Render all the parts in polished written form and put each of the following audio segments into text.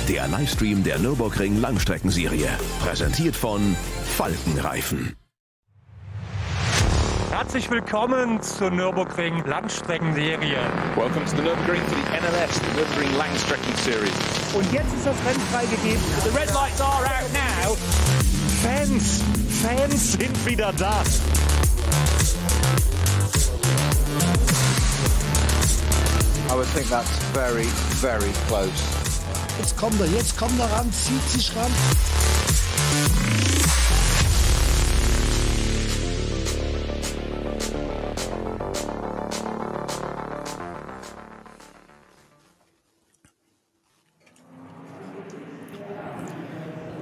der Livestream der Nürburgring Langstrecken-Serie. Präsentiert von Falkenreifen. Herzlich willkommen zur Nürburgring Langstrecken-Serie. Welcome to the Nürburgring for the NLS, the Nürburgring Langstrecken-Series. Und jetzt ist das Rennen freigegeben. The red lights are out now. Fans sind wieder da. I would think that's very, very close. Jetzt kommt er ran, zieht sich ran.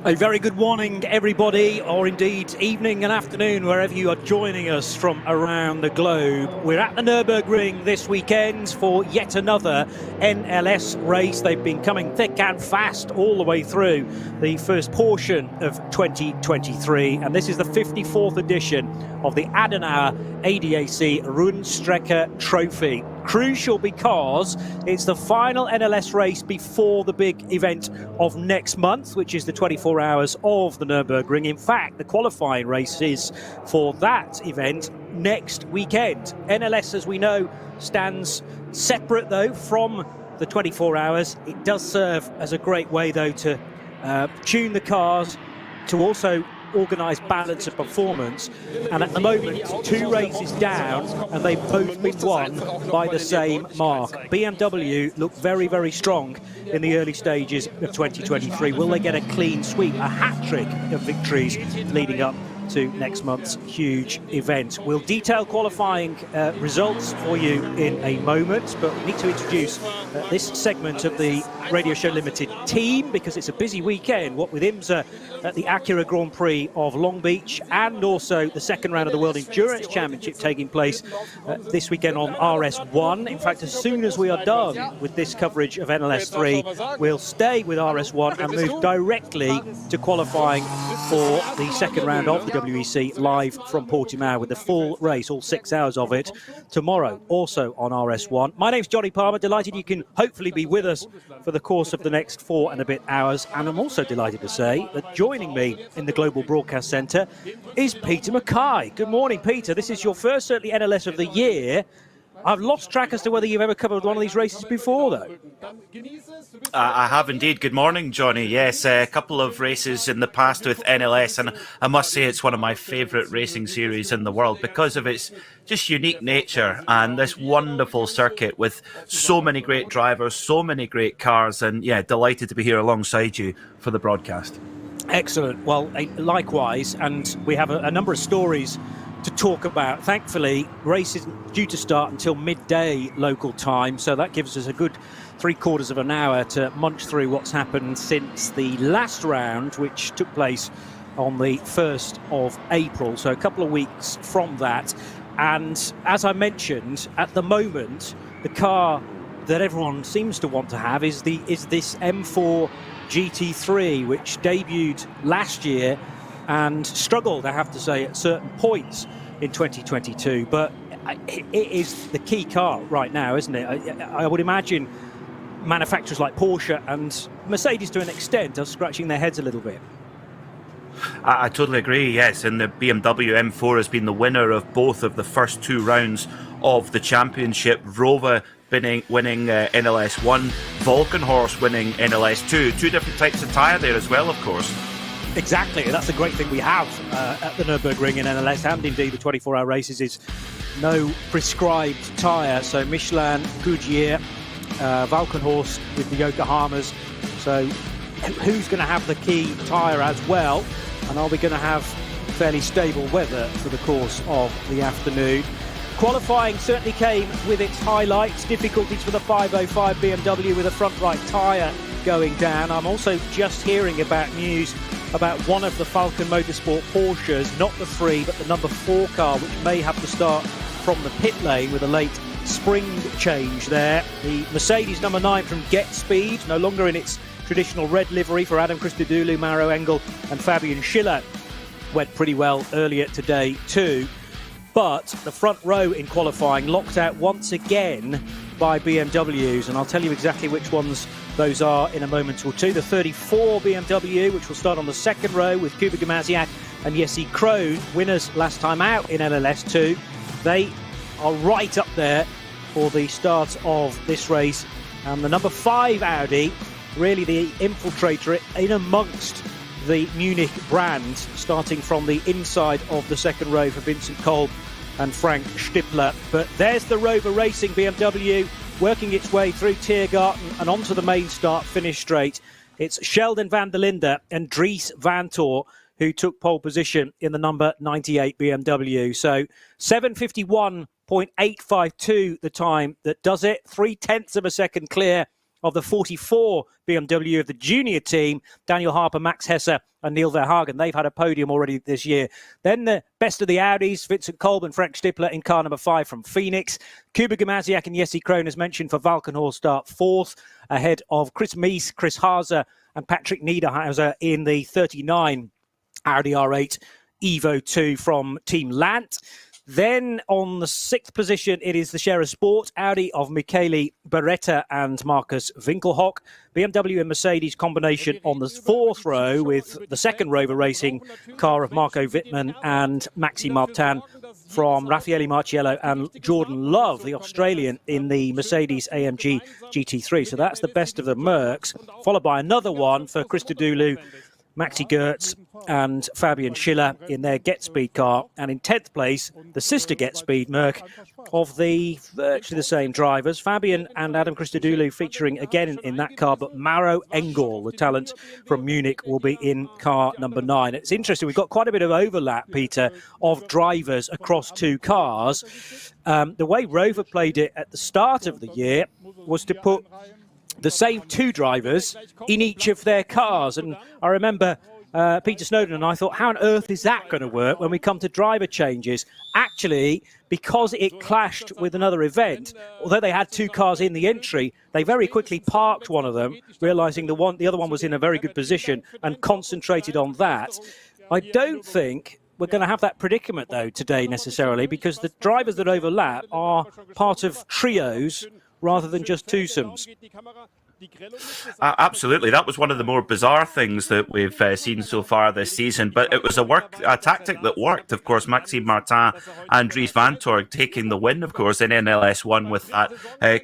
A very good morning, everybody, or indeed evening and afternoon, wherever you are joining us from around the globe. We're at the Nürburgring this weekend for yet another NLS race. They've been coming thick and fast all the way through the first portion of 2023, and this is the 54th edition of the Adenauer ADAC Rundstrecken-Trophy. Crucial because it's the final NLS race before the big event of next month, which is the 24 hours of the Nürburgring. In fact, the qualifying races for that event next weekend. NLS, as we know, stands separate, though, from the 24 hours. It does serve as a great way, though, to tune the cars, to also organise balance of performance, and at the moment 2 races down and they've both been won by the same mark. BMW look very, very strong in the early stages of 2023. Will they get a clean sweep, a hat-trick of victories leading up to next month's huge event? We'll detail qualifying results for you in a moment, but we need to introduce this segment of the Radio Show Limited team because it's a busy weekend, what with IMSA at the Acura Grand Prix of Long Beach and also the second round of the World Endurance Championship taking place this weekend on RS1. In fact, as soon as we are done with this coverage of NLS3, we'll stay with RS1 and move directly to qualifying for the second round of the WEC live from Portimao with the full race, all 6 hours of it, tomorrow, also on RS1. My name's Johnny Palmer, delighted you can hopefully be with us for the course of the next 4 and a bit hours, and I'm also delighted to say that joining me in the Global Broadcast Centre is Peter Mackay. Good morning, Peter. This is your first, certainly, NLS of the year. I've lost track as to whether you've ever covered one of these races before, though. I have indeed. Good morning, Johnny. Yes, a couple of races in the past with NLS, and I must say it's one of my favourite racing series in the world because of its just unique nature and this wonderful circuit with so many great drivers, so many great cars, and yeah, delighted to be here alongside you for the broadcast. Excellent. Well, likewise, and we have a number of stories to talk about. Thankfully, race isn't due to start until midday local time, so that gives us a good 3/4 of an hour to munch through what's happened since the last round, which took place on the 1st of April, so a couple of weeks from that. And as I mentioned, at the moment, the car that everyone seems to want to have is this M4 GT3, which debuted last year and struggled, I have to say, at certain points in 2022. But it is the key car right now, isn't it? I would imagine manufacturers like Porsche and Mercedes, to an extent, are scratching their heads a little bit. I totally agree, yes. And the BMW M4 has been the winner of both of the first 2 rounds of the championship. Rover winning NLS 1, Valkenhorst winning NLS 2. 2 different types of tyre there as well, of course. Exactly, that's the great thing we have at the Nürburgring in NLS and indeed the 24-hour races is no prescribed tyre. So Michelin, Goodyear, Valkenhorst with the Yokohamas. So who's going to have the key tyre as well? And are we going to have fairly stable weather for the course of the afternoon? Qualifying certainly came with its highlights, difficulties for the 505 BMW with a front right tyre going down. I'm also just hearing about news about one of the Falcon Motorsport Porsches, not the 3 but the number 4 car, which may have to start from the pit lane with a late spring change there. The Mercedes number 9 from Get Speed, no longer in its traditional red livery for Adam Christodoulou, Mauro Engel and Fabian Schiller, went pretty well earlier today too. But the front row in qualifying locked out once again by BMWs, and I'll tell you exactly which ones those are in a moment or two. The 34 BMW, which will start on the second row with Kuba Gamaziak and Jesse Krohn, winners last time out in NLS 2. They are right up there for the start of this race. And the number 5 Audi, really the infiltrator in amongst the Munich brand, starting from the inside of the second row for Vincent Kolb and Frank Stippler. But there's the Rover Racing BMW working its way through Tiergarten and onto the main start finish straight. It's Sheldon van der Linde and Dries van Tor who took pole position in the number 98 BMW. So 7:51.852 the time that does it, 0.3 of a second clear of the 44 BMW of the junior team, Daniel Harper, Max Hesse and Neil Verhagen. They've had a podium already this year. Then the best of the Audis, Vincent Kolb and Frank Stippler in car number 5 from Phoenix. Kuba Gamaziak and Jesse Krohn, as mentioned, for Valkenhorst start 4th, ahead of Chris Mies, Chris Haase and Patrick Niederhauser in the 39 Audi R8 Evo 2 from Team Lant. Then on the 6th position, it is the Share of Sport Audi of Michele Beretta and Marcus Winkelhock. BMW and Mercedes combination on the 4th row with the second Rover Racing car of Marco Wittmann and Maxi Martin from Raffaele Marciello and Jordan Love, the Australian, in the Mercedes-AMG GT3. So that's the best of the Mercs, followed by another one for Christodoulou, Maxi Goertz and Fabian Schiller in their Get Speed car. And in 10th place, the sister Get Speed Merc of the virtually the same drivers, Fabian and Adam Christodoulou featuring again in that car, but Mauro Engel, the talent from Munich, will be in car number 9. It's interesting, we've got quite a bit of overlap, Peter, of drivers across two cars. The way Rover played it at the start of the year was to put the same two drivers in each of their cars. And I remember Peter Snowden and I thought, how on earth is that going to work when we come to driver changes? Actually, because it clashed with another event, although they had two cars in the entry, they very quickly parked one of them, realising the other one was in a very good position, and concentrated on that. I don't think we're going to have that predicament, though, today necessarily, because the drivers that overlap are part of trios rather than just twosomes. Absolutely. That was one of the more bizarre things that we've seen so far this season, but it was a tactic that worked. Of course, Maxime Martin and Dries van Tor taking the win, of course, in NLS 1 with that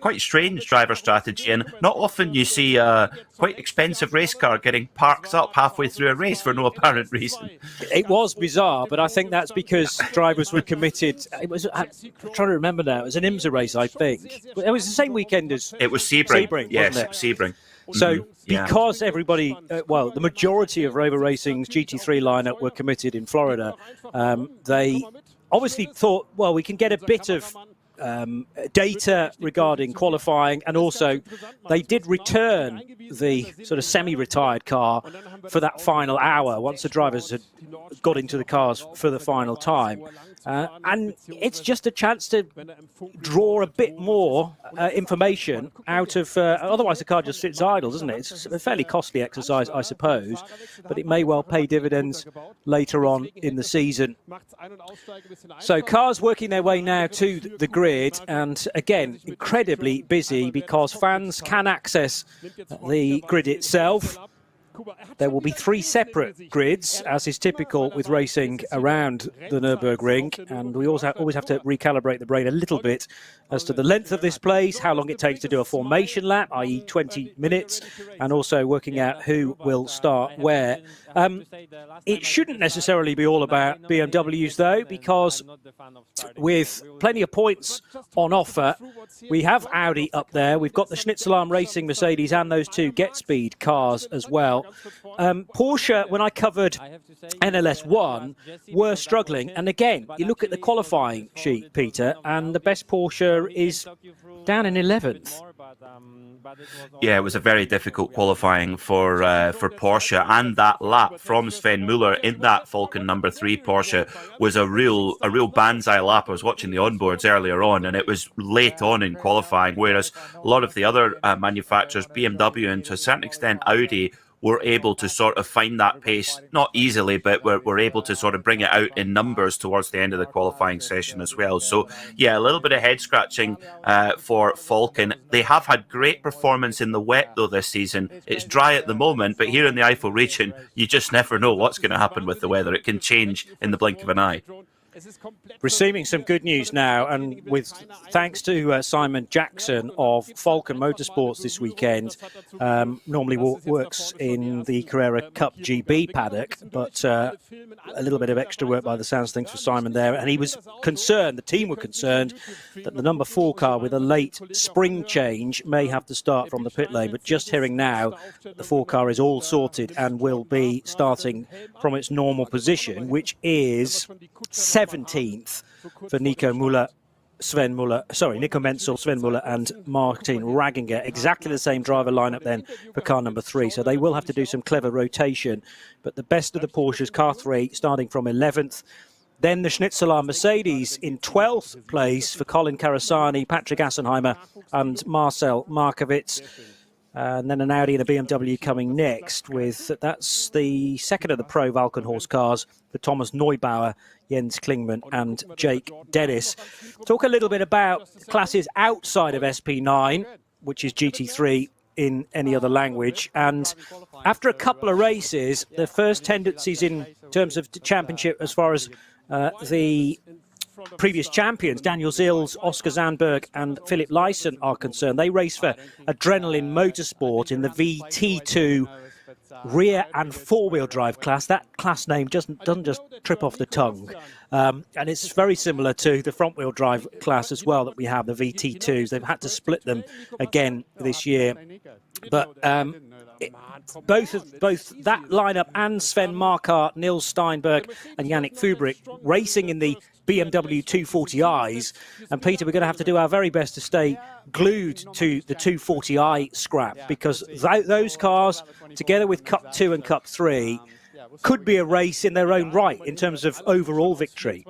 quite strange driver strategy. And not often you see a quite expensive race car getting parked up halfway through a race for no apparent reason. It was bizarre, but I think that's because drivers were committed. I'm trying to remember now. It was an IMSA race, I think. It was the same weekend as... It was Sebring, yes, wasn't it? Sebring. So because everybody, the majority of Rover Racing's GT3 lineup were committed in Florida, they obviously thought, well, we can get a bit of data regarding qualifying, and also they did return the sort of semi-retired car for that final hour once the drivers had got into the cars for the final time. And it's just a chance to draw a bit more information out of... otherwise, the car just sits idle, doesn't it? It's a fairly costly exercise, I suppose, but it may well pay dividends later on in the season. So cars working their way now to the grid, and again, incredibly busy because fans can access the grid itself. There will be 3 separate grids, as is typical with racing around the Nürburgring, and we always have to recalibrate the brain a little bit as to the length of this place, how long it takes to do a formation lap, i.e. 20 minutes, and also working out who will start where. It shouldn't necessarily be all about BMWs, though, because with plenty of points on offer, we have Audi up there, we've got the Schnitzelarm Racing Mercedes and those 2 Get Speed cars as well. Porsche, when I covered NLS 1, were struggling. And again, you look at the qualifying sheet, Peter, and the best Porsche is down in 11th. Yeah, it was a very difficult qualifying for Porsche, and that lap from Sven Muller in that Falcon number 3 Porsche was a real banzai lap. I was watching the onboards earlier on, and it was late on in qualifying, whereas a lot of the other manufacturers, BMW and to a certain extent Audi, were able to sort of find that pace, not easily, but were able to sort of bring it out in numbers towards the end of the qualifying session as well. So, yeah, a little bit of head-scratching for Falken. They have had great performance in the wet, though, this season. It's dry at the moment, but here in the Eifel region, you just never know what's going to happen with the weather. It can change in the blink of an eye. Receiving some good news now, and with thanks to Simon Jackson of Falcon Motorsports this weekend. Normally works in the Carrera Cup GB paddock, but a little bit of extra work by the sounds of things for Simon there. And he was concerned, the team were concerned, that the number 4 car with a late spring change may have to start from the pit lane. But just hearing now that the 4 car is all sorted and will be starting from its normal position, which is 17th for Nico Menzel, Sven Muller and Martin Ragginger. Exactly the same driver lineup then for car number 3. So they will have to do some clever rotation. But the best of the Porsches, car 3, starting from 11th. Then the Schnitzeler Mercedes in 12th place for Colin Carasani, Patrick Assenheimer and Marcel Markovits. And then an Audi and a BMW coming next. That's the second of the Pro Valkenhorst cars for Thomas Neubauer, Jens Klingman and Jake Dennis. Talk a little bit about classes outside of SP9, which is GT3 in any other language. And after a couple of races, the first tendencies in terms of the championship as far as the previous champions, Daniel Zils, Oscar Zandberg and Philip Lyson are concerned. They race for Adrenaline Motorsport in the VT2 rear and four-wheel drive class. That class name doesn't just trip off the tongue. And it's very similar to the front-wheel drive class as well that we have, the VT2s. They've had to split them again this year. But both that lineup and Sven Markart, Nils Steinberg and Yannick Fubrick racing in the BMW 240i's. And Peter, we're going to have to do our very best to stay glued to the 240i scrap, because those cars, together with Cup 2 and Cup 3, could be a race in their own right in terms of overall victory.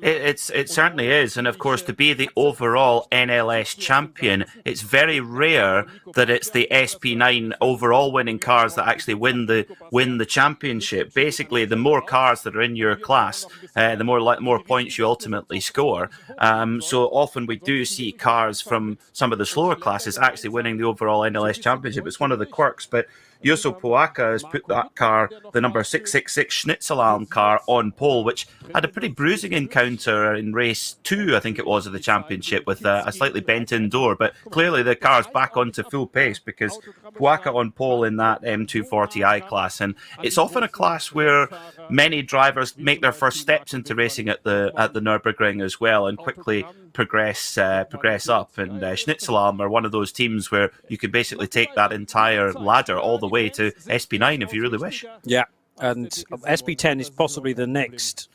It certainly is. And of course, to be the overall NLS champion, it's very rare that it's the SP9 overall winning cars that actually win the championship. Basically, the more cars that are in your class, the more points you ultimately score. So often we do see cars from some of the slower classes actually winning the overall NLS championship. It's one of the quirks, but Juuso Puaka has put that car, the number 666 Schnitzelalm car, on pole, which had a pretty bruising encounter in race 2, I think it was, of the championship, with a slightly bent-in door. But clearly the car's back onto full pace, because Puaka on pole in that M240i class. And it's often a class where many drivers make their first steps into racing at the Nürburgring as well, and quickly progress up. And Schnitzelalm are one of those teams where you can basically take that entire ladder all the way to SP9 if you really wish. Yeah, and SP10 is possibly the next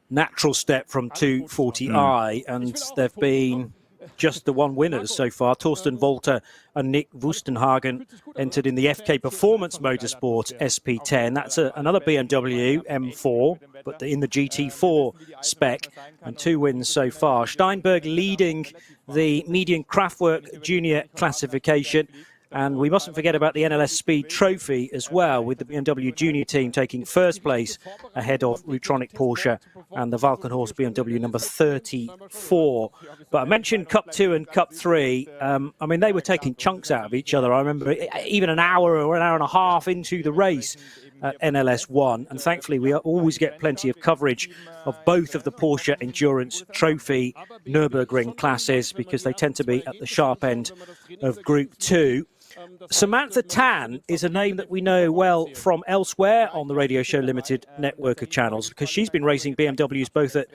natural step from 240i, and they've been just the one winners so far. Torsten Volter and Nick Wustenhagen entered in the FK Performance Motorsport SP10. That's another BMW M4, but in the GT4 spec, and 2 wins so far. Steinberg leading the median Kraftwerk junior classification. And we mustn't forget about the NLS Speed Trophy as well, with the BMW Junior team taking first place ahead of Lutronic Porsche and the Valkenhorst BMW number 34. But I mentioned Cup 2 and Cup 3. I mean, they were taking chunks out of each other. I remember even an hour or an hour and a half into the race at NLS 1. And thankfully, we always get plenty of coverage of both of the Porsche Endurance Trophy Nürburgring classes, because they tend to be at the sharp end of Group 2. Samantha Tan is a name that we know well from elsewhere on the Radio Show Limited network of channels, because she's been racing BMWs both at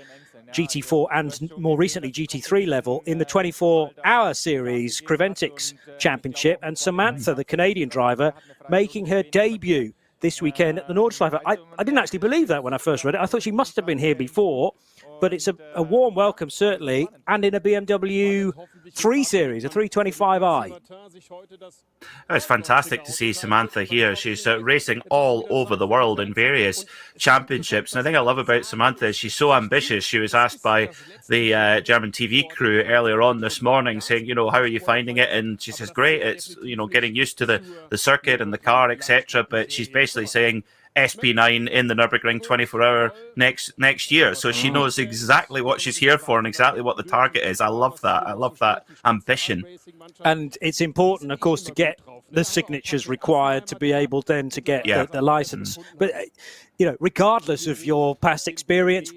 GT4 and more recently GT3 level in the 24-hour series Creventix Championship. And Samantha, the Canadian driver, making her debut this weekend at the Nordschleife. I didn't actually believe that when I first read it. I thought she must have been here before, but it's a warm welcome, certainly, and in a BMW 3 Series, a 325i. It's fantastic to see Samantha here. She's racing all over the world in various championships. And the thing I love about Samantha is she's so ambitious. She was asked by the German TV crew earlier on this morning saying, you know, how are you finding it? And she says, great. It's, you know, getting used to the circuit and the car, etc. But she's basically saying SP9 in the Nürburgring 24-hour next year. So she knows exactly what she's here for and exactly what the target is. I love that. I love that ambition. And it's important, of course, to get the signatures required to be able then to get the license. But, you know, regardless of your past experience,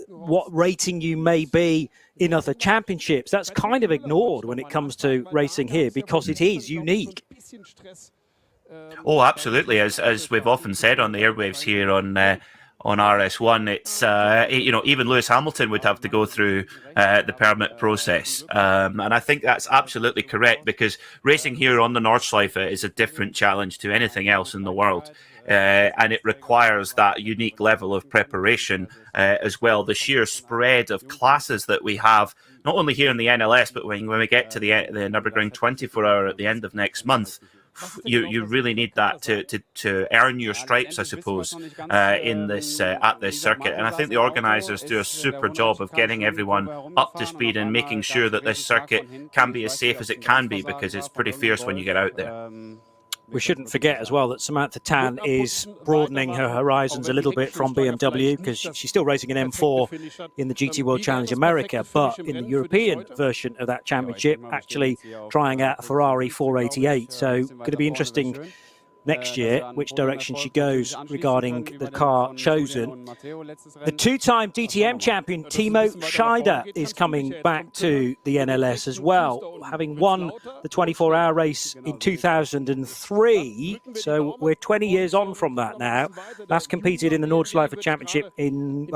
what rating you may be in other championships, that's kind of ignored when it comes to racing here because it is unique. Oh, absolutely. As we've often said on the airwaves here on RS1, it's you know, even Lewis Hamilton would have to go through the permit process, and I think that's absolutely correct because racing here on the Nordschleife is a different challenge to anything else in the world. And it requires that unique level of preparation as well. The sheer spread of classes that we have, not only here in the NLS, but when we get to the Nürburgring 24-hour at the end of next month, you really need that to earn your stripes, I suppose, in this at this circuit. And I think the organisers do a super job of getting everyone up to speed and making sure that this circuit can be as safe as it can be, because it's pretty fierce when you get out there. We shouldn't forget as well that Samantha Tan is broadening her horizons a little bit from BMW because she's still racing an M4 in the GT World Challenge America, but in the European version of that championship, actually trying out a Ferrari 488. So going to be interesting next year which direction she goes regarding the car chosen. The two-time DTM champion Timo Scheider is coming back to the NLS as well, having won the 24-hour race in 2003. So we're 20 years on from that now. Last competed in the Nordschleife Championship in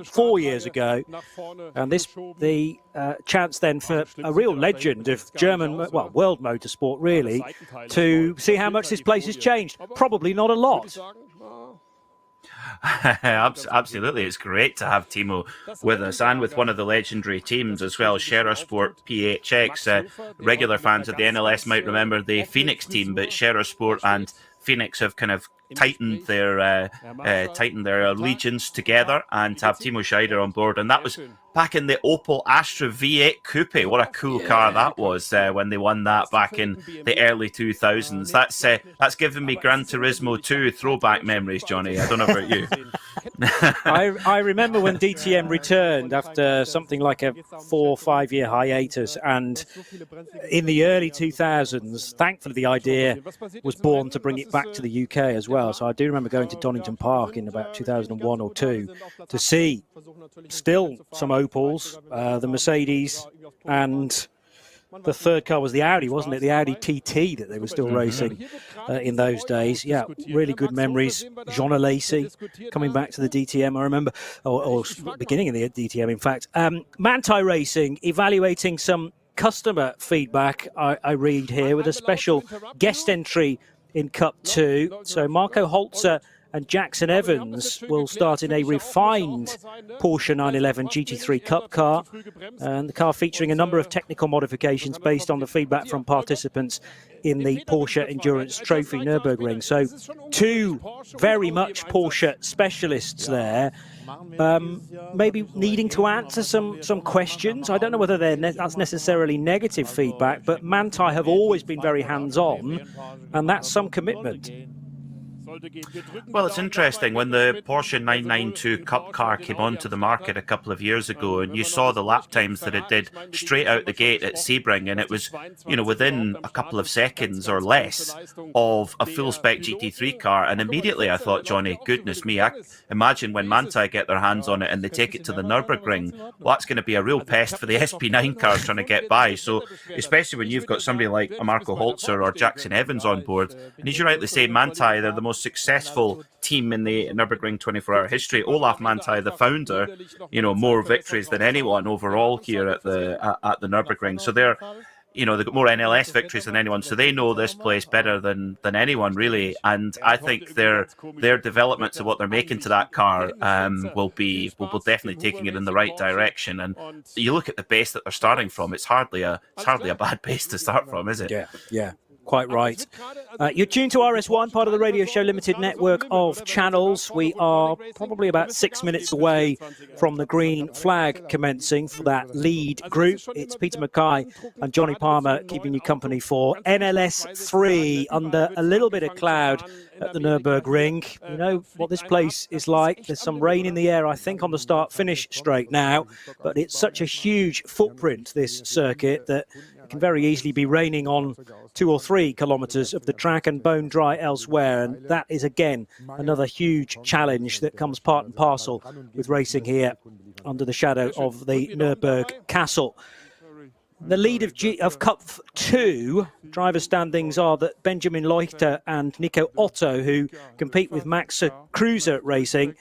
4 years ago, and this the chance then for a real legend of German, well, world motorsport really, to see how much this place has changed. Probably not a lot. Absolutely, it's great to have Timo with us and with one of the legendary teams as well, Sport PHX. Regular fans of the NLS might remember the Phoenix team, but Sport and Phoenix have kind of tightened their allegiance together, and to have Timo Scheider on board, and that was back in the Opel Astra V8 Coupe. What a cool car that was when they won that back in the early 2000s. That's given me Gran Turismo 2 throwback memories, Johnny. I don't know about you. I remember when DTM returned after something like a 4 or 5 year hiatus, and in the early 2000s, thankfully the idea was born to bring it back to the UK as well. So I do remember going to Donington Park in about 2001 or 2 to see still some Opels, the Mercedes, and the third car was the Audi, wasn't it? The Audi TT that they were still racing in those days. Yeah, really good memories. Jean Alesi coming back to the DTM, I remember, or beginning of the DTM, in fact. Manthey Racing evaluating some customer feedback, I read here, with a special guest entry in Cup 2. So Marco Holzer and Jackson Evans will start in a refined Porsche 911 GT3 Cup car, and the car featuring a number of technical modifications based on the feedback from participants in the Porsche Endurance Trophy Nürburgring. So two very much Porsche specialists there, maybe needing to answer some questions. I don't know whether that's necessarily negative feedback, but Manthey have always been very hands-on, and that's some commitment. Well, it's interesting. When the Porsche 992 Cup car came onto the market a couple of years ago, and you saw the lap times that it did straight out the gate at Sebring, and it was, within a couple of seconds or less of a full-spec GT3 car, and immediately I thought, Johnny, goodness me, I imagine when Manthey get their hands on it and they take it to the Nürburgring, well, that's going to be a real pest for the SP9 cars trying to get by. So, especially when you've got somebody like Marco Holzer or Jackson Evans on board, and as you rightly say, Manthey, they're the most successful team in the Nürburgring 24-hour history. Olaf Manthey, the founder, more victories than anyone overall here at the Nürburgring. So they're they've got more NLS victories than anyone, so they know this place better than anyone, really. And I think their developments of what they're making to that car will definitely taking it in the right direction. And you look at the base that they're starting from; it's hardly a bad base to start from, is it? Yeah. Quite right. You're tuned to RS1, part of the Radio Show Limited network of channels. We are probably about 6 minutes away from the green flag commencing for that lead group. It's Peter Mackay and Johnny Palmer keeping you company for NLS 3 under a little bit of cloud at the Nürburgring. You know what this place is like. There's some rain in the air, I think, on the start-finish straight now, but it's such a huge footprint, this circuit, that it can very easily be raining on 2 or 3 kilometres of the track and bone dry elsewhere. And that is, again, another huge challenge that comes part and parcel with racing here under the shadow of the Nürburg Castle. The lead of Cup 2 driver standings are that Benjamin Leuchter and Nico Otto, who compete with Max Kruse Racing,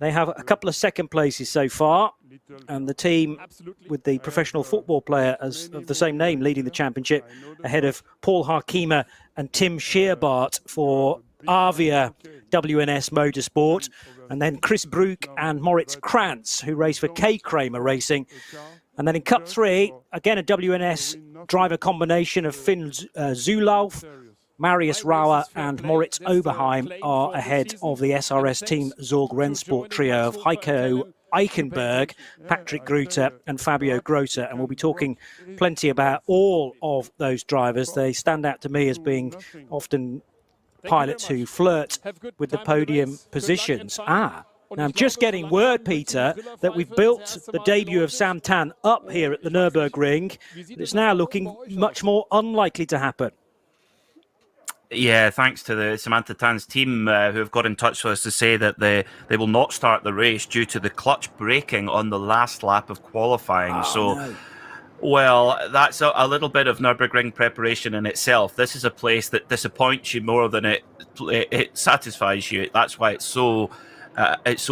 they have a couple of second places so far. And the team with the professional football player of the same name leading the championship ahead of Paul Harkema and Tim Scheerbart for Avia WNS Motorsport. And then Chris Brook and Moritz Krantz, who race for K. Kramer Racing. And then in Cup 3, again a WNS driver combination of Finn Zulauf, Marius Rauer and Moritz Oberheim are ahead of the SRS Team Zorg Rennsport trio of Heiko Eichenberg, Patrick Gruter and Fabio Grotter, and we'll be talking plenty about all of those drivers. They stand out to me as being often pilots who flirt with the podium positions. Now I'm just getting word, Peter, that we've built the debut of Sam Tan up here at the Nürburgring. It's now looking much more unlikely to happen. Yeah, thanks to the Samantha Tan's team who have got in touch with us to say that they will not start the race due to the clutch braking on the last lap of qualifying. Well, that's a little bit of Nürburgring preparation in itself. This is a place that disappoints you more than it satisfies you. That's why it's so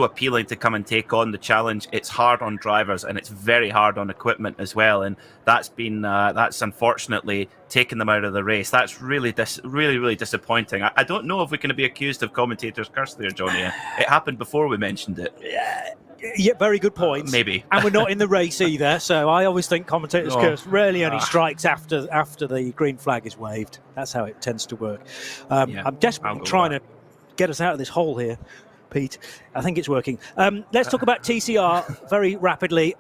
appealing to come and take on the challenge. It's hard on drivers and it's very hard on equipment as well. And that's unfortunately taken them out of the race. That's really disappointing. I don't know if we're going to be accused of commentator's curse there, Johnny. It happened before we mentioned it. Yeah, very good point. Maybe. And we're not in the race either, so I always think commentator's curse really only strikes after the green flag is waved. That's how it tends to work. I'm desperately trying to get us out of this hole here, Pete. I think it's working. Let's talk about TCR very rapidly.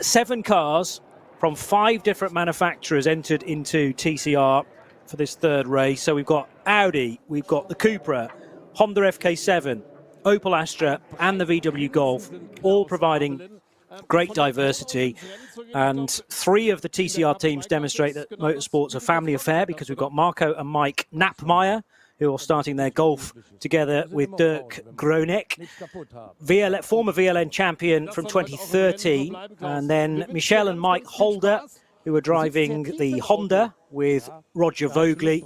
7 cars from 5 different manufacturers entered into TCR for this third race. So we've got Audi, we've got the Cupra, Honda FK7, Opel Astra and the VW Golf, all providing great diversity. And 3 of the TCR teams demonstrate that motorsport's a family affair, because we've got Marco and Mike Knappmeyer, who are starting their Golf together with Dirk Groeneck, former VLN champion from 2013, and then Michelle and Mike Holder, who are driving the Honda with Roger Vogli,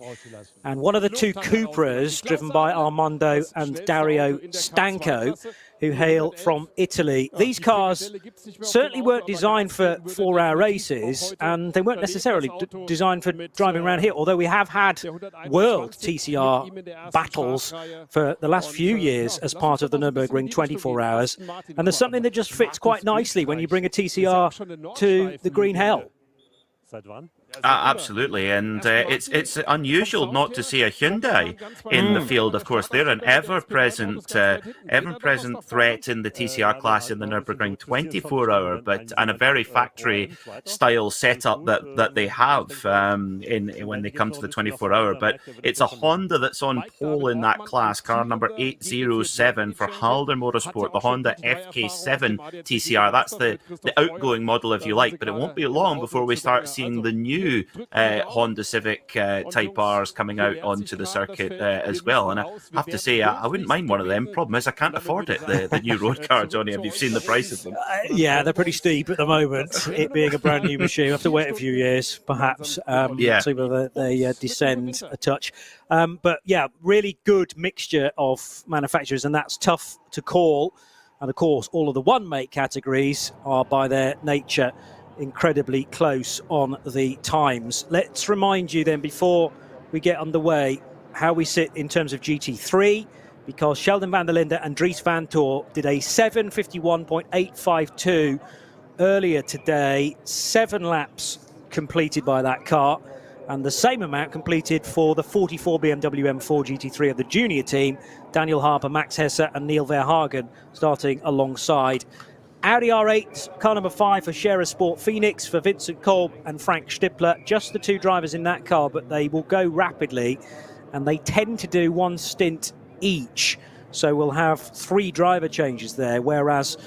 and one of the 2 Cupras driven by Armando and Dario Stanco, who hail from Italy. These cars certainly weren't designed for 4-hour races, and they weren't necessarily designed for driving around here, although we have had world TCR battles for the last few years as part of the Nürburgring 24 hours. And there's something that just fits quite nicely when you bring a TCR to the Green Hell. Absolutely, and it's unusual not to see a Hyundai in the field. Of course, they're an ever-present threat in the TCR class in the Nürburgring 24-hour, and a very factory-style setup that they have when they come to the 24-hour. But it's a Honda that's on pole in that class, car number 807 for Halder Motorsport, the Honda FK7 TCR. That's the outgoing model, if you like, but it won't be long before we start seeing the new Honda Civic Type Rs coming out onto the circuit as well. And I have to say, I wouldn't mind one of them. Problem is, I can't afford it, the new road car, Johnny. Have you seen the price of them? Yeah, they're pretty steep at the moment, it being a brand new machine. We'll have to wait a few years, perhaps, see whether they descend a touch. But yeah, really good mixture of manufacturers, and that's tough to call. And of course, all of the one-make categories are by their nature incredibly close on the times. Let's remind you then, before we get underway, how we sit in terms of GT3, because Sheldon van der Linde and Dries van Tor did a 7:51.852 earlier today. 7 laps completed by that car, and the same amount completed for the 44 BMW M4 GT3 of the junior team. Daniel Harper, Max Hesse and Neil Verhagen starting alongside. Audi R8, car number 5 for Scherer Sport Phoenix, for Vincent Kolb and Frank Stippler. Just the 2 drivers in that car, but they will go rapidly, and they tend to do 1 stint each. So we'll have 3 driver changes there, whereas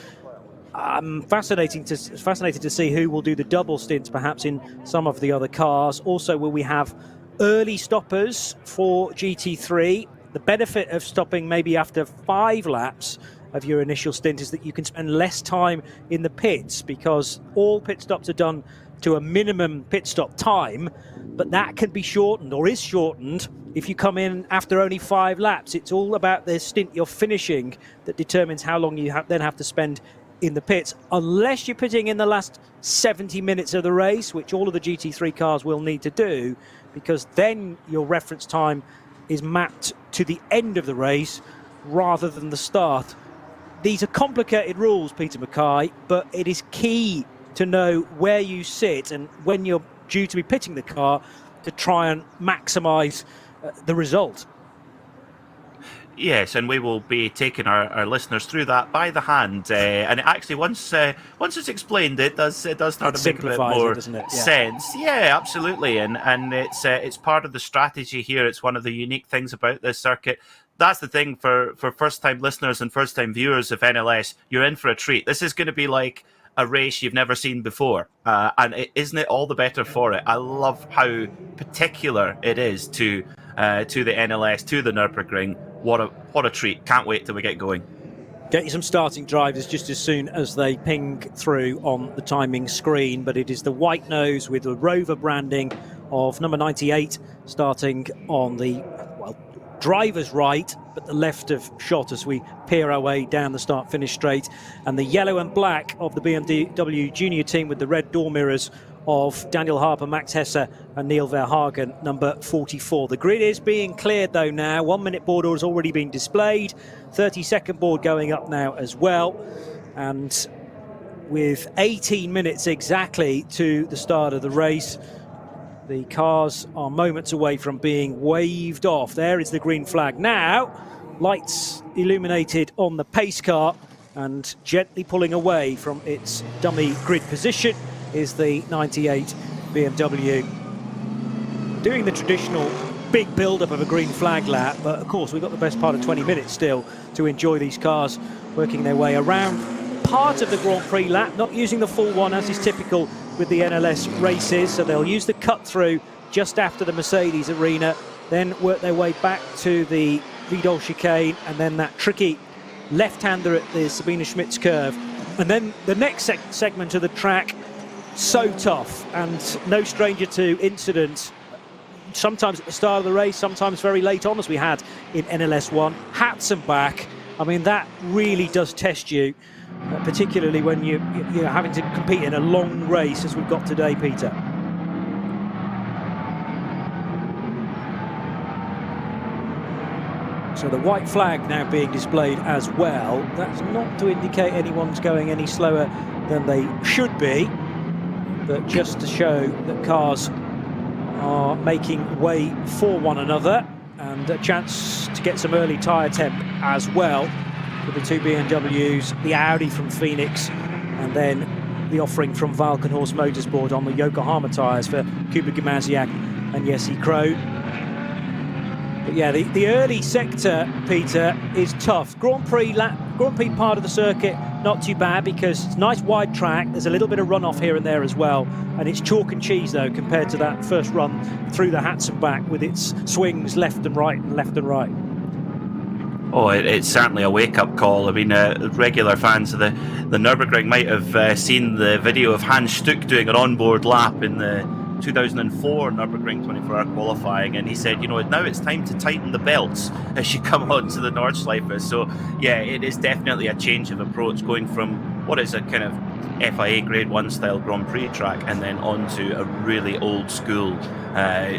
I'm fascinated to see who will do the double stints perhaps in some of the other cars. Also, will we have early stoppers for GT3? The benefit of stopping maybe after 5 laps of your initial stint is that you can spend less time in the pits, because all pit stops are done to a minimum pit stop time, but that can be shortened, or is shortened, if you come in after only 5 laps. It's all about the stint you're finishing that determines how long you then have to spend in the pits, unless you're pitting in the last 70 minutes of the race, which all of the GT3 cars will need to do, because then your reference time is mapped to the end of the race rather than the start. These are complicated rules, Peter Mackay, but it is key to know where you sit and when you're due to be pitting the car to try and maximise the result. Yes, and we will be taking our listeners through that by the hand. And actually, once it's explained, it does start to make a bit more sense. Yeah, absolutely. And it's part of the strategy here. It's one of the unique things about this circuit. That's the thing for first-time listeners and first-time viewers of NLS. You're in for a treat. This is going to be like a race you've never seen before, and isn't it all the better for it? I love how particular it is to the NLS, to the Nürburgring. What a treat! Can't wait till we get going. Get you some starting drivers just as soon as they ping through on the timing screen, but it is the white nose with the Rover branding of number 98 starting on the driver's right, but the left of shot as we peer our way down the start-finish straight, and the yellow and black of the BMW junior team with the red door mirrors of Daniel Harper, Max Hesse and Neil Verhagen, number 44. The grid is being cleared though now. 1 minute board has already been displayed, 30-second board going up now as well, and with 18 minutes exactly to the start of the race, the cars are moments away from being waved off. There is the green flag now. Lights illuminated on the pace car, and gently pulling away from its dummy grid position is the 98 BMW. Doing the traditional big build-up of a green flag lap, but of course we've got the best part of 20 minutes still to enjoy these cars working their way around part of the Grand Prix lap, not using the full one as is typical with the NLS races, so they'll use the cut through just after the Mercedes arena, then work their way back to the Vidal chicane, and then that tricky left-hander at the Sabine Schmitz curve, and then the next segment of the track, so tough and no stranger to incidents, sometimes at the start of the race, sometimes very late on, as we had in NLS 1. Hats and back, I mean, that really does test you, particularly when you're having to compete in a long race as we've got today, Peter. So the white flag now being displayed as well. That's not to indicate anyone's going any slower than they should be, but just to show that cars are making way for one another, and a chance to get some early tyre temp as well with the 2 BMWs, the Audi from Phoenix, and then the offering from Valkenhorst Motorsport on the Yokohama tyres for Kuba Gimasiak and Jesse Krohn. But yeah, the early sector, Peter, is tough. Grand Prix part of the circuit, not too bad because it's a nice wide track. There's a little bit of runoff here and there as well, and it's chalk and cheese though compared to that first run through the hats and back with its swings left and right and left and right. Oh, it's certainly a wake-up call. I mean, regular fans of the Nürburgring might have seen the video of Hans Stuck doing an onboard lap in the 2004 Nürburgring 24-hour qualifying, and he said, you know, now it's time to tighten the belts as you come on to the Nordschleife. So, yeah, it is definitely a change of approach, going from what is a kind of FIA Grade 1 style Grand Prix track, and then onto a really old school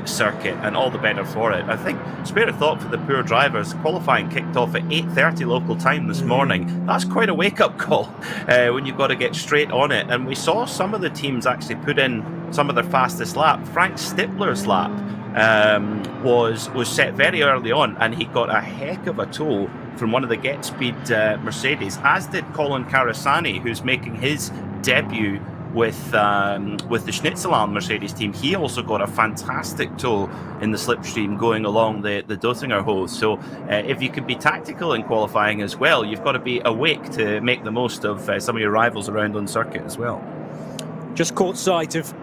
circuit, and all the better for it. I think, spare a thought for the poor drivers. Qualifying kicked off at 8:30 local time this morning. That's quite a wake-up call when you've got to get straight on it. And we saw some of the teams actually put in some of their fastest lap. Frank Stippler's lap was set very early on, and he got a heck of a tow from one of the Get Speed Mercedes, as did Colin Carasani, who's making his debut with the Schnitzelalm Mercedes team. He also got a fantastic tow in the slipstream going along the Dottinger hose. So if you can be tactical in qualifying as well, you've got to be awake to make the most of some of your rivals around on circuit as well. Just caught sight of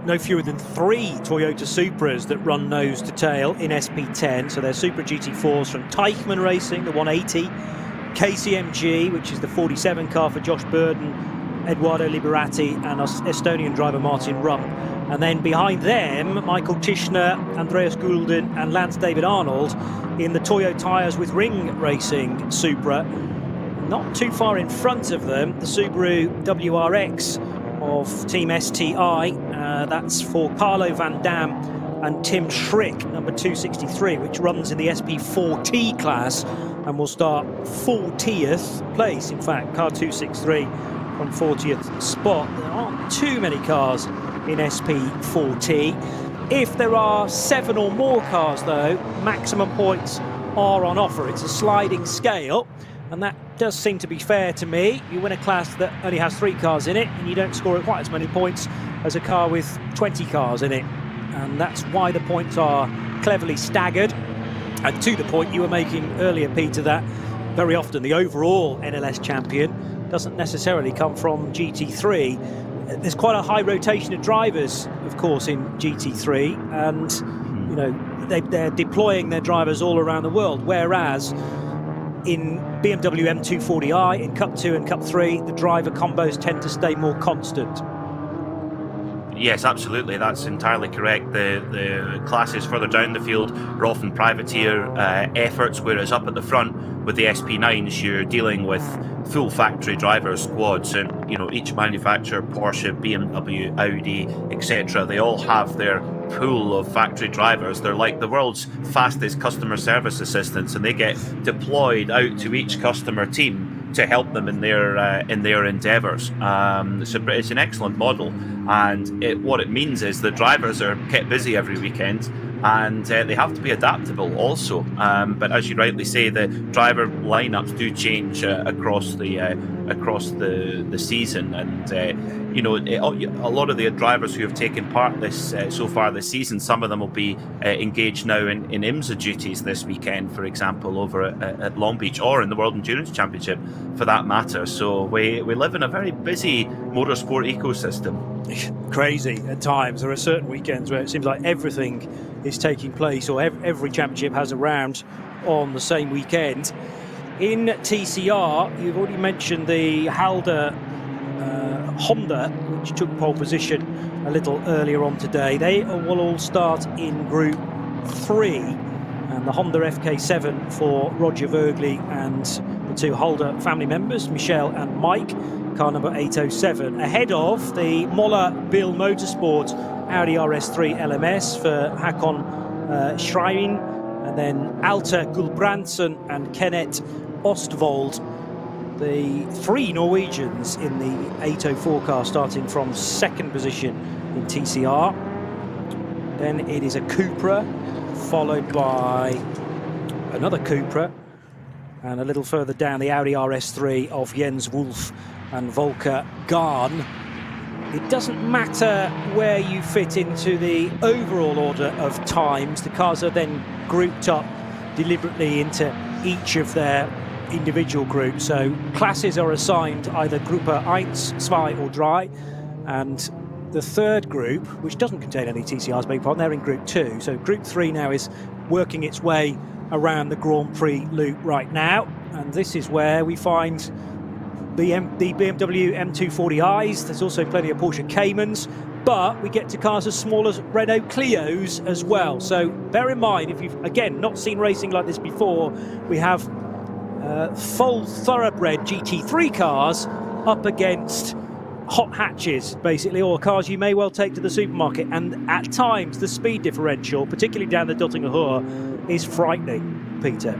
no fewer than 3 Toyota Supras that run nose to tail in SP10. So they're Supra GT4s from Teichmann Racing, the 180, KCMG, which is the 47 car for Josh Burden, Eduardo Liberati, and Estonian driver Martin Rump. And then behind them, Michael Tischner, Andreas Gulden and Lance David Arnold in the Toyo Tyres with Ring Racing Supra. Not too far in front of them, the Subaru WRX of Team STI. That's for Carlo Van Dam and Tim Schrick, number 263, which runs in the SP4T class and will start 40th place. In fact, car 263 from 40th spot. There aren't too many cars in SP4T. If there are 7 or more cars, though, maximum points are on offer. It's a sliding scale, and that does seem to be fair to me. You win a class that only has 3 cars in it, and you don't score quite as many points as a car with 20 cars in it. And that's why the points are cleverly staggered. And to the point you were making earlier, Peter, that very often the overall NLS champion doesn't necessarily come from GT3. There's quite a high rotation of drivers, of course, in GT3, and you know they're deploying their drivers all around the world, whereas in BMW M240i, in Cup 2 and Cup 3, the driver combos tend to stay more constant. Yes, absolutely. That's entirely correct. The classes further down the field are often privateer efforts, whereas up at the front with the SP9s, you're dealing with full factory driver squads, and you know each manufacturer, Porsche, BMW, Audi, etc., they all have their pool of factory drivers. They're like the world's fastest customer service assistants, and they get deployed out to each customer team to help them in their endeavours. So it's an excellent model, and what it means is the drivers are kept busy every weekend, and they have to be adaptable also. But as you rightly say, the driver lineups do change across the season, and you know a lot of the drivers who have taken part this so far this season, some of them will be engaged now in IMSA duties this weekend, for example, over at Long Beach, or in the World Endurance Championship for that matter. So we live in a very busy motorsport ecosystem. Crazy at times. There are certain weekends where it seems like everything is taking place, or every championship has a round on the same weekend. In TCR, you've already mentioned the Halder Honda, which took pole position a little earlier on today. They will all start in Group 3, and the Honda FK7 for Roger Vergley and the 2 Halder family members, Michelle and Mike, car number 807, ahead of the Moller Bill Motorsport Audi RS3 LMS for Hakon Schrein, and then Alta Gulbrandsen and Kenneth Ostvold, the 3 Norwegians in the 804 car, starting from 2nd position in TCR. Then it is a Cupra, followed by another Cupra, and a little further down the Audi RS3 of Jens Wolf and Volker Garn. It doesn't matter where you fit into the overall order of times. The cars are then grouped up deliberately into each of their individual groups. So classes are assigned either Gruppe 1, 2 or 3, and the 3rd group, which doesn't contain any TCRs, beg your pardon, they're in Group 2. So Group 3 now is working its way around the Grand Prix loop right now, and this is where we find the BMW M240i's. There's also plenty of Porsche Caymans, but we get to cars as small as Renault Clios as well. So bear in mind, if you've again not seen racing like this before, we have full thoroughbred GT3 cars up against hot hatches, basically, or cars you may well take to the supermarket. And at times, the speed differential, particularly down the Dottinger Hohe, is frightening, Peter.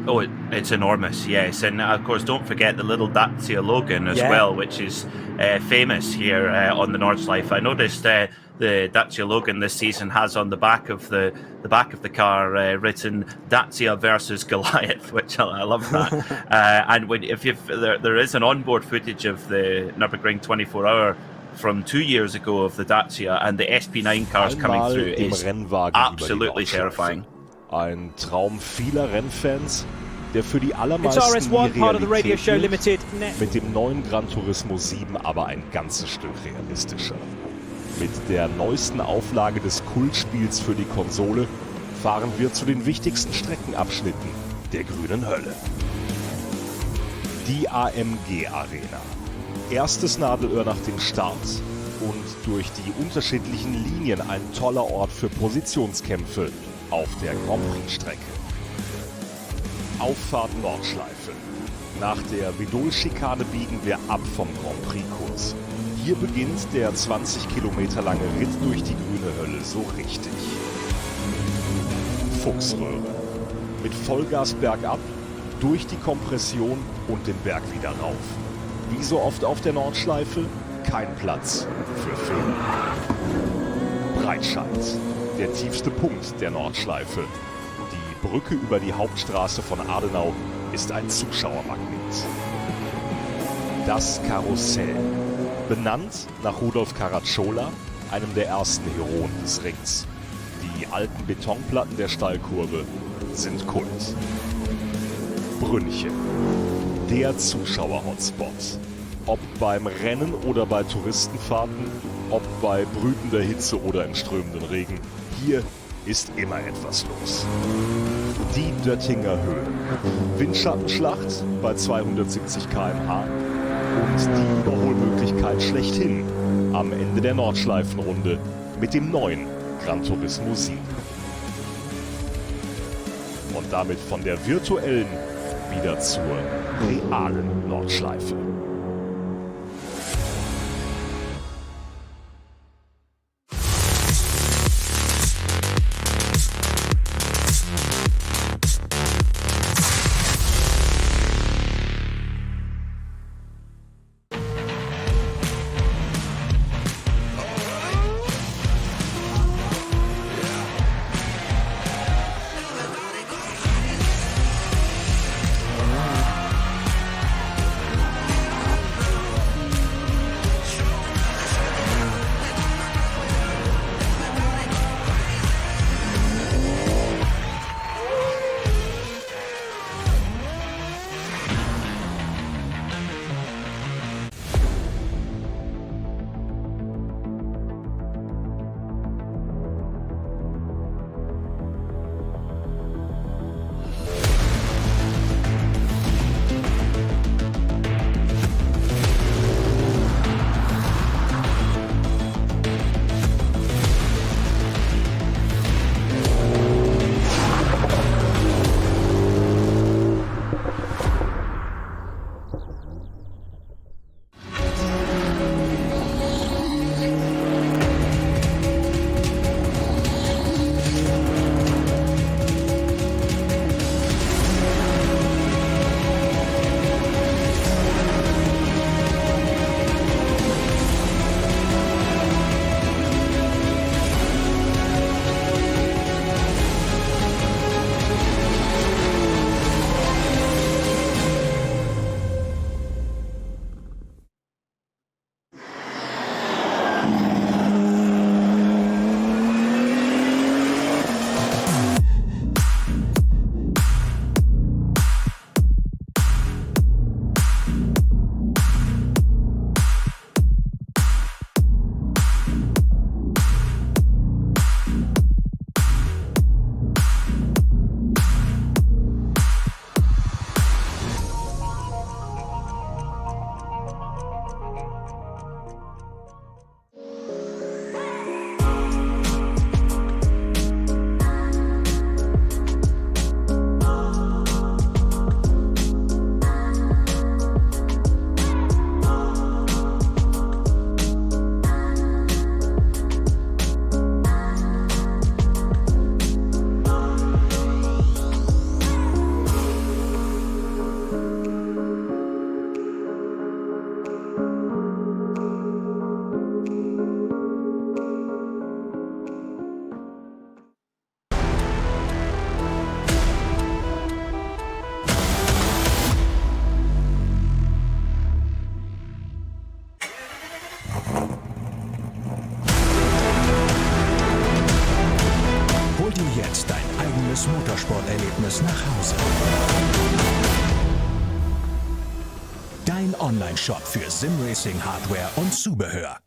Oh, it's enormous, yes. And of course, don't forget the little Dacia Logan as well, which is famous here on the Nordschleife. I noticed the Dacia Logan this season has on the back of the car written Dacia versus Goliath, which I love that. And there is an onboard footage of the Nürburgring 24-hour from 2 years ago of the Dacia, and the SP9 cars coming through is absolutely terrifying. Ein Traum vieler Rennfans, der für die allermeisten It's RS1, part of the Radio Show wird, Limited. mit dem neuen Gran Turismo 7 aber ein ganzes Stück realistischer. Mit der neuesten Auflage des Kultspiels für die Konsole fahren wir zu den wichtigsten Streckenabschnitten der grünen Hölle. Die AMG Arena. Erstes Nadelöhr nach dem Start und durch die unterschiedlichen Linien ein toller Ort für Positionskämpfe auf der Grand Prix-Strecke. Auffahrt Nordschleife. Nach der Vidol-Schikane biegen wir ab vom Grand Prix-Kurs. Hier beginnt der 20 Kilometer lange Ritt durch die grüne Hölle so richtig. Fuchsröhre. Mit Vollgas bergab, durch die Kompression und den Berg wieder rauf. Wie so oft auf der Nordschleife, kein Platz für Fehler. Breitscheid. Der tiefste Punkt der Nordschleife. Die Brücke über die Hauptstraße von Adenau ist ein Zuschauermagnet. Das Karussell. Benannt nach Rudolf Caracciola, einem der ersten Heroen des Rings. Die alten Betonplatten der Steilkurve sind Kult. Brünnchen. Der Zuschauer-Hotspot. Ob beim Rennen oder bei Touristenfahrten, ob bei brütender Hitze oder im strömenden Regen, hier ist immer etwas los. Die Döttinger Höhe. Windschattenschlacht bei 270 km/h und die Überholmöglichkeit schlechthin am Ende der Nordschleifenrunde mit dem neuen Gran Turismo 7. Und damit von der virtuellen wieder zur realen Nordschleife. Dein Online-Shop für Simracing-Hardware und Zubehör.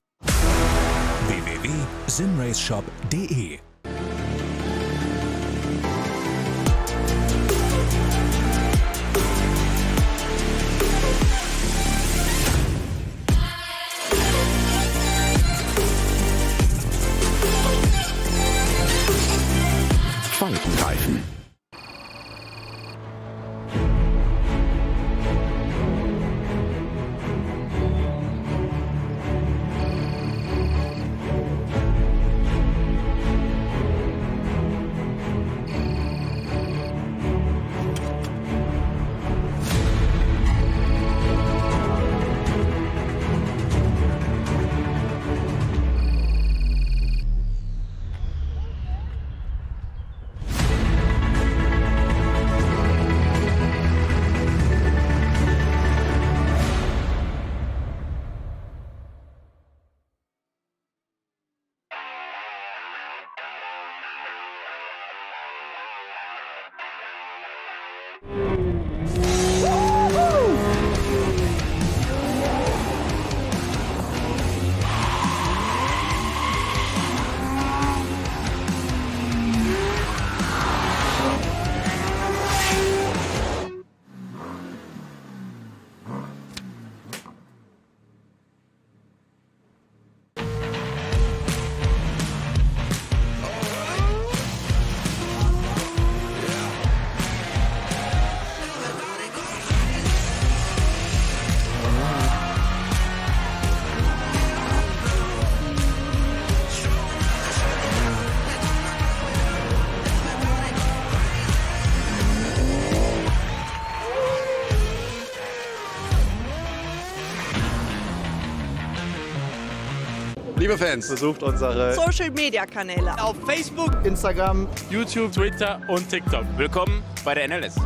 www.simraceshop.de. Faltenreifen. Liebe Fans, besucht unsere Social-Media-Kanäle auf Facebook, Instagram, YouTube, Twitter und TikTok. Willkommen bei der NLS.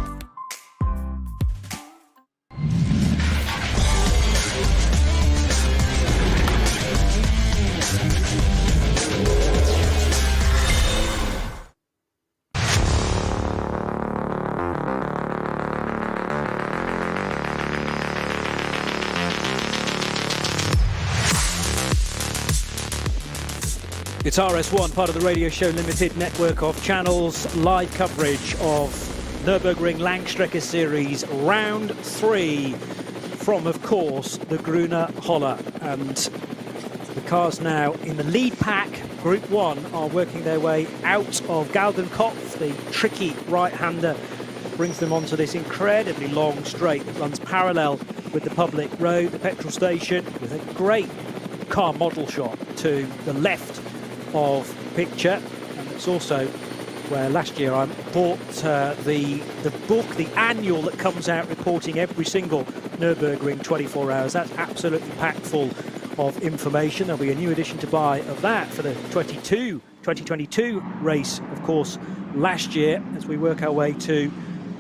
It's RS1, part of the Radio Show Limited network of channels. Live coverage of Nürburgring Langstrecken Series Round 3 from, of course, the Grüne Holler. And the cars now in the lead pack, Group 1, are working their way out of Galdenkopf. The tricky right-hander brings them onto this incredibly long straight that runs parallel with the public road, the petrol station, with a great car model shot to the left of picture. And it's also where last year I bought the book, the annual that comes out reporting every single Nürburgring 24 hours. That's absolutely packed full of information. There'll be a new edition to buy of that for the 2022 race, of course, last year, as we work our way to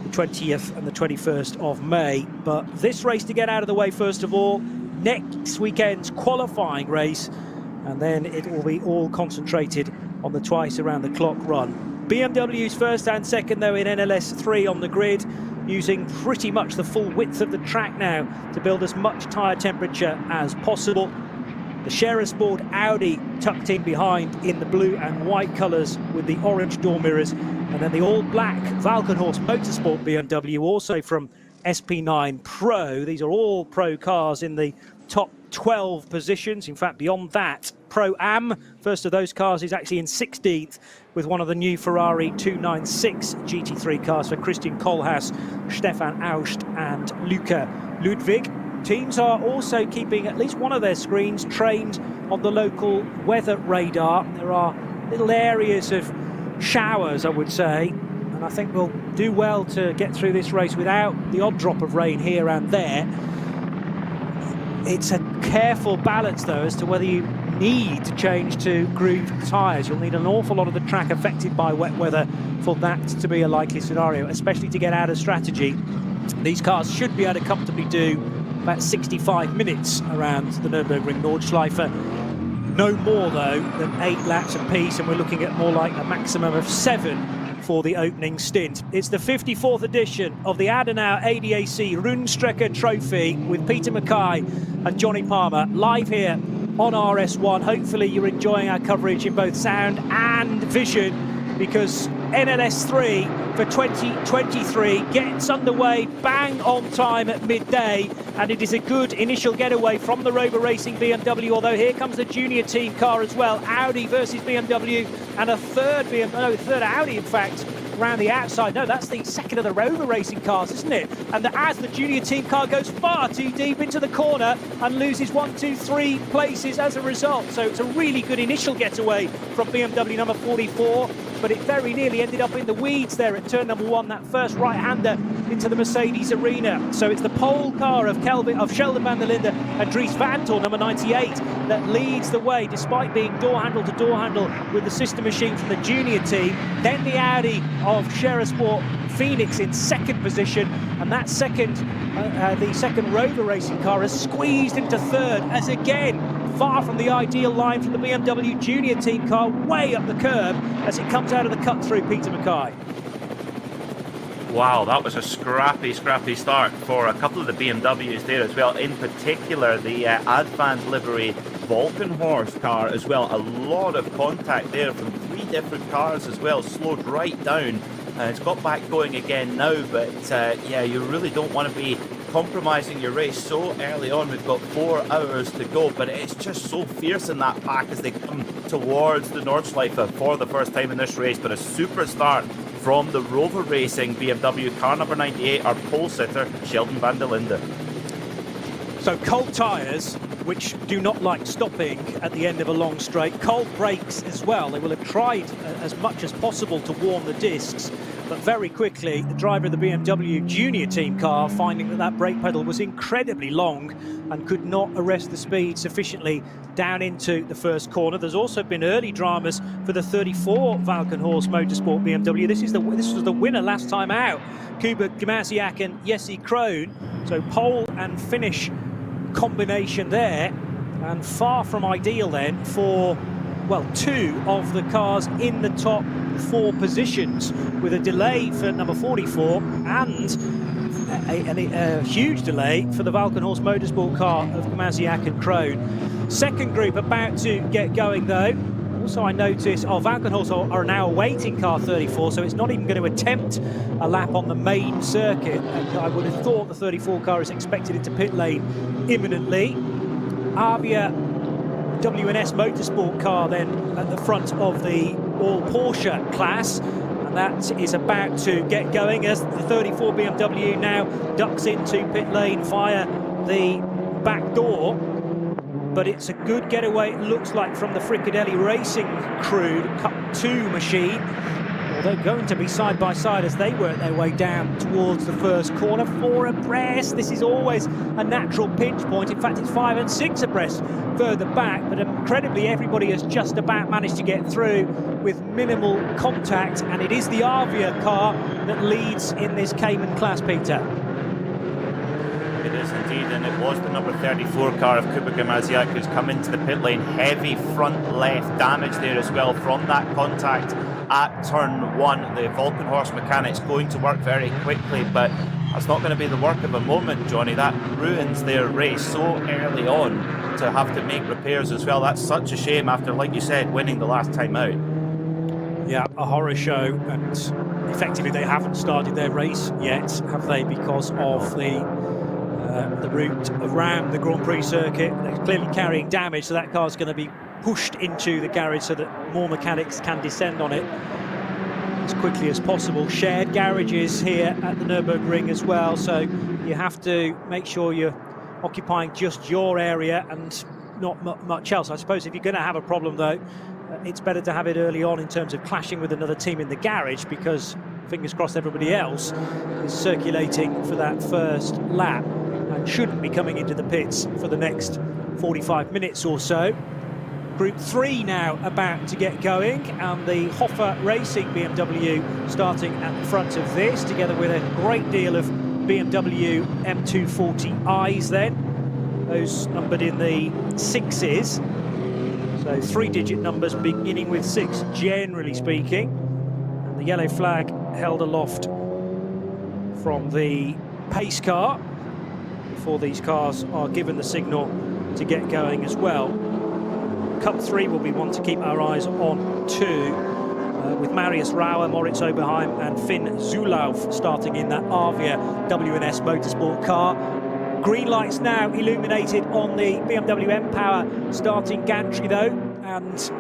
the 20th and the 21st of May. But this race to get out of the way, first of all, next weekend's qualifying race, and then it will be all concentrated on the twice around the clock run. BMW's first and second, though, in NLS 3 on the grid, using pretty much the full width of the track now to build as much tyre temperature as possible. The Scherersport Audi tucked in behind in the blue and white colours with the orange door mirrors, and then the all-black Valkenhorst Motorsport BMW, also from SP9 Pro. These are all Pro cars in the top 12 positions. In fact, beyond that, Pro-Am, first of those cars, is actually in 16th with one of the new Ferrari 296 GT3 cars for Christian Kohlhaas, Stefan Aust and Luca Ludwig. Teams are also keeping at least one of their screens trained on the local weather radar. There are little areas of showers, I would say, and I think we'll do well to get through this race without the odd drop of rain here and there. It's a careful balance, though, as to whether you need to change to grooved tyres. You'll need an awful lot of the track affected by wet weather for that to be a likely scenario, especially to get out of strategy. These cars should be able to comfortably do about 65 minutes around the Nürburgring Nordschleife. No more, though, than 8 laps apiece, and we're looking at more like a maximum of 7 for the opening stint. It's the 54th edition of the Adenauer ADAC Rundstrecken-Trophy with Peter Mackay and Johnny Palmer live here on RS1. Hopefully you're enjoying our coverage in both sound and vision, because NLS 3 for 2023 gets underway bang on time at midday, and it is a good initial getaway from the Rover Racing BMW, although here comes the junior team car as well. Audi versus BMW, and a third Audi, in fact, around the outside. No, that's the second of the Rover Racing cars, isn't it? And as the junior team car goes far too deep into the corner and loses 1, 2, 3 places as a result. So it's a really good initial getaway from BMW number 44, but it very nearly ended up in the weeds there at turn number 1, that first right-hander into the Mercedes arena. So it's the pole car of Sheldon van der Linde and Dries Vanthoor, number 98, that leads the way, despite being door handle to door handle with the sister machine from the junior team. Then the Audi of Sport Phoenix in second position, and that the second Rover Racing car has squeezed into third, as again, far from the ideal line from the BMW junior team car, way up the curb as it comes out of the cut through. Peter Mackay. Wow, that was a scrappy start for a couple of the BMWs there as well. In particular, the Advan livery Valkenhorst car as well. A lot of contact there from 3 different cars as well. Slowed right down. It's got back going again now, but yeah, you really don't want to be compromising your race so early on. We've got 4 hours to go, but it's just so fierce in that pack as they come towards the Nordschleife for the first time in this race. But a super start from the Rover Racing BMW car number 98, our pole sitter Sheldon van der Linde. So cold tyres, which do not like stopping at the end of a long straight. Cold brakes as well. They will have tried as much as possible to warm the discs, but very quickly the driver of the BMW junior team car, finding that brake pedal was incredibly long and could not arrest the speed sufficiently down into the first corner. There's also been early dramas for the 34 Valkenhorst Motorsport BMW. This was the winner last time out, Kuba Gimasiak and Jesse Krohn. So pole and finish combination there, and far from ideal then for, well, 2 of the cars in the top 4 positions, with a delay for number 44 and a huge delay for the Valkenhorst Motorsport car of Gimasiak and Krohn. Second group about to get going though. Also, I notice Valkenhorst are now awaiting car 34, so it's not even going to attempt a lap on the main circuit. And I would have thought the 34 car is expected into pit lane imminently. Avia WNS Motorsport car then at the front of the all Porsche class, and that is about to get going as the 34 BMW now ducks into pit lane via the back door. But it's a good getaway, it looks like, from the Fricadelli Racing crew, Cup 2 machine. Although going to be side by side as they work their way down towards the first corner. 4 abreast, this is always a natural pinch point. In fact, it's 5 and 6 abreast further back, but incredibly everybody has just about managed to get through with minimal contact, and it is the Avia car that leads in this Cayman class, Peter. It is indeed, and it was the number 34 car of Kuba Gimasiak who's come into the pit lane. Heavy front left damage there as well from that contact at turn 1. The Valkenhorst mechanics going to work very quickly, but that's not going to be the work of a moment, Johnny. That ruins their race so early on to have to make repairs as well. That's such a shame after, like you said, winning the last time out. Yeah, a horror show, and effectively they haven't started their race yet, have they, because of the route around the Grand Prix circuit. They're clearly carrying damage, so that car's going to be pushed into the garage so that more mechanics can descend on it as quickly as possible. Shared garages here at the Nürburgring as well, so you have to make sure you're occupying just your area and not much else. I suppose if you're going to have a problem though, it's better to have it early on in terms of clashing with another team in the garage, because fingers crossed everybody else is circulating for that first lap and shouldn't be coming into the pits for the next 45 minutes or so. Group 3 now about to get going, and the Hoffer Racing BMW starting at the front of this, together with a great deal of BMW M240i's then. Those numbered in the 6s. So 3-digit numbers beginning with 6, generally speaking. The yellow flag held aloft from the pace car before these cars are given the signal to get going as well. Cup 3 will be one to keep our eyes on too, with Marius Rauer, Moritz Oberheim and Finn Zulauf starting in that Avia W&S Motorsport car. Green lights now illuminated on the BMW M-Power starting gantry though, and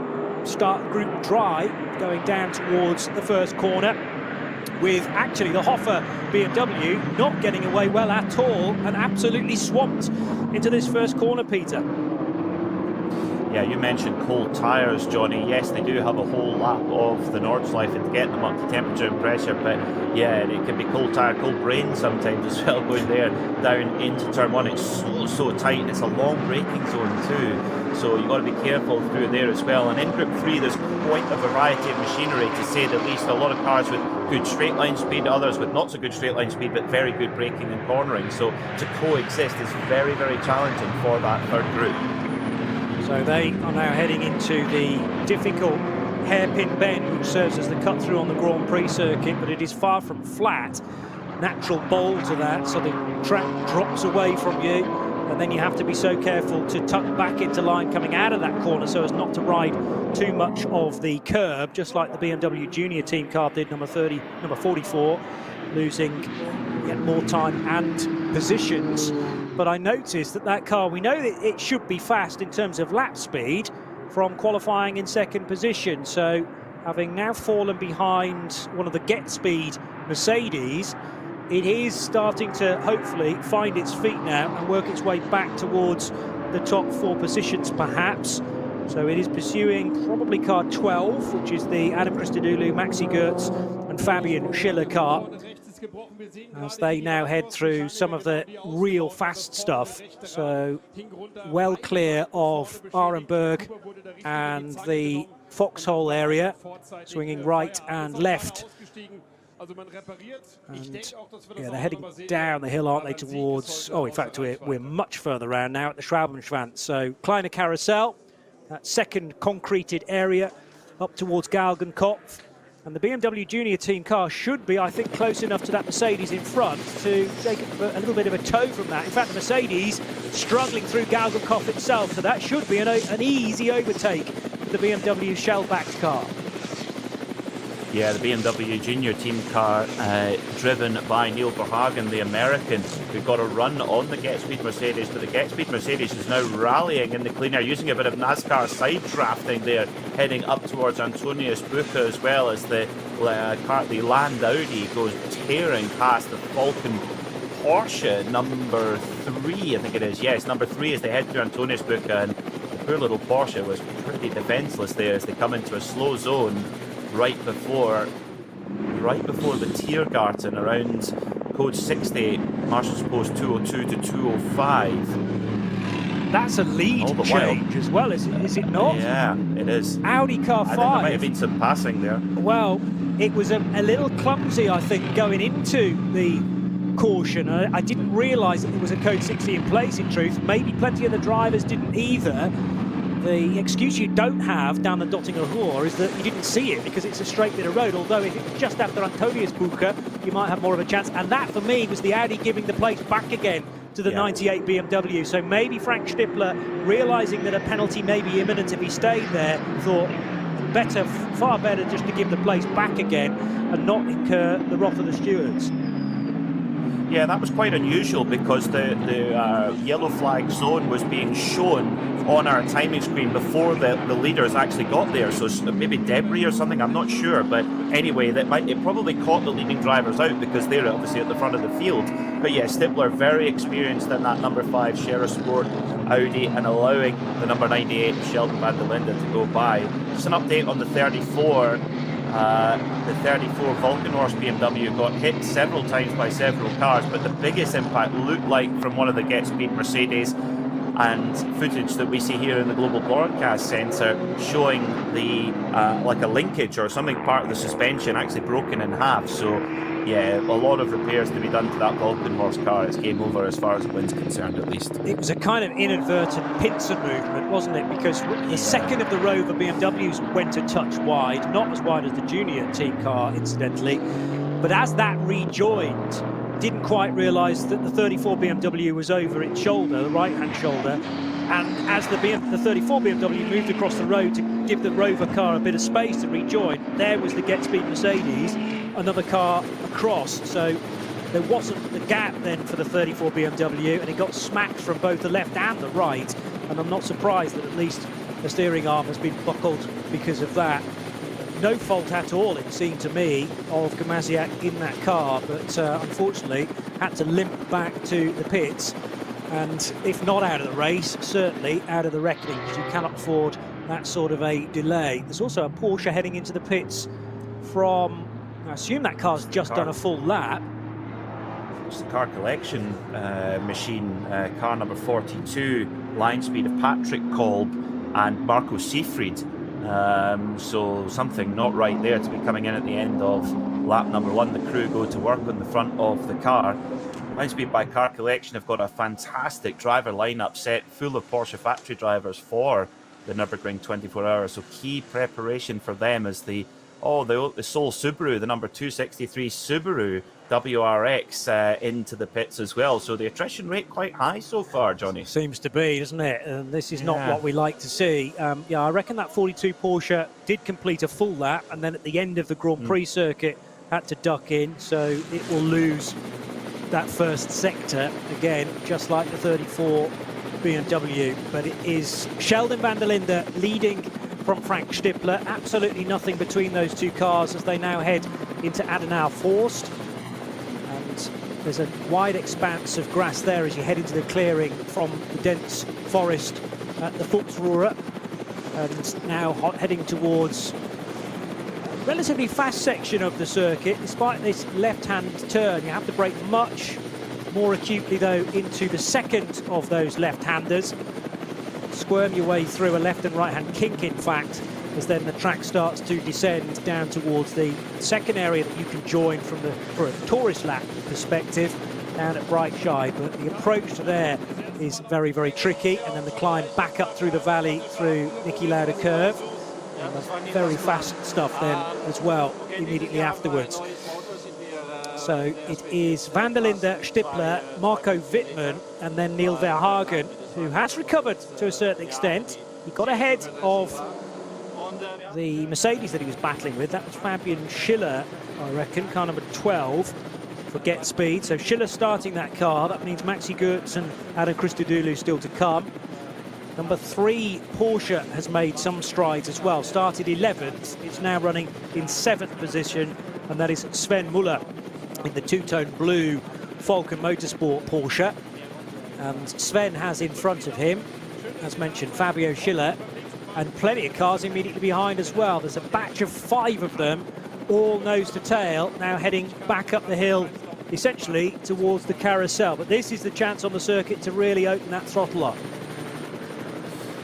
start group dry going down towards the first corner, with actually the Hoffer BMW not getting away well at all and absolutely swamped into this first corner, Peter. Yeah, you mentioned cold tyres, Johnny. Yes, they do have a whole lap of the Nordschleife to get them up to temperature and pressure, but yeah, it can be cold tyre, cold brain sometimes as well going there down into turn 1. It's so tight, and it's a long braking zone too, so you've got to be careful through there as well. And in Group 3 there's quite a variety of machinery, to say the least. A lot of cars with good straight line speed, others with not so good straight line speed but very good braking and cornering, so to coexist is very, very challenging for that third group. So they are now heading into the difficult hairpin bend, which serves as the cut through on the Grand Prix circuit, but it is far from flat. Natural bowl to that, so the track drops away from you, and then you have to be so careful to tuck back into line coming out of that corner so as not to ride too much of the curb, just like the BMW Junior team car did, number 44, losing yet more time and positions. But I noticed that car, we know that it should be fast in terms of lap speed from qualifying in second position. So having now fallen behind one of the Get Speed Mercedes, it is starting to hopefully find its feet now and work its way back towards the top 4 positions perhaps. So it is pursuing probably car 12, which is the Adam Christodoulou, Maxi Goertz and Fabian Schiller car, as they now head through some of the real fast stuff. So well clear of Arenberg and the Foxhole area, swinging right and left. And yeah, they're heading down the hill, aren't they, towards, oh, in fact, we're much further around now at the Schraubenschwanz. So Kleine Carousel, that second concreted area up towards Galgenkopf. And the BMW Junior team car should be, I think, close enough to that Mercedes in front to take a little bit of a tow from that. In fact, the Mercedes struggling through Galgenkopf itself, so that should be an easy overtake for the BMW shell-backed car. Yeah, the BMW Junior team car driven by Neil Verhagen, the American, who got a run on the Get Speed Mercedes, but the Get Speed Mercedes is now rallying in the clean air, using a bit of NASCAR side drafting there, heading up towards Antonius Bucher, as well as the Land Audi goes tearing past the Falcon Porsche, number 3, I think it is. Yes, number 3 as they head through Antonius Bucher, and the poor little Porsche was pretty defenceless there as they come into a slow zone right before the Tiergarten, around code 60, Marshalls Post 202 to 205. That's a lead change as well, is it not? Yeah, it is. Audi car 5. I think there might have been some passing there. Well, it was a little clumsy, I think, going into the caution. I didn't realise that there was a code 60 in place, in truth. Maybe plenty of the drivers didn't either. The excuse you don't have down the Dottinger Ruhr is that you didn't see it because it's a straight bit of road, although if it was just after Antonius Bucher, you might have more of a chance. And that, for me, was the Audi giving the place back again to the 98 BMW. So maybe Frank Stippler, realising that a penalty may be imminent if he stayed there, thought far better just to give the place back again and not incur the wrath of the stewards. Yeah, that was quite unusual because the yellow flag zone was being shown on our timing screen before the leaders actually got there, so maybe debris or something, I'm not sure, but anyway, it probably caught the leading drivers out because they're obviously at the front of the field. But yeah, Stippler very experienced in that number 5 Scherer Sport Audi and allowing the number 98 Sheldon van der Linde to go by. Just an update on the 34. The 34 Vulcanhorse BMW got hit several times by several cars, but the biggest impact looked like from one of the Get Speed Mercedes, and footage that we see here in the Global Broadcast Centre showing the like a linkage or something, part of the suspension actually broken in half. So yeah, a lot of repairs to be done to that Vulcan horse car. It's game over as far as the wind's concerned, at least. It was a kind of inadvertent pincer movement, wasn't it? Because the second of the Rover BMWs went a touch wide, not as wide as the junior team car, incidentally. But as that rejoined, didn't quite realise that the 34 BMW was over its shoulder, the right-hand shoulder. And as the 34 BMW moved across the road to give the Rover car a bit of space to rejoin, there was the Get Speed Mercedes, another car across. So there wasn't the gap then for the 34 BMW, and it got smacked from both the left and the right. And I'm not surprised that at least the steering arm has been buckled because of that. No fault at all, it seemed to me, of Gamaziak in that car, but unfortunately had to limp back to the pits. And if not out of the race, certainly out of the reckoning, because you cannot afford that sort of a delay. There's also a Porsche heading into the pits from, I assume that car's just done a full lap. It's the car collection machine, car number 42, line speed of Patrick Kolb and Marco Seifried. So something not right there to be coming in at the end of lap number 1. The crew go to work on the front of the car. Line speed by car collection have got a fantastic driver lineup set full of Porsche factory drivers for the Nürburgring 24 hours. So key preparation for them is the sole Subaru, the number 263 Subaru WRX into the pits as well. So the attrition rate quite high so far, Johnny. Seems to be, doesn't it? And this is not what we like to see. Yeah, I reckon that 42 Porsche did complete a full lap, and then at the end of the Grand Prix circuit had to duck in, so it will lose that first sector again, just like the 34 BMW. But it is Sheldon van der Linde leading from Frank Stippler. Absolutely nothing between those two cars as they now head into Adenauer Forst. And there's a wide expanse of grass there as you head into the clearing from the dense forest at the Fuchsruhe. And now heading towards relatively fast section of the circuit. Despite this left-hand turn, you have to brake much more acutely though into the second of those left-handers. Squirm your way through a left and right-hand kink, in fact, as then the track starts to descend down towards the second area that you can join for a tourist lap perspective down at Breitscheid. But the approach to there is very, very tricky, and then the climb back up through the valley through Niki Lauda curve. And very fast stuff then as well immediately afterwards. So it is van der Linde, Stippler, Marco Wittmann, and then Neil Verhagen, who has recovered to a certain extent. He got ahead of the Mercedes that he was battling with. That was Fabian Schiller, I reckon, car number 12 for Get Speed. So Schiller starting that car. That means Maxi Goetz and Adam Christodoulou still to come. Number 3 Porsche has made some strides as well. Started 11th, it's now running in 7th position, and that is Sven Muller in the two-tone blue Falcon Motorsport Porsche. And Sven has in front of him, as mentioned, Fabio Schiller, and plenty of cars immediately behind as well. There's a batch of 5 of them, all nose to tail, now heading back up the hill, essentially towards the carousel. But this is the chance on the circuit to really open that throttle up.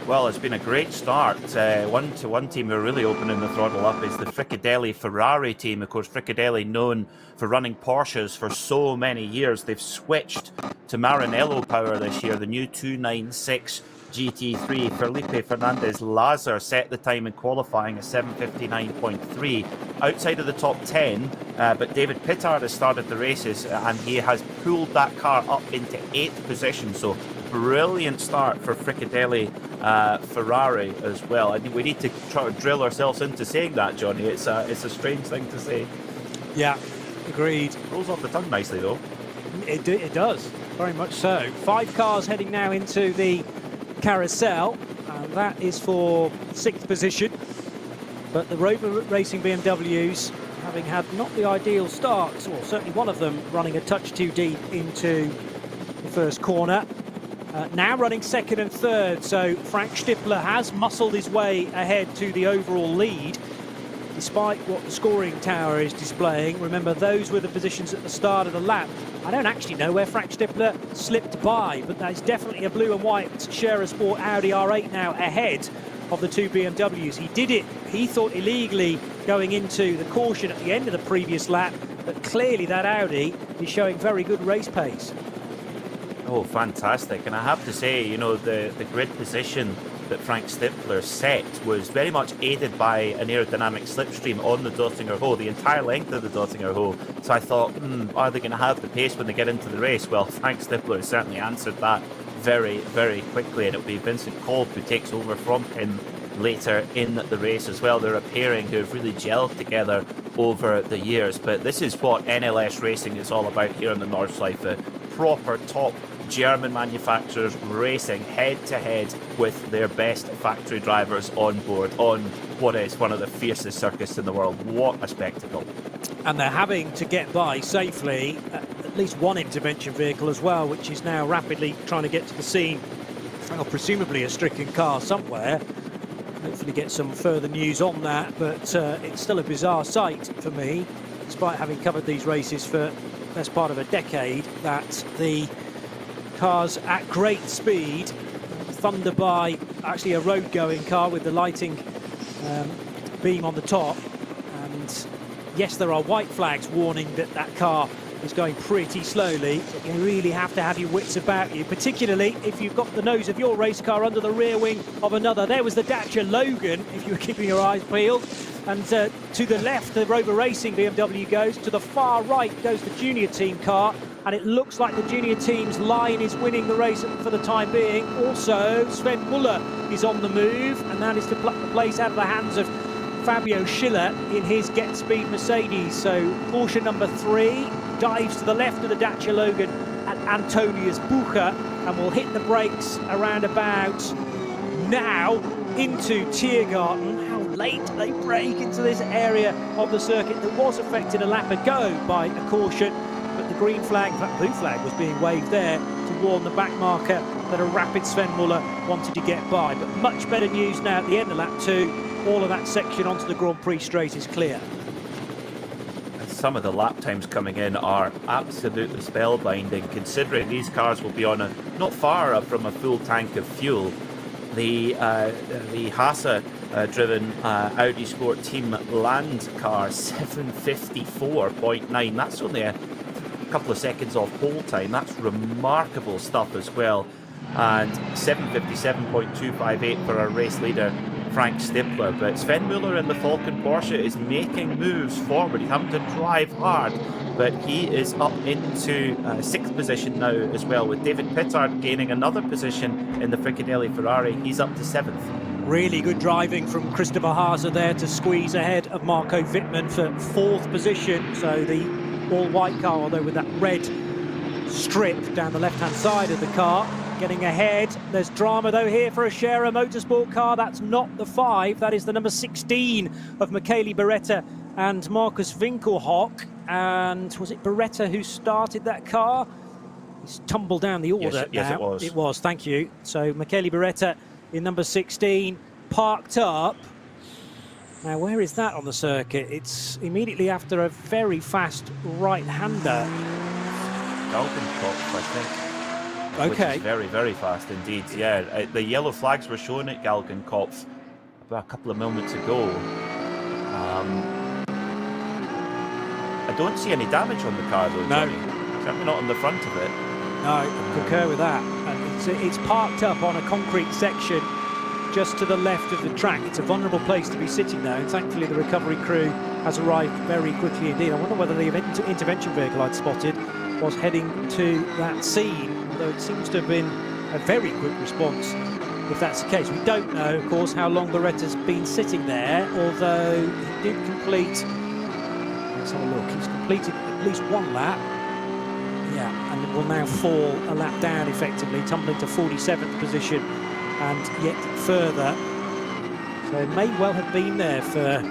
Well, it's been a great start. One team who are really opening the throttle up is the Fricadelli Ferrari team. Of course, Fricadelli known for running Porsches for so many years. They've switched to Maranello power this year, the new 296 GT3. Felipe Fernandez Lazar set the time in qualifying at 7:59.3, outside of the top 10, but David Pittard has started the races and he has pulled that car up into 8th position. So brilliant start for Fricadelli Ferrari as well. I think we need to try to drill ourselves into saying that, Johnny. It's a strange thing to say. Yeah, agreed. Rolls off the tongue nicely though. It does, very much so. 5 cars heading now into the carousel, and that is for 6th position. But the Rover Racing BMWs, having had not the ideal starts, or certainly one of them running a touch too deep into the first corner, now running 2nd and 3rd. So Frank Stippler has muscled his way ahead to the overall lead, despite what the scoring tower is displaying. Remember, those were the positions at the start of the lap. I don't actually know where Frank Stippler slipped by, but that is definitely a blue and white Scherer Sport Audi R8 now ahead of the 2 BMWs. He did it, he thought, illegally going into the caution at the end of the previous lap, But clearly that Audi is showing very good race pace. Oh, fantastic. And I have to say, you know, the grid position that Frank Stippler set was very much aided by an aerodynamic slipstream on the Dottinger Hoe, the entire length of the Dottinger Hoe. So I thought, are they going to have the pace when they get into the race? Well, Frank Stippler certainly answered that very, very quickly, and it'll be Vincent Kolb who takes over from him later in the race as well. They're a pairing who have really gelled together over the years, but this is what NLS racing is all about here in the Nordschleife. Proper top German manufacturers racing head-to-head with their best factory drivers on board on what is one of the fiercest circuits in the world. What a spectacle. And they're having to get by safely at least one intervention vehicle as well, which is now rapidly trying to get to the scene. Well, presumably a stricken car somewhere. Hopefully get some further news on that, but it's still a bizarre sight for me, despite having covered these races for the best part of a decade, that the cars at great speed thunder by actually a road-going car with the lighting beam on the top, and yes, there are white flags warning that that car is going pretty slowly, but you really have to have your wits about you, particularly if you've got the nose of your race car under the rear wing of another. There was the Dacia Logan, if you were keeping your eyes peeled, and to the left the Rover Racing BMW goes, to the far right goes the junior team car, and it looks like the junior team's line is winning the race for the time being. Also, Sven Muller is on the move, and that is to pluck the place out of the hands of Fabio Schiller in his Get Speed Mercedes. So Porsche number 3 dives to the left of the Dacia Logan at Antonius Bucher, and will hit the brakes around about now into Tiergarten. How late they break into this area of the circuit that was affected a lap ago by a caution, but the green flag, in fact blue flag, was being waved there to warn the back marker that a rapid Sven Muller wanted to get by. But much better news now at the end of lap 2. All of that section onto the Grand Prix straight is clear. Some of the lap times coming in are absolutely spellbinding, considering these cars will be on not far from a full tank of fuel. The Hase-driven Audi Sport Team Land car, 7:54.9. That's only a couple of seconds off pole time. That's remarkable stuff as well. And 7:57.258 for our race leader, Frank Stippler. But Sven Muller in the Falcon Porsche is making moves forward. He's having to drive hard, but he is up into 6th position now as well, with David Pittard gaining another position in the Fricadelli Ferrari. He's up to 7th. Really good driving from Christopher Hase there to squeeze ahead of Marco Wittmann for 4th position. So the all-white car, although with that red strip down the left-hand side of the car, getting ahead. There's drama though here for a Scherer Motorsport car. That's not the 5, that is the number 16 of Michele Beretta and Markus Winkelhock. And was it Beretta who started that car? He's tumbled down the order. Yes, it was. It was, thank you. So Michele Beretta in number 16, parked up. Now, where is that on the circuit? It's immediately after a very fast right-hander. Galgenkopf, I think. Okay. Which is very, very fast indeed. Yeah, the yellow flags were shown at Galgenkopf about a couple of moments ago. I don't see any damage on the car though, no. Johnny. Certainly not on the front of it. No, I concur with that. And it's parked up on a concrete section just to the left of the track. It's a vulnerable place to be sitting there, and thankfully the recovery crew has arrived very quickly indeed. I wonder whether the intervention vehicle I'd spotted was heading to that scene, although it seems to have been a very quick response if that's the case. We don't know, of course, how long Beretta's been sitting there, although he did complete, let's have a look, he's completed at least one lap. Yeah, and will now fall a lap down effectively, tumbling to 47th position and yet further. So it may well have been there for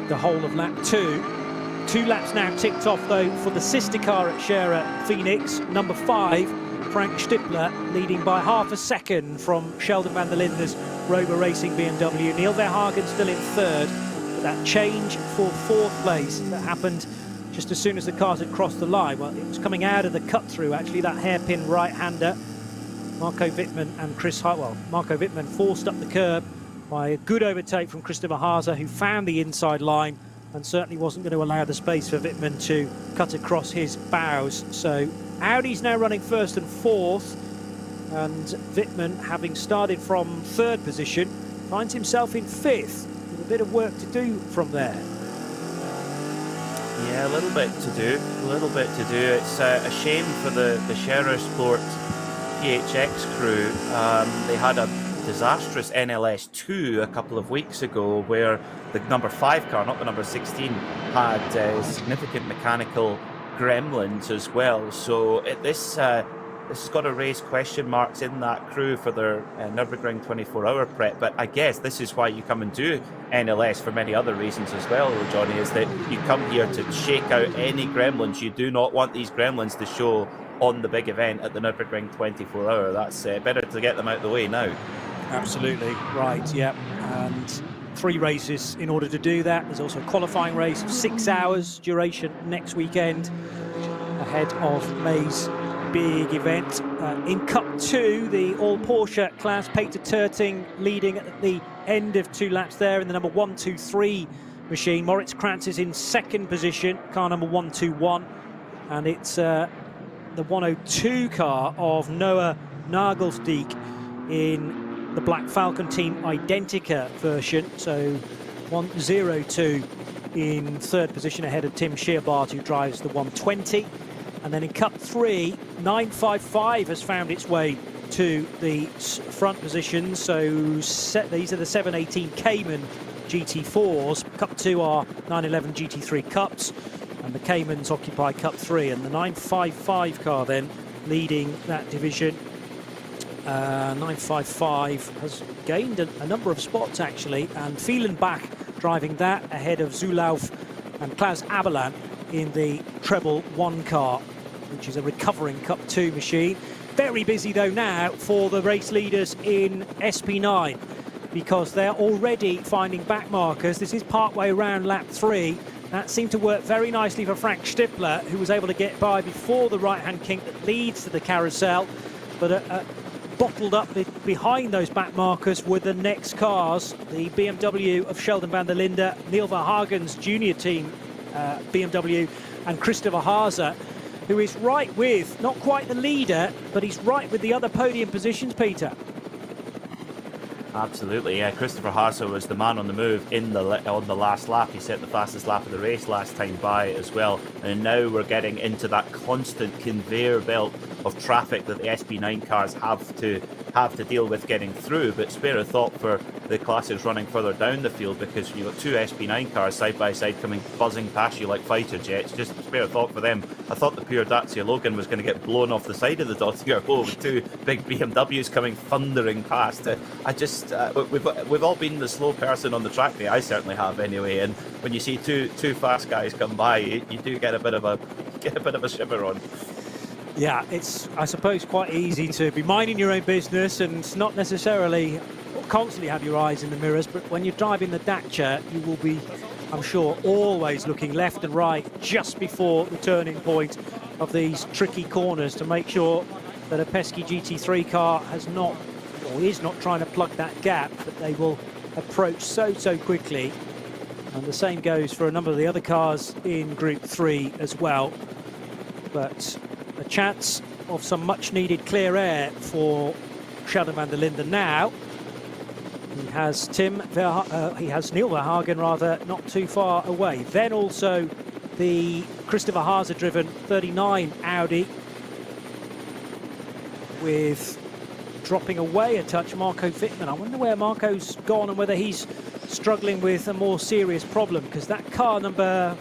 the whole of lap 2. 2 laps now ticked off though for the sister car at Scherer Phoenix, number 5, Frank Stippler, leading by half a second from Sheldon van der Linde's Rover Racing BMW. Neil Verhagen still in 3rd, but that change for 4th place that happened just as soon as the cars had crossed the line. Well, it was coming out of the cut-through, actually, that hairpin right-hander. Marco Wittmann and Chris Hartwell. Marco Wittmann forced up the curb by a good overtake from Christopher Hase, who found the inside line and certainly wasn't going to allow the space for Wittmann to cut across his bows. So Audi's now running first and fourth, and Wittmann, having started from third position, finds himself in fifth with a bit of work to do from there. Yeah, a little bit to do. It's a shame for the Scherer Sport PHX crew. They had a disastrous NLS 2 a couple of weeks ago where the number 5 car, not the number 16, had significant mechanical gremlins as well. So this has got to raise question marks in that crew for their Nürburgring 24-hour prep. But I guess this is why you come and do NLS for many other reasons as well, Johnny, is that you come here to shake out any gremlins. You do not want these gremlins to show on the big event at the Nürburgring 24-hour. That's better to get them out of the way now. Absolutely right, yeah. And 3 races in order to do that. There's also a qualifying race of 6 hours duration next weekend ahead of May's big event. In Cup 2, the all Porsche class, Peter Terting leading at the end of 2 laps there in the number 123 machine. Moritz Krantz is in second position, car number 121, and it's the 102 car of Noah Nagelsdijk in the Black Falcon Team Identica version. So 102 in third position ahead of Tim Scheerbart, who drives the 120. And then in Cup 3, 955 has found its way to the front positions. So these are the 718 Cayman GT4s. Cup 2 are 911 GT3 Cups, and the Caymans occupy Cup 3. And the 955 car then leading that division. 955 has gained a number of spots actually, and Fielenbach driving that ahead of Zulauf and Klaus Abelan in the treble 1 car, which is a recovering Cup 2 machine. Very busy though now for the race leaders in SP9, because they're already finding back markers. This is partway around lap 3. That seemed to work very nicely for Frank Stippler, who was able to get by before the right-hand kink that leads to the carousel, but bottled up behind those back markers were the next cars, the BMW of Sheldon van der Linde, Neil Verhagen's junior team BMW, and Christopher Haase, who is right with, not quite the leader, but he's right with the other podium positions, Peter. Absolutely, yeah. Christopher Haase was the man on the move on the last lap. He set the fastest lap of the race last time by as well. And now we're getting into that constant conveyor belt of traffic that the SP9 cars have to deal with getting through. But spare a thought for the classes running further down the field, because you've got 2 SP9 cars side by side coming buzzing past you like fighter jets. Just spare a thought for them. I thought the pure Dacia Logan was going to get blown off the side of the Dacia Go with 2 big BMWs coming thundering past. We've all been the slow person on the track there. I certainly have anyway. And when you see two fast guys come by, you do get a bit of a shiver on. Yeah, it's, I suppose, quite easy to be minding your own business and not necessarily constantly have your eyes in the mirrors, but when you're driving the Dacia, you will be, I'm sure, always looking left and right just before the turning point of these tricky corners to make sure that a pesky GT3 car has not, or is not, trying to plug that gap that they will approach so quickly. And the same goes for a number of the other cars in Group 3 as well. But a chance of some much-needed clear air for Sheldon van der Linde now. He has Neil Verhagen rather not too far away. Then also the Christopher Haase-driven 39 Audi, with dropping away a touch Marco Wittmann. I wonder where Marco's gone and whether he's struggling with a more serious problem, because that car number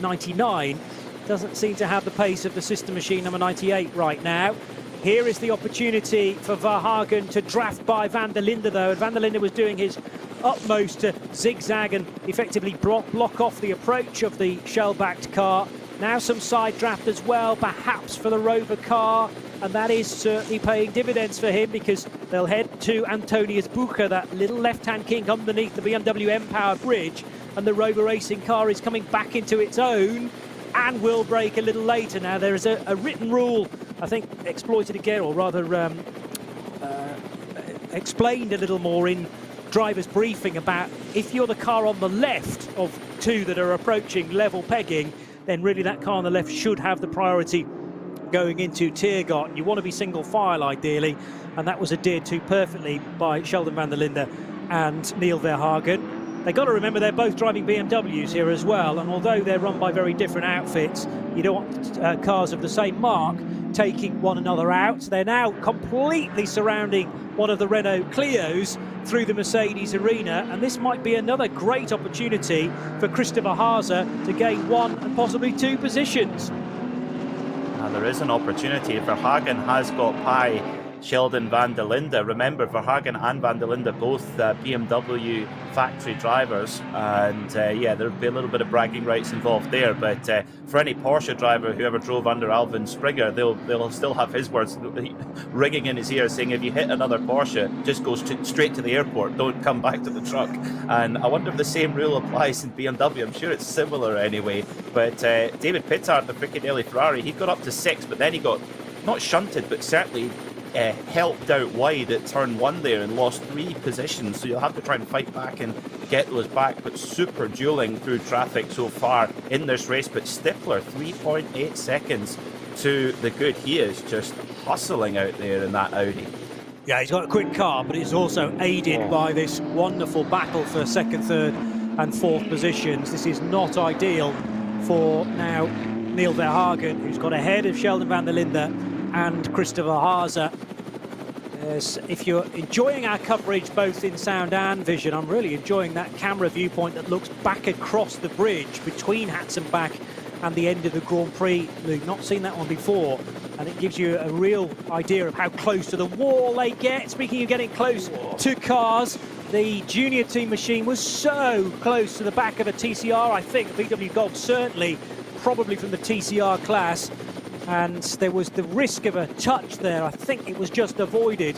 99 doesn't seem to have the pace of the sister machine number 98 right now. Here is the opportunity for Verhagen to draft by van der Linde though, and van der Linde was doing his utmost to zigzag and effectively block off the approach of the shell-backed car. Now some side draft as well, perhaps for the Rover car, and that is certainly paying dividends for him, because they'll head to Antonius Bucher, that little left-hand kink underneath the BMW M-Power bridge, and the Rover racing car is coming back into its own and will brake a little later. Now there is a written rule, I think exploited again, or rather explained a little more in driver's briefing about if you're the car on the left of two that are approaching level pegging, then really that car on the left should have the priority going into Tiergarten. You want to be single file ideally, and that was adhered to perfectly by Sheldon van der Linde and Neil Verhagen. They've got to remember they're both driving BMWs here as well, and although they're run by very different outfits, you don't want cars of the same mark taking one another out. They're now completely surrounding one of the Renault Clios through the Mercedes arena, and this might be another great opportunity for Christopher Haase to gain one and possibly two positions. There is an opportunity. Verhagen has got by Sheldon van der Linde. Remember, Verhagen and van der Linde both BMW factory drivers, and yeah, there'll be a little bit of bragging rights involved there, but for any Porsche driver who ever drove under Alvin Springer, they'll still have his words ringing in his ear saying, if you hit another Porsche, just go straight to the airport, don't come back to the truck. And I wonder if the same rule applies in BMW. I'm sure it's similar anyway, but David Pittard, the Fricadelli Ferrari, he got up to 6, but then he got not shunted, but certainly helped out wide at turn 1 there and lost 3 positions, so you'll have to try and fight back and get those back. But super dueling through traffic so far in this race. But Stifler 3.8 seconds to the good. He is just hustling out there in that Audi. Yeah, he's got a quick car, but it's also aided by this wonderful battle for second, third and fourth positions. This is not ideal for now Neil Verhagen, who's got ahead of Sheldon van der Linde and Christopher Haase. If you're enjoying our coverage both in sound and vision, I'm really enjoying that camera viewpoint that looks back across the bridge between Hatzenbach and the end of the Grand Prix. We've not seen that one before, and it gives you a real idea of how close to the wall they get. Speaking of getting close to cars, the junior team machine was so close to the back of a TCR, I think, VW Golf certainly, probably from the TCR class. And there was the risk of a touch there. I think it was just avoided.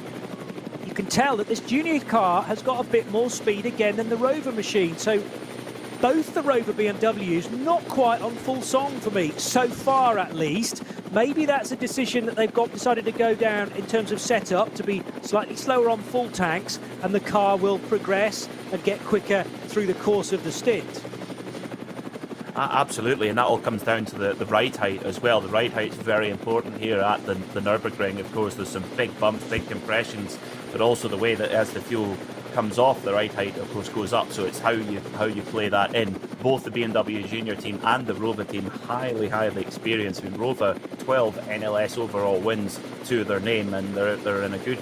You can tell that this junior car has got a bit more speed again than the Rover machine. So both the Rover BMWs not quite on full song for me, so far at least. Maybe that's a decision that they've decided to go down in terms of setup, to be slightly slower on full tanks, and the car will progress and get quicker through the course of the stint. Absolutely, and that all comes down to the ride height as well. The ride height is very important here at the Nürburgring. Of course, there's some big bumps, big compressions, but also the way that as the fuel comes off, the ride height, of course, goes up. So it's how you play that in. Both the BMW junior team and the Rover team highly experienced. I mean, Rover 12 NLS overall wins to their name, and they're in a good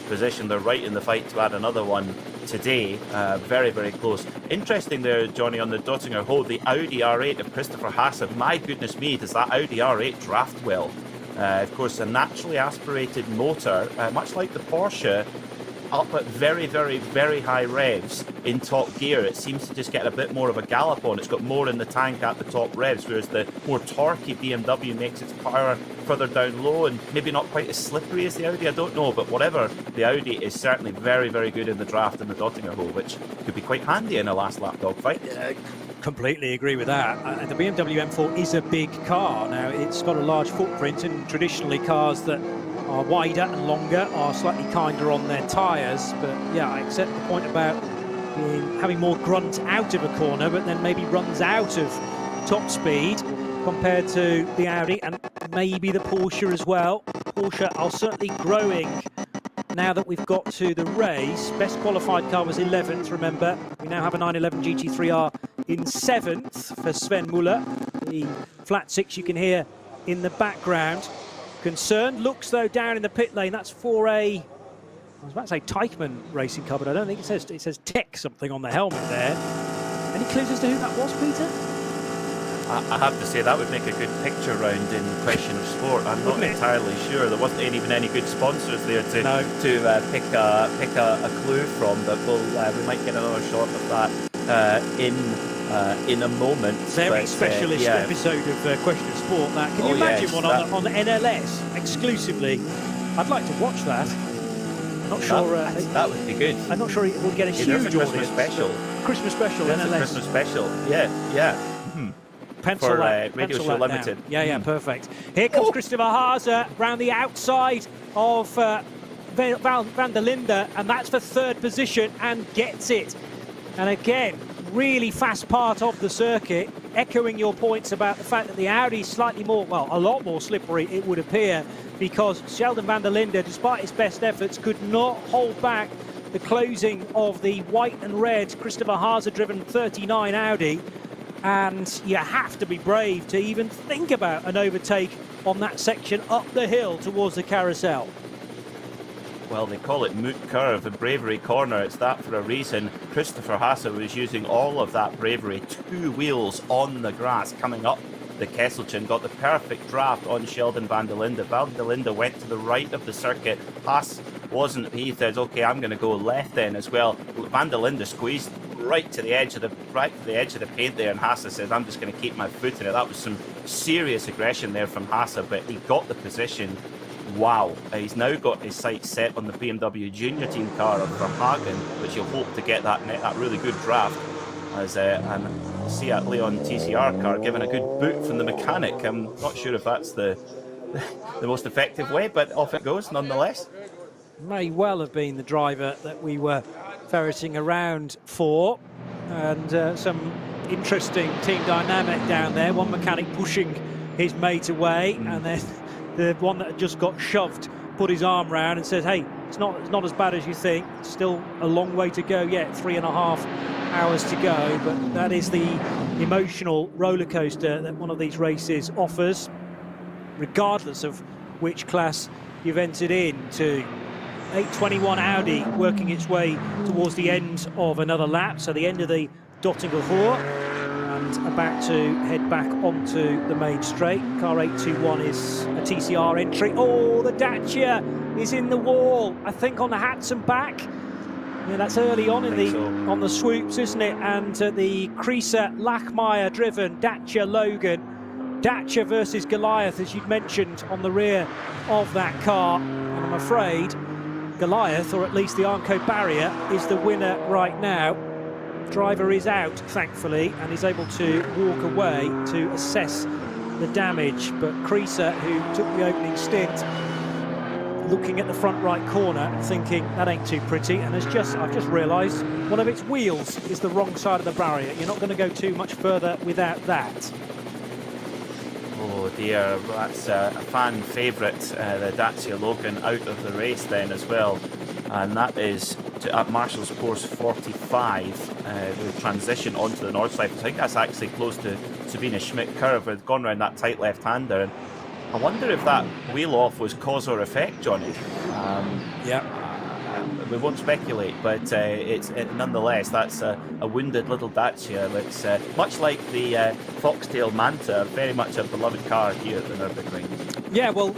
position. They're right in the fight to add another one today. Very close. Interesting there, Johnny, on the Dottinger Hole, the Audi R8 of Christopher Haase. My goodness me, does that Audi R8 draft well? Of course, a naturally aspirated motor, much like the Porsche, up at very high revs in top gear. It seems to just get a bit more of a gallop on. It's got more in the tank at the top revs, whereas the more torquey BMW makes its power further down low and maybe not quite as slippery as the Audi, I don't know, but whatever, the Audi is certainly very good in the draft in the Dottinger Hole, which could be quite handy in a last lap dogfight. Yeah, completely agree with that. The BMW M4 is a big car. Now, it's got a large footprint, and traditionally cars that are wider and longer are slightly kinder on their tyres, but yeah, I accept the point about having more grunt out of a corner, but then maybe runs out of top speed compared to the Audi and maybe the Porsche as well. Porsche are certainly growing now that we've got to the race. Best qualified car was 11th, remember. We now have a 911 GT3R in 7th for Sven Muller. The flat 6 you can hear in the background. Concerned, looks though down in the pit lane. That's for I was about to say Teichmann racing car, but I don't think it says Tech something on the helmet there. Any clues as to who that was, Peter? I have to say that would make a good picture round in Question of Sport. I'm not entirely sure. There wasn't even any good sponsors there to pick a clue from, but we might get another shot of that in a moment. Very specialist episode of Question of Sport. That can you imagine one on the NLS exclusively? I'd like to watch that. Not sure. That would be good. I'm not sure it would get a huge audience. Christmas special. Christmas special. That's NLS. a Christmas special. Yeah. Pencil for that, Radio pencil Show that Limited. Down. Yeah, perfect. Here comes Christopher Haase round the outside of van der Linde, and that's for third position, and gets it. And again, really fast part of the circuit, echoing your points about the fact that the Audi is slightly more, well, a lot more slippery, it would appear, because Sheldon van der Linde, despite his best efforts, could not hold back the closing of the white and red Christopher Haase-driven 39 Audi. And you have to be brave to even think about an overtake on that section up the hill towards the carousel. Well, they call it Moot Curve, a bravery corner. It's that for a reason. Christopher Haase was using all of that bravery, 2 wheels on the grass coming up the Kesselchen, got the perfect draft on Sheldon van der Linde. Van der Linde went to the right of the circuit. Haase wasn't. He said, okay, I'm going to go left then as well. Van der Linde squeezed right to the edge of the paint there, and Haase said, I'm just going to keep my foot in it. That was some serious aggression there from Haase, but he got the position. Wow, he's now got his sights set on the BMW Junior Team car of Verhagen, which you'll hope to get that really good draft, as and Seat Leon TCR car given a good boot from the mechanic. I'm not sure if that's the most effective way, but off it goes nonetheless. May well have been the driver that we were ferreting around for, and some interesting team dynamic down there. One mechanic pushing his mate away, and then the one that had just got shoved put his arm round and says, hey, it's not as bad as you think. It's still a long way to go yet, 3.5 hours to go, but that is the emotional roller coaster that one of these races offers, regardless of which class you've entered into. 821 Audi working its way towards the end of another lap, so the end of the Dottinger Hoor, and about to head back onto the main straight. Car 821 is a TCR entry. Oh, the Dacia is in the wall, I think on the Hatson back. Yeah, that's early on in on the swoops, isn't it? And the Creaser Lachmeyer driven Dacia Logan. Dacia versus Goliath, as you'd mentioned, on the rear of that car. And I'm afraid Goliath, or at least the Armco barrier, is the winner right now. Driver is out, thankfully, and is able to walk away to assess the damage. But Creaser, who took the opening stint, looking at the front right corner, thinking that ain't too pretty, and I've just realised one of its wheels is the wrong side of the barrier. You're not going to go too much further without that. Oh dear, that's a fan favourite, the Dacia Logan, out of the race then as well. And that is at Marshall's course 45, the transition onto the Nordschleife. I think that's actually close to Sabine Schmidt curve. We've gone around that tight left-hander, and I wonder if that wheel off was cause or effect, Johnny. We won't speculate, but nonetheless, that's a wounded little Dacia. It's much like the Foxtail Manta, very much a beloved car here at the Nürburgring. Yeah, well,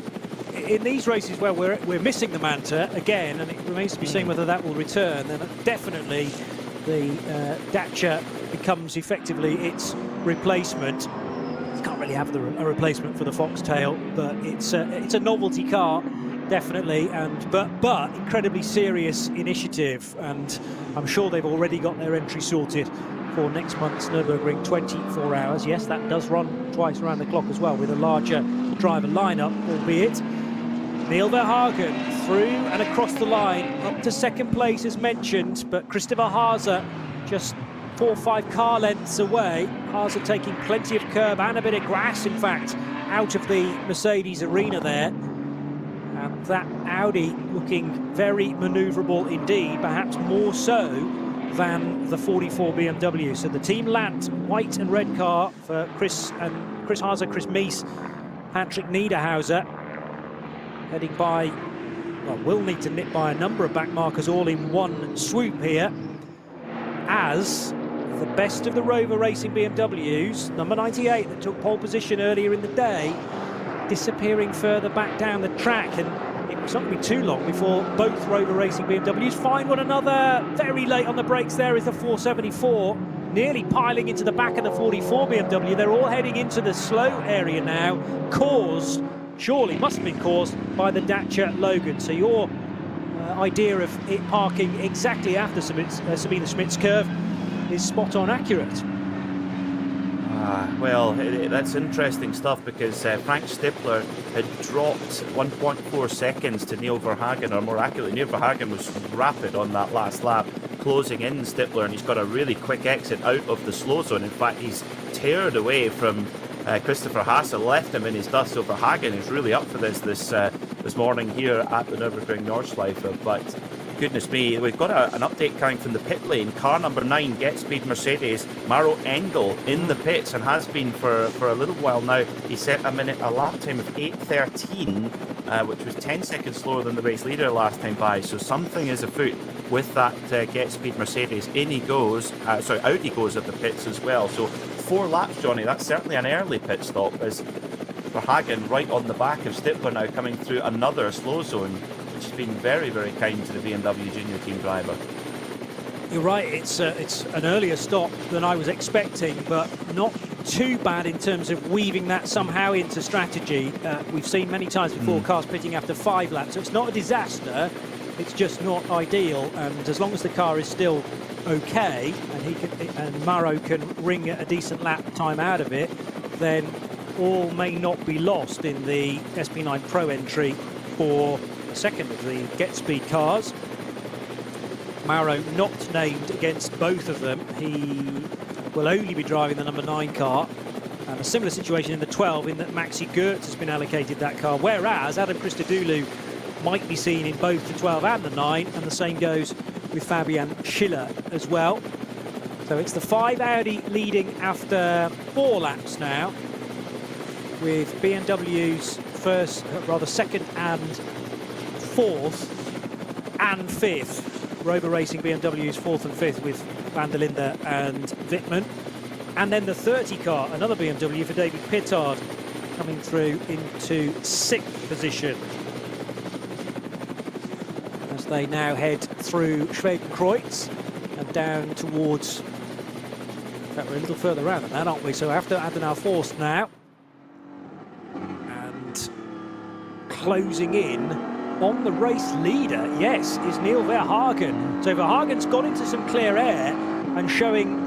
in these races where we're missing the Manta again, and it remains to be seen whether that will return, then definitely the Dacia becomes effectively its replacement. You can't really have a replacement for the Foxtail, but it's a novelty car, definitely, but incredibly serious initiative, and I'm sure they've already got their entry sorted for next month's Nürburgring 24 hours. Yes, that does run twice around the clock as well, with a larger driver lineup, albeit. Neil Verhagen through and across the line, up to second place as mentioned, but Christopher Haase just 4 or 5 car lengths away. Haase taking plenty of curb and a bit of grass, in fact, out of the Mercedes arena there. And that Audi looking very manoeuvrable indeed, perhaps more so than the 44 BMW. So the Team Lant white and red car for Chris Haase, Chris Mies, Patrick Niederhauser, heading by, well, will need to nip by a number of back markers all in one swoop here, as the best of the Rover Racing BMWs, number 98 that took pole position earlier in the day, disappearing further back down the track, and it was not going to be too long before both Rover Racing BMWs find one another. Very late on the brakes there is the 474, nearly piling into the back of the 44 BMW. They're all heading into the slow area now, must have been caused by the Dacia Logan. So your idea of it parking exactly after Sabine Schmidt's curve is spot on accurate. Well, that's interesting stuff because Frank Stippler had dropped 1.4 seconds to Neil Verhagen, or more accurately, Neil Verhagen was rapid on that last lap, closing in Stippler, and he's got a really quick exit out of the slow zone. In fact, he's teared away from Christopher Haase, left him in his dust. So Verhagen is really up for this morning here at the Nürburgring Nordschleife, but goodness me, we've got an update coming from the pit lane. Car number 9, Get Speed Mercedes, Maro Engel in the pits and has been for a little while now. He set a lap time of 8:13, which was 10 seconds slower than the race leader last time by. So something is afoot with that Get Speed Mercedes. In he goes, out he goes at the pits as well. So 4 laps, Johnny. That's certainly an early pit stop as Verhagen right on the back of Stippler now coming through another slow zone. Has been very, very kind to the BMW Junior team driver. You're right, it's an earlier stop than I was expecting, but not too bad in terms of weaving that somehow into strategy. We've seen many times before cars pitting after 5 laps, so it's not a disaster, it's just not ideal, and as long as the car is still okay and Maro can wring a decent lap time out of it, then all may not be lost in the SP9 Pro entry for second of the Get Speed cars. Maro not named against both of them. He will only be driving the number 9 car, and a similar situation in the 12 in that Maxi Goertz has been allocated that car, whereas Adam Christodoulou might be seen in both the 12 and the 9, and the same goes with Fabian Schiller as well. So it's the 5 Audi leading after 4 laps now, with BMW's second and 4th and 5th. Rover Racing BMW's 4th and 5th with van der Linde and Wittmann. And then the 30 car, another BMW for David Pittard, coming through into 6th position as they now head through Schwedenkreuz and down towards, in fact, we're a little further around than that, aren't we? So after Adenauer Forst now, and closing in on the race leader, yes, is Neil Verhagen. So Verhagen's got into some clear air and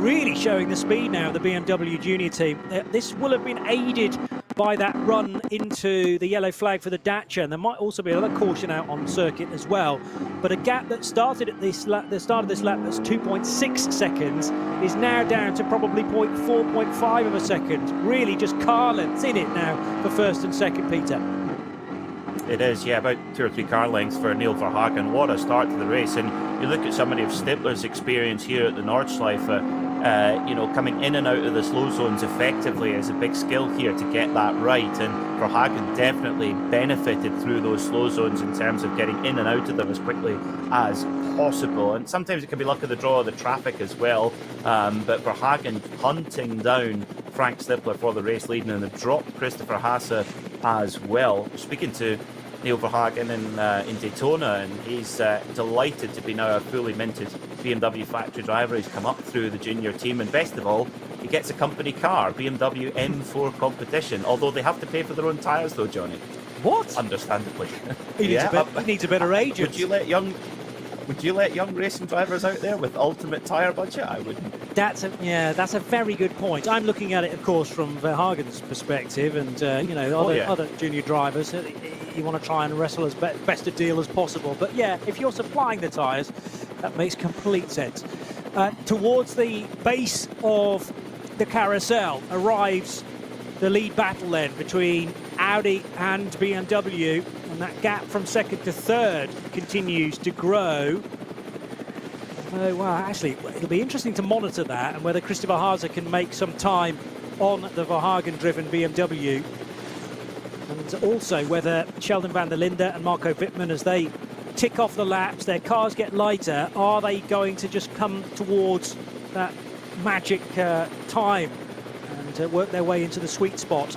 really showing the speed now of the BMW Junior team. This will have been aided by that run into the yellow flag for the Dacia, and there might also be another caution out on circuit as well. But a gap that started at the start of this lap that's 2.6 seconds is now down to probably 0.4, 0.5 of a second. Really just car lengths in it now for first and second, Peter. It is, yeah, about 2 or 3 car lengths for Neil Verhagen. What a start to the race. And you look at somebody of Stippler's experience here at the Nordschleife, coming in and out of the slow zones effectively is a big skill here to get that right. And Verhagen definitely benefited through those slow zones in terms of getting in and out of them as quickly as possible. And sometimes it can be luck of the draw of the traffic as well. But Verhagen hunting down Frank Stippler for the race lead, and have dropped Christopher Haase as well. Speaking to Neil Verhagen in Daytona, and he's delighted to be now a fully minted BMW factory driver. He's come up through the junior team, and best of all, he gets a company car, BMW M4 competition, although they have to pay for their own tyres though, Johnny. What? Understandably. He needs a better agent. Would you let young racing drivers out there with ultimate tyre budget? I wouldn't. That's a very good point. I'm looking at it, of course, from Verhagen's perspective, and other junior drivers. You want to try and wrestle as best a deal as possible. But yeah, if you're supplying the tyres, that makes complete sense. Towards the base of the carousel arrives the lead battle then between Audi and BMW, and that gap from second to third continues to grow. Oh, wow, actually, it'll be interesting to monitor that and whether Christopher Haase can make some time on the Verhagen-driven BMW. And also whether Sheldon van der Linde and Marco Wittmann, as they tick off the laps, their cars get lighter, are they going to just come towards that magic time and work their way into the sweet spot?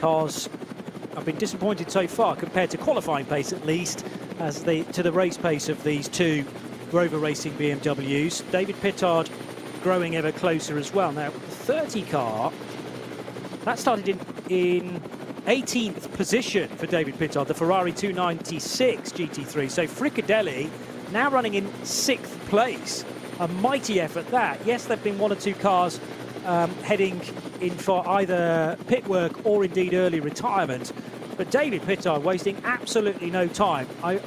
Cars have been disappointed so far compared to qualifying pace, at least, to the race pace of these two Rover Racing BMWs. David Pittard growing ever closer as well. Now, the 30 car, that started in 18th position for David Pittard, the Ferrari 296 GT3. So Fricadelli now running in 6th place. A mighty effort that. Yes, there have been 1 or 2 cars heading in for either pit work or indeed early retirement. But David Pittard wasting absolutely no time. I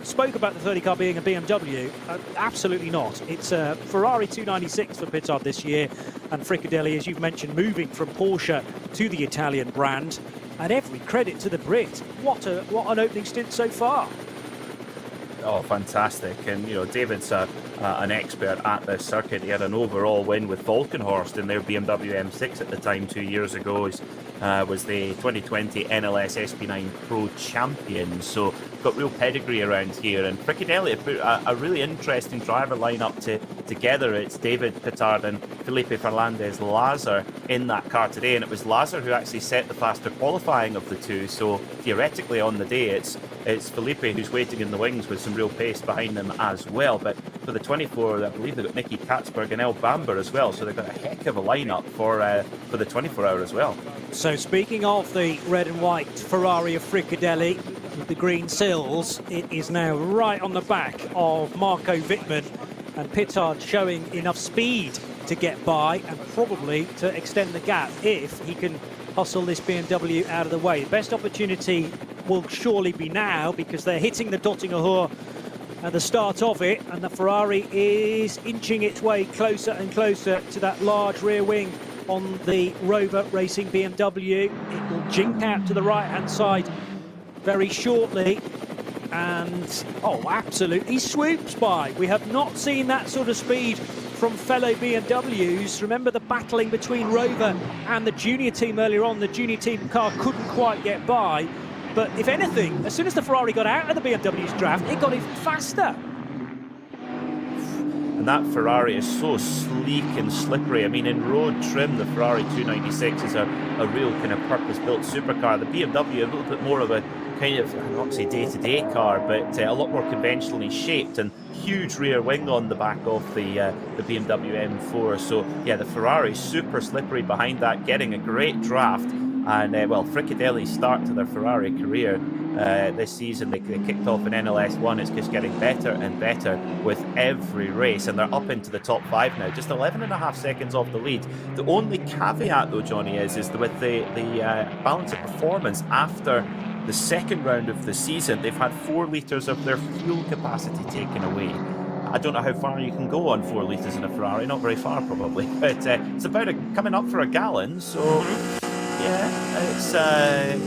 spoke about the 30 car being a BMW. Absolutely not. It's a Ferrari 296 for Pittard this year. And Fricadelli, as you've mentioned, moving from Porsche to the Italian brand. And every credit to the Brit. What an opening stint so far. Oh, fantastic. And, you know, David's an expert at this circuit. He had an overall win with Valkenhorst in their BMW M6 at the time 2 years ago. He was the 2020 NLS SP9 Pro champion. So got real pedigree around here. And Fricadelli put a really interesting driver lineup together. It's David Pittard and Felipe Fernandez Lazar in that car today. And it was Lazar who actually set the faster qualifying of the two. So theoretically on the day, it's Felipe who's waiting in the wings with some real pace behind them as well. But for the 24, I believe they've got Nicky Katzberg and El Bamber as well. So they've got a heck of a lineup for the 24-hour as well. So speaking of the red and white Ferrari of Fricadelli with the green sills, it is now right on the back of Marco Wittmann, and Pittard showing enough speed to get by and probably to extend the gap if he can hustle this BMW out of the way. The best opportunity will surely be now, because they're hitting the Dottinger at the start of it, and the Ferrari is inching its way closer and closer to that large rear wing on the Rover Racing BMW. It will jink out to the right-hand side very shortly, and absolutely swoops by. We have not seen that sort of speed from fellow BMWs. Remember the battling between Rover and the junior team earlier on. The junior team car couldn't quite get by, but if anything, as soon as the Ferrari got out of the BMW's draft, it got even faster. And that Ferrari is so sleek and slippery. I mean, in road trim, the Ferrari 296 is a real kind of purpose-built supercar. The BMW, a little bit more of a kind of, I don't want to say day-to-day car, but a lot more conventionally shaped, and huge rear wing on the back of the BMW M4. So, yeah, the Ferrari super slippery behind that, getting a great draft. And, Fricadelli's start to their Ferrari career this season, they kicked off in NLS 1. It's just getting better and better with every race, and they're up into the top 5 now, just 11.5 seconds off the lead. The only caveat, though, Johnny, is with the balance of performance after the second round of the season, they've had 4 litres of their fuel capacity taken away. I don't know how far you can go on 4 litres in a Ferrari, not very far probably, but it's about coming up for a gallon, so... Yeah,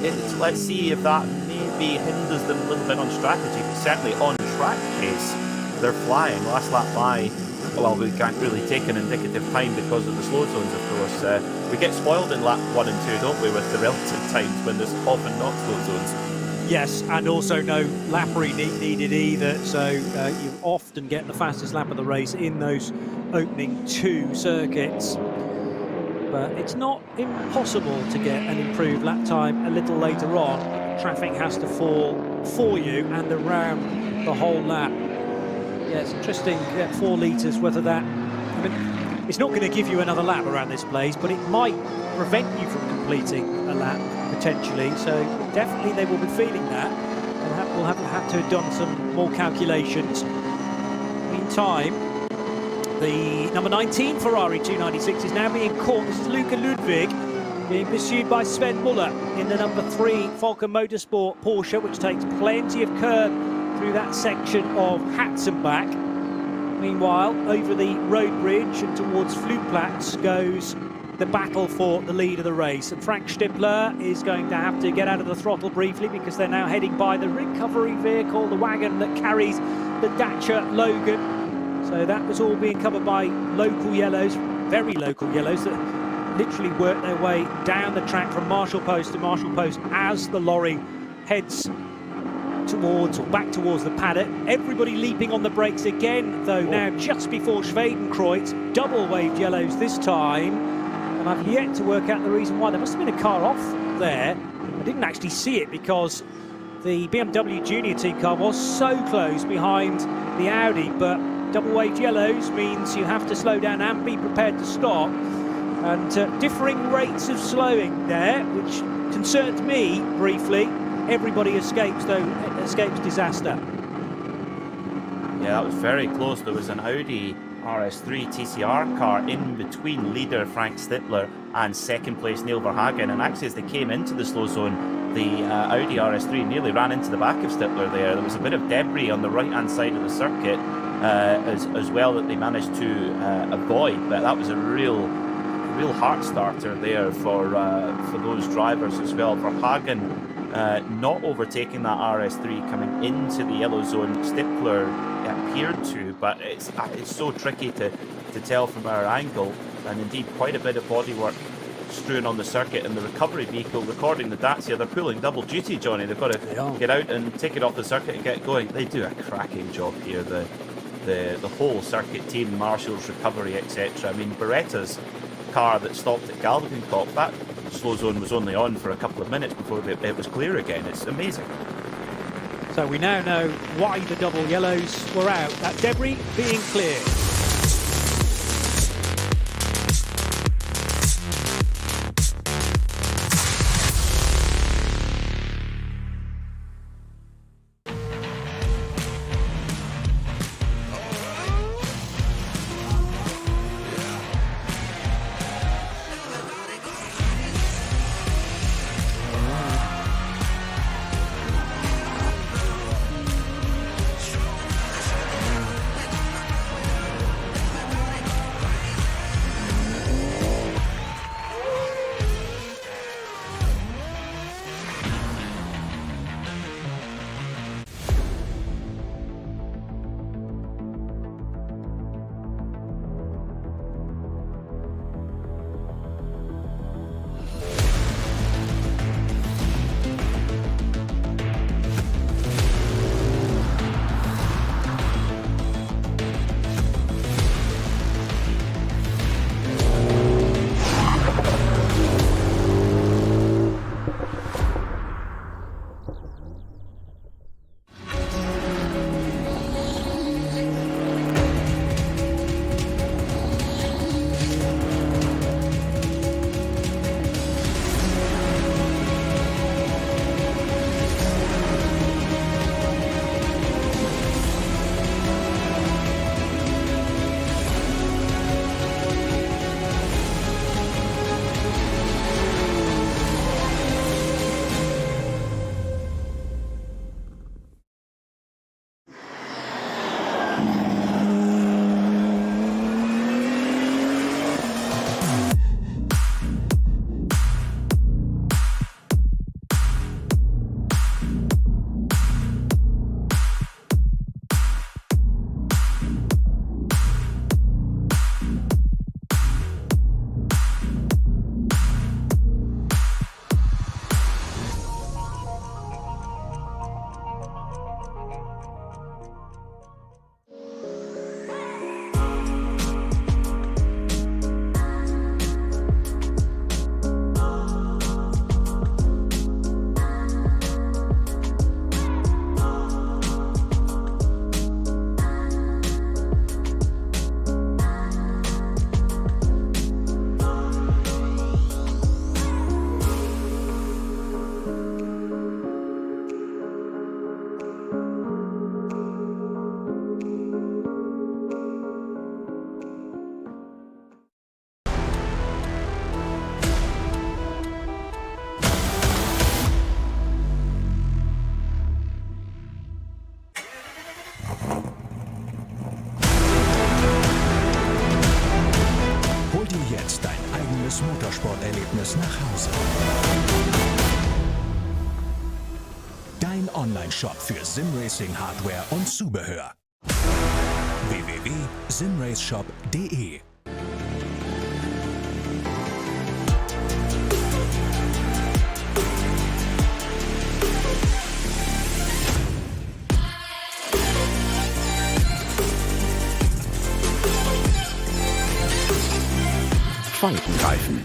it's let's see if that maybe hinders them a little bit on strategy, but certainly on track pace, they're flying. Last lap by, well, we can't really take an indicative time because of the slow zones, of course. We get spoiled in lap 1 and 2, don't we, with the relative times when there's often not slow zones. Yes, and also no lappery needed either, so you often get the fastest lap of the race in those opening 2 circuits. But it's not impossible to get an improved lap time a little later on. Traffic has to fall for you and around the whole lap. Yeah, it's interesting, 4 litres, whether that... I mean, it's not going to give you another lap around this place, but it might prevent you from completing a lap, potentially. So definitely they will be feeling that. And we'll have to have done some more calculations. Meantime, the number 19 Ferrari 296 is now being caught. This is Luca Ludwig being pursued by Sven Muller in the number 3 Falcon Motorsport Porsche, which takes plenty of curb through that section of Hatzenbach. Meanwhile, over the road bridge and towards Flugplatz goes the battle for the lead of the race. And Frank Stippler is going to have to get out of the throttle briefly, because they're now heading by the recovery vehicle, the wagon that carries the Dacia Logan. So that was all being covered by local yellows, very local yellows, that literally work their way down the track from Marshall Post to Marshall Post as the lorry heads towards, or back towards the paddock. Everybody leaping on the brakes again, though, now just before Schwedenkreuz. Double waved yellows this time, and I've yet to work out the reason why. There must have been a car off there. I didn't actually see it because the BMW Junior team car was so close behind the Audi, but double waved yellows means you have to slow down and be prepared to stop. And differing rates of slowing there, which concerns me briefly. Everybody escapes, though, escapes disaster. Yeah, that was very close. There was an Audi RS3 TCR car in between leader Frank Stittler and second place Neil Verhagen. And actually, as they came into the slow zone, the Audi RS3 nearly ran into the back of Stittler there. There was a bit of debris on the right-hand side of the circuit as well that they managed to avoid. But that was a real heart starter there for those drivers as well. Verhagen not overtaking that RS3 coming into the yellow zone. Stittler appeared to, but it's so tricky to tell from our angle, and indeed quite a bit of bodywork strewn on the circuit, and the recovery vehicle recording the Dacia, they're pulling double duty, Johnny. They've got to get out and take it off the circuit and get going. They do a cracking job here, the whole circuit team, marshals, recovery, etc. I mean, Beretta's car that stopped at Galgenkopf, that slow zone was only on for a couple of minutes before it was clear again. It's amazing. So we now know why the double yellows were out. That debris being cleared. Motorsporterlebnis nach Hause. Dein Online-Shop für Simracing-Hardware und Zubehör. www.simraceshop.de. Falkenreifen.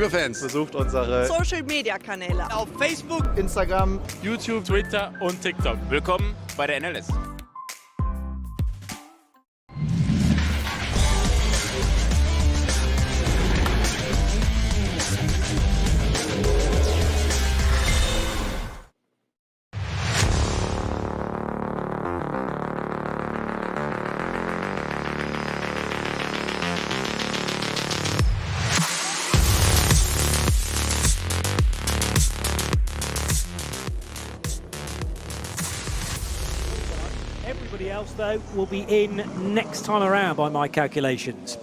Liebe Fans, besucht unsere Social-Media-Kanäle auf Facebook, Instagram, YouTube, Twitter und TikTok. Willkommen bei der NLS. Everybody else, though, will be in next time around by my calculations.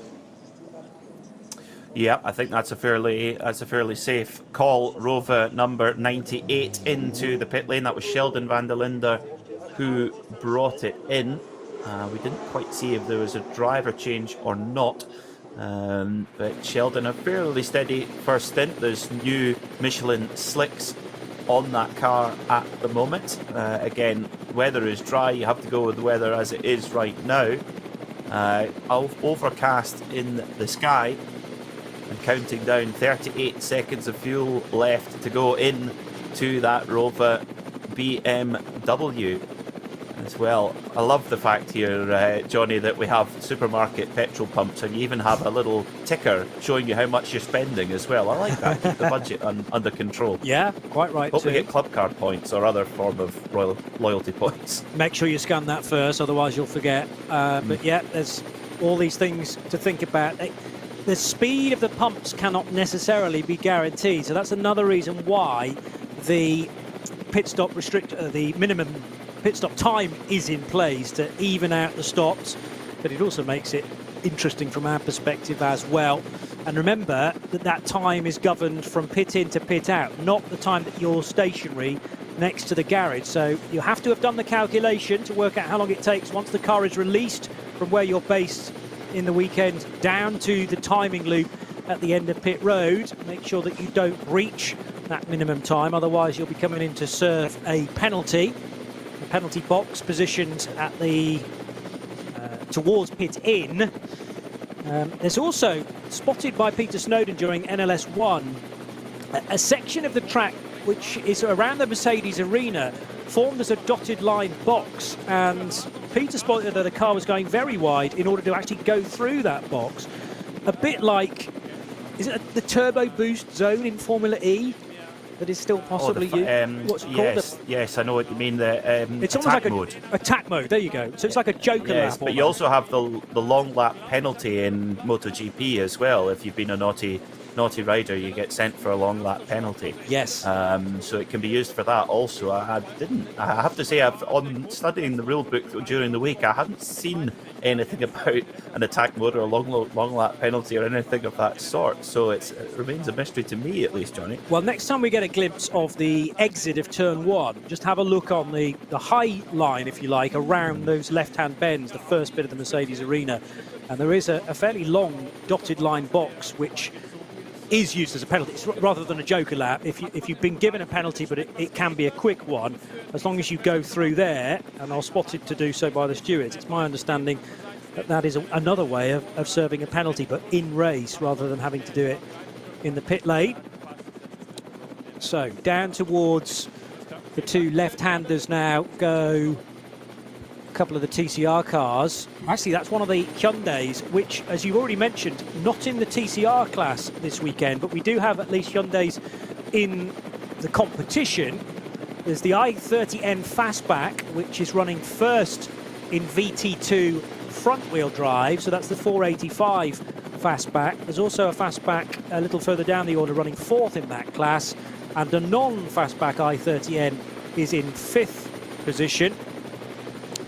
Yeah, I think that's a fairly safe call. Rover number 98 into the pit lane. That was Sheldon van der Linde who brought it in. We didn't quite see if there was a driver change or not. But Sheldon, a fairly steady first stint. There's new Michelin slicks on that car at the moment. Again, weather is dry. You have to go with the weather as it is right now. Overcast in the sky, and counting down 38 seconds of fuel left to go in to that Rover BMW as well. I love the fact here, Johnny, that we have supermarket petrol pumps, and you even have a little ticker showing you how much you're spending as well. I like that. Keep the budget under control. Yeah, quite right. Hope we get club card points or other form of loyalty points. Make sure you scan that first, otherwise you'll forget. But yeah, there's all these things to think about. The speed of the pumps cannot necessarily be guaranteed, so that's another reason why the pit stop the minimum pit stop time is in place to even out the stops, but it also makes it interesting from our perspective as well. And remember that time is governed from pit in to pit out, not the time that you're stationary next to the garage. So you have to have done the calculation to work out how long it takes once the car is released from where you're based in the weekend down to the timing loop at the end of pit road. Make sure that you don't breach that minimum time, otherwise you'll be coming in to serve a penalty. The penalty box positioned at the towards pit in. There's also, spotted by Peter Snowden during NLS 1, a section of the track which is around the Mercedes arena, formed as a dotted line box, and Peter spotted that the car was going very wide in order to actually go through that box. A bit like, is it the turbo boost zone in Formula E that is still possibly used? What's it called? Yes, I know what you mean. It's almost like mode. Attack mode, there you go. So it's like a Joker lap. But you also have the long lap penalty in MotoGP as well. If you've been a naughty rider, you get sent for a long lap penalty. Yes. So it can be used for that also. I have to say, on studying the rule book during the week, I haven't seen anything about an attack mode or a long lap penalty or anything of that sort. So it remains a mystery to me, at least, Johnny. Well, next time we get a glimpse of the exit of turn 1, just have a look on the high line, if you like, around those left-hand bends, the first bit of the Mercedes arena. And there is a fairly long dotted line box, which is used as a penalty. It's rather than a Joker lap. If you've been given a penalty, but it can be a quick one, as long as you go through there, and are spotted to do so by the stewards. It's my understanding that is another way of serving a penalty, but in race rather than having to do it in the pit lane. So down towards the two left-handers now go a couple of the TCR cars. Actually, that's one of the Hyundais, which, as you've already mentioned, not in the TCR class this weekend, but we do have at least Hyundais in the competition. There's the i30N Fastback, which is running first in VT2 front-wheel drive, so that's the 485 Fastback. There's also a Fastback a little further down the order running fourth in that class, and a non-Fastback i30N is in fifth position.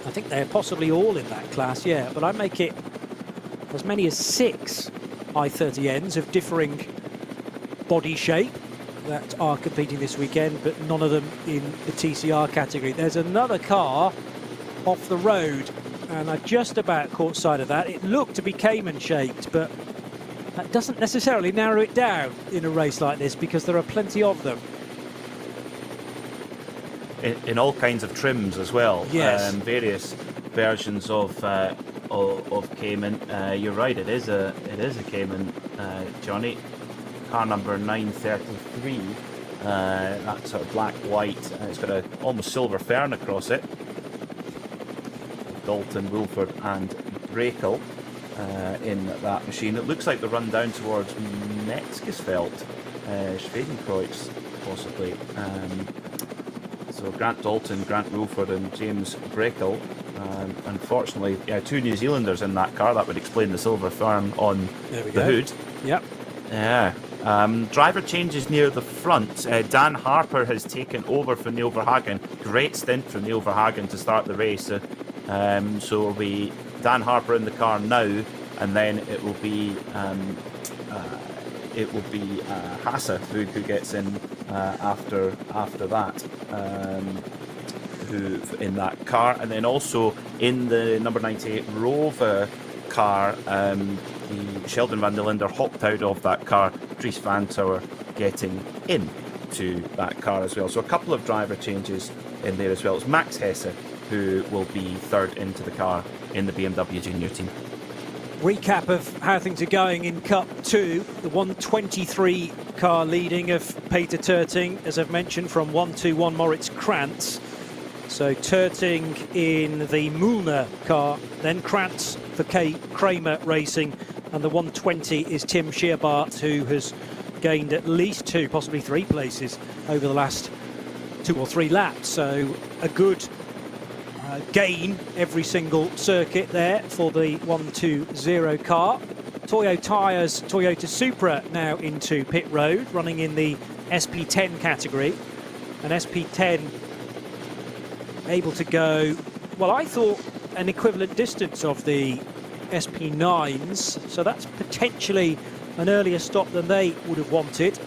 I think they're possibly all in that class, yeah, but I make it as many as 6 i30Ns of differing body shape that are competing this weekend, but none of them in the TCR category. There's another car off the road, and I just about caught sight of that. It looked to be Cayman-shaped, but that doesn't necessarily narrow it down in a race like this, because there are plenty of them. In all kinds of trims as well. Yes. Various versions of Cayman. You're right. It is a Cayman, Johnny. car number 933. That sort of black-white, it's got a almost silver fern across it. Dalton, Wilford and Brakel in that machine. It looks like they run down towards Metzgesfeld, Schwedenkreuz possibly. So Grant Dalton, Grant Wilford and James Brakel. Unfortunately, two New Zealanders in that car. That would explain the silver fern on the hood. Yep. Yeah. Driver changes near the front. Dan Harper has taken over for Neil Verhagen. Great stint for Neil Verhagen to start the race. So it'll be Dan Harper in the car now, and then it will be Hasse who gets in after that. Who in that car, and then also in the number 98 Rover car, the Sheldon van der Linde hopped out of that car. Dries Van Tower getting into that car as well. So a couple of driver changes in there as well. It's Max Hesse who will be third into the car in the BMW Junior team. Recap of how things are going in Cup 2. The 123 car leading of Peter Terting, as I've mentioned, from 121 Moritz Krantz. So Terting in the Mühlner car, then Krantz for Kramer Racing, and the 120 is Tim Scheerbart, who has gained at least 2, possibly 3 places over the last 2 or 3 laps. So a good gain every single circuit there for the 120 car. Toyo Tyres, Toyota Supra now into pit road, running in the SP10 category. And SP10 able to go, well, I thought an equivalent distance of the SP9s, so that's potentially an earlier stop than they would have wanted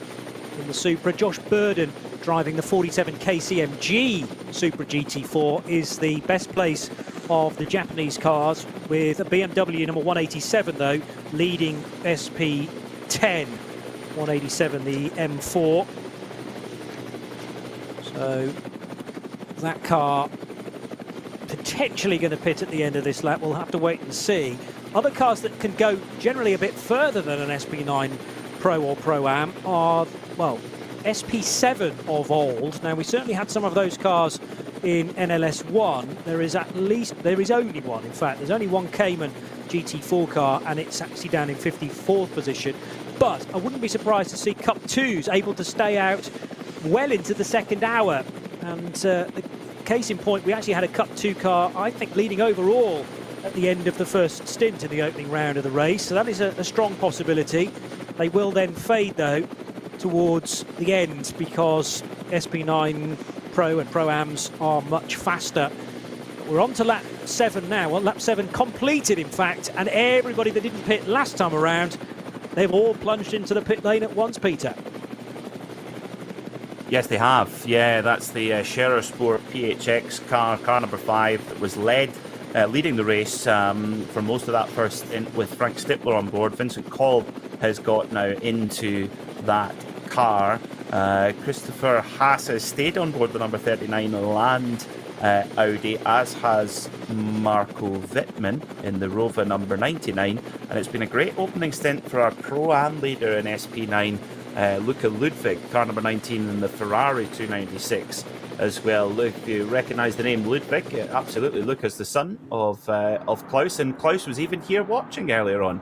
in the Supra. Josh Burden driving the 47 KCMG Supra GT4 is the best place of the Japanese cars, with a BMW number 187 though leading SP10. 187 the M4. So that car potentially going to pit at the end of this lap. We'll have to wait and see. Other cars that can go generally a bit further than an SP9 Pro or Pro-Am are, well, SP7 of old. Now, we certainly had some of those cars in NLS 1. There is only one, in fact. There's only one Cayman GT4 car, and it's actually down in 54th position. But I wouldn't be surprised to see Cup 2s able to stay out well into the second hour. And the case in point, we actually had a Cup 2 car, I think, leading overall at the end of the first stint in the opening round of the race. So that is a strong possibility. They will then fade, though, towards the end, because SP9 Pro and Pro-Ams are much faster. But we're on to lap 7 now. Well, lap 7 completed, in fact, and everybody that didn't pit last time around, they've all plunged into the pit lane at once, Peter. Yes, they have. Yeah, that's the Scherer Sport PHX car number 5, that was leading the race for most of that first stint with Frank Stippler on board. Vincent Kolb has got now into that car. Christopher Haas has stayed on board the number 39 Land Audi, as has Marco Wittmann in the Rover number 99. And it's been a great opening stint for our Pro-Am leader in SP9, Luca Ludwig, car number 19 in the Ferrari 296 as well. Look, you recognise the name Ludwig? Absolutely. Luca's the son of Klaus, and Klaus was even here watching earlier on.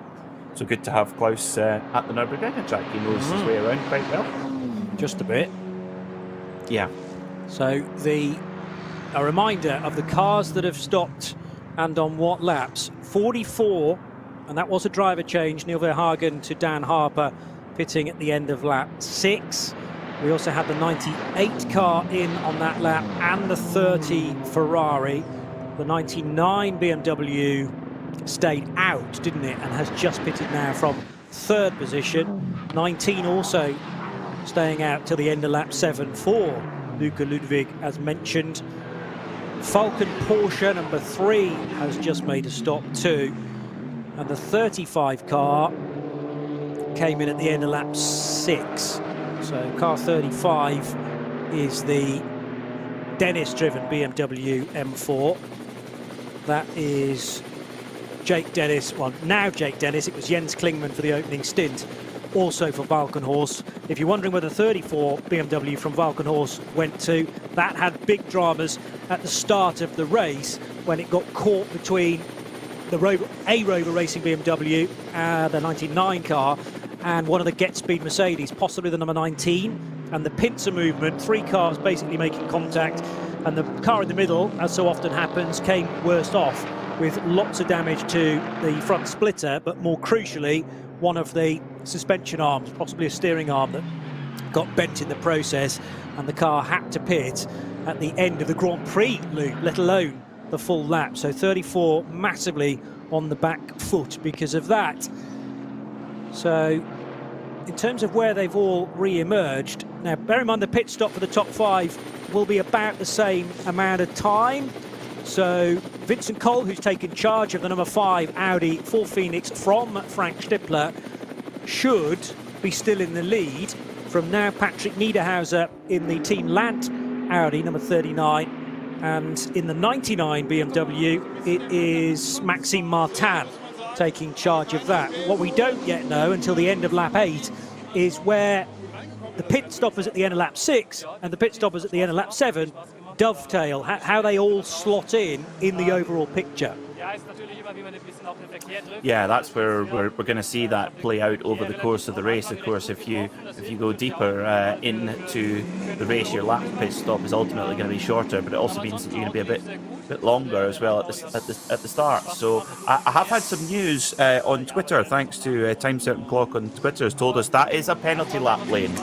So good to have Klaus at the Nürburgring track. He knows his way around quite well. Just a bit. Yeah. So a reminder of the cars that have stopped and on what laps. 44, and that was a driver change. Neil Verhagen to Dan Harper, pitting at the end of lap 6. We also had the 98 car in on that lap and the 30 Ferrari. The 99 BMW stayed out, didn't it, and has just pitted now from 3rd position. 19 also staying out till the end of lap 7 for Luca Ludwig, as mentioned. Falcon Porsche number 3 has just made a stop too, and the 35 car came in at the end of lap 6. So car 35 is the Dennis-driven BMW M4. That is Jake Dennis, well, now Jake Dennis. It was Jens Klingman for the opening stint also for Valkenhorst. If you're wondering where the 34 BMW from Valkenhorst went to, that had big dramas at the start of the race when it got caught between the Rover Racing BMW, the 99 car, and one of the Get Speed Mercedes, possibly the number 19, and the pincer movement, 3 cars basically making contact, and the car in the middle, as so often happens, came worst off with lots of damage to the front splitter, but more crucially, one of the suspension arms, possibly a steering arm, that got bent in the process, and the car had to pit at the end of the Grand Prix loop, let alone the full lap. So 34 massively on the back foot because of that. So in terms of where they've all re-emerged, now bear in mind the pit stop for the top 5 will be about the same amount of time. So Vincent Cole, who's taken charge of the number 5 Audi Full Phoenix from Frank Stippler, should be still in the lead. From now, Patrick Niederhauser in the Team Lant Audi, number 39. And in the 99 BMW, it is Maxime Martin taking charge of that. What we don't yet know until the end of lap 8 is where the pit stoppers at the end of lap 6 and the pit stoppers at the end of lap 7 dovetail, how they all slot in the overall picture. Yeah, that's where we're going to see that play out over the course of the race. Of course, if you go deeper into the race, your lap pit stop is ultimately going to be shorter, but it also means that you're going to be a bit longer as well at the start. So I have had some news on Twitter, thanks to Time Certain Clock on Twitter has told us that is a penalty lap lane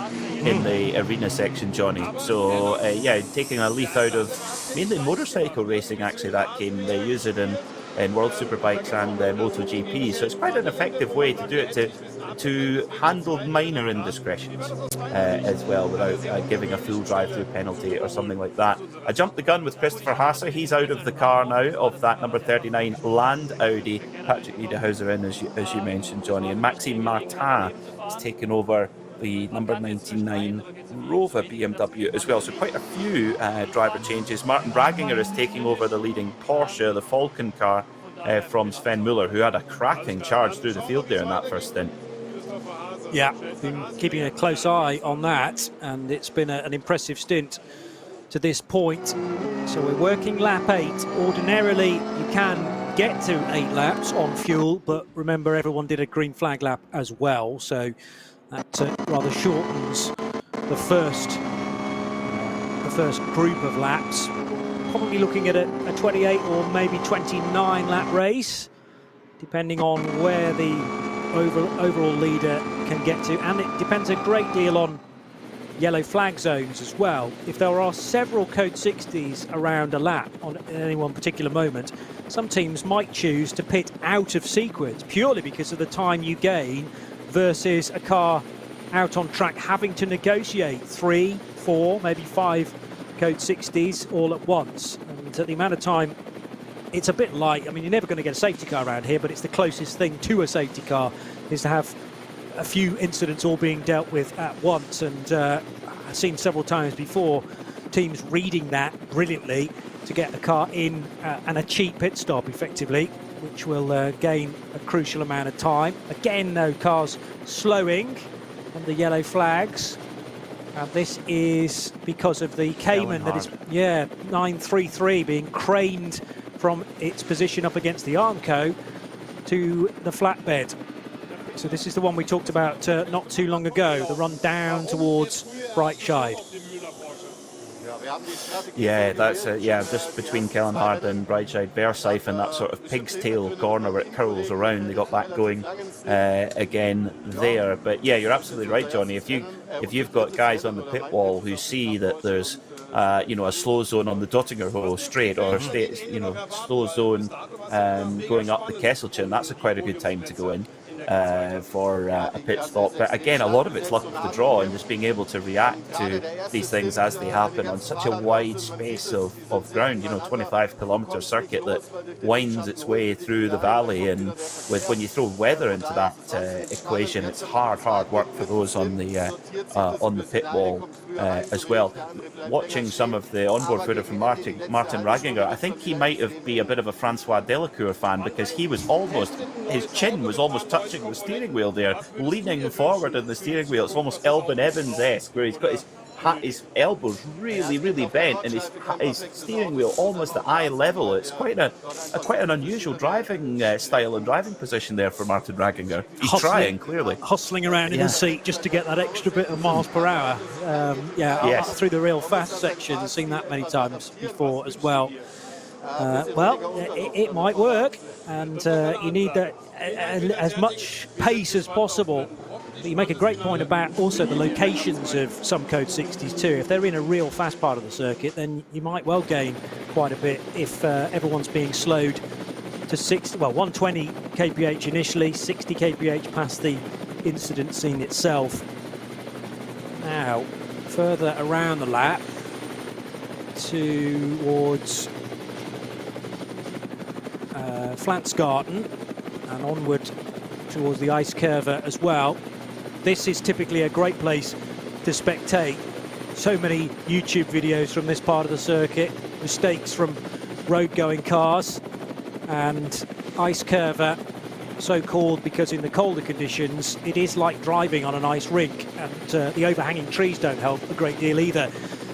in the arena section, Johnny. So yeah, taking a leaf out of mainly motorcycle racing. Actually, that came, they use it in World Superbikes and MotoGP, so it's quite an effective way to do it, to handle minor indiscretions as well, without giving a full drive-through penalty or something like that. I jumped the gun with Christopher Haase. He's out of the car now, of that number 39 Land Audi. Patrick Niederhauser in, as you mentioned, Johnny, and Maxime Martin has taken over the number 99 Rover BMW as well. So quite a few driver changes. Martin Bragginger is taking over the leading Porsche, the Falcon car, from Sven Muller, who had a cracking charge through the field there in that first stint. Yeah, been keeping a close eye on that, and it's been an impressive stint to this point. So we're working lap 8. Ordinarily, you can get to 8 laps on fuel, but remember, everyone did a green flag lap as well, so that rather shortens the first group of laps. Probably looking at a 28 or maybe 29 lap race, depending on where the overall leader can get to, and it depends a great deal on yellow flag zones as well. If there are several code 60s around a lap on any one particular moment, some teams might choose to pit out of sequence purely because of the time you gain versus a car out on track having to negotiate 3, 4, maybe 5 code 60s all at once. And the amount of time, it's a bit like, I mean, you're never going to get a safety car around here, but it's the closest thing to a safety car is to have a few incidents all being dealt with at once. And I've seen several times before teams reading that brilliantly to get the car in and a cheap pit stop effectively, which will gain a crucial amount of time. Again, no cars slowing on the yellow flags. And this is because of the Cayman that is, 933 being craned from its position up against the Armco to the flatbed. So this is the one we talked about not too long ago, the run down towards Breitscheid. Yeah, that's just between Kellenhard and Breitscheid, Versife, that sort of pig's tail corner where it curls around. They got that going again there. But yeah, you're absolutely right, Johnny. If you've got guys on the pit wall who see that there's a slow zone on the Dottinger straight, or slow zone going up the Kesselchen, that's quite a good time to go in for a pit stop. But again, a lot of it's luck of the draw and just being able to react to these things as they happen on such a wide space of ground. 25-kilometre circuit that winds its way through the valley, and when you throw weather into that equation, it's hard work for those on the pit wall as well. Watching some of the onboard footage from Martin Raginger, I think he might be a bit of a Francois Delacour fan, because his chin was almost touching touching the steering wheel there, leaning forward in the steering wheel. It's almost Elvin Evans-esque, where he's got his elbows really bent, and his steering wheel almost at eye level. It's quite an unusual driving style and driving position there for Martin Ragginger. He's trying, clearly. Hustling around in the seat just to get that extra bit of miles per hour. Through the real fast section, seen that many times before as well. It might work, and you need that as much pace as possible. But you make a great point about also the locations of some Code 60s too. If they're in a real fast part of the circuit, then you might well gain quite a bit if everyone's being slowed to 120 kph initially, 60 kph past the incident scene itself. Now, further around the lap towards Flansgarten and onward towards the ice curve as well. This is typically a great place to spectate. So many YouTube videos from this part of the circuit, mistakes from road-going cars, and ice curve, so called because in the colder conditions it is like driving on an ice rink, and the overhanging trees don't help a great deal either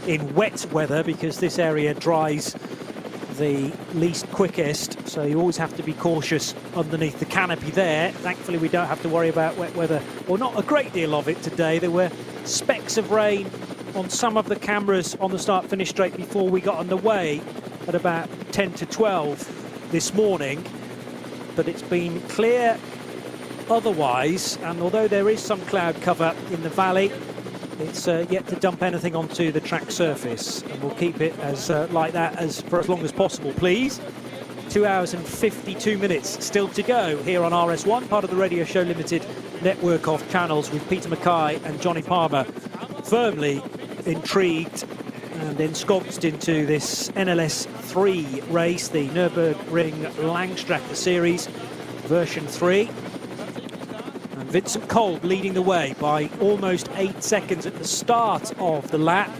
in wet weather, because this area dries the least quickest, so you always have to be cautious underneath the canopy there. Thankfully we don't have to worry about wet weather, or not a great deal of it today. There were specks of rain on some of the cameras on the start-finish straight before we got underway at about 10 to 12 this morning, but it's been clear otherwise, and although there is some cloud cover in the valley, it's yet to dump anything onto the track surface, and we'll keep it as like that for as long as possible, please. 2 hours and 52 minutes still to go here on RS1, part of the Radio Show Limited network of channels, with Peter Mackay and Johnny Palmer firmly intrigued and ensconced into this NLS 3 race, the Nürburgring Langstrecken Series version 3. Vincent Kolb leading the way by almost 8 seconds at the start of the lap,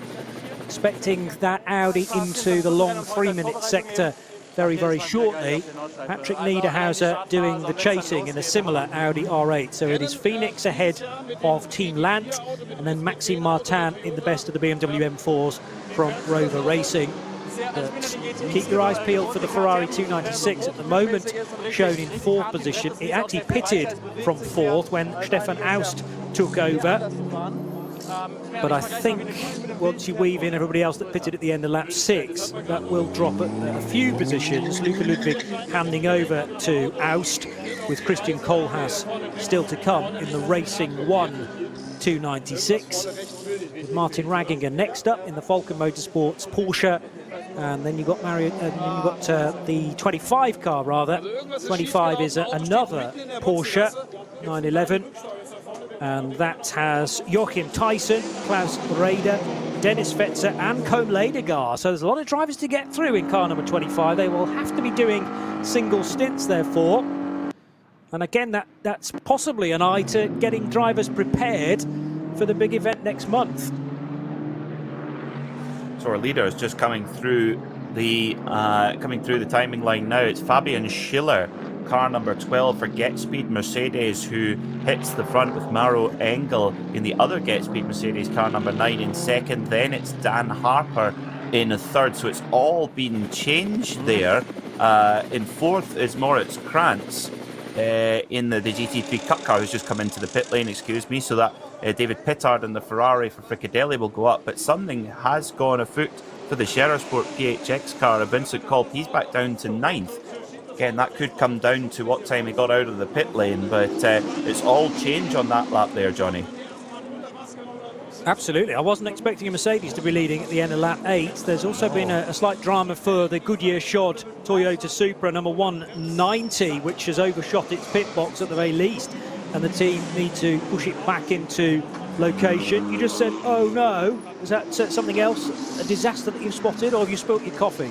expecting that Audi into the long 3-minute sector very shortly. Patrick Niederhauser doing the chasing in a similar Audi R8. So it is Phoenix ahead of Team Lant, and then Maxime Martin in the best of the BMW M4s from Rover Racing. But keep your eyes peeled for the Ferrari 296 at the moment, shown in 4th position. It actually pitted from 4th when Stefan Aust took over. But I think once you weave in everybody else that pitted at the end of lap 6, that will drop a few positions. Luca Ludwig handing over to Aust, with Christian Kohlhaas still to come in the Racing 1 296. With Martin Ragginger next up in the Falcon Motorsports Porsche. And then you've got the 25 car, rather. 25 is another Porsche 911. And that has Joachim Theissen, Klaus Raeder, Dennis Fetzer and Kohn Leidegar. So there's a lot of drivers to get through in car number 25. They will have to be doing single stints, therefore. And again, that's possibly an eye to getting drivers prepared for the big event next month. So our leader is just coming through the timing line now. It's Fabian Schiller, car number 12 for Get Speed Mercedes, who hits the front with Maro Engel in the other Get Speed Mercedes, car number 9 in second. Then it's Dan Harper in third. So it's all been changed there. In fourth is Moritz Krantz in the GT3 Cup car, who's just come into the pit lane, excuse me, so that David Pittard in the Ferrari for Fricadelli will go up. But something has gone afoot for the Scherersport PHX car of Vincent Kolb. He's back down to 9th. Again, that could come down to what time he got out of the pit lane, but it's all change on that lap there, Johnny. Absolutely. I wasn't expecting a Mercedes to be leading at the end of lap 8. There's also been a slight drama for the Goodyear Shod Toyota Supra number 190, which has overshot its pit box at the very least, and the team need to push it back into location. You just said, oh no. Is that something else, a disaster that you've spotted, or have you spilt your coffee?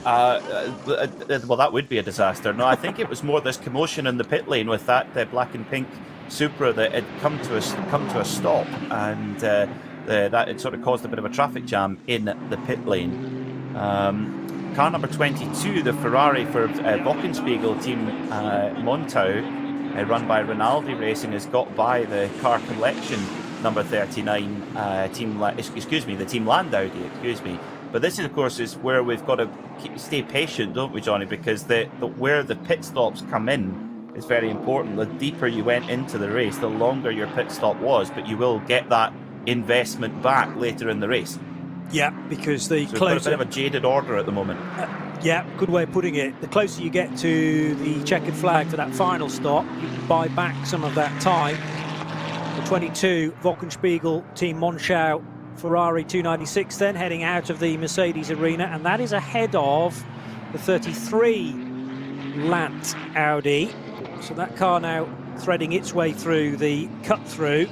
Well, that would be a disaster. No, I think it was more this commotion in the pit lane with that black and pink Supra that had come to a stop, and that it sort of caused a bit of a traffic jam in the pit lane. Car number 22, the Ferrari for Wochenspiegel team Montau, run by Rinaldi Racing, has got by the car collection number 39 the Team Landau, excuse me. But this, of course, is where we've got to stay patient, don't we, Johnny? Because where the pit stops come in is very important. The deeper you went into the race, the longer your pit stop was, but you will get that investment back later in the race. Yeah, because the so closer... we've got a bit of a jaded order at the moment. Yeah, good way of putting it. The closer you get to the checkered flag for that final stop, you can buy back some of that time. The 22 Wolkenspiegel Team Monschau Ferrari 296 then heading out of the Mercedes arena, and that is ahead of the 33 Lant Audi. So that car now threading its way through the cut-through.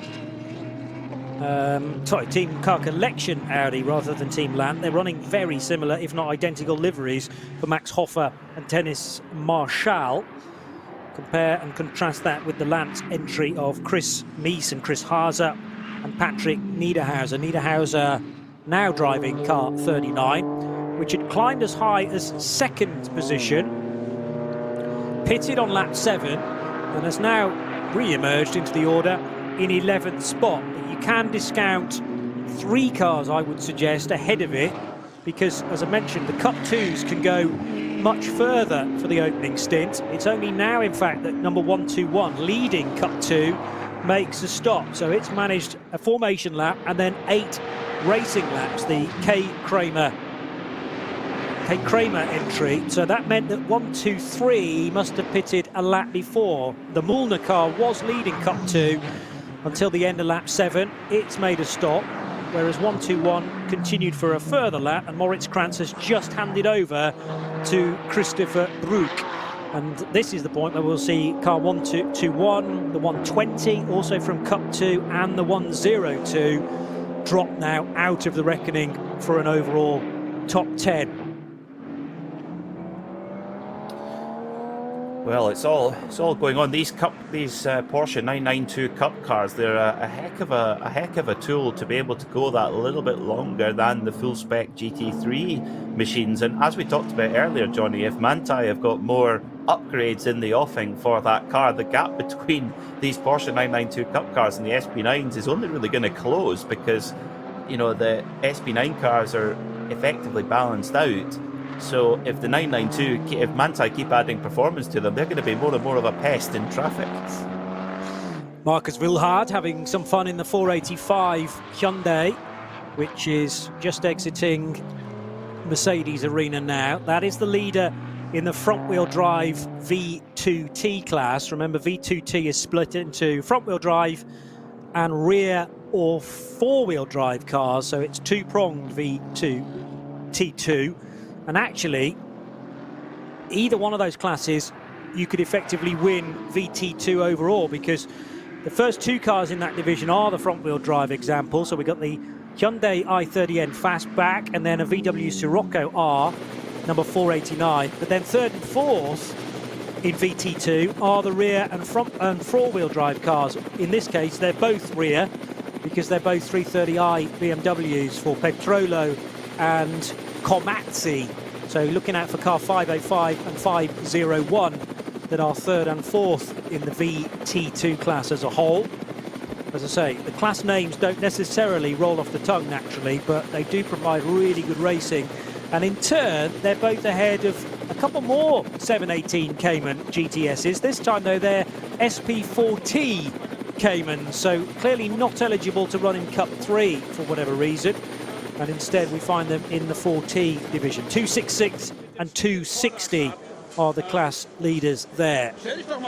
Team Car Collection Audi rather than Team Lant. They're running very similar, if not identical, liveries for Max Hofer and Dennis Marshall. Compare and contrast that with the Lant entry of Chris Mies and Chris Haase and Patrick Niederhauser. Niederhauser now driving car 39, which had climbed as high as second position, pitted on lap 7, and has now re-emerged into the order in 11th spot. But you can discount 3 cars, I would suggest, ahead of it, because, as I mentioned, the Cup 2s can go much further for the opening stint. It's only now, in fact, that number 121, leading Cup 2, makes a stop. So it's managed a formation lap and then 8 racing laps, the K. Kramer entry. So that meant that 123 must have pitted a lap before. The Mullner car was leading Cup 2 until the end of lap 7. It's made a stop, whereas 121 continued for a further lap, and Moritz Krantz has just handed over to Christopher Brook. And this is the point where we'll see car 121, the 120, also from Cup 2, and the 102 drop now out of the reckoning for an overall top 10. Well, it's all going on. These Porsche 992 Cup cars, they're a heck of a tool to be able to go that little bit longer than the full spec GT3 machines. And as we talked about earlier, Johnny, if Manthey have got more upgrades in the offing for that car, the gap between these Porsche 992 Cup cars and the SP9s is only really going to close, because, you know, the SP9 cars are effectively balanced out. So if the 992, if Manthey keep adding performance to them, they're going to be more and more of a pest in traffic. Marcus Wilhard having some fun in the 485 Hyundai, which is just exiting Mercedes arena now. That is the leader in the front-wheel drive V2T class. Remember, V2T is split into front-wheel drive and rear or four-wheel drive cars, so it's two-pronged V2T2. And actually, either one of those classes, you could effectively win VT2 overall, because the first 2 cars in that division are the front-wheel drive example. So we've got the Hyundai i30N Fastback and then a VW Sirocco R, number 489. But then third and fourth in VT2 are the rear and front and four-wheel drive cars. In this case, they're both rear, because they're both 330i BMWs for Petrolo and Komatsu. So looking out for car 505 and 501 that are third and fourth in the VT2 class as a whole. As I say, the class names don't necessarily roll off the tongue naturally, but they do provide really good racing. And in turn, they're both ahead of a couple more 718 Cayman GTSs. This time, though, they're SP4T Cayman, so clearly not eligible to run in Cup 3 for whatever reason. And instead we find them in the 4T division. 266 and 260 are the class leaders there.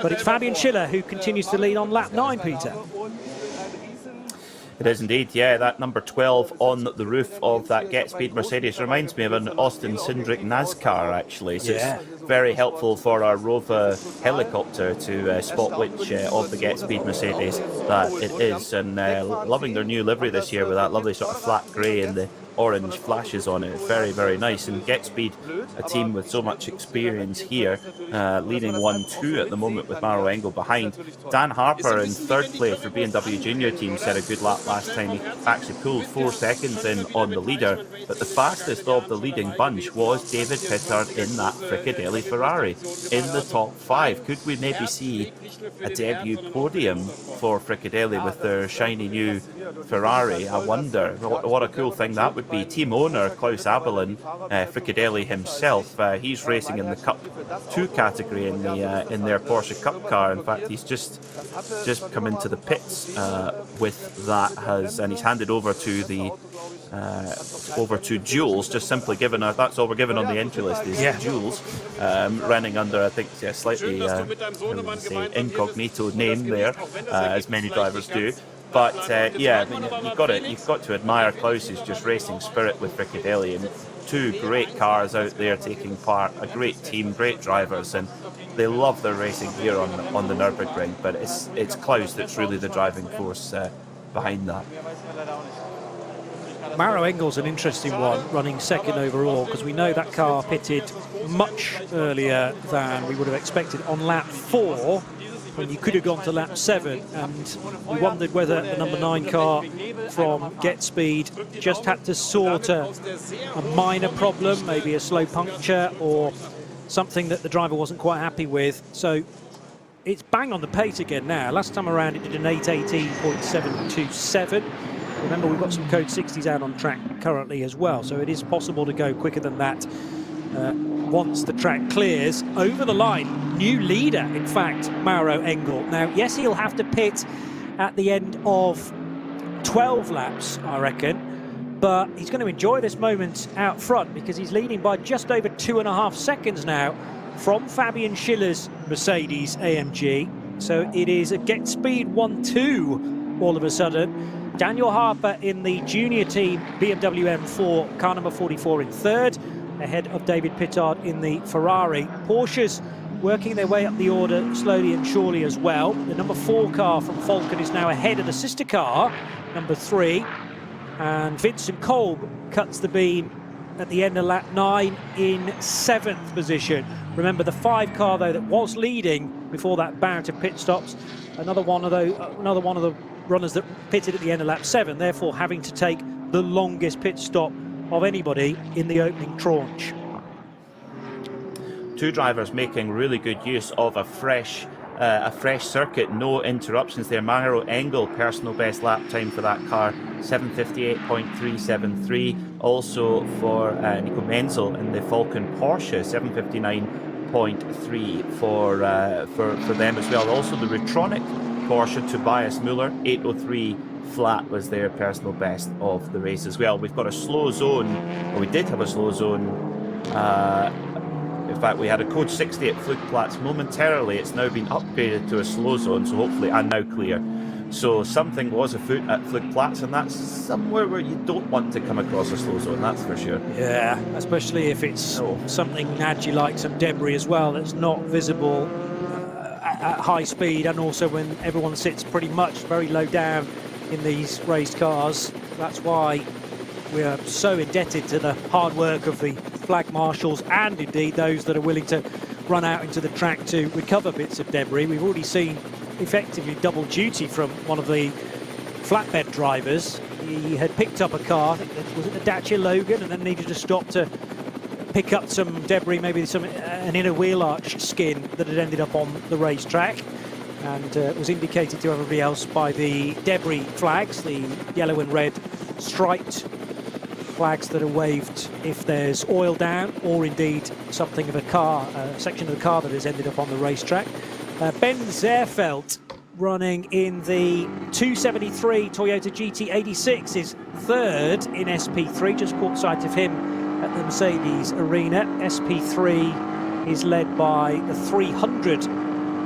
But it's Fabian Schiller who continues to lead on lap 9, Peter. It is indeed, yeah. That number 12 on the roof of that Get Speed Mercedes reminds me of an Austin Cindric NASCAR, actually. So yeah, it's very helpful for our Rover helicopter to spot which of the Get Speed Mercedes that it is. And loving their new livery this year with that lovely sort of flat grey and the orange flashes on it. It's very, very nice. And Get Speed, a team with so much experience here, leading 1-2 at the moment with Maro Engel behind. Dan Harper in third place for BMW Junior team set a good lap last time. He actually pulled 4 seconds in on the leader, but the fastest of the leading bunch was David Pittard in that Fricadelli Ferrari in the top 5. Could we maybe see a debut podium for Fricadelli with their shiny new Ferrari? I wonder. What a cool thing that would be. Team owner Klaus Abelin, Fricadelli himself, he's racing in the Cup 2 category in their Porsche Cup car. In fact, he's just come into the pits with that, and he's handed over to the Jules, just simply given that's all we're given on the entry list is Jules, running under, I think, slightly incognito name there, as many drivers do. But yeah, I mean, you've got to admire Klaus's just racing spirit with Fricadelli, and 2 great cars out there taking part, a great team, great drivers, and they love their racing here on the Nürburgring. But it's Klaus that's really the driving force behind that. Maro Engel's an interesting one, running second overall, because we know that car pitted much earlier than we would have expected on lap 4, when you could have gone to lap 7, and we wondered whether the number 9 car from Get Speed just had to sort a minor problem, maybe a slow puncture or something that the driver wasn't quite happy with. So it's bang on the pace again now. Last time around it did an 8:18.727. Remember, we've got some code 60s out on track currently as well, so it is possible to go quicker than that once the track clears. Over the line, new leader, in fact, Maro Engel. Now, yes, he'll have to pit at the end of 12 laps, I reckon, but he's going to enjoy this moment out front because he's leading by just over 2.5 seconds now from Fabian Schiller's Mercedes-AMG. So it is a Get Speed 1-2 all of a sudden. Daniel Harper in the junior team, BMW M4, car number 44 in third, ahead of David Pittard in the Ferrari. Porsches working their way up the order slowly and surely as well. The number 4 car from Falcon is now ahead of the sister car, number 3. And Vincent Kolb cuts the beam at the end of lap 9 in 7th position. Remember, the 5 car, though, that was leading before that bout of pit stops, another one of the runners that pitted at the end of lap 7, therefore having to take the longest pit stop of anybody in the opening tranche. 2 drivers making really good use of a fresh circuit, no interruptions there. Maro Engel, personal best lap time for that car, 7:58.373. Also for Nico Menzel in the Falcon Porsche, 7:59.3 for them as well. Also the Retronic Porsche, Tobias Müller, 8:03 flat was their personal best of the race as well. We've got a slow zone, or we did have a slow zone. In fact, we had a code 60 at Flugplatz. Momentarily, it's now been upgraded to a slow zone, so hopefully, and now clear. So something was afoot at Flugplatz, and that's somewhere where you don't want to come across a slow zone, that's for sure. Yeah, especially if it's something nadgy like some debris as well that's not visible at high speed, and also when everyone sits pretty much very low down in these raced cars. That's why we are so indebted to the hard work of the flag marshals and indeed those that are willing to run out into the track to recover bits of debris. We've already seen effectively double duty from one of the flatbed drivers. He had picked up a car, I think that was the Dacia Logan, and then needed to stop to pick up some debris, maybe an inner wheel arch skin that had ended up on the racetrack, and was indicated to everybody else by the debris flags, the yellow and red striped flags that are waved if there's oil down, or indeed something of a car, a section of the car that has ended up on the racetrack. Ben Zerfeld, running in the 273 Toyota GT86, is third in SP3, just caught sight of him at the Mercedes Arena. SP3 is led by the 300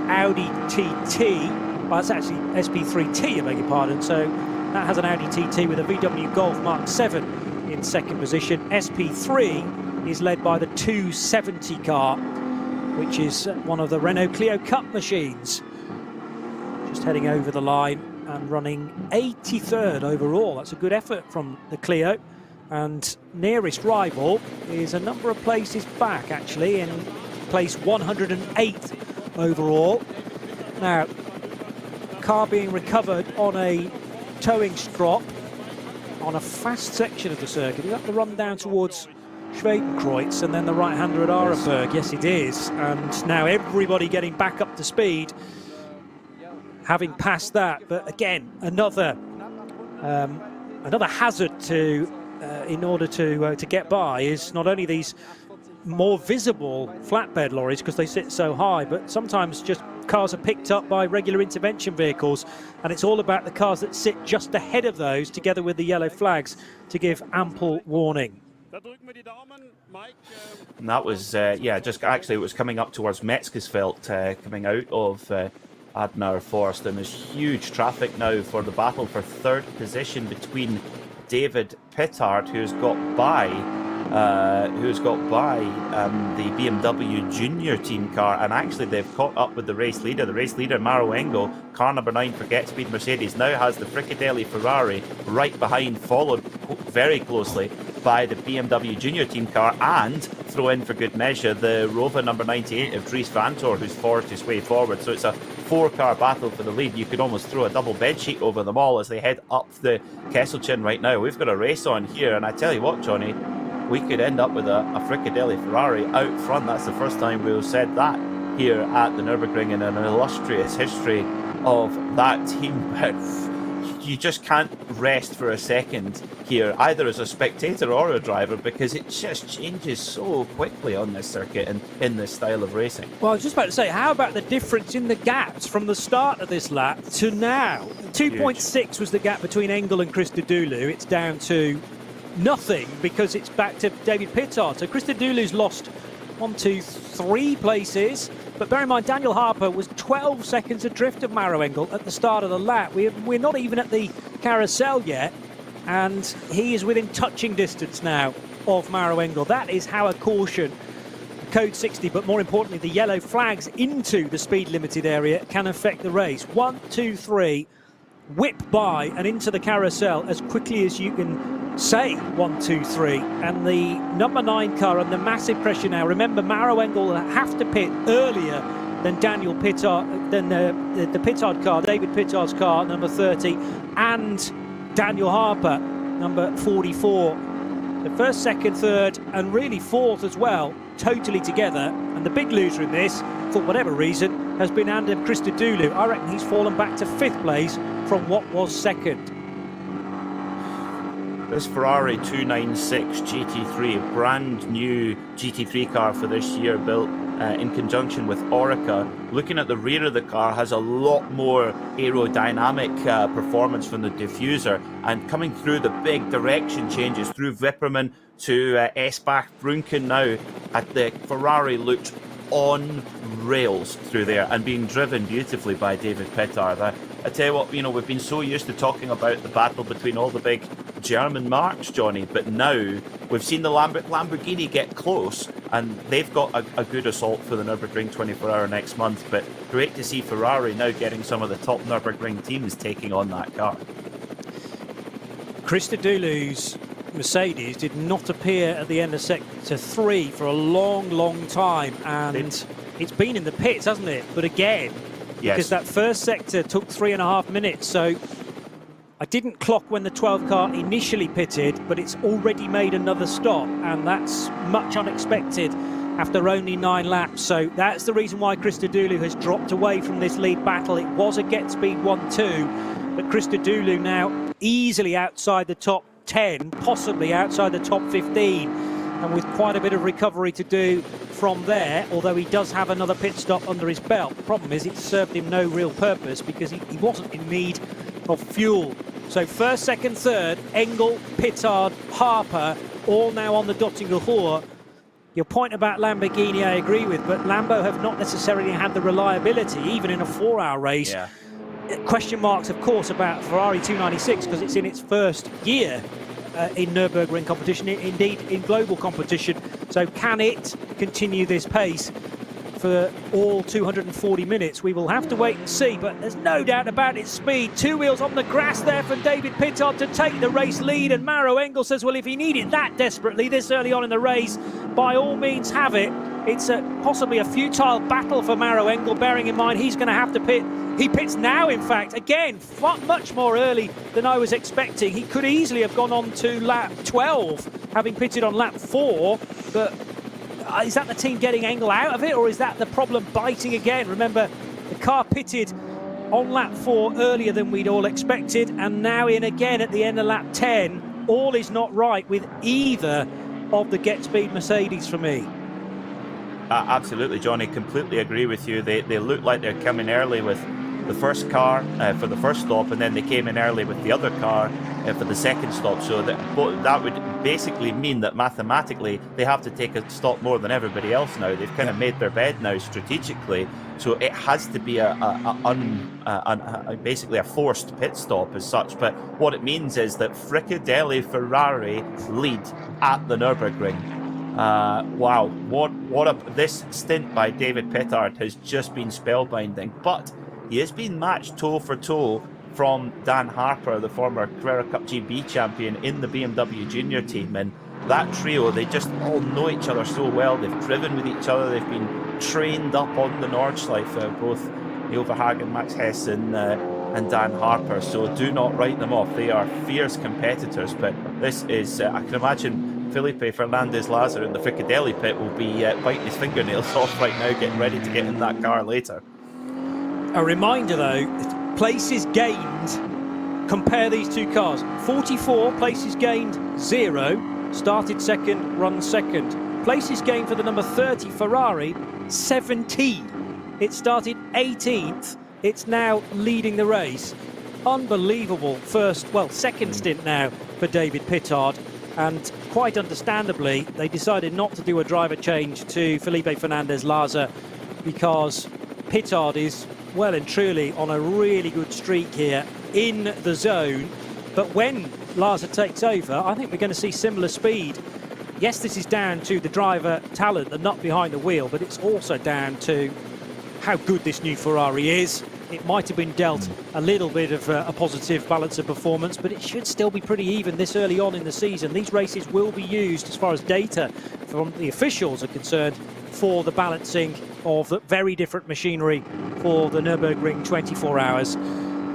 Audi TT. Well, that's actually SP3T, I beg your pardon. So that has an Audi TT with a VW Golf Mark 7 in second position. SP3 is led by the 270 car, which is one of the Renault Clio Cup machines. Just heading over the line and running 83rd overall. That's a good effort from the Clio. and nearest rival is a number of places back, actually, in place 108 overall. Now, car being recovered on a towing strop on a fast section of the circuit. You have to run down towards Schwedenkreuz and then the right-hander at Arenberg. Yes, it is. And now everybody getting back up to speed, having passed that. But again, another hazard to in order to get by is not only these more visible flatbed lorries because they sit so high, but sometimes just cars are picked up by regular intervention vehicles, and it's all about the cars that sit just ahead of those together with the yellow flags to give ample warning. And that was, just actually it was coming up towards Metzgesfeld, coming out of Adenauer Forest, and there's huge traffic now for the battle for third position between David Pittard, who's got by the BMW Junior team car, and actually they've caught up with the race leader. The race leader, Maro Engel, car number 9 for Get Speed Mercedes, now has the Fricadelli Ferrari right behind, followed very closely by the BMW Junior team car, and throw in for good measure the Rover number 98 of Dries Vanthoor, who's forced his way forward. So it's a 4-car battle for the lead. You could almost throw a double bedsheet over them all as they head up the Kesselchen right now. We've got a race on here, and I tell you what, Johnny, we could end up with a Fricadelli Ferrari out front. That's the first time we've said that here at the Nürburgring in an illustrious history of that team. But you just can't rest for a second here, either as a spectator or a driver, because it just changes so quickly on this circuit and in this style of racing. Well, I was just about to say, how about the difference in the gaps from the start of this lap to now? 2.6 was the gap between Engel and Christodoulou. It's down to nothing because it's back to David Pittard. So Christodoulou's lost 1, 2, 3 places. But bear in mind, Daniel Harper was 12 seconds adrift of Maro Engel at the start of the lap. We're not even at the carousel yet, and he is within touching distance now of Maro Engel. That is how a caution, code 60, but more importantly, the yellow flags into the speed limited area can affect the race. 1, 2, 3, whip by and into the carousel as quickly as you can say 1, 2, 3, and the number 9 car under massive pressure now. Remember, Maro Engel will have to pit earlier than Daniel Pittard, than the Pittard car, David Pittard's car, number 30, and Daniel Harper, number 44. The first, second, third, and really fourth as well, totally together. And the big loser in this, for whatever reason, has been Adam Christodoulou. I reckon he's fallen back to 5th place from what was second. This Ferrari 296 GT3, a brand new GT3 car for this year, built in conjunction with Orica. Looking at the rear of the car, has a lot more aerodynamic performance from the diffuser, and coming through the big direction changes through Wipperman to Esbach Brunken now, at the Ferrari looked on rails through there and being driven beautifully by David Pittard. I tell you what, we've been so used to talking about the battle between all the big German marques, Johnny, but now we've seen the Lamborghini get close, and they've got a good assault for the Nürburgring 24-hour next month. But great to see Ferrari now getting some of the top Nürburgring teams taking on that car. Christodoulou's Mercedes did not appear at the end of Sector 3 for a long time, and it's been in the pits, hasn't it? But again, yes, because that first sector took 3.5 minutes, so I didn't clock when the 12 car initially pitted, but it's already made another stop, and that's much unexpected after only 9 laps. So that's the reason why Christodoulou has dropped away from this lead battle. It was a get speed 1-2, but Christodoulou now easily outside the top 10, possibly outside the top 15, and with quite a bit of recovery to do from there, although he does have another pit stop under his belt. The problem is it served him no real purpose because he wasn't in need of fuel. So first, second, third, Engel, Pittard, Harper, all now on the Dottinger Ruhr. Your point about Lamborghini I agree with, but Lambo have not necessarily had the reliability, even in a 4-hour race. Yeah. Question marks, of course, about Ferrari 296 because it's in its first year in Nürburgring competition, indeed in global competition. So can it continue this pace for all 240 minutes. We will have to wait and see, but there's no doubt about its speed. Two wheels on the grass there for David Pittard to take the race lead, and Maro Engel says, well, if he needed that desperately this early on in the race, by all means have it. It's possibly a futile battle for Maro Engel, bearing in mind he's going to have to pit. He pits now, in fact, again, much more early than I was expecting. He could easily have gone on to lap 12, having pitted on lap 4, but is that the team getting Engel out of it, or is that the problem biting again? Remember, the car pitted on lap 4 earlier than we'd all expected, and now in again at the end of lap 10. All is not right with either of the Get Speed Mercedes for me. Absolutely, Johnny, completely agree with you. They look like they're coming early with the first car for the first stop, and then they came in early with the other car for the second stop. So that would basically mean that mathematically they have to take a stop more than everybody else now. They've kind of made their bed now strategically, so it has to be basically a forced pit stop as such. But what it means is that Frickadelli Ferrari lead at the Nürburgring. Wow, this stint by David Pittard has just been spellbinding, but he has been matched toe for toe from Dan Harper, the former Carrera Cup GB champion in the BMW Junior team, and that trio, they just all know each other so well. They've driven with each other, they've been trained up on the Nordschleife, both Neil Verhagen, Max Hess and Dan Harper, so do not write them off. They are fierce competitors, but this is, I can imagine Felipe Fernandez-Lazer in the Frickadelli pit will be biting his fingernails off right now, getting ready to get in that car later. A reminder though, places gained, compare these two cars. 44, places gained 0, started second, run second. Places gained for the number 30 Ferrari, 17. It started 18th, it's now leading the race. Unbelievable second stint now for David Pittard. And quite understandably, they decided not to do a driver change to Felipe Fernandez-Lazer because Pittard is well and truly on a really good streak here in the zone. But when Lazer takes over, I think we're going to see similar speed. Yes, this is down to the driver talent, the nut behind the wheel, but it's also down to how good this new Ferrari is. It might have been dealt a little bit of a positive balance of performance, but it should still be pretty even this early on in the season. These races will be used, as far as data from the officials are concerned, for the balancing of the very different machinery for the Nürburgring 24 hours.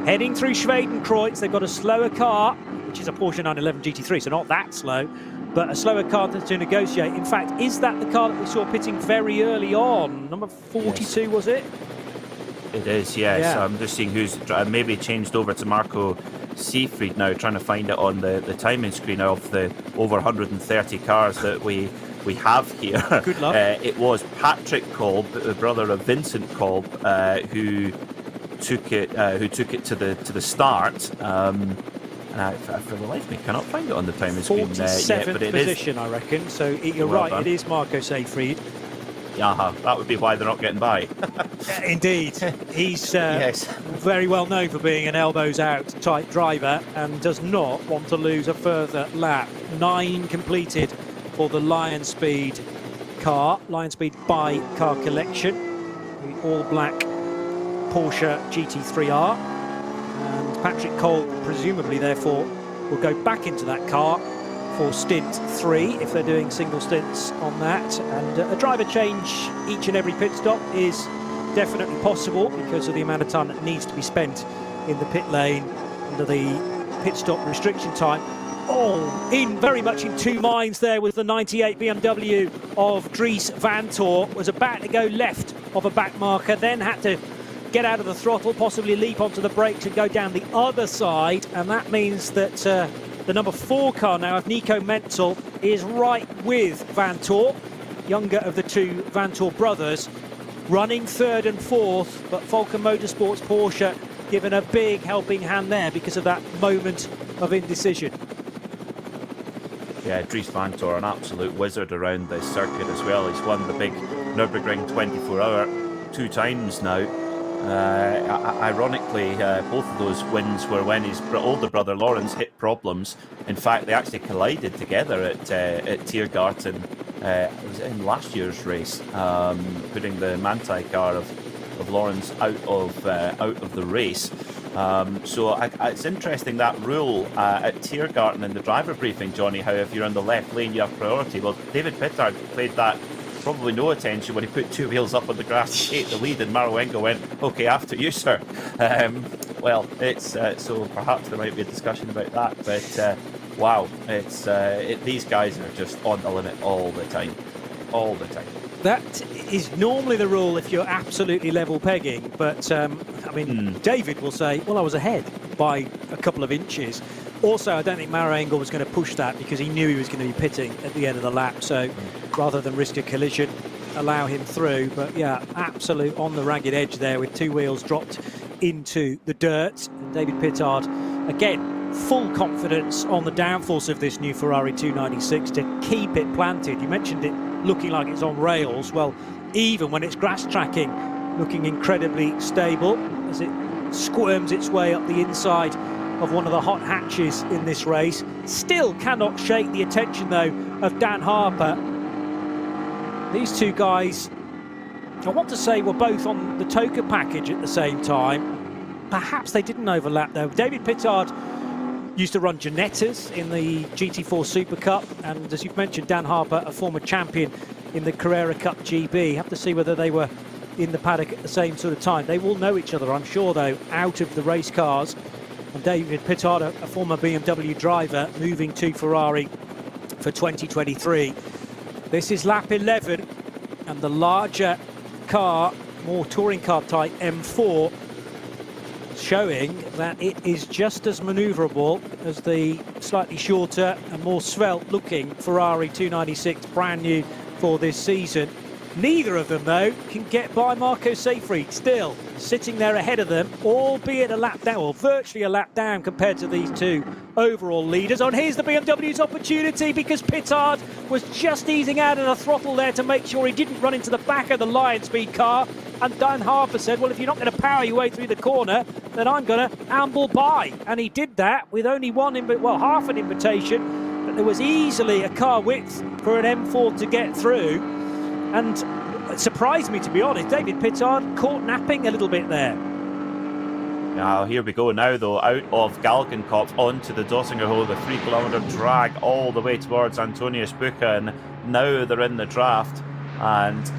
Heading through Schwedenkreuz, they've got a slower car, which is a Porsche 911 GT3, so not that slow, but a slower car to negotiate. In fact, is that the car that we saw pitting very early on? Number 42, yes. Was it? It is, yes. Yeah. I'm just seeing who's maybe changed over to Marco Seefried now, trying to find it on the timing screen of the over 130 cars that we have here. Good luck. It was Patrick Kolb, the brother of Vincent Kolb, who took it to the start. And for the life of me, cannot find it on the timing screen yet. But it position, is, I reckon. So you're right. It is Marco Seefried. That would be why they're not getting by. Indeed. He's yes. very well known for being an elbows out type driver and does not want to lose a further lap. 9 completed for the Lion Speed car, Lion Speed by Car Collection, the all-black Porsche GT3R. And Patrick Cole, presumably, therefore, will go back into that car for stint 3 if they're doing single stints on that. And a driver change each and every pit stop is definitely possible because of the amount of time that needs to be spent in the pit lane under the pit stop restriction time. Very much in two minds there with the 98 BMW of Dries Van Tor. Was about to go left of a back marker, then had to get out of the throttle, possibly leap onto the brakes and go down the other side. And that means that the number 4 car now of Nico Menzel is right with Van Tor, younger of the two Van Tor brothers, running 3rd and 4th, but Falcon Motorsports Porsche given a big helping hand there because of that moment of indecision. Yeah, Dries Van Tor, an absolute wizard around this circuit as well. He's won the big Nürburgring 24-hour 2 times now. Ironically, both of those wins were when his older brother Lawrence hit problems. In fact, they actually collided together at Tiergarten was in last year's race, putting the Manti car of Lawrence out of the race. So it's interesting, that rule at Tiergarten in the driver briefing, Johnny, how if you're on the left lane you have priority. Well, David Pittard paid that probably no attention when he put two wheels up on the grass to take the lead, and Maruengo went, okay, after you, sir. Well, it's so perhaps there might be a discussion about that, but wow, these guys are just on the limit all the time. That is normally the rule if you're absolutely level pegging, but I mean, David will say, well, I was ahead by a couple of inches. Also, I don't think Maruengo was going to push that because he knew he was going to be pitting at the end of the lap, so rather than risk a collision, allow him through. But yeah, absolute on the ragged edge there with two wheels dropped into the dirt. And David Pittard, again, full confidence on the downforce of this new Ferrari 296 to keep it planted. You mentioned it looking like it's on rails. Well, even when it's grass tracking, looking incredibly stable as it squirms its way up the inside of one of the hot hatches in this race. Still cannot shake the attention, though, of Dan Harper. These two guys, I want to say, were both on the Toka package at the same time. Perhaps they didn't overlap, though. David Pittard used to run Ginettas in the GT4 Super Cup, and as you've mentioned, Dan Harper, a former champion in the Carrera Cup GB. Have to see whether they were in the paddock at the same sort of time. They will know each other, I'm sure, though, out of the race cars. And David Pittard, a former BMW driver, moving to Ferrari for 2023. This is lap 11, and the larger car, more touring car type M4, showing that it is just as manoeuvrable as the slightly shorter and more svelte looking Ferrari 296, brand new for this season. Neither of them, though, can get by Marco Seyfried, still sitting there ahead of them, albeit a lap down, or virtually a lap down compared to these two overall leaders. And here's the BMW's opportunity, because Pittard was just easing out of the throttle there to make sure he didn't run into the back of the Lion Speed car. And Dan Harper said, well, if you're not going to power your way through the corner, then I'm going to amble by. And he did that with only half an invitation, but there was easily a car width for an M4 to get through. And it surprised me, to be honest. David Pittard caught napping a little bit there. Now, here we go now, though, out of Galgenkopf onto the Dossinger Hole, the 3 kilometre drag all the way towards Antonius Bucca, and now they're in the draft. And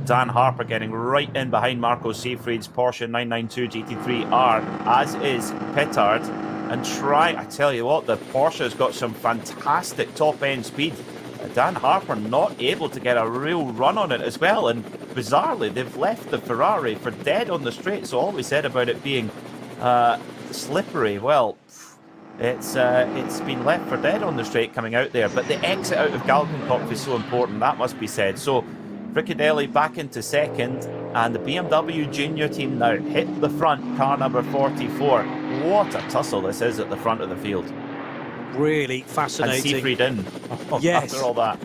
Dan Harper getting right in behind Marco Seyfried's Porsche 992 GT3R, as is Pittard. And I tell you what, the Porsche's got some fantastic top-end speed. Dan Harper not able to get a real run on it as well, and bizarrely they've left the Ferrari for dead on the straight. So all we said about it being slippery, well, it's been left for dead on the straight coming out there. But the exit out of Galgenkopf is so important, that must be said. So Frickadelli back into second, and the BMW junior team now hit the front, car number 44. What a tussle this is at the front of the field. Really fascinating. And Seyfried in. Yes. After all that.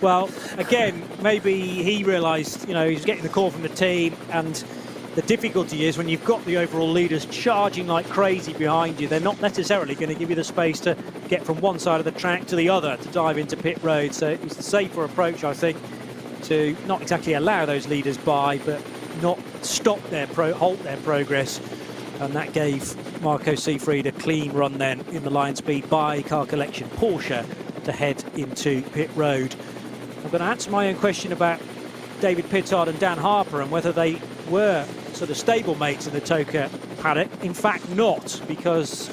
Well, again, maybe he realised, he was getting the call from the team, and the difficulty is when you've got the overall leaders charging like crazy behind you, they're not necessarily going to give you the space to get from one side of the track to the other to dive into pit road. So it was the safer approach, I think, to not exactly allow those leaders by, but not halt their progress. And that gave Marco Seyfried a clean run then in the Lion Speed by car collection Porsche to head into pit road. I'm going to answer my own question about David Pittard and Dan Harper and whether they were sort of stablemates in the Toka paddock. In fact, not, because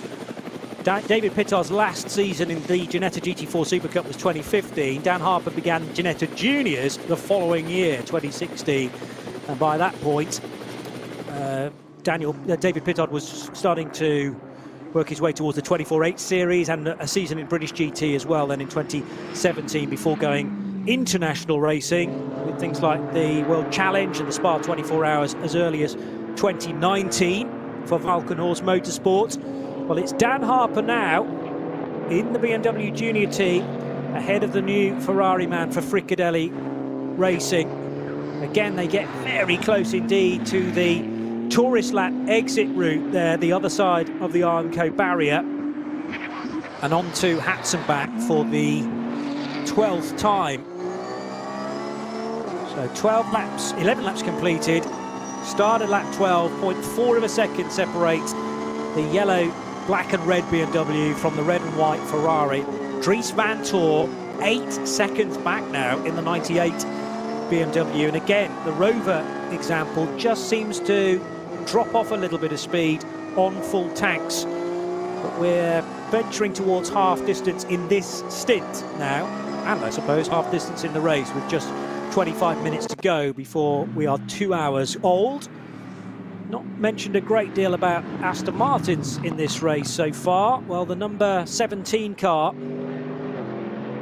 David Pittard's last season in the Ginetta GT4 Super Cup was 2015. Dan Harper began Ginetta Juniors the following year, 2016. And by that point, David Pittard was starting to work his way towards the 24/8 series and a season in British GT as well, then in 2017, before going international racing with things like the World Challenge and the Spa 24 Hours as early as 2019 for Valkenhorst Motorsport. Well, it's Dan Harper now in the BMW Junior team, ahead of the new Ferrari man for Frickadelli Racing. Again, they get very close indeed to the tourist lap exit route there, the other side of the Armco barrier, and on to Hatzenbach for the 12th time. So 12 laps, 11 laps completed. Started lap 12, 0.4 of a second separates the yellow, black and red BMW from the red and white Ferrari. Dries Van Tor, 8 seconds back now in the 98 BMW. And again, the Rover example just seems to drop off a little bit of speed on full tanks. But we're venturing towards half distance in this stint now, and I suppose half distance in the race, with just 25 minutes to go before we are 2 hours old. Not mentioned a great deal about Aston Martins in this race so far. Well, the number 17 car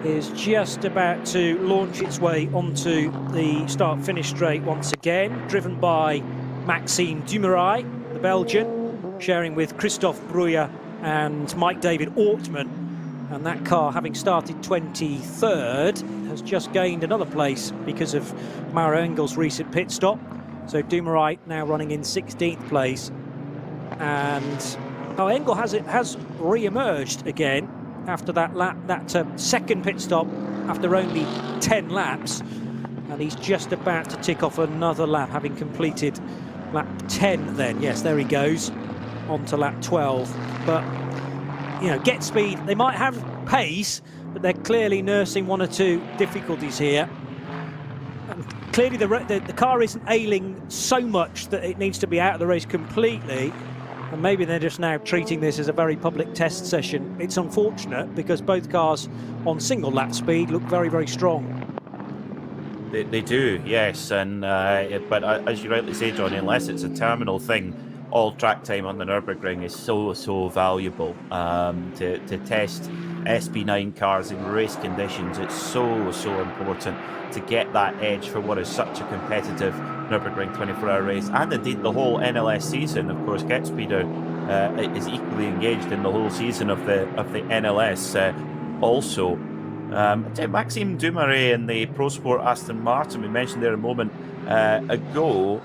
is just about to launch its way onto the start-finish straight once again, driven by Maxime Dumouriez, the Belgian, sharing with Christophe Brouillard and Mike David Ortman. And that car, having started 23rd, has just gained another place because of Mauro Engel's recent pit stop. So Dumouriez now running in 16th place. And Engel has re-emerged again after that lap, that second pit stop after only 10 laps. And he's just about to tick off another lap, having completed lap 10 then. Yes, there he goes, on to lap 12. But, you know, get speed. They might have pace, but they're clearly nursing one or two difficulties here. And clearly the car isn't ailing so much that it needs to be out of the race completely. And maybe they're just now treating this as a very public test session. It's unfortunate because both cars on single lap speed look very, very strong. They do, yes, and but as you rightly say, Johnny, unless it's a terminal thing, all track time on the Nürburgring is so valuable. To test SP9 cars in race conditions, it's so important to get that edge for what is such a competitive Nürburgring 24-hour race, and indeed the whole NLS season. Of course, Get Speeder is equally engaged in the whole season of the NLS also. Maxime Dumouriez in the Pro Sport Aston Martin, we mentioned there a moment ago,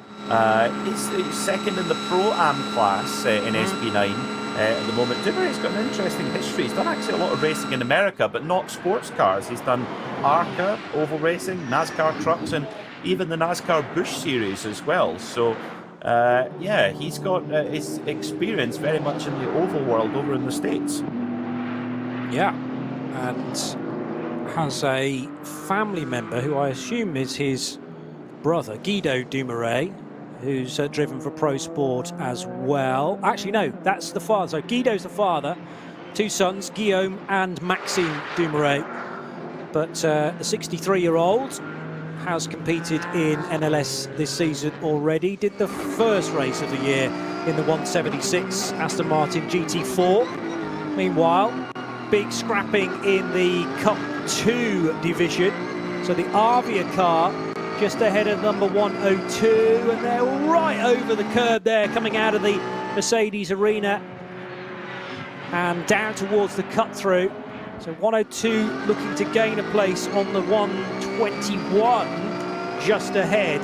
he's second in the Pro-Am class in SP9 at the moment. Dumouriez's got an interesting history. He's done actually a lot of racing in America, but not sports cars. He's done ARCA, oval racing, NASCAR trucks, and even the NASCAR Busch Series as well. So, yeah, he's got his experience very much in the oval world over in the States. Yeah, and has a family member who I assume is his brother, Guido Dumouriez, who's driven for Pro Sport as well. Actually, no, that's the father. So Guido's the father, two sons, Guillaume and Maxime Dumouriez. But the 63-year-old has competed in NLS this season already. Did the first race of the year in the 176 Aston Martin GT4. Meanwhile, big scrapping in the Cup 2 division. So the Avia car just ahead of number 102, and they're right over the curb there, coming out of the Mercedes arena and down towards the cut-through. So 102 looking to gain a place on the 121 just ahead.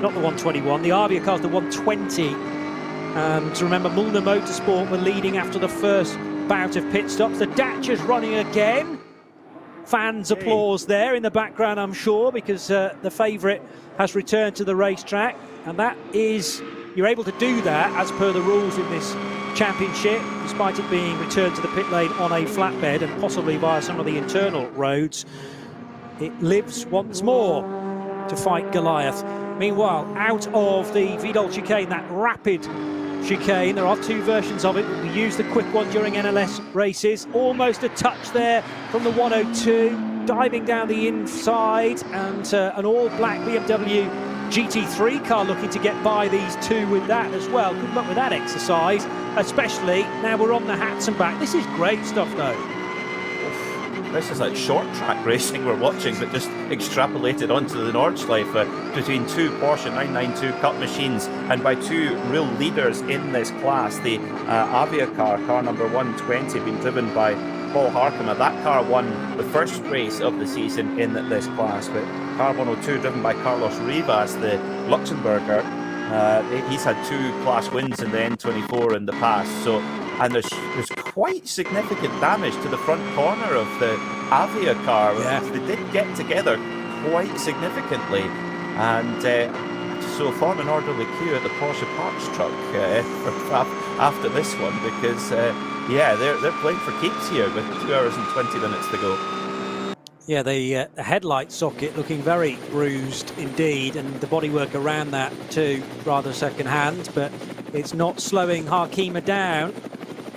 Not the 121, the Avia car's the 120. And remember, Mulner Motorsport were leading after the first bout of pit stops. The Dacia's running again. Fans' applause there in the background, I'm sure, because the favourite has returned to the racetrack. And that is, you're able to do that as per the rules in this championship, despite it being returned to the pit lane on a flatbed and possibly via some of the internal roads. It lives once more to fight Goliath. Meanwhile, out of the Vidal chicane, that rapid chicane, there are two versions of it. We use the quick one during NLS races. Almost a touch there from the 102, diving down the inside, and an all-black BMW GT3 car looking to get by these two with that as well. Good luck with that exercise, especially now we're on the hats and back. This is great stuff, though. This is like short track racing we're watching, but just extrapolated onto the Nordschleife between two Porsche 992 Cup machines, and by two real leaders in this class. The Avia car number 120, being driven by Paul Harkema. That car won the first race of the season in this class, but car 102, driven by Carlos Rivas, the Luxembourger, he's had two class wins in the N24 in the past. So, and there's quite significant damage to the front corner of the Avia car. Yeah. They did get together quite significantly, and so form an orderly queue at the Porsche parts truck after this one, because they're playing for keeps here with 2 hours and 20 minutes to go. Yeah, the headlight socket looking very bruised indeed, and the bodywork around that too rather second-hand, but it's not slowing Hakima down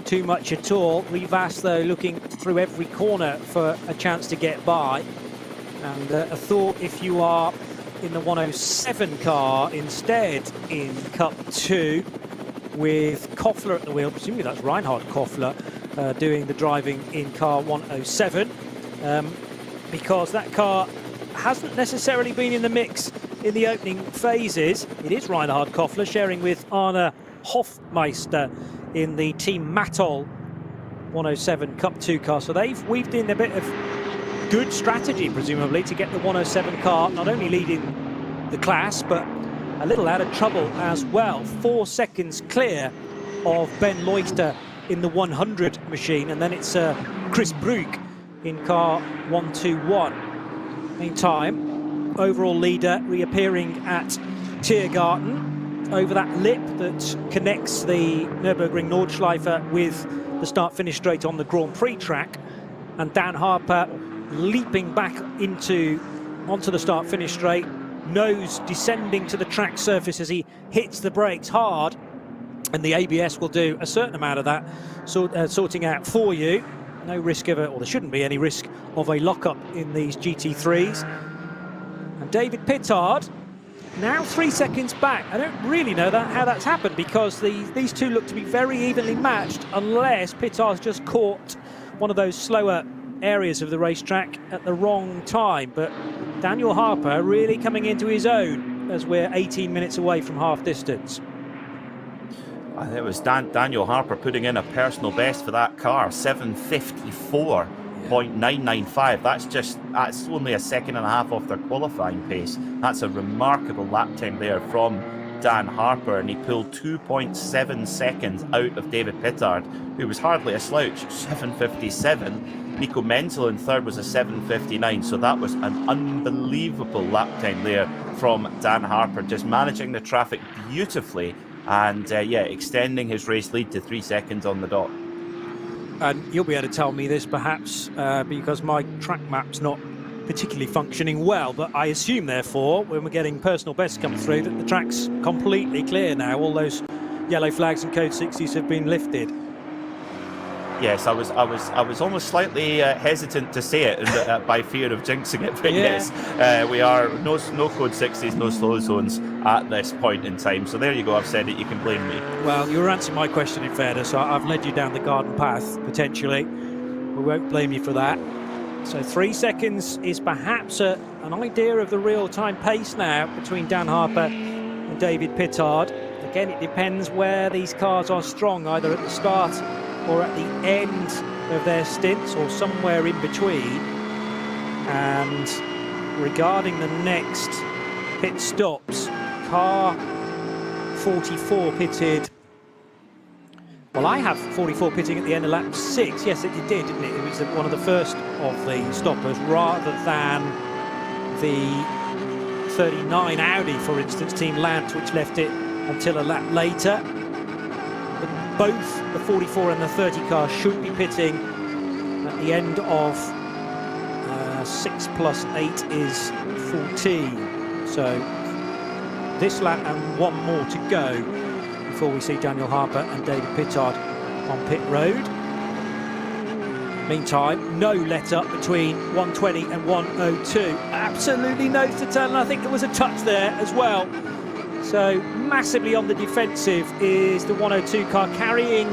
too much at all. Rivas, though, looking through every corner for a chance to get by. And a thought, if you are in the 107 car instead in Cup 2 with Koffler at the wheel, presumably that's Reinhard Koffler doing the driving in car 107, because that car hasn't necessarily been in the mix in the opening phases. It is Reinhard Koffler sharing with Arne Hofmeister in the Team Matol 107 Cup 2 car. So they've weaved in a bit of good strategy, presumably, to get the 107 car not only leading the class, but a little out of trouble as well. 4 seconds clear of Ben Leuchter in the 100 machine, and then it's Chris Brugge in car 121. Meantime, overall leader reappearing at Tiergarten over that lip that connects the Nürburgring Nordschleife with the start-finish straight on the Grand Prix track, and Dan Harper leaping back onto the start-finish straight, nose descending to the track surface as he hits the brakes hard, and the ABS will do a certain amount of that sorting out for you. No risk of or there shouldn't be any risk of a lockup in these GT3s. And David Pittard now 3 seconds back. I don't really know how that's happened, because these two look to be very evenly matched, unless Pittard's just caught one of those slower areas of the racetrack at the wrong time. But Daniel Harper really coming into his own as we're 18 minutes away from half distance. It was Daniel Harper putting in a personal best for that car, 7:54.995. That's only a second and a half off their qualifying pace. That's a remarkable lap time there from Dan Harper, and he pulled 2.7 seconds out of David Pittard, who was hardly a slouch, 7:57. Nico Menzel in third was a 7:59, so that was an unbelievable lap time there from Dan Harper, just managing the traffic beautifully, and extending his race lead to 3 seconds on the dot. And you'll be able to tell me this perhaps because my track map's not particularly functioning well, but I assume therefore when we're getting personal bests come through that the track's completely clear now. All those yellow flags and code 60s have been lifted. Yes, I was almost slightly hesitant to say it by fear of jinxing it, but yes, we are no code 60s, no slow zones at this point in time. So there you go, I've said it, you can blame me. Well, you were answering my question in fairness, so I've led you down the garden path, potentially. We won't blame you for that. So 3 seconds is perhaps an idea of the real-time pace now between Dan Harper and David Pittard. Again, it depends where these cars are strong, either at the start or at the end of their stints, or somewhere in between. And regarding the next pit stops, car 44 pitted. Well, I have 44 pitting at the end of lap 6. Yes, it did, didn't it? It was one of the first of the stoppers, rather than the 39 Audi, for instance, Team Lant, which left it until a lap later. Both the 44 and the 30 cars should be pitting at the end of 6 plus 8 is 14. So this lap and one more to go before we see Daniel Harper and David Pittard on pit road. Meantime, no let up between 120 and 102. Absolutely nose to tail, and I think there was a touch there as well. So massively on the defensive is the 102 car, carrying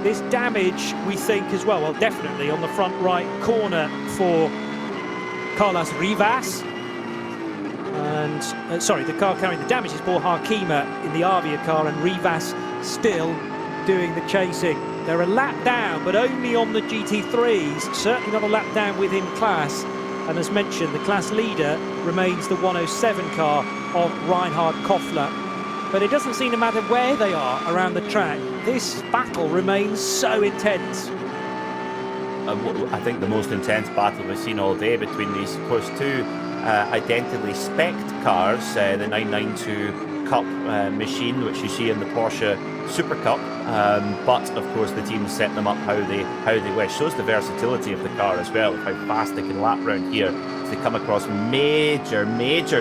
this damage, we think, as well. Well, definitely on the front right corner for Carlos Rivas. And, the car carrying the damage is Paul Hakima in the Avia car, and Rivas still doing the chasing. They're a lap down, but only on the GT3s, certainly not a lap down within class. And as mentioned, the class leader remains the 107 car of Reinhard Koffler. But it doesn't seem to matter where they are around the track. This battle remains so intense. I think the most intense battle we've seen all day between these, of course, two identically spec'd cars, the 992 Cup machine, which you see in the Porsche Super Cup, but of course the teams set them up how they wish. Shows the versatility of the car as well, how fast they can lap round here. If they come across major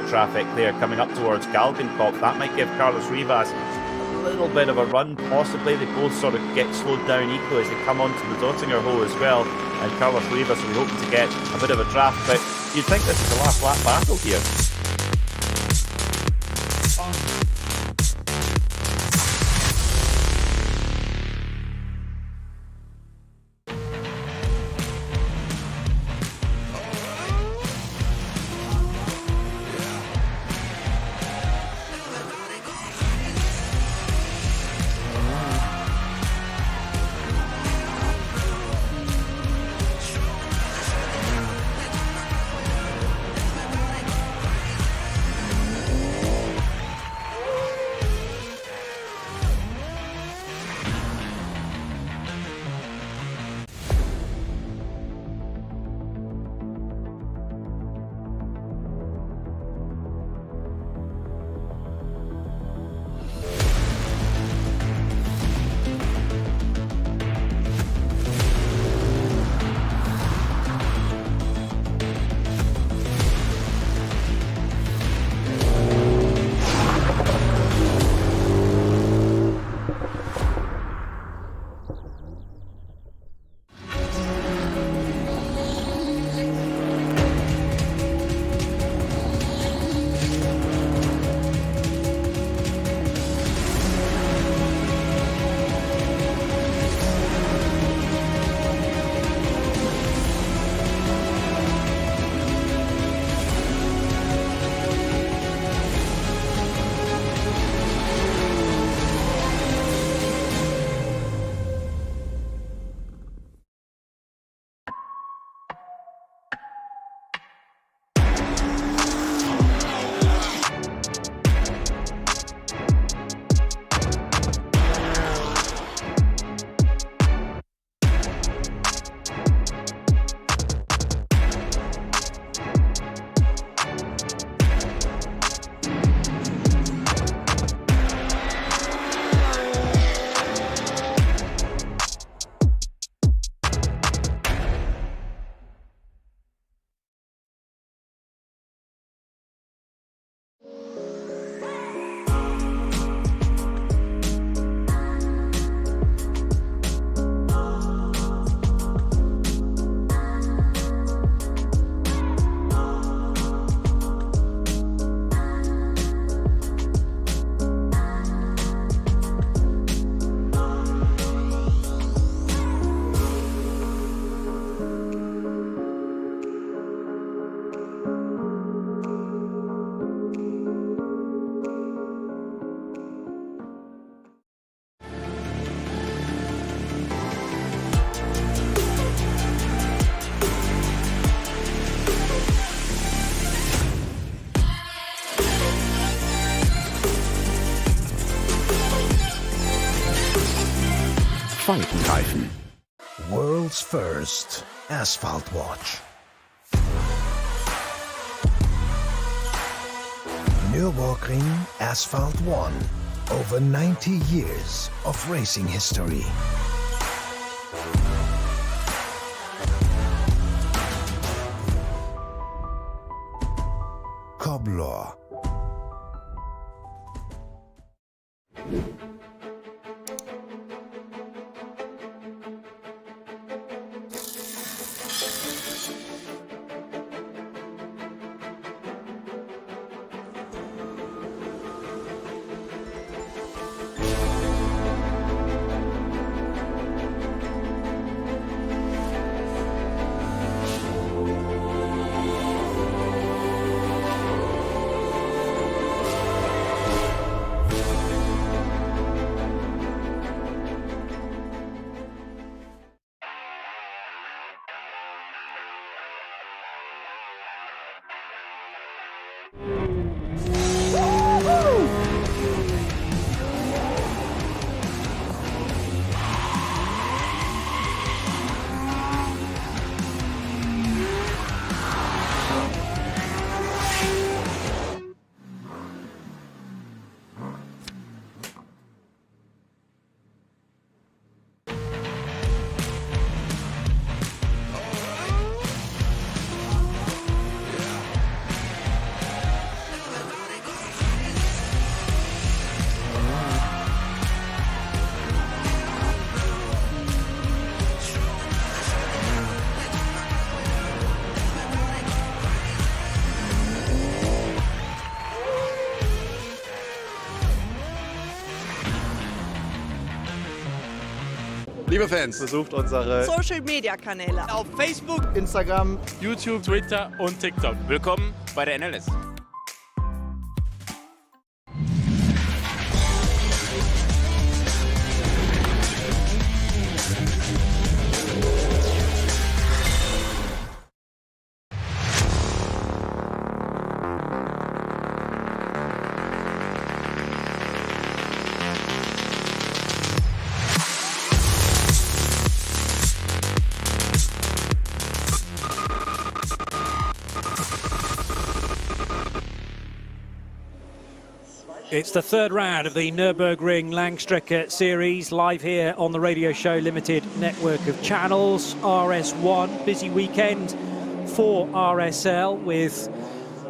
traffic there coming up towards Galgenkopf, that might give Carlos Rivas a little bit of a run, possibly. They both sort of get slowed down equally as they come onto the Dottinger hole as well, and Carlos Rivas will be hoping to get a bit of a draft, but you'd think this is the last lap battle here. Faltenreifen. World's first asphalt watch. Nürburgring Asphalt 1. Over 90 years of racing history. Cobbler. Liebe Fans, besucht unsere Social Media Kanäle auf Facebook, Instagram, YouTube, Twitter und TikTok. Willkommen bei der NLS. It's the third round of the Nürburgring Langstrecken Series, live here on the Radio Show Limited network of channels. RS1, busy weekend for RSL with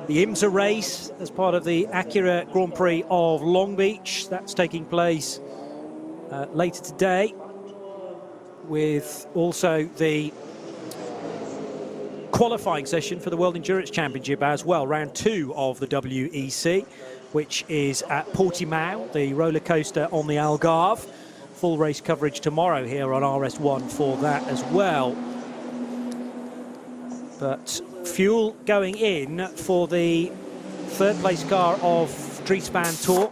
the IMSA race as part of the Acura Grand Prix of Long Beach. That's taking place later today, with also the qualifying session for the World Endurance Championship as well, round 2 of the WEC, which is at Portimao, the roller coaster on the Algarve. Full race coverage tomorrow here on RS1 for that as well. But fuel going in for the third place car of Dries van Toor,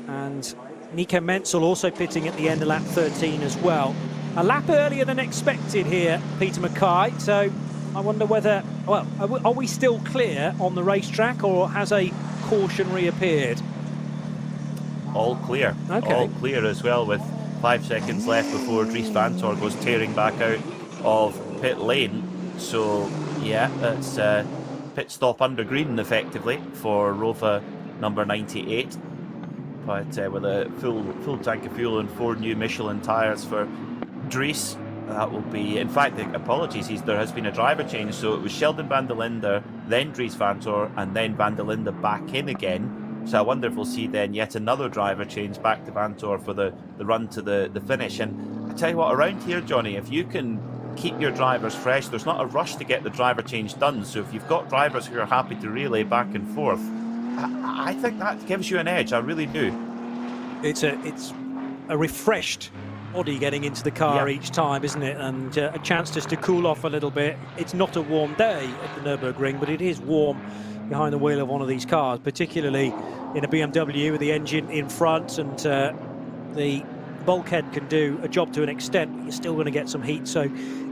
and Nico Menzel also pitting at the end of lap 13 as well. A lap earlier than expected here, Peter Mackay, so I wonder whether, well, are we still clear on the racetrack, or has a caution reappeared? All clear. Okay. All clear as well, with 5 seconds left before Dries van Toor goes tearing back out of pit lane. So yeah, that's pit stop under green effectively for Rover number 98. But with a full tank of fuel and 4 new Michelin tyres for Dries. That will be, in fact, apologies, there has been a driver change, so it was Sheldon van der Linde, then Dries van Toor, and then van der Linde back in again. So I wonder if we'll see then yet another driver change back to van Toor for the run to the finish. And I tell you what, around here, Johnny, if you can keep your drivers fresh, there's not a rush to get the driver change done. So if you've got drivers who are happy to relay back and forth, I think that gives you an edge, I really do. It's a refreshed body getting into the car each time, isn't it? And a chance just to cool off a little bit. It's not a warm day at the Nürburgring, but it is warm behind the wheel of one of these cars, particularly in a BMW with the engine in front, and the bulkhead can do a job to an extent, but you're still going to get some heat. So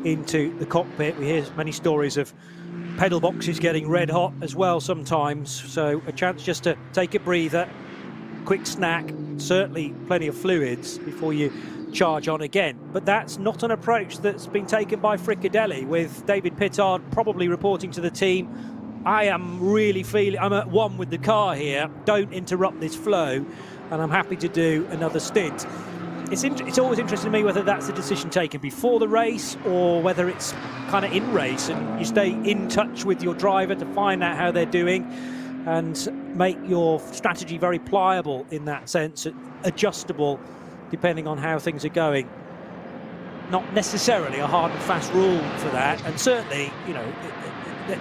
into the cockpit, we hear many stories of pedal boxes getting red hot as well sometimes. So a chance just to take a breather, quick snack, certainly plenty of fluids before you charge on again. But that's not an approach that's been taken by Fricadelli, with David Pittard probably reporting to the team, I am really feeling I'm at one with the car here, don't interrupt this flow, and I'm happy to do another stint. It's always interesting to me whether that's a decision taken before the race or whether it's kind of in race and you stay in touch with your driver to find out how they're doing and make your strategy very pliable in that sense, adjustable depending on how things are going. Not necessarily a hard and fast rule for that, and certainly, you know,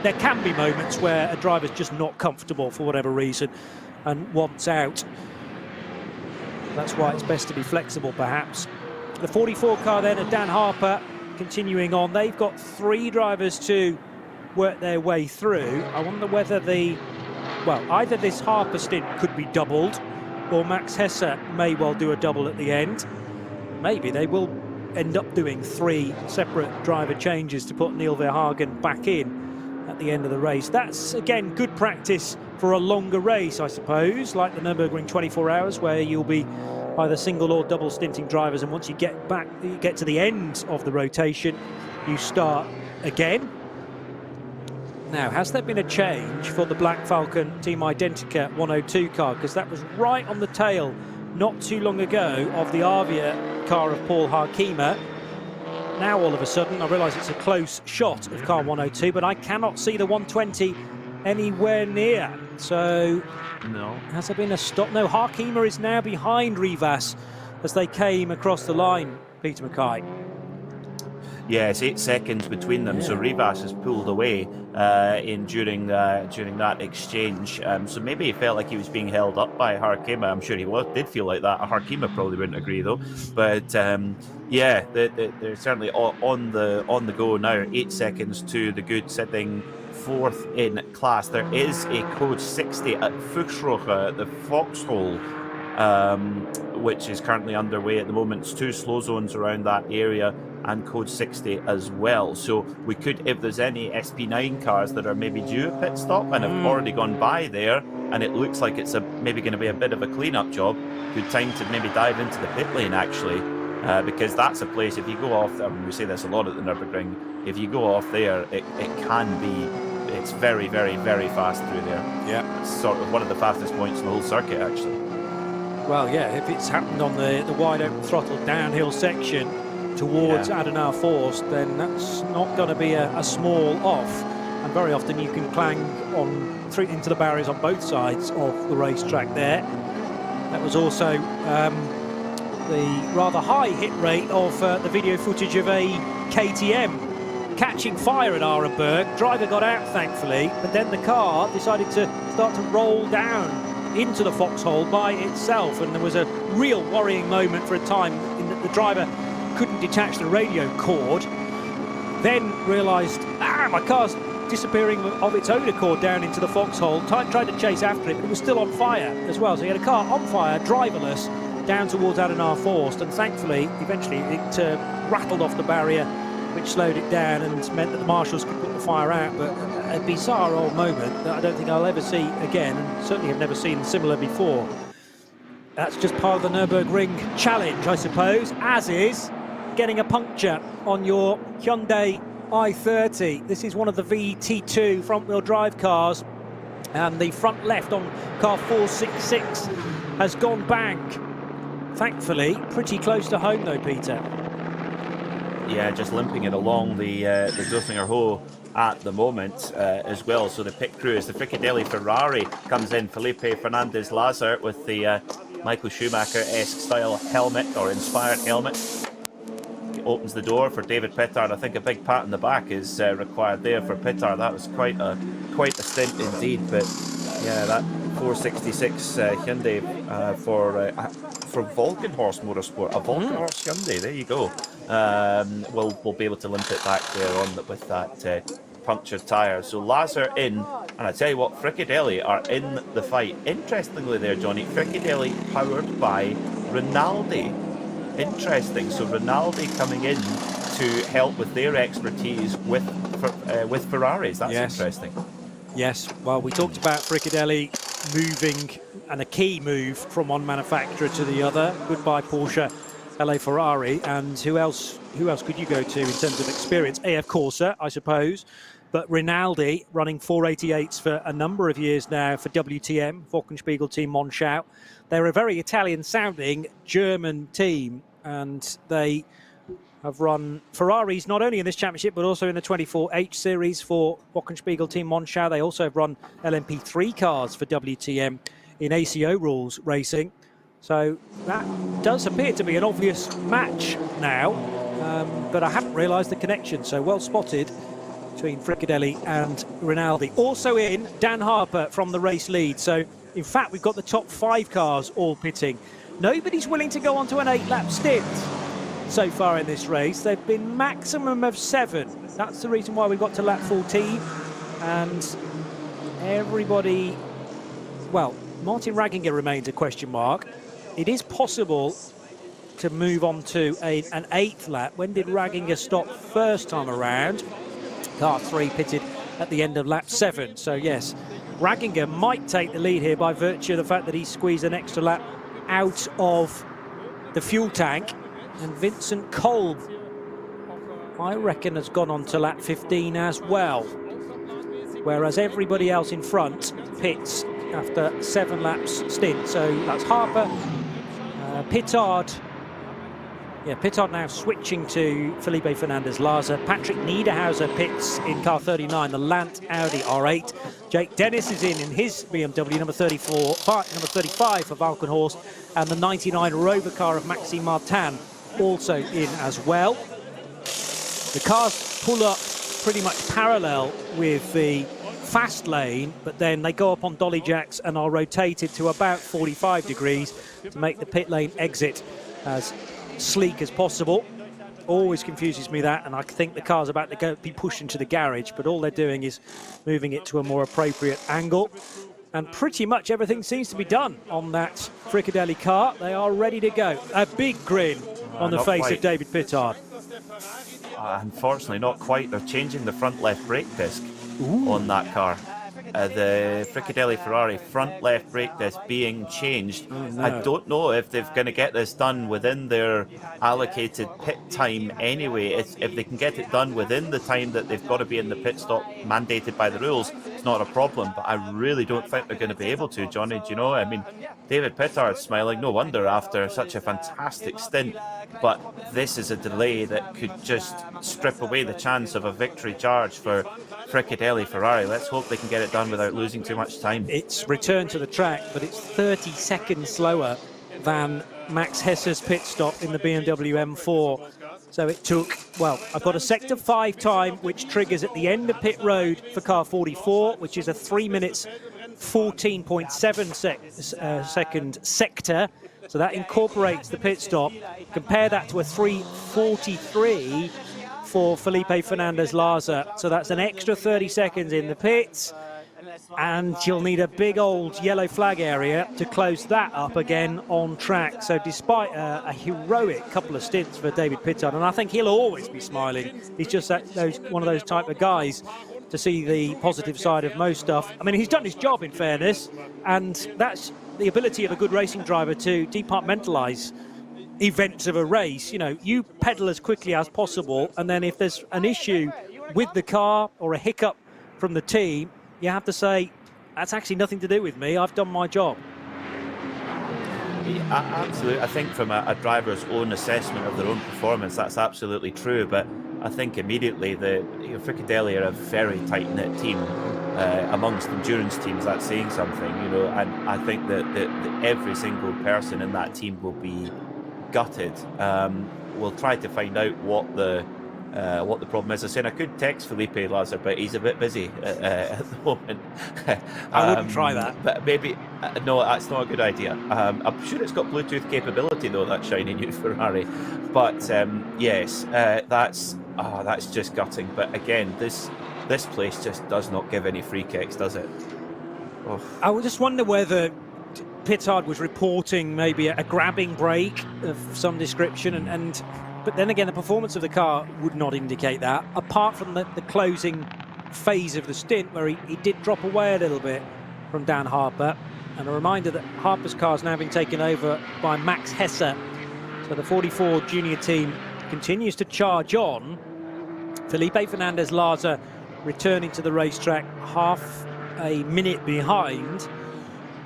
there can be moments where a driver's just not comfortable for whatever reason and wants out. That's why it's best to be flexible, perhaps. The 44 car then, Dan Harper, continuing on. They've got 3 drivers to work their way through. I wonder whether either this Harper stint could be doubled, or Max Hesse may well do a double at the end. Maybe they will end up doing 3 separate driver changes to put Neil Verhagen back in at the end of the race. That's, again, good practice for a longer race, I suppose, like the Nürburgring 24 hours, where you'll be either single or double stinting drivers, and once you get to the end of the rotation, you start again. Now, has there been a change for the Black Falcon Team Identica 102 car? Because that was right on the tail not too long ago of the Avia car of Paul Harkema. Now, all of a sudden, I realise it's a close shot of car 102, but I cannot see the 120 anywhere near. So, no. Has there been a stop? No, Harkema is now behind Rivas as they came across the line, Peter Mackay. Yes, 8 seconds between them. So Rivas has pulled away during that exchange. So maybe he felt like he was being held up by Harkima. I'm sure he did feel like that. Harkima probably wouldn't agree though. But yeah, they're certainly on the go now. 8 seconds to the good, sitting 4th in class. There is a code 60 at Fuchsroche, the Foxhole, which is currently underway at the moment. It's 2 slow zones around that area and code 60 as well. So we could, if there's any SP9 cars that are maybe due a pit stop and have already gone by there, and it looks like it's maybe going to be a bit of a clean-up job, good time to maybe dive into the pit lane actually, because that's a place, if you go off, I mean, we say this a lot at the Nürburgring, if you go off there, it can be, it's very, very, very fast through there. Yeah. It's sort of one of the fastest points in the whole circuit actually. Well, yeah, if it's happened on the wide open throttle downhill section towards Adenauer Forst, then that's not going to be a small off. And very often you can clang through into the barriers on both sides of the racetrack there. That was also the rather high hit rate of the video footage of a KTM catching fire at Arenberg. Driver got out, thankfully, but then the car decided to start to roll down into the foxhole by itself, and there was a real worrying moment for a time in that the driver couldn't detach the radio cord, then realised, my car's disappearing of its own accord down into the foxhole, tried to chase after it, but it was still on fire as well. So he had a car on fire, driverless, down towards Adenauer Forst, and thankfully, eventually it rattled off the barrier, which slowed it down and meant that the marshals could put the fire out. But a bizarre old moment that I don't think I'll ever see again, and certainly have never seen similar before. That's just part of the Nürburgring challenge, I suppose, as is getting a puncture on your Hyundai i30. This is one of the VT2 front-wheel drive cars, and the front left on car 466 has gone bang. Thankfully, pretty close to home though, Peter. Yeah, just limping it along the Döslinger Ho at the moment as well. So the pit crew, as the Fricadelli Ferrari comes in, Felipe Fernandez Lazar with the Michael Schumacher-esque style helmet, or inspired helmet. He opens the door for David Pittard. I think a big pat on the back is required there for Pittard. That was quite a stint indeed. But yeah, that 466 Hyundai for Volkenhorst Motorsport, a Volkenhorst Hyundai. There you go. We'll be able to limp it back there on with that punctured tyre. So Lazar in, and I tell you what, Fricadelli are in the fight. Interestingly there, Johnny, Fricadelli powered by Rinaldi. Interesting. So Rinaldi coming in to help with their expertise with Ferraris. That's interesting. Yes, well, we talked about Fricadelli moving, and a key move from one manufacturer to the other. Goodbye Porsche, LA Ferrari, and who else could you go to in terms of experience? AF Corsa, I suppose, but Rinaldi running 488s for a number of years now for WTM, Wochenspiegel Team Monschau. They're a very Italian-sounding German team, and they have run Ferraris not only in this championship but also in the 24H series for Wochenspiegel Team Monschau. They also have run LMP3 cars for WTM in ACO rules racing. So that does appear to be an obvious match now, but I hadn't realised the connection, so well spotted between Fricadelli and Rinaldi. Also in, Dan Harper from the race lead. So in fact, we've got the top 5 cars all pitting. Nobody's willing to go onto an 8-lap stint so far in this race. They've been maximum of 7. That's the reason why we got to lap 14. And everybody, well, Martin Ragginger remains a question mark. It is possible to move on to an 8th lap. When did Ragginger stop first time around? Car 3 pitted at the end of lap 7. So yes, Ragginger might take the lead here by virtue of the fact that he squeezed an extra lap out of the fuel tank. And Vincent Kolb, I reckon, has gone on to lap 15 as well. Whereas everybody else in front pits after 7 laps stint. So that's Harper, Pittard. Yeah, Pittard now switching to Felipe Fernandez Laza. Patrick Niederhauser pits in car 39, the Lant Audi R8. Jake Dennis is in his BMW, number 35 for Valkenhorst, and the 99 Rover car of Maxime Martin also in as well. The cars pull up pretty much parallel with the fast lane, but then they go up on dolly jacks and are rotated to about 45 degrees to make the pit lane exit as sleek as possible. Always confuses me that, and I think the car's about to be pushed into the garage, but all they're doing is moving it to a more appropriate angle. And pretty much everything seems to be done on that Fricadelli car. They are ready to go. A big grin on the face of David Pittard. Unfortunately, not quite. They're changing the front left brake disc on that car. The Fricadelli Ferrari front left brake disc being changed. Oh, no. I don't know if they're going to get this done within their allocated pit time anyway. If they can get it done within the time that they've got to be in the pit stop mandated by the rules, it's not a problem. But I really don't think they're going to be able to, Johnny. Do you know? I mean, David Pittard's smiling. No wonder after such a fantastic stint. But this is a delay that could just strip away the chance of a victory charge for Fricadelli Ferrari. Let's hope they can get it done without losing too much time. It's returned to the track, but it's 30 seconds slower than Max Hesse's pit stop in the BMW M4. So it took, well, I've got a sector 5 time, which triggers at the end of pit road for car 44, which is a 3 minutes 14.7 second sector. So that incorporates the pit stop. Compare that to a 3:43 for Felipe Fernandez-Larza. So that's an extra 30 seconds in the pits. And you'll need a big old yellow flag area to close that up again on track. So despite a heroic couple of stints for David Pittard, and I think he'll always be smiling. He's just one of those type of guys to see the positive side of most stuff. I mean, he's done his job, in fairness, and that's the ability of a good racing driver to departmentalise events of a race. You know, you pedal as quickly as possible, and then if there's an issue with the car or a hiccup from the team, you have to say, that's actually nothing to do with me, I've done my job. Yeah, absolutely. I think from a driver's own assessment of their own performance, that's absolutely true. But I think immediately Fricadelli are a very tight-knit team amongst endurance teams. That's saying something, you know. And I think that every single person in that team will be gutted. We'll try to find out what the problem is. I said I could text Felipe Larza, but he's a bit busy at the moment. I wouldn't try that. But maybe no, that's not a good idea. I'm sure it's got Bluetooth capability though, that shiny new Ferrari. But yes, that's just gutting. But again, this place just does not give any free kicks, does it? Oh. I would just wonder whether Pittard was reporting maybe a grabbing brake of some description, but then again, the performance of the car would not indicate that, apart from the closing phase of the stint where he did drop away a little bit from Dan Harper. And a reminder that Harper's car has now been taken over by Max Hesse. So the 44 junior team continues to charge on. Felipe Fernandez-Larza returning to the racetrack half a minute behind.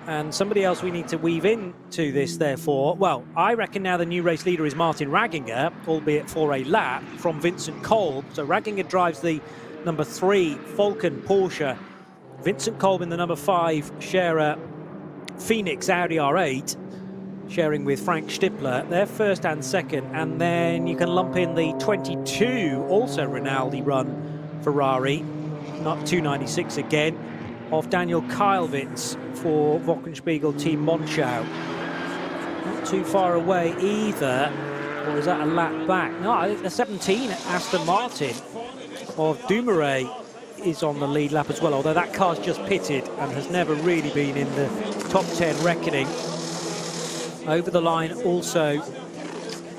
And somebody else we need to weave into this, therefore. Well, I reckon now the new race leader is Martin Ragginger, albeit for a lap from Vincent Kolb. So Ragginger drives the number 3 Falcon Porsche. Vincent Kolb in the number 5 Scherer Phoenix Audi R8, sharing with Frank Stippler. They're first and second. And then you can lump in the 22, also Rinaldi run Ferrari, not 296 again, of Daniel Keilwitz for Wochenspiegel Team Monschau. Not too far away either, or is that a lap back? No, I think the 17 Aston Martin of Dumoulin is on the lead lap as well, although that car's just pitted and has never really been in the top 10 reckoning. Over the line also,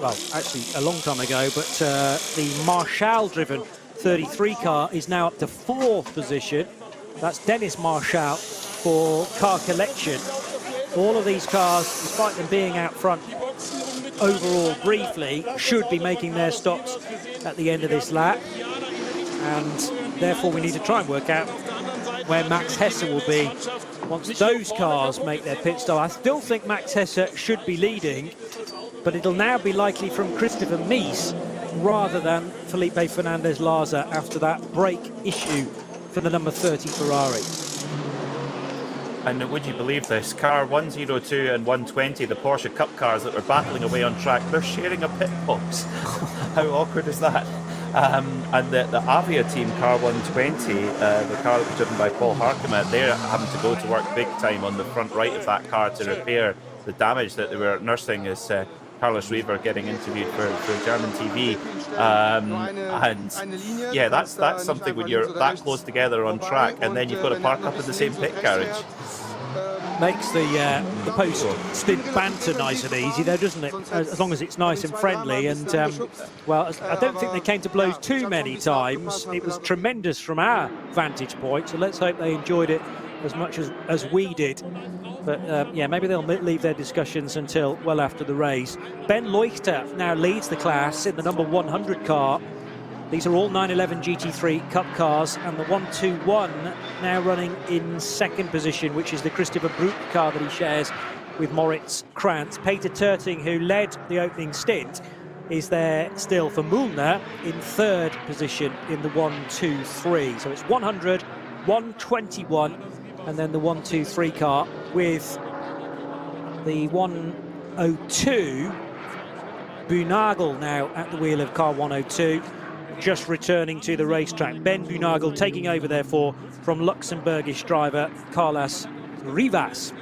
well, actually a long time ago, but the Marshall-driven 33 car is now up to 4th position. That's Dennis Marshall for Car Collection. All of these cars, despite them being out front overall briefly, should be making their stops at the end of this lap. And therefore we need to try and work out where Max Hesse will be once those cars make their pit stop. I still think Max Hesse should be leading, but it'll now be likely from Christopher Mies rather than Felipe Fernandez-Larza after that brake issue for the number 30 Ferrari. And would you believe this? Car 102 and 120, the Porsche Cup cars that were battling away on track, they're sharing a pit box. How awkward is that? And the Avia team, car 120, the car that was driven by Paul Harkamat, they're having to go to work big time on the front right of that car to repair the damage that they were nursing as Carlos Rever getting interviewed for German TV. And yeah, that's something when you're that close together on track and then you've got to park up in the same pit garage. Makes the post-stint banter nice and easy though, doesn't it? As long as it's nice and friendly. And, well, I don't think they came to blows too many times. It was tremendous from our vantage point, so let's hope they enjoyed it as much as we did. But, yeah, maybe they'll leave their discussions until well after the race. Ben Leuchter now leads the class in the number 100 car. These are all 911 GT3 Cup cars, and the 121 now running in second position, which is the Christopher Brut car that he shares with Moritz Krantz. Peter Terting, who led the opening stint, is there still for Mühlner in third position in the 123. So it's 100, 121, and then the 123 car with the 102. Bunagel now at the wheel of car 102. Just returning to the racetrack. Ben Bunagel taking over, therefore, from Luxembourgish driver Carlos Rivas.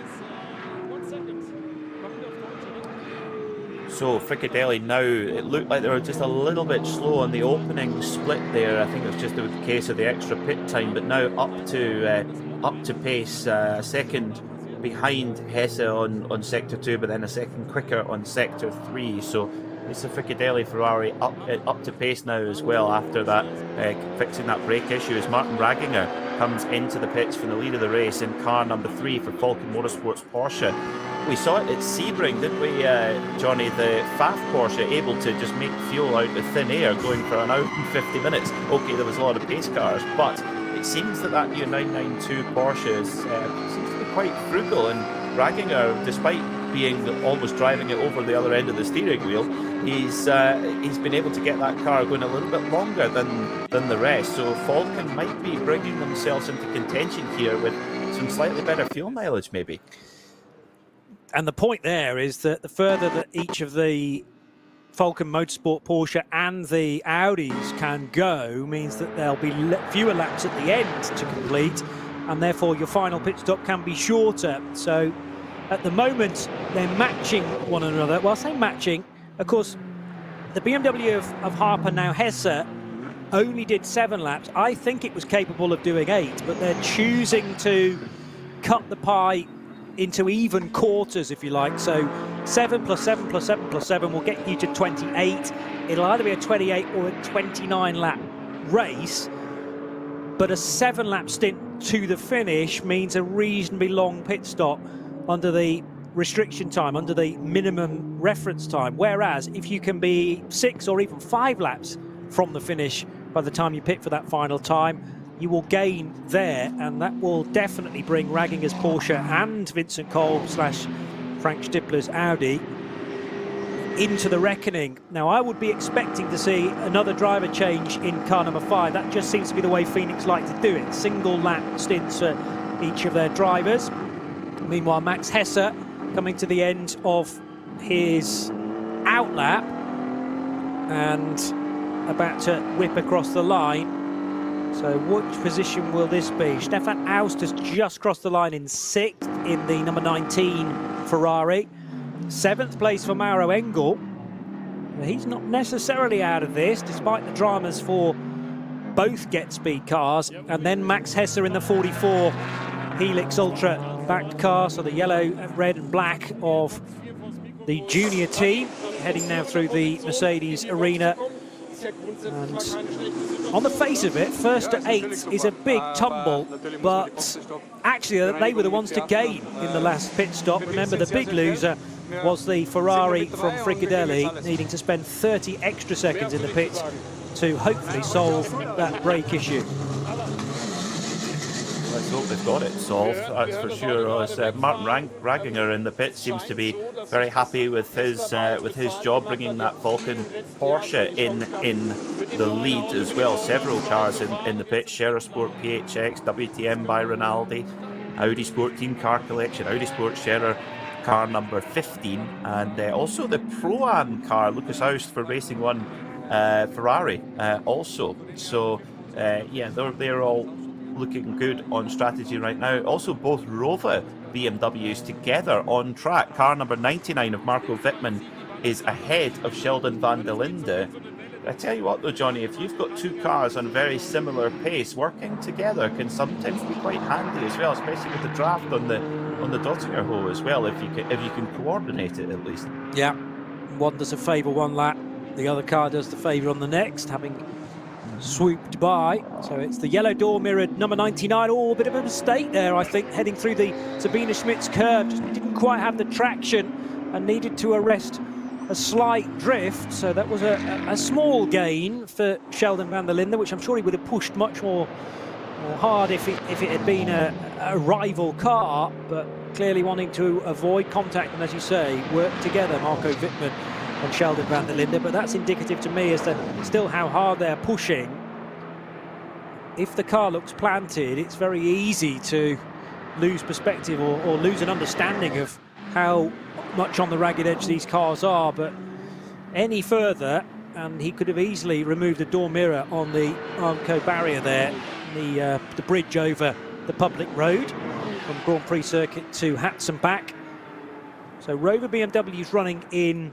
So Fricadelli now, it looked like they were just a little bit slow on the opening split there. I think it was just the case of the extra pit time, but now up to pace, a second behind Hesse on sector 2, but then a second quicker on sector 3. So it's a Fricadelli Ferrari up to pace now as well after that fixing that brake issue as Martin Raginger comes into the pits from the lead of the race in car number 3 for Falken Motorsports Porsche. We saw it at Sebring, didn't we, Johnny? The Pfaff Porsche able to just make fuel out of thin air going for an hour and 50 minutes. Okay, there was a lot of pace cars, but it seems that new 992 Porsche seems to be quite frugal, and Raginger, despite being almost driving it over the other end of the steering wheel, he's been able to get that car going a little bit longer than the rest. So Falken might be bringing themselves into contention here with some slightly better fuel mileage, maybe. And the point there is that the further that each of the Falken Motorsport Porsche and the Audis can go means that there'll be fewer laps at the end to complete, and therefore your final pit stop can be shorter. So at the moment, they're matching one another. Well, I say matching. Of course, the BMW of Harper, now Hesse, only did 7 laps. I think it was capable of doing 8, but they're choosing to cut the pie into even quarters, if you like. So 7 plus 7 plus 7 plus 7 will get you to 28. It'll either be a 28 or a 29 lap race, but a 7-lap stint to the finish means a reasonably long pit stop under the restriction time, under the minimum reference time. Whereas if you can be 6 or even 5 laps from the finish by the time you pit for that final time, you will gain there, and that will definitely bring Raginger's Porsche and Vincent Cole / Frank Stippler's Audi into the reckoning. Now, I would be expecting to see another driver change in car number 5. That just seems to be the way Phoenix like to do it. Single lap stints for each of their drivers. Meanwhile, Max Hesse coming to the end of his outlap and about to whip across the line. So which position will this be? Stefan Aust has just crossed the line in 6th in the number 19 Ferrari. 7th place for Mauro Engel. He's not necessarily out of this, despite the dramas for both Get Speed cars. And then Max Hesse in the 44 Helix Ultra backed car, so the yellow, red and black of the junior team, heading now through the Mercedes arena. And on the face of it, 1st to 8th is a big tumble, but actually they were the ones to gain in the last pit stop. Remember, the big loser was the Ferrari from Fricadelli, needing to spend 30 extra seconds in the pits to hopefully solve that brake issue. Let's hope they've got it solved, that's for sure. As Martin Raginger in the pit seems to be very happy with his job, bringing that Falken Porsche in the lead as well. Several cars in the pit: Scherer Sport PHX, WTM by Rinaldi, Audi Sport Team Car Collection, Audi Sport Scherer car number 15, and also the Pro-Am car, Lucas Aust for Racing One Ferrari also. So yeah, they're all looking good on strategy right now. Also, both Rover BMWs together on track. Car number 99 of Marco Wittmann is ahead of Sheldon van der Linde. I tell you what though, Johnny, if you've got two cars on very similar pace, working together can sometimes be quite handy as well, especially with the draft on the Dottinger Hoe as well, if you can coordinate it at least. Yeah, one does a favour one lap, the other car does the favour on the next, having swooped by. So it's the yellow door mirrored number 99. Oh, a bit of a mistake there, I think, heading through the Sabine Schmitz curve. Just didn't quite have the traction and needed to arrest a slight drift. So that was a small gain for Sheldon van der Linde, which I'm sure he would have pushed much more hard if it had been a rival car, but clearly wanting to avoid contact and, as you say, work together, Marco Wittmann and Sheldon van der Linde. But that's indicative to me as to still how hard they're pushing. If the car looks planted, it's very easy to lose perspective or lose an understanding of how much on the ragged edge these cars are. But any further, and he could have easily removed the door mirror on the Armco barrier there, the bridge over the public road from Grand Prix circuit to Hatz and back. So Rover BMW's running in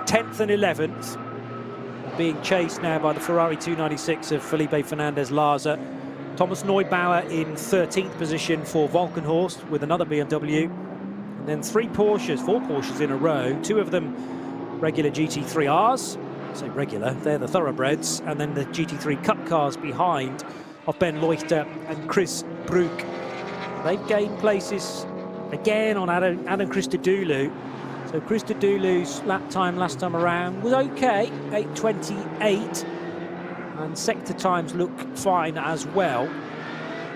10th and 11th, being chased now by the Ferrari 296 of Felipe Fernandez-Larza. Thomas Neubauer in 13th position for Wolkenhorst with another BMW. And then four Porsches in a row, two of them regular GT3Rs. I say regular, they're the thoroughbreds. And then the GT3 Cup cars behind of Ben Leuchter and Chris Broek. They've gained places again on Adam Christodoulou. So Christodoulou's lap time last time around was okay, 8:28, and sector times look fine as well.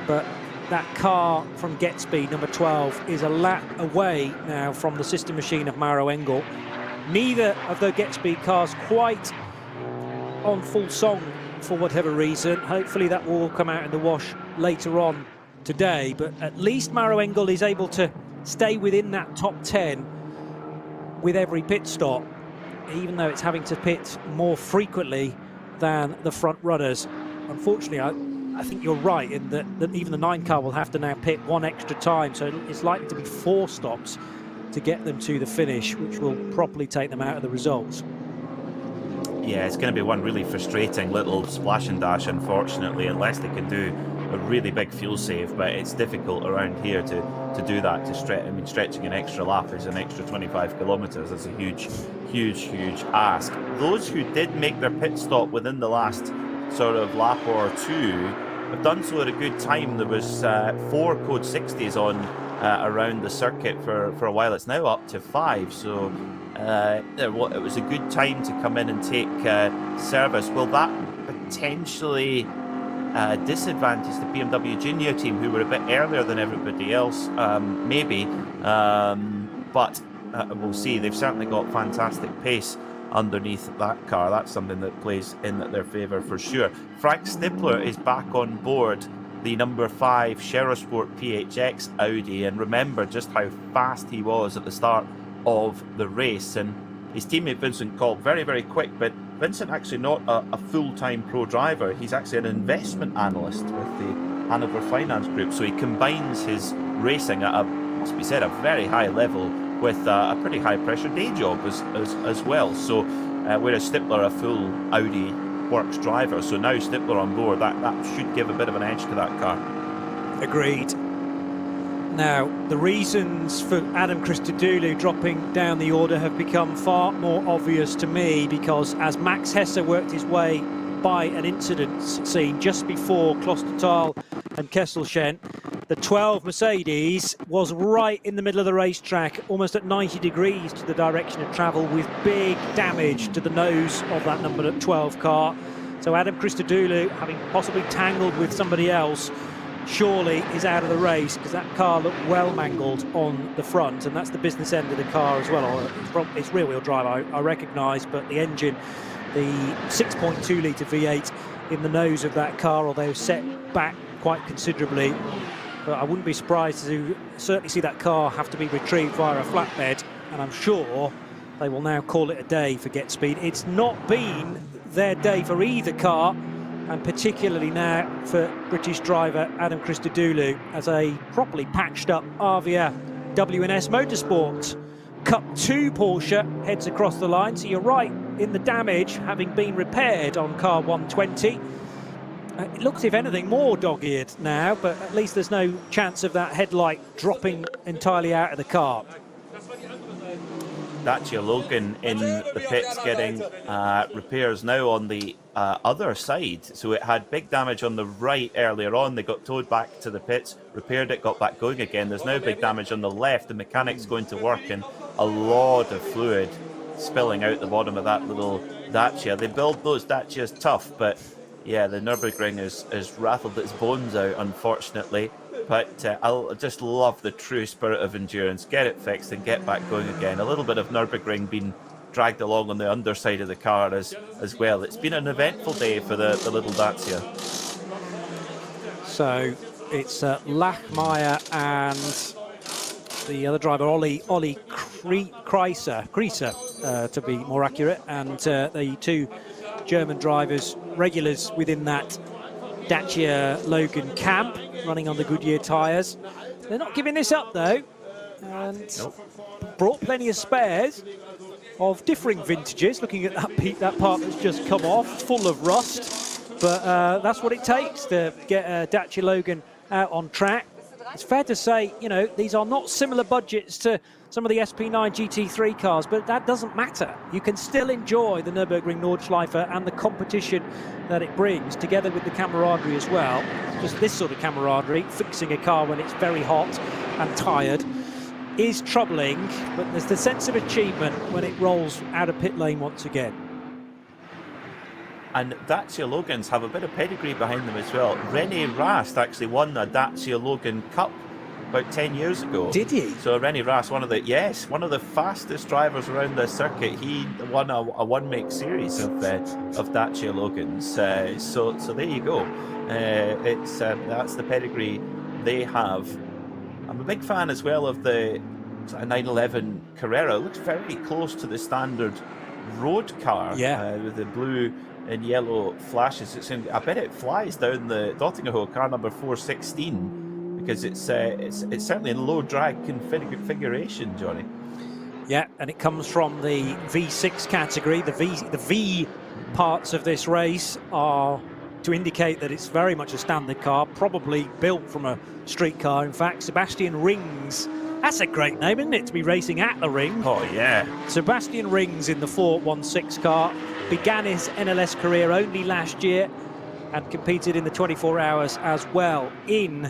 But that car from GetSpeed, number 12, is a lap away now from the sister machine of Mauro Engel. Neither of the GetSpeed cars quite on full song for whatever reason. Hopefully that will all come out in the wash later on today, but at least Mauro Engel is able to stay within that top 10 with every pit stop, even though it's having to pit more frequently than the front runners. Unfortunately, I think you're right in that even the 9 car will have to now pit one extra time, so it's likely to be 4 stops to get them to the finish, which will properly take them out of the results. Yeah, it's going to be one really frustrating little splash and dash, unfortunately, unless they can do a really big fuel save. But it's difficult around here to do that. Stretching an extra lap is an extra 25 kilometres. That's a huge ask. Those who did make their pit stop within the last sort of lap or two have done so at a good time. There was 4 code 60s on around the circuit for a while. It's now up to 5. So it was a good time to come in and take service. Will that potentially disadvantage the BMW Junior team, who were a bit earlier than everybody else? Maybe, but we'll see. They've certainly got fantastic pace underneath that car. That's something that plays in their favour for sure. Frank Stippler is back on board the number 5 Cherosport PHX Audi, and remember just how fast he was at the start of the race. And his teammate Vincent Kolb, very, very quick, but Vincent actually not a full-time pro driver. He's actually an investment analyst with the Hanover Finance Group, so he combines his racing at must be said, a very high level with a pretty high-pressure day job as well. So whereas Stippler a full Audi Works driver, so now Stippler on board, that should give a bit of an edge to that car. Agreed. Now, the reasons for Adam Christodoulou dropping down the order have become far more obvious to me, because as Max Hesse worked his way by an incident scene just before Klostertal and Kesselchen, the 12 Mercedes was right in the middle of the racetrack, almost at 90 degrees to the direction of travel, with big damage to the nose of that number 12 car. So Adam Christodoulou, having possibly tangled with somebody else, surely is out of the race, because that car looked well mangled on the front, and that's the business end of the car as well. It's rear-wheel drive, I recognise, but the engine, the 6.2 litre V8 in the nose of that car, although set back quite considerably. But I wouldn't be surprised to certainly see that car have to be retrieved via a flatbed, and I'm sure they will now call it a day for GetSpeed. It's not been their day for either car, and particularly now for British driver Adam Christodoulou, as a properly patched up Avia WNS Motorsport Cup 2 Porsche heads across the line. So you're right in the damage having been repaired on car 120. It looks, if anything, more dog-eared now, but at least there's no chance of that headlight dropping entirely out of the car. Dacia Logan in the pits getting repairs now on the other side. So it had big damage on the right earlier on. They got towed back to the pits, repaired it, got back going again. There's now big damage on the left. The mechanic's going to work, and a lot of fluid spilling out the bottom of that little Dacia. They build those Dacias tough, but yeah, the Nürburgring has rattled its bones out, unfortunately. But I just love the true spirit of endurance. Get it fixed and get back going again. A little bit of Nürburgring being dragged along on the underside of the car as well. It's been an eventful day for the little Dacia. So it's Lachmeyer and the other driver, Ollie Kreiser, to be more accurate, and the two German drivers, regulars within that Dacia Logan camp, running on the Goodyear tyres. They're not giving this up though, and brought plenty of spares of differing vintages. Looking at that part that's just come off, full of rust, but that's what it takes to get a Dacia Logan out on track. It's fair to say, you know, these are not similar budgets to some of the SP9 GT3 cars, but that doesn't matter. You can still enjoy the Nürburgring Nordschleife and the competition that it brings, together with the camaraderie as well. Just this sort of camaraderie, fixing a car when it's very hot and tired, is troubling, but there's the sense of achievement when it rolls out of pit lane once again. And Dacia Logans have a bit of pedigree behind them as well. René Rast actually won a Dacia Logan Cup about 10 years ago. Did he? So René Rast, one of the fastest drivers around the circuit. He won a one-make series of Dacia Logans. So there you go. That's the pedigree they have. I'm a big fan as well of the 911 Carrera. It looks very close to the standard road car. Yeah. With the blue and yellow flashes. I bet it flies down the Dottingerhoe, car number 416, because it's certainly in low drag configuration, Johnny. Yeah, and it comes from the V6 category. The V parts of this race are to indicate that it's very much a standard car, probably built from a street car. In fact, Sebastian Rings, that's a great name, isn't it, to be racing at the ring? Oh, yeah. Sebastian Rings in the 416 car began his NLS career only last year and competed in the 24 hours as well in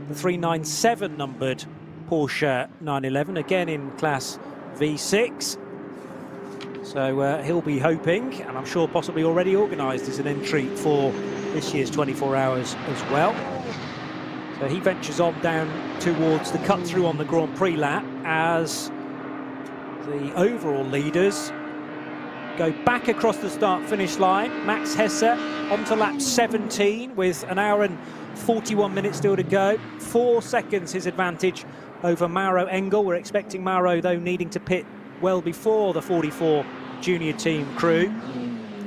the 397 numbered Porsche 911, again in class V6. So he'll be hoping, and I'm sure possibly already organised as an entry for this year's 24 hours as well. So he ventures on down towards the cut through on the Grand Prix lap as the overall leaders go back across the start-finish line. Max Hesse onto lap 17 with an hour and 41 minutes still to go. 4 seconds his advantage over Mauro Engel. We're expecting Mauro, though, needing to pit well before the 44 junior team crew.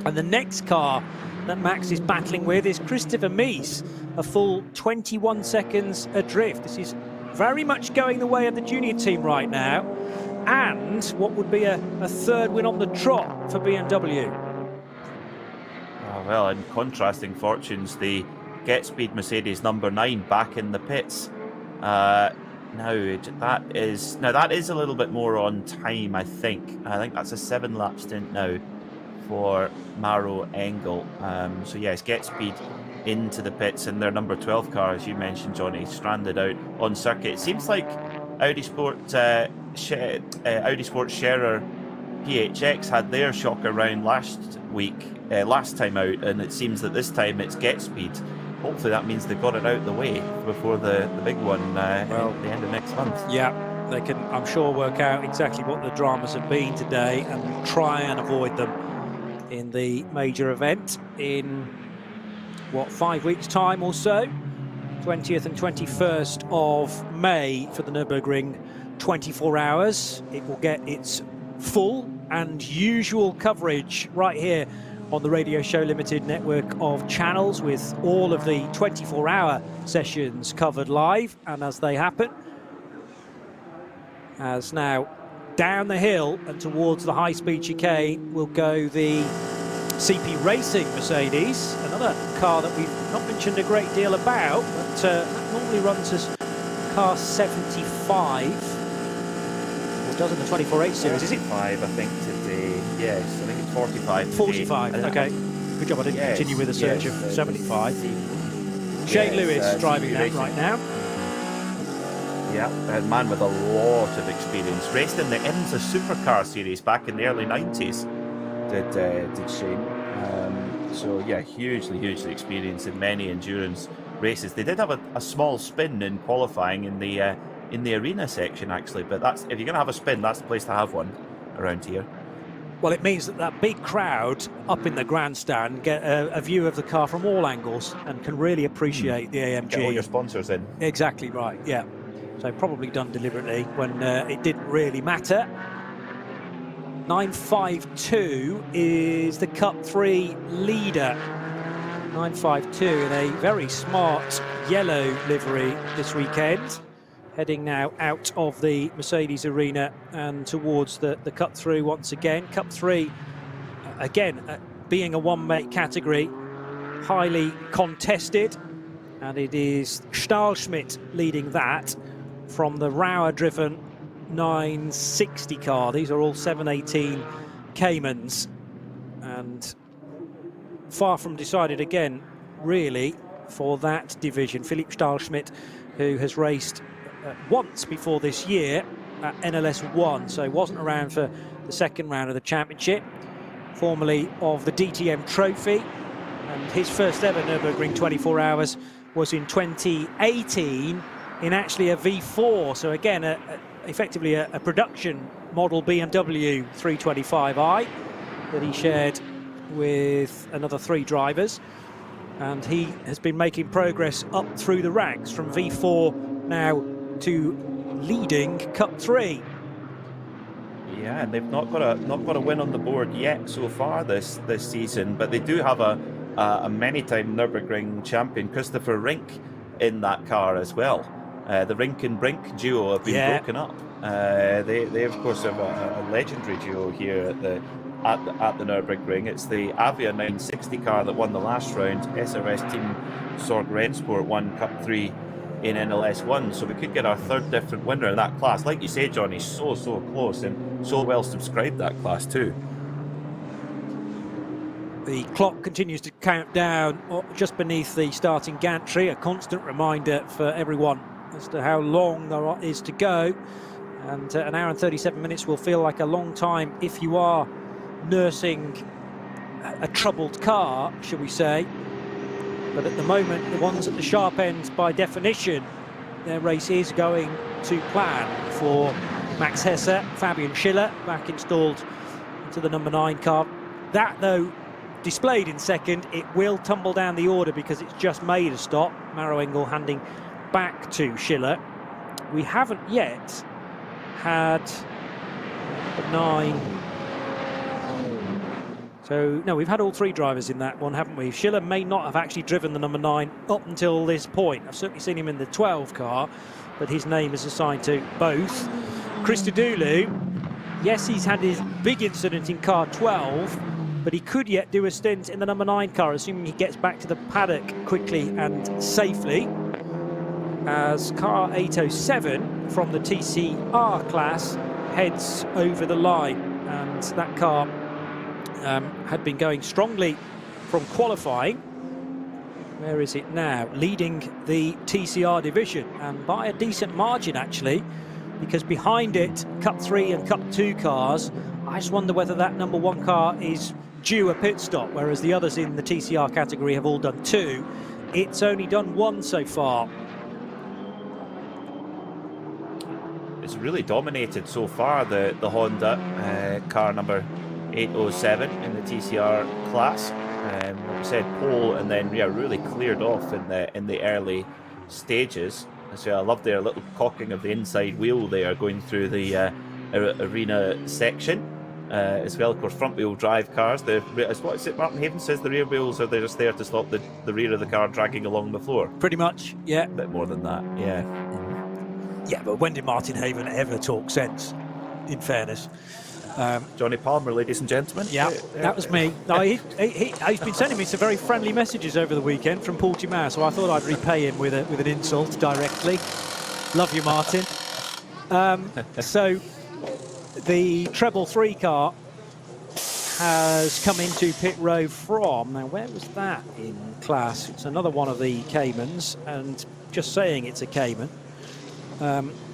And the next car that Max is battling with is Christopher Mies, a full 21 seconds adrift. This is very much going the way of the junior team right now, and what would be a third win on the trot for BMW. Well, in contrasting fortunes, the Get Speed Mercedes number 9 back in the pits. Now that is a little bit more on time, I think. I think that's a 7-lap stint now for Mauro Engel. So yes, Get Speed into the pits, and their number 12 car, as you mentioned, Johnny, stranded out on circuit. It seems like Audi Sport Scherer PHX had their shocker round last time out, and it seems that this time it's Get Speed. Hopefully that means they've got it out the way before the big one at the end of next month. Yeah, they can, I'm sure, work out exactly what the dramas have been today and try and avoid them in the major event in, 5 weeks' time or so? 20th and 21st of May for the Nürburgring 24 hours. It will get its full and usual coverage right here on the Radio Show Limited network of channels, with all of the 24-hour sessions covered live and as they happen. As now down the hill and towards the high-speed chicane will go the CP Racing Mercedes, another car that we've not mentioned a great deal about, but that normally runs as car 75, or does in the 24H series, is it? 45, I think, today. Yes, I think it's 45 today. 45, okay. Good job I didn't continue with a search of 75. Shane Lewis driving that right now. Yeah, a man with a lot of experience. Raced in the IMSA Supercar series back in the early 90s, did Shane. So yeah, hugely experienced in many endurance races. They did have a small spin in qualifying in the arena section, actually, but that's, if you're going to have a spin, that's the place to have one around here. Well, it means that big crowd up in the grandstand get a view of the car from all angles and can really appreciate the AMG. Get all your sponsors in. Exactly right, yeah. So probably done deliberately when it didn't really matter. 952 is the Cup 3 leader. 952 in a very smart yellow livery this weekend. Heading now out of the Mercedes arena and towards the Cup 3 once again. Cup 3, again, being a one-make category, highly contested. And it is Stahlschmidt leading that from the Rauer-driven 960 car. These are all 718 Caymans. And far from decided again, really, for that division. Philipp Stahlschmidt, who has raced once before this year at NLS 1, so wasn't around for the second round of the championship, formerly of the DTM Trophy, and his first ever Nürburgring 24 hours was in 2018 in actually a V4, so again effectively a production model BMW 325i that he shared with another 3 drivers, and he has been making progress up through the ranks from V4 now to leading Cup 3. Yeah, and they've not got a win on the board yet so far this season, but they do have a many-time Nürburgring champion, Christopher Rink, in that car as well. The Rink and Brink duo have been broken up. They of course have a legendary duo here at the Nürburgring. It's the Avia 960 car that won the last round. SRS team Sorg Rennsport won Cup 3 in NLS 1, so we could get our third different winner in that class. Like you say, Johnny, so close and so well subscribed, that class too. The clock continues to count down just beneath the starting gantry, a constant reminder for everyone as to how long there is to go. And an hour and 37 minutes will feel like a long time if you are nursing a troubled car, shall we say. But at the moment, the ones at the sharp ends, by definition, their race is going to plan for Max Hesse, Fabian Schiller, back installed into the number 9 car. That, though, displayed in second, it will tumble down the order because it's just made a stop. Maro Engel handing back to Schiller. We haven't yet had the 9. So, no, we've had all 3 drivers in that one, haven't we? Schiller may not have actually driven the number 9 up until this point. I've certainly seen him in the 12 car, but his name is assigned to both. Christodoulou, yes, he's had his big incident in car 12, but he could yet do a stint in the number 9 car, assuming he gets back to the paddock quickly and safely, as car 807 from the TCR class heads over the line. And that car had been going strongly from qualifying. Where is it now? Leading the TCR division, and by a decent margin actually, because behind it, Cup 3 and Cup 2 cars. I just wonder whether that number 1 car is due a pit stop, whereas the others in the TCR category have all done 2. It's only done 1 so far. It's really dominated so far, the Honda car number 807 in the TCR class. Like we said, pole, and then really cleared off in the early stages. So I love their little cocking of the inside wheel there going through the arena section. as well. Of course, front-wheel drive cars. What is it Martin Haven says, the rear wheels are there just there to stop the rear of the car dragging along the floor? Pretty much, yeah. A bit more than that, yeah. Yeah, but when did Martin Haven ever talk sense, in fairness? Johnny Palmer, ladies and gentlemen. Yeah, that was me. No, he's been sending me some very friendly messages over the weekend from Portimao, so I thought I'd repay him with an insult directly. Love you, Martin. So the treble 3 car has come into pit road from, now where was that in class? It's another one of the Caymans, and just saying it's a Cayman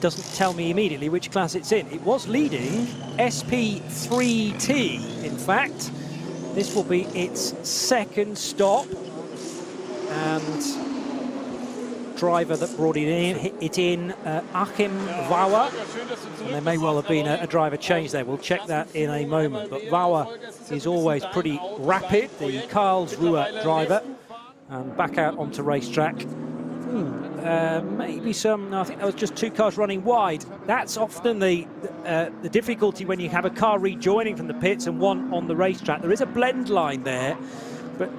doesn't tell me immediately which class it's in. It was leading SP3T, in fact. This will be its second stop, and driver that brought it in, Achim Bauer. And there may well have been a driver change there. We'll check that in a moment. But Bauer is always pretty rapid, the Karlsruhe driver. And back out onto racetrack. Maybe I think there was just 2 cars running wide. That's often the difficulty when you have a car rejoining from the pits and one on the racetrack. There is a blend line there, but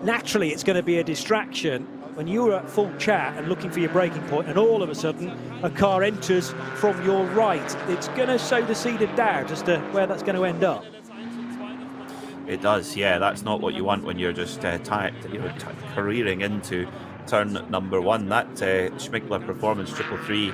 naturally it's going to be a distraction when you're at full chat and looking for your braking point, and all of a sudden a car enters from your right. It's going to sow the seed of doubt as to where that's going to end up. It does, yeah. That's not what you want when you're just careering into turn number 1. That Schmickler Performance 333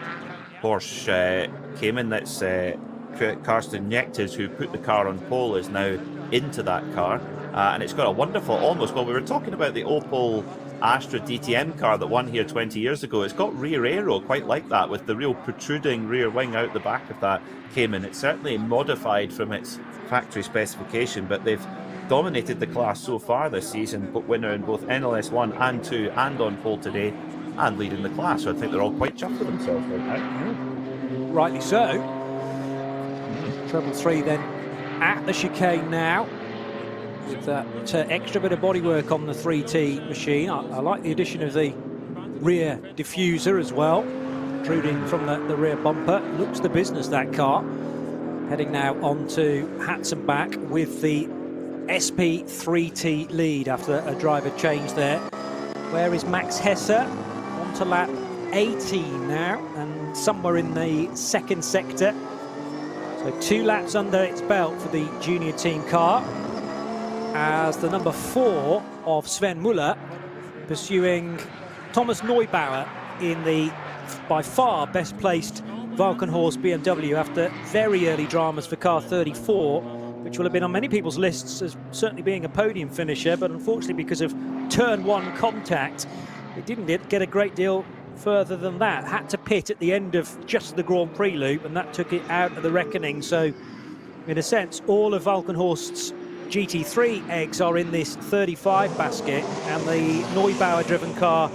Porsche Cayman, that's Karsten Nechters, who put the car on pole, is now into that car. And it's got a wonderful, almost, well, we were talking about the Opel Astra DTM car that won here 20 years ago. It's got rear aero, quite like that, with the real protruding rear wing out the back of that Cayman. It's certainly modified from its factory specification, but they've dominated the class so far this season, but winner in both NLS 1 and 2 and on pole today and leading the class. So I think they're all quite chuffed with themselves right now. Rightly so. Treble 3 then at the chicane now with that extra bit of bodywork on the 3T machine. I like the addition of the rear diffuser as well, protruding from the rear bumper. Looks the business, that car. Heading now on to Hatson back with the SP3T lead after a driver change there. Where is Max Hesse? On to lap 18 now, and somewhere in the second sector. So 2 laps under its belt for the junior team car, as the number 4 of Sven Müller pursuing Thomas Neubauer in the by far best placed Valkenhorst BMW after very early dramas for car 34, which will have been on many people's lists as certainly being a podium finisher, but unfortunately because of turn 1 contact, it didn't get a great deal further than that. Had to pit at the end of just the Grand Prix loop, and that took it out of the reckoning. So in a sense, all of Valkenhorst's GT3 eggs are in this 35 basket, and the Neubauer driven car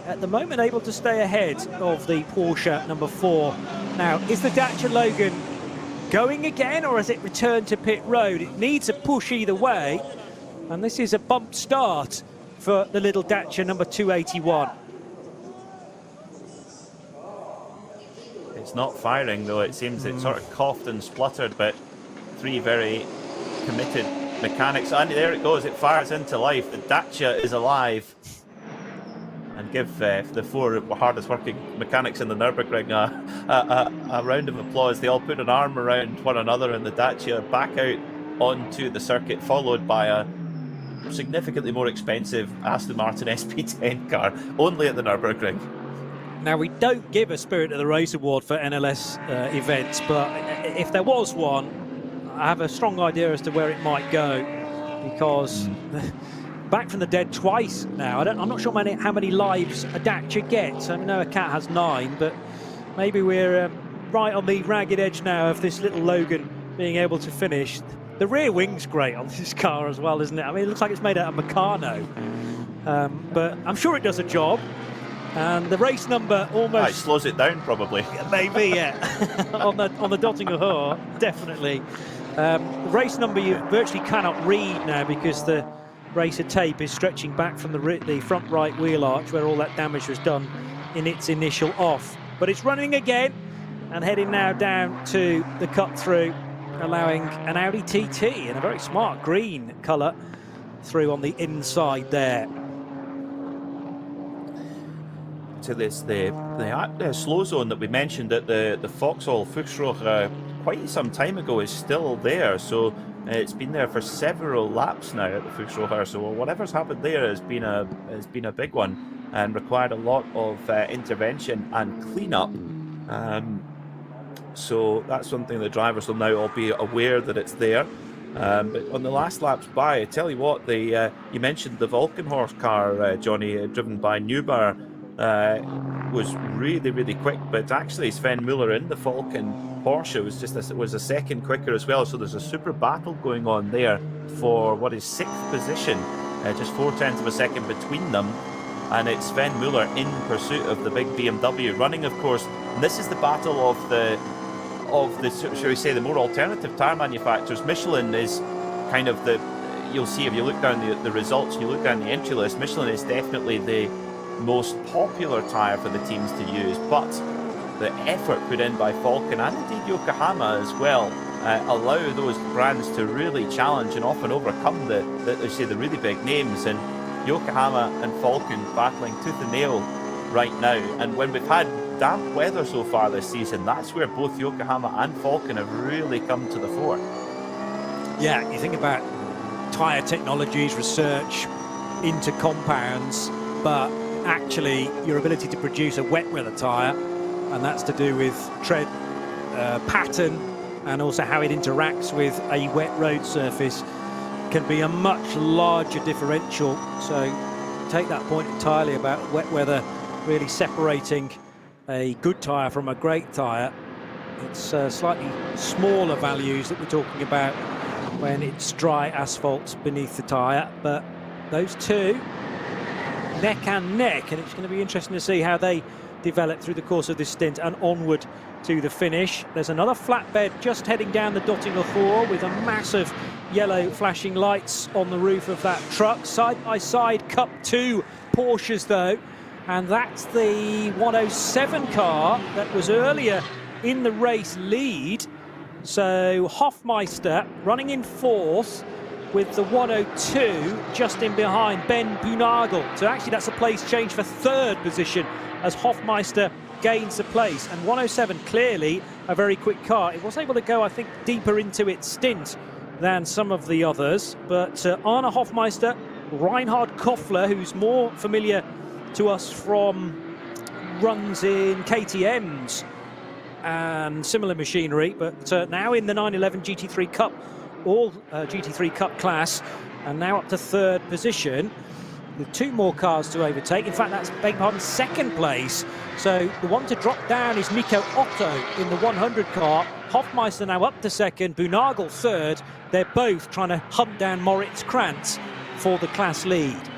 at the moment able to stay ahead of the Porsche number 4. Now, is the Dacia Logan going again, or has it returned to pit road? It needs a push either way, and this is a bumped start for the little Dacia number 281. It's not firing though, it seems. It sort of coughed and spluttered, but 3 very committed mechanics, and there it goes, it fires into life. The Dacia is alive. And give the 4 hardest working mechanics in the Nürburgring a round of applause. They all put an arm around one another, and the Dacia back out onto the circuit, followed by a significantly more expensive Aston Martin SP10 car, only at the Nürburgring. Now, we don't give a Spirit of the Race award for NLS events, but if there was one, I have a strong idea as to where it might go, because back from the dead twice now. I'm not sure how many lives a Dacia gets. I know a Cat has 9, but maybe we're right on the ragged edge now of this little Logan being able to finish. The rear wing's great on this car as well, isn't it? I mean, it looks like it's made out of Meccano, but I'm sure it does a job. And the race number almost... it slows it down, probably. Maybe, yeah. on the Dottinger Hohe, definitely. The race number you virtually cannot read now, because the racer tape is stretching back from the front right wheel arch, where all that damage was done in its initial off. But it's running again, and heading now down to the cut through allowing an Audi TT in a very smart green colour through on the inside there. To this, the slow zone that we mentioned at the Vauxhall Fuchsroche quite some time ago is still there. So it's been there for several laps now at the Fuchsroche. So whatever's happened there has been a big one and required a lot of intervention and cleanup. So that's something the drivers will now all be aware that it's there. But on the last laps by, I tell you what, you mentioned the Volkenhorst car, Johnny, driven by Newbar, was really, really quick. But actually, Sven Muller in the Falcon Porsche was a second quicker as well. So there's a super battle going on there for what is 6th position, just 0.4 of a second between them. And it's Sven Muller in pursuit of the big BMW, running, of course. And this is the battle of the shall we say, the more alternative tyre manufacturers. Michelin is kind of you'll see if you look down the results, you look down the entry list, Michelin is definitely the most popular tyre for the teams to use, but the effort put in by Falcon and indeed Yokohama as well allow those brands to really challenge and often overcome the really big names. And Yokohama and Falcon battling tooth and nail right now. And when we've had damp weather so far this season, that's where both Yokohama and Falcon have really come to the fore. Yeah, you think about tyre technologies, research into compounds, but actually your ability to produce a wet weather tyre, and that's to do with tread pattern and also how it interacts with a wet road surface, can be a much larger differential. So take that point entirely about wet weather really separating a good tyre from a great tyre. It's slightly smaller values that we're talking about when it's dry asphalt beneath the tyre, but those two neck and neck, and it's going to be interesting to see how they develop through the course of this stint and onward to the finish. There's another flatbed just heading down the Dottinger Thor with a massive yellow flashing lights on the roof of that truck. Side by side Cup 2 Porsches though, and that's the 107 car that was earlier in the race lead. So Hofmeister running in 4th with the 102 just in behind Ben Bunagel. So actually that's a place change for 3rd position as Hofmeister gains the place. And 107 clearly a very quick car. It was able to go, I think, deeper into its stint than some of the others. But Arne Hofmeister, Reinhard Koffler, who's more familiar to us from runs in KTMs and similar machinery, but now in the 911 GT3 Cup, all GT3 Cup class, and now up to 3rd position with 2 more cars to overtake. In fact, that's, beg pardon, 2nd place. So the one to drop down is Nico Otto in the 100 car. Hofmeister now up to 2nd, Bunagel 3rd. They're both trying to hunt down Moritz Krantz for the class lead.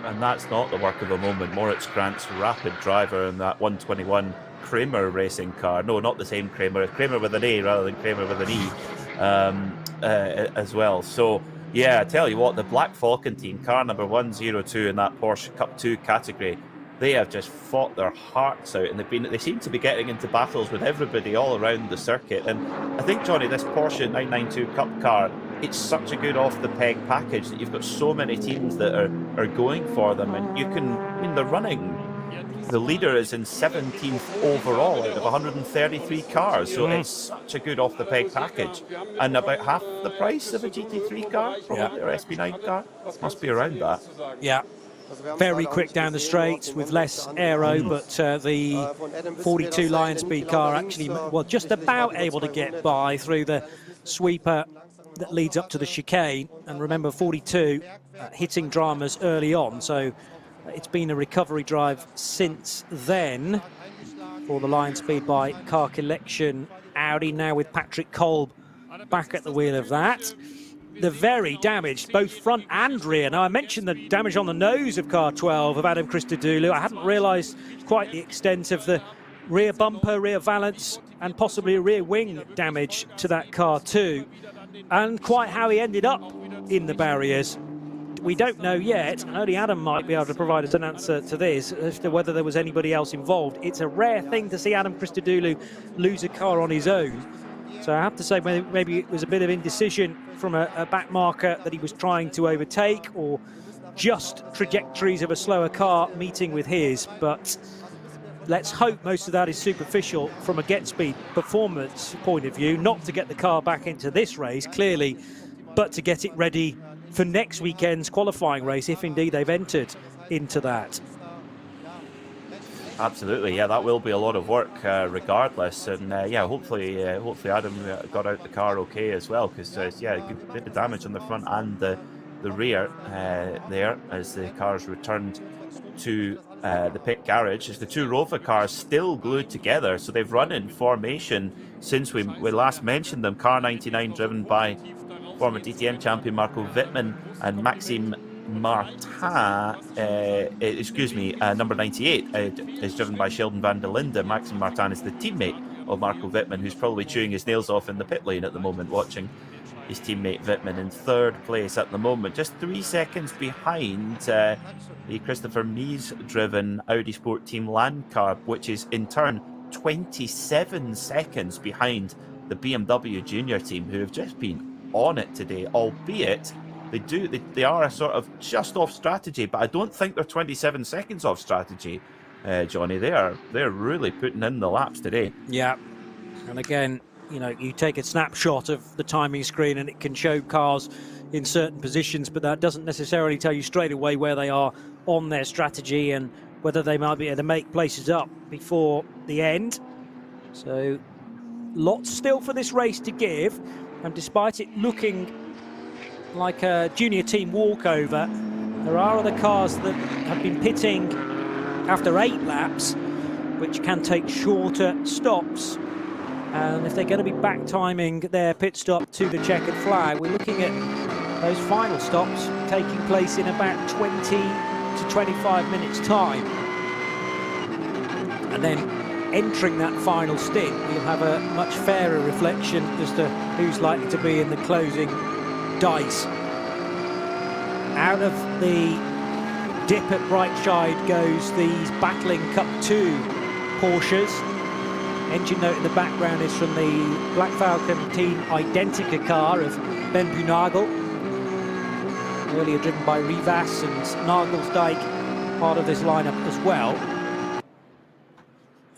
And that's not the work of a moment. Moritz Krantz, rapid driver in that 121 Kramer racing car. No, not the same Kramer. Kramer with an A rather than Kramer with an E as well. So, yeah, I tell you what, the Black Falcon team, car number 102 in that Porsche Cup 2 category, they have just fought their hearts out, and they seem to be getting into battles with everybody all around the circuit. And I think, Johnny, this Porsche 992 Cup car, it's such a good off-the-peg package that you've got so many teams that are going for them, and you can, I mean, they're running. The leader is in 17th overall out of 133 cars, so it's such a good off-the-peg package. And about half the price of a GT3 car, probably, or SP9 car, must be around that. Yeah, very quick down the straights with less aero, but the 42 Lion Speed car actually, well, just about able to get by through the sweeper that leads up to the chicane. And remember, 42 hitting dramas early on, so it's been a recovery drive since then for the Lion Speed by Car Collection Audi, now with Patrick Kolb back at the wheel of that. The very damaged, both front and rear. Now, I mentioned the damage on the nose of car 12 of Adam Christodoulou. I hadn't realised quite the extent of the rear bumper, rear valance, and possibly a rear wing damage to that car too, and quite how he ended up in the barriers. We don't know yet, and only Adam might be able to provide us an answer to this, as to whether there was anybody else involved. It's a rare thing to see Adam Christodoulou lose a car on his own, So I have to say maybe it was a bit of indecision from a back marker that he was trying to overtake, or just trajectories of a slower car meeting with his. But let's hope most of that is superficial from a get speed performance point of view, not to get the car back into this race, clearly, but to get it ready for next weekend's qualifying race, if indeed they've entered into that. Absolutely, yeah, that will be a lot of work regardless, and yeah, hopefully Adam got out the car okay as well, because yeah, a good bit of damage on the front and the rear there as the cars returned to the pit garage. As the two Rover cars still glued together, so they've run in formation since we last mentioned them. Car 99 driven by former DTM champion Marco Wittmann, and Maxime Martin, number 98 is driven by Sheldon van der Linde. Maxime Martin is the teammate of Marco Wittmann, who's probably chewing his nails off in the pit lane at the moment, watching his teammate Wittmann in third place at the moment, just 3 seconds behind the Christopher Mies driven Audi Sport Team Land car, which is in turn 27 seconds behind the BMW Junior team, who have just been on it today, albeit they are a sort of just off strategy, but I don't think they're 27 seconds off strategy, Johnny. They're really putting in the laps today. Yeah, and again, you know, you take a snapshot of the timing screen and it can show cars in certain positions, but that doesn't necessarily tell you straight away where they are on their strategy and whether they might be able to make places up before the end. So lots still for this race to give, and despite it looking like a junior team walkover, there are other cars that have been pitting after 8 laps, which can take shorter stops. And if they're going to be back timing their pit stop to the checkered flag, we're looking at those final stops taking place in about 20 to 25 minutes time. And then entering that final stint, we'll have a much fairer reflection as to who's likely to be in the closing dice. Out of the dip at Brightside goes these battling Cup 2 Porsches. Engine note in the background is from the Black Falcon Team Identica car of Ben Bunagel, earlier driven by Rivas, and Nagelsdijk part of this lineup as well.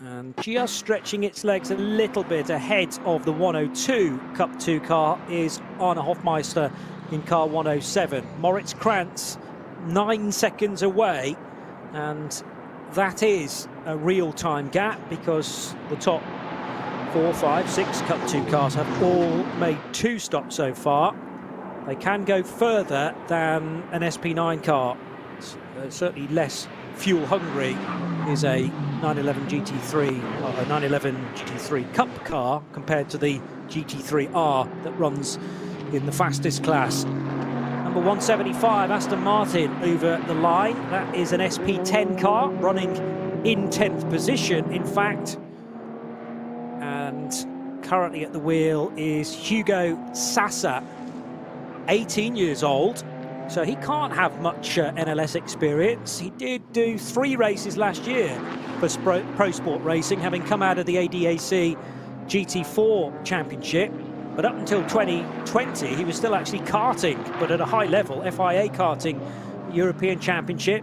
And just stretching its legs a little bit ahead of the 102 Cup 2 car is Arne Hofmeister in car 107. Moritz Krantz 9 seconds away, and that is a real-time gap because the top 4, 5, 6 Cup 2 cars have all made 2 stops so far. They can go further than an SP9 car. It's certainly less fuel hungry is a 911 GT3 or a 911 GT3 Cup car compared to the GT3R that runs in the fastest class. Number 175 Aston Martin over the line. That is an SP10 car running in 10th position, in fact. And currently at the wheel is Hugo Sassa, 18 years old. So he can't have much NLS experience. He did do 3 races last year for Pro Sport Racing, having come out of the ADAC GT4 Championship. But up until 2020, he was still actually karting, but at a high level, FIA karting European Championship.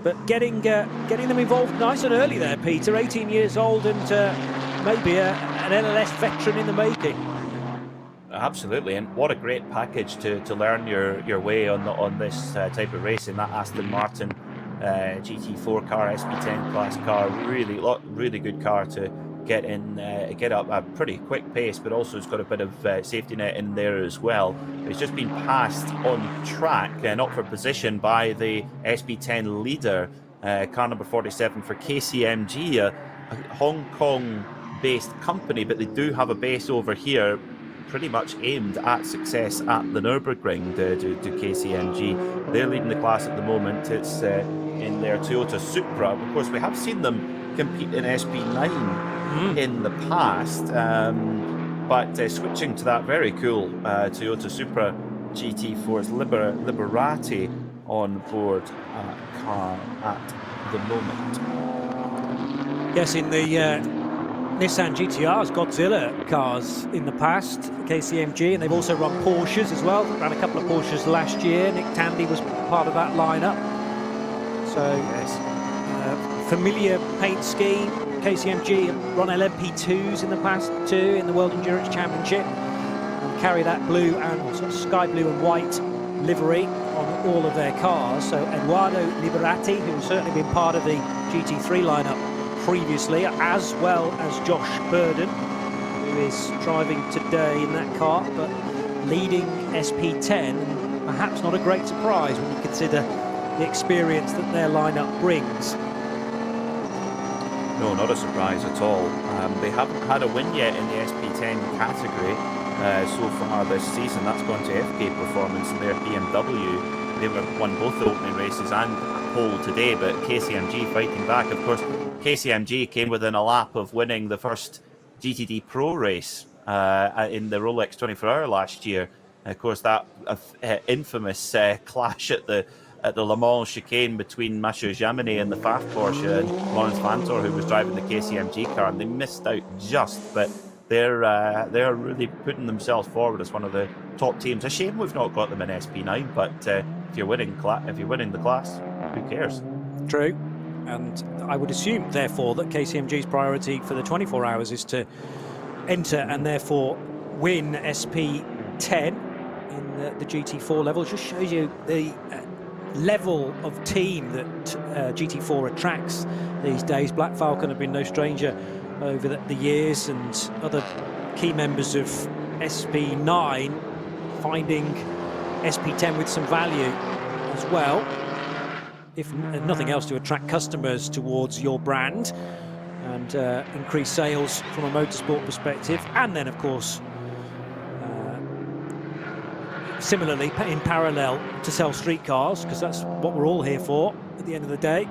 But getting them involved nice and early there, Peter. 18 years old and maybe an NLS veteran in the making. Absolutely, and what a great package to learn your way on this type of racing. That Aston Martin GT4 car, SP10 class car, really good car to get up a pretty quick pace, but also it's got a bit of safety net in there as well. It's just been passed on track, not for position, by the SP10 leader, car number 47 for KCMG, a Hong Kong based company, but they do have a base over here pretty much aimed at success at the Nürburgring to KCMG. They're leading the class at the moment. It's in their Toyota Supra. Of course, we have seen them compete in SP9 in the past, but switching to that very cool Toyota Supra GT4's Liberati on board car at the moment. Yes, in the Nissan GTRs, Godzilla cars in the past, KCMG, and they've also run Porsches as well. Ran a couple of Porsches last year. Nick Tandy was part of that lineup. So, yes, familiar paint scheme. KCMG have run LMP2s in the past too in the World Endurance Championship. And carry that blue and sort of sky blue and white livery on all of their cars. So Eduardo Liberati, who's certainly been part of the GT3 lineup previously, as well as Josh Burden, who is driving today in that car, but leading SP10. Perhaps not a great surprise when you consider the experience that their lineup brings. No, not a surprise at all. They haven't had a win yet in the SP10 category so far this season. That's gone to FK Performance and their BMW. They won both the opening races and pole today, but KCMG fighting back. Of course, KCMG came within a lap of winning the first GTD Pro race in the Rolex 24-hour last year. Of course, that infamous clash at the Le Mans chicane between Mathieu Jaminet and the FAF Porsche and Lawrence Vantor, who was driving the KCMG car, and they missed out just, but they're really putting themselves forward as one of the top teams. A shame we've not got them in SP9, but if you're winning the class, who cares? True. And I would assume, therefore, that KCMG's priority for the 24 hours is to enter and therefore win SP10 in the GT4 level. It just shows you the level of team that GT4 attracts these days. Black Falcon have been no stranger over the years, and other key members of SP9 finding SP10 with some value as well, if nothing else, to attract customers towards your brand and increase sales from a motorsport perspective. And then, of course, similarly, in parallel, to sell street cars, because that's what we're all here for at the end of the day.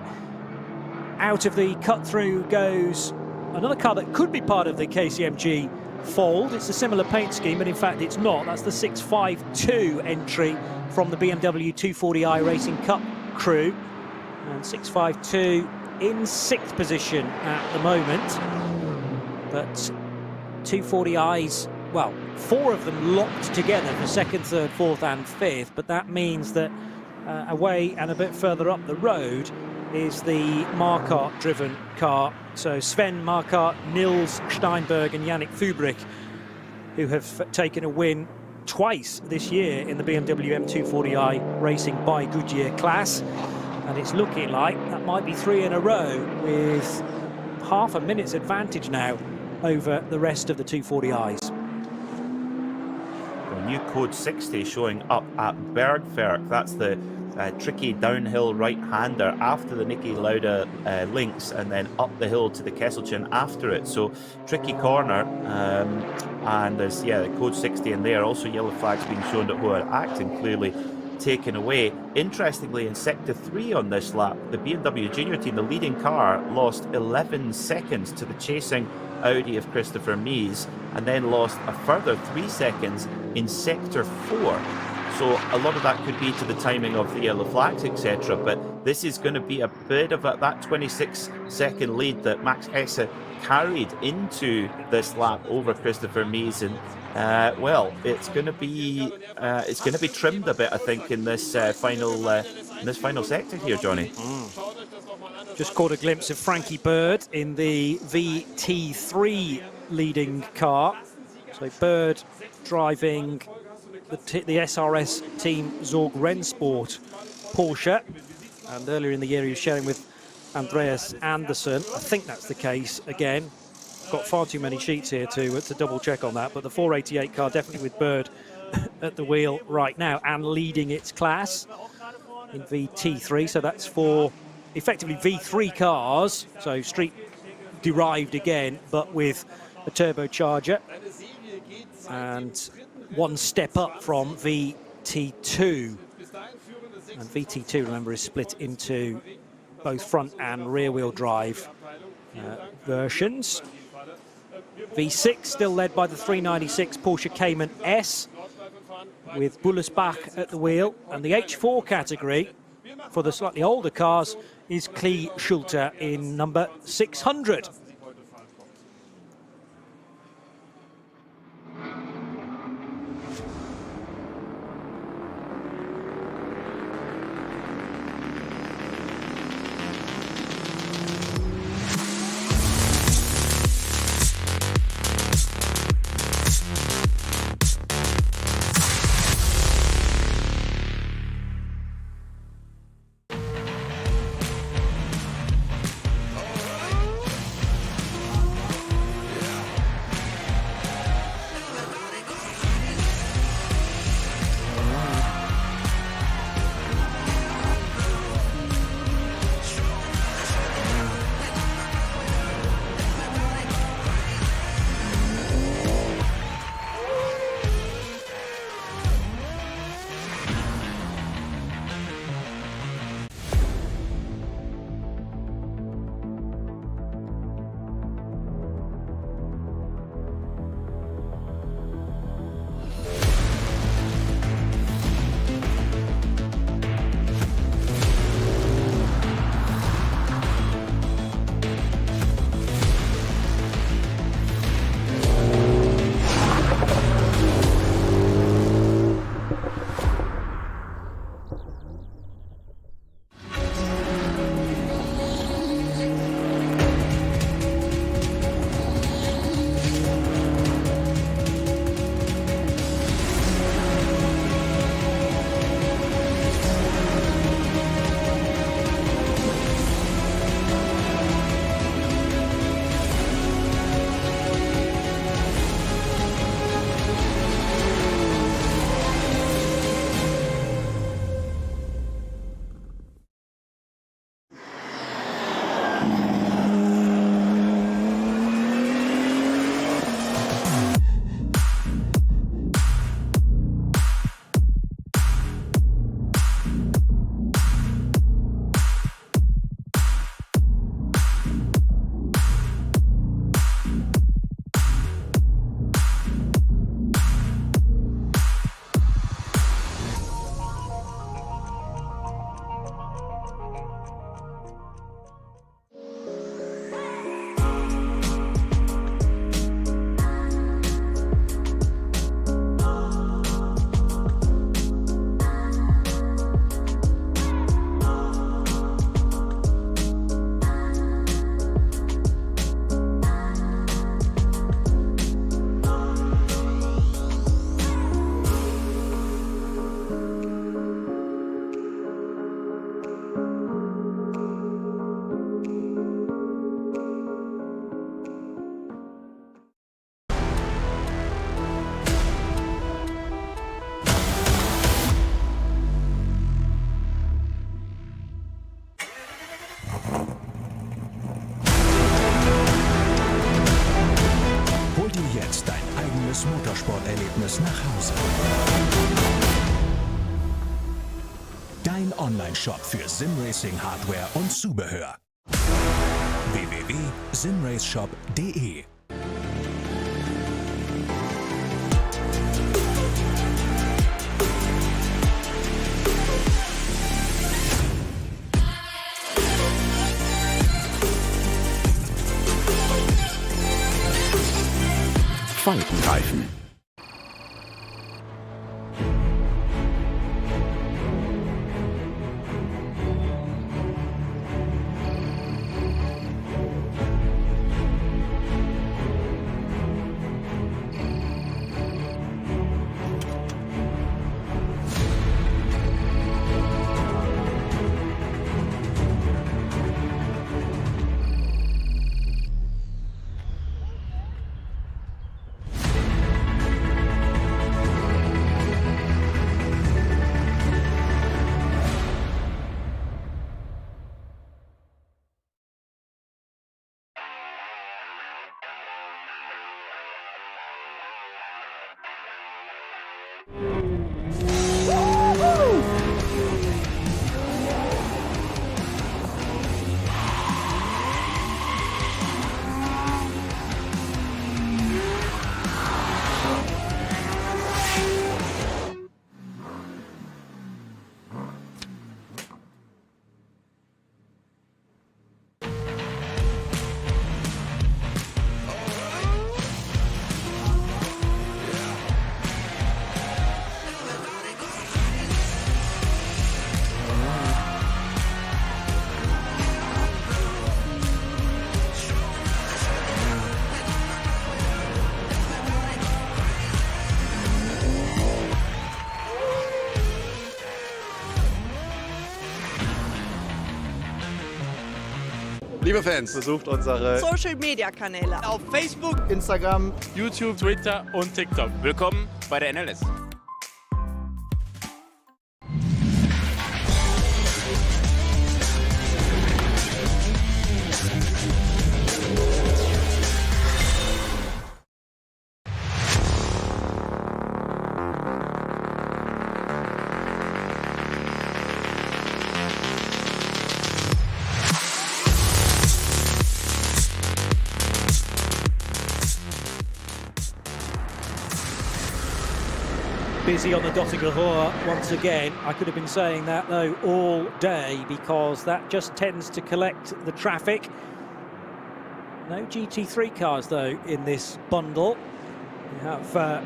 Out of the cut-through goes another car that could be part of the KCMG fold. It's a similar paint scheme, but in fact it's not. That's the 652 entry from the BMW 240i Racing Cup crew. And 652 in 6th position at the moment. But 240i's, well, 4 of them locked together for 2nd, 3rd, 4th and 5th, but that means that away and a bit further up the road is the Marquardt driven car. So Sven Marquardt, Nils Steinberg and Yannick Fubrich, who have taken a win twice this year in the BMW M240i Racing by Goodyear class. And it's looking like that might be 3 in a row, with half a minute's advantage now over the rest of the 240i's. A new code 60 showing up at Bergwerk. That's the tricky downhill right-hander after the Niki Lauda links, and then up the hill to the Kesselchen after it. So tricky corner, and there's the code 60 in there. Also yellow flags being shown that were acting clearly taken away. Interestingly, in sector 3 on this lap, the BMW Junior team, the leading car, lost 11 seconds to the chasing Audi of Christopher Mies, and then lost a further 3 seconds in sector 4. So a lot of that could be to the timing of the yellow flags, etc. But this is going to be a bit of that 26-second lead that Max Hesse carried into this lap over Christopher Mies, and well, it's going to be trimmed a bit, I think, in this final sector here, Johnny. Just caught a glimpse of Frankie Bird in the VT3 leading car. So Bird driving the SRS team Zorg Rennsport Porsche, and earlier in the year he was sharing with Andreas Andersen. I think that's the case again. Got far too many sheets here to double check on that, but the 488 car definitely with Bird at the wheel right now and leading its class in VT3. So that's for effectively V3 cars, so street derived again, but with a turbocharger, and one step up from VT2. And VT2, remember, is split into both front and rear wheel drive versions. V6 still led by the 396 Porsche Cayman S, with Bullersbach at the wheel, and the H4 category for the slightly older cars is Klee Schulte in number 600. Spaß nach Hause. Dein Online-Shop für Simracing-Hardware und Zubehör. www.simraceshop.de. Faltenreifen. Liebe Fans, besucht unsere Social Media Kanäle auf Facebook, Instagram, YouTube, Twitter und TikTok. Willkommen bei der NLS. Busy on the Dottinger Hohe once again. I could have been saying that though all day because that just tends to collect the traffic. No GT3 cars though in this bundle. We have the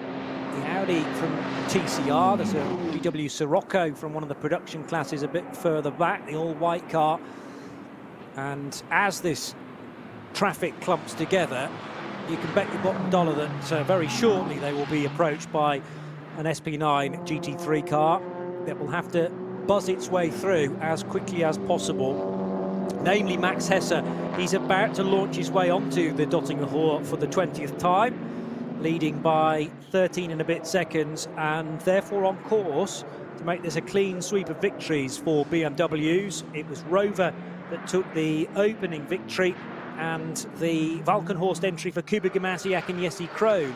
Audi from TCR, there's a VW Sirocco from one of the production classes a bit further back, the all-white car. And as this traffic clumps together, you can bet your bottom dollar that very shortly they will be approached by an SP9 GT3 car that will have to buzz its way through as quickly as possible. Namely Max Hesse. He's about to launch his way onto the Dottinger Hohe for the 20th time, leading by 13 and a bit seconds, and therefore on course to make this a clean sweep of victories for BMWs. It was Rover that took the opening victory, and the Valkenhorst entry for Kuba Gamasiak and Jesse Krohn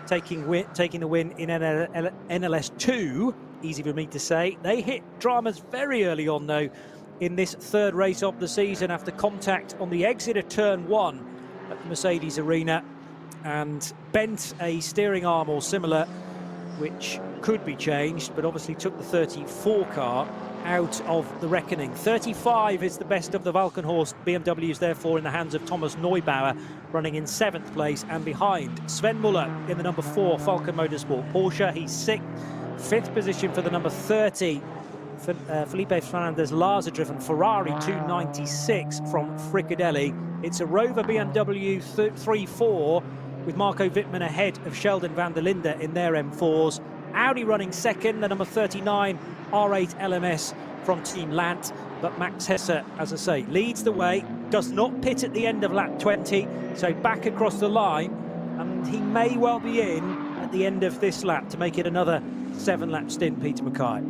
taking the win in NLS 2, easy for me to say. They hit dramas very early on though in this third race of the season after contact on the exit of turn 1 at the Mercedes Arena and bent a steering arm or similar, which could be changed, but obviously took the 34 car out of the reckoning. 35 is the best of the Valkenhorst BMWs, therefore in the hands of Thomas Neubauer, running in 7th place, and behind Sven Muller in the number 4 Falken Motorsport Porsche. He's 6th. 5th position for the number 30 Felipe Fernandez Larsa driven Ferrari 296 from Fricadelli. It's a Rover BMW 3-4 with Marco Wittmann ahead of Sheldon van der Linde in their M4s. Audi running second, the number 39 R8 LMS from Team Lant, but Max Hesse, as I say, leads the way, does not pit at the end of lap 20, so back across the line, and he may well be in at the end of this lap to make it another 7-lap stint, Peter Mackay.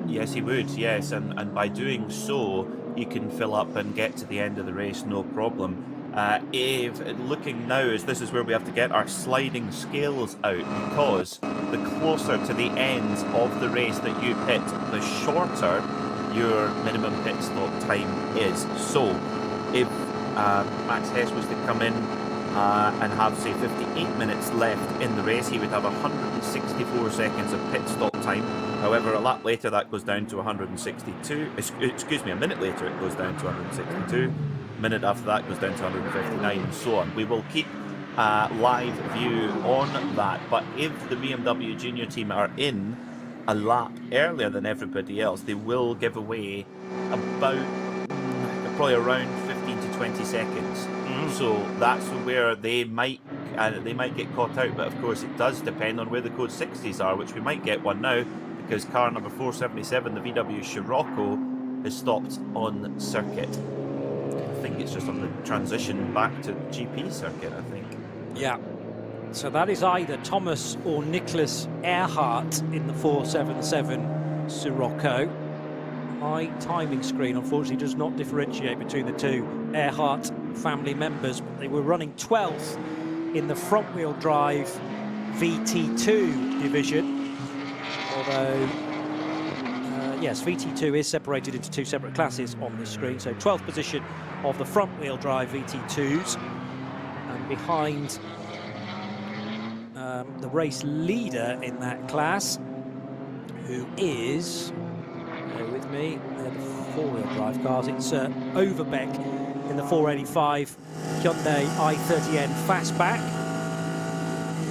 Yes, he would, yes, and by doing so, he can fill up and get to the end of the race, no problem. If looking now, this is where we have to get our sliding scales out, because the closer to the end of the race that you pit, the shorter your minimum pit stop time is. So if Max Hess was to come in and have, say, 58 minutes left in the race, he would have 164 seconds of pit stop time. However, a lap later that goes down to 162. Excuse me, a minute later it goes down to 162. A minute after that goes down to 159, and so on. We will keep live view on that. But if the BMW Junior team are in a lap earlier than everybody else, they will give away about probably around 15 to 20 seconds. So that's where they might get caught out. But of course, it does depend on where the code 60s are, which we might get one now, because car number 477, the VW Scirocco, has stopped on circuit. I think it's just on the transition back to the GP circuit, I think. Yeah. So that is either Thomas or Nicholas Earhart in the 477 Scirocco. My timing screen, unfortunately, does not differentiate between the two Earhart family members. But they were running 12th in the front-wheel drive VT2 division. Although, yes, VT2 is separated into two separate classes on this screen. So 12th position of the front-wheel drive VT2s. And behind the race leader in that class, who is, bear with me, they're the four-wheel drive cars. It's Overbeck in the 485 Hyundai i30N Fastback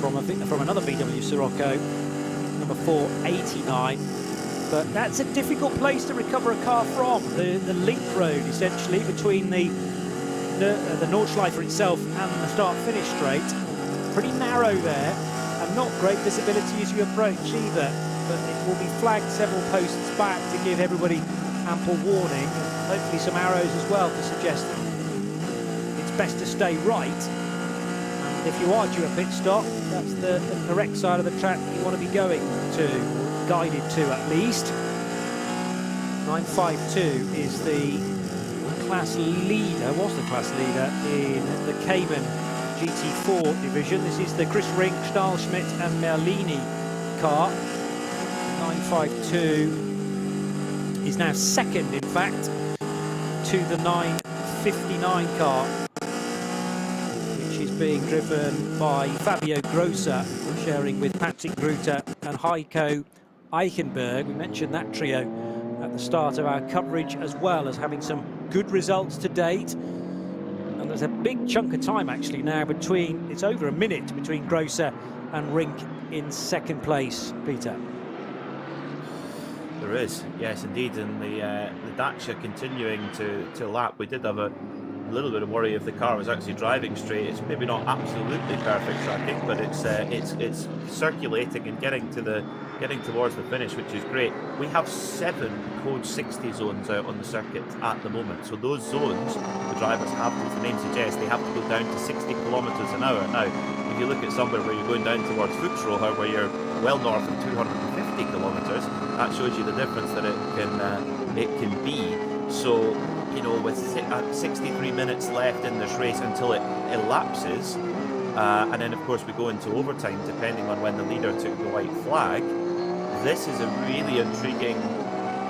from another VW Scirocco, number 489. But that's a difficult place to recover a car from. The link road, essentially, between the Nordschleife itself and the start-finish straight. Pretty narrow there, and not great visibility as you approach either. But it will be flagged several posts back to give everybody ample warning, and hopefully some arrows as well to suggest that it's best to stay right. And if you are due a pit stop, that's the correct side of the track that you want to be going to, or guided to at least. 952 is the class leader, was the class leader in the Cayman GT4 division. This is the Chris Rink, Stahlschmidt and Merlini car. 952 is now second, in fact, to the 959 car, which is being driven by Fabio Grossa, sharing with Patrick Gruter and Heiko Eichenberg. We mentioned that trio at the start of our coverage, as well as having some good results to date. And there's a big chunk of time actually now between, it's over a minute between Grossa and Rink in second place, Peter. There is, yes, indeed, and the Dacia continuing to lap. We did have a little bit of worry if the car was actually driving straight. It's maybe not absolutely perfect tracking, but it's circulating and getting towards the finish, which is great. We have 7 code 60 zones out on the circuit at the moment. So those zones, the drivers have, as the name suggests, they have to go down to 60 kilometres an hour. Now, if you look at somewhere where you're going down towards Fuchsroher, where you're well north of 250 kilometres, that shows you the difference that it can be. So, you know, with 63 minutes left in this race until it elapses, and then of course we go into overtime depending on when the leader took the white flag. This is a really intriguing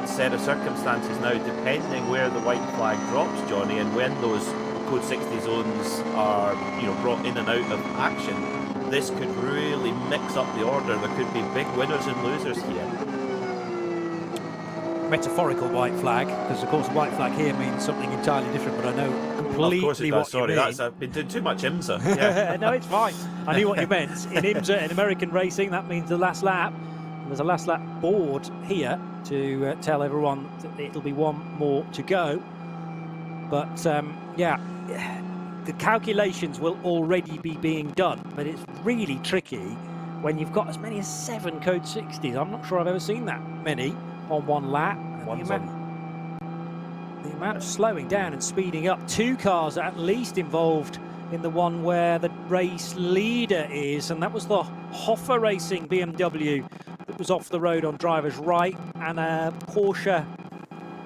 set of circumstances now, depending where the white flag drops, Johnny, and when those code 60 zones are, you know, brought in and out of action. This could really mix up the order. There could be big winners and losers here. Metaphorical white flag, because of course the white flag here means something entirely different, but I know completely of course it does. what Sorry, you mean. I've been doing too much IMSA. Yeah. No, it's fine. I knew what you meant. In IMSA, in American racing, that means the last lap. There's a last lap board here to tell everyone that it'll be one more to go. But yeah, the calculations will already be being done, but it's really tricky when you've got as many as 7 code 60s. I'm not sure I've ever seen that many on one lap. The amount of slowing down and speeding up. 2 cars at least involved in the one where the race leader is, and that was the Hoffer Racing BMW that was off the road on driver's right, and a Porsche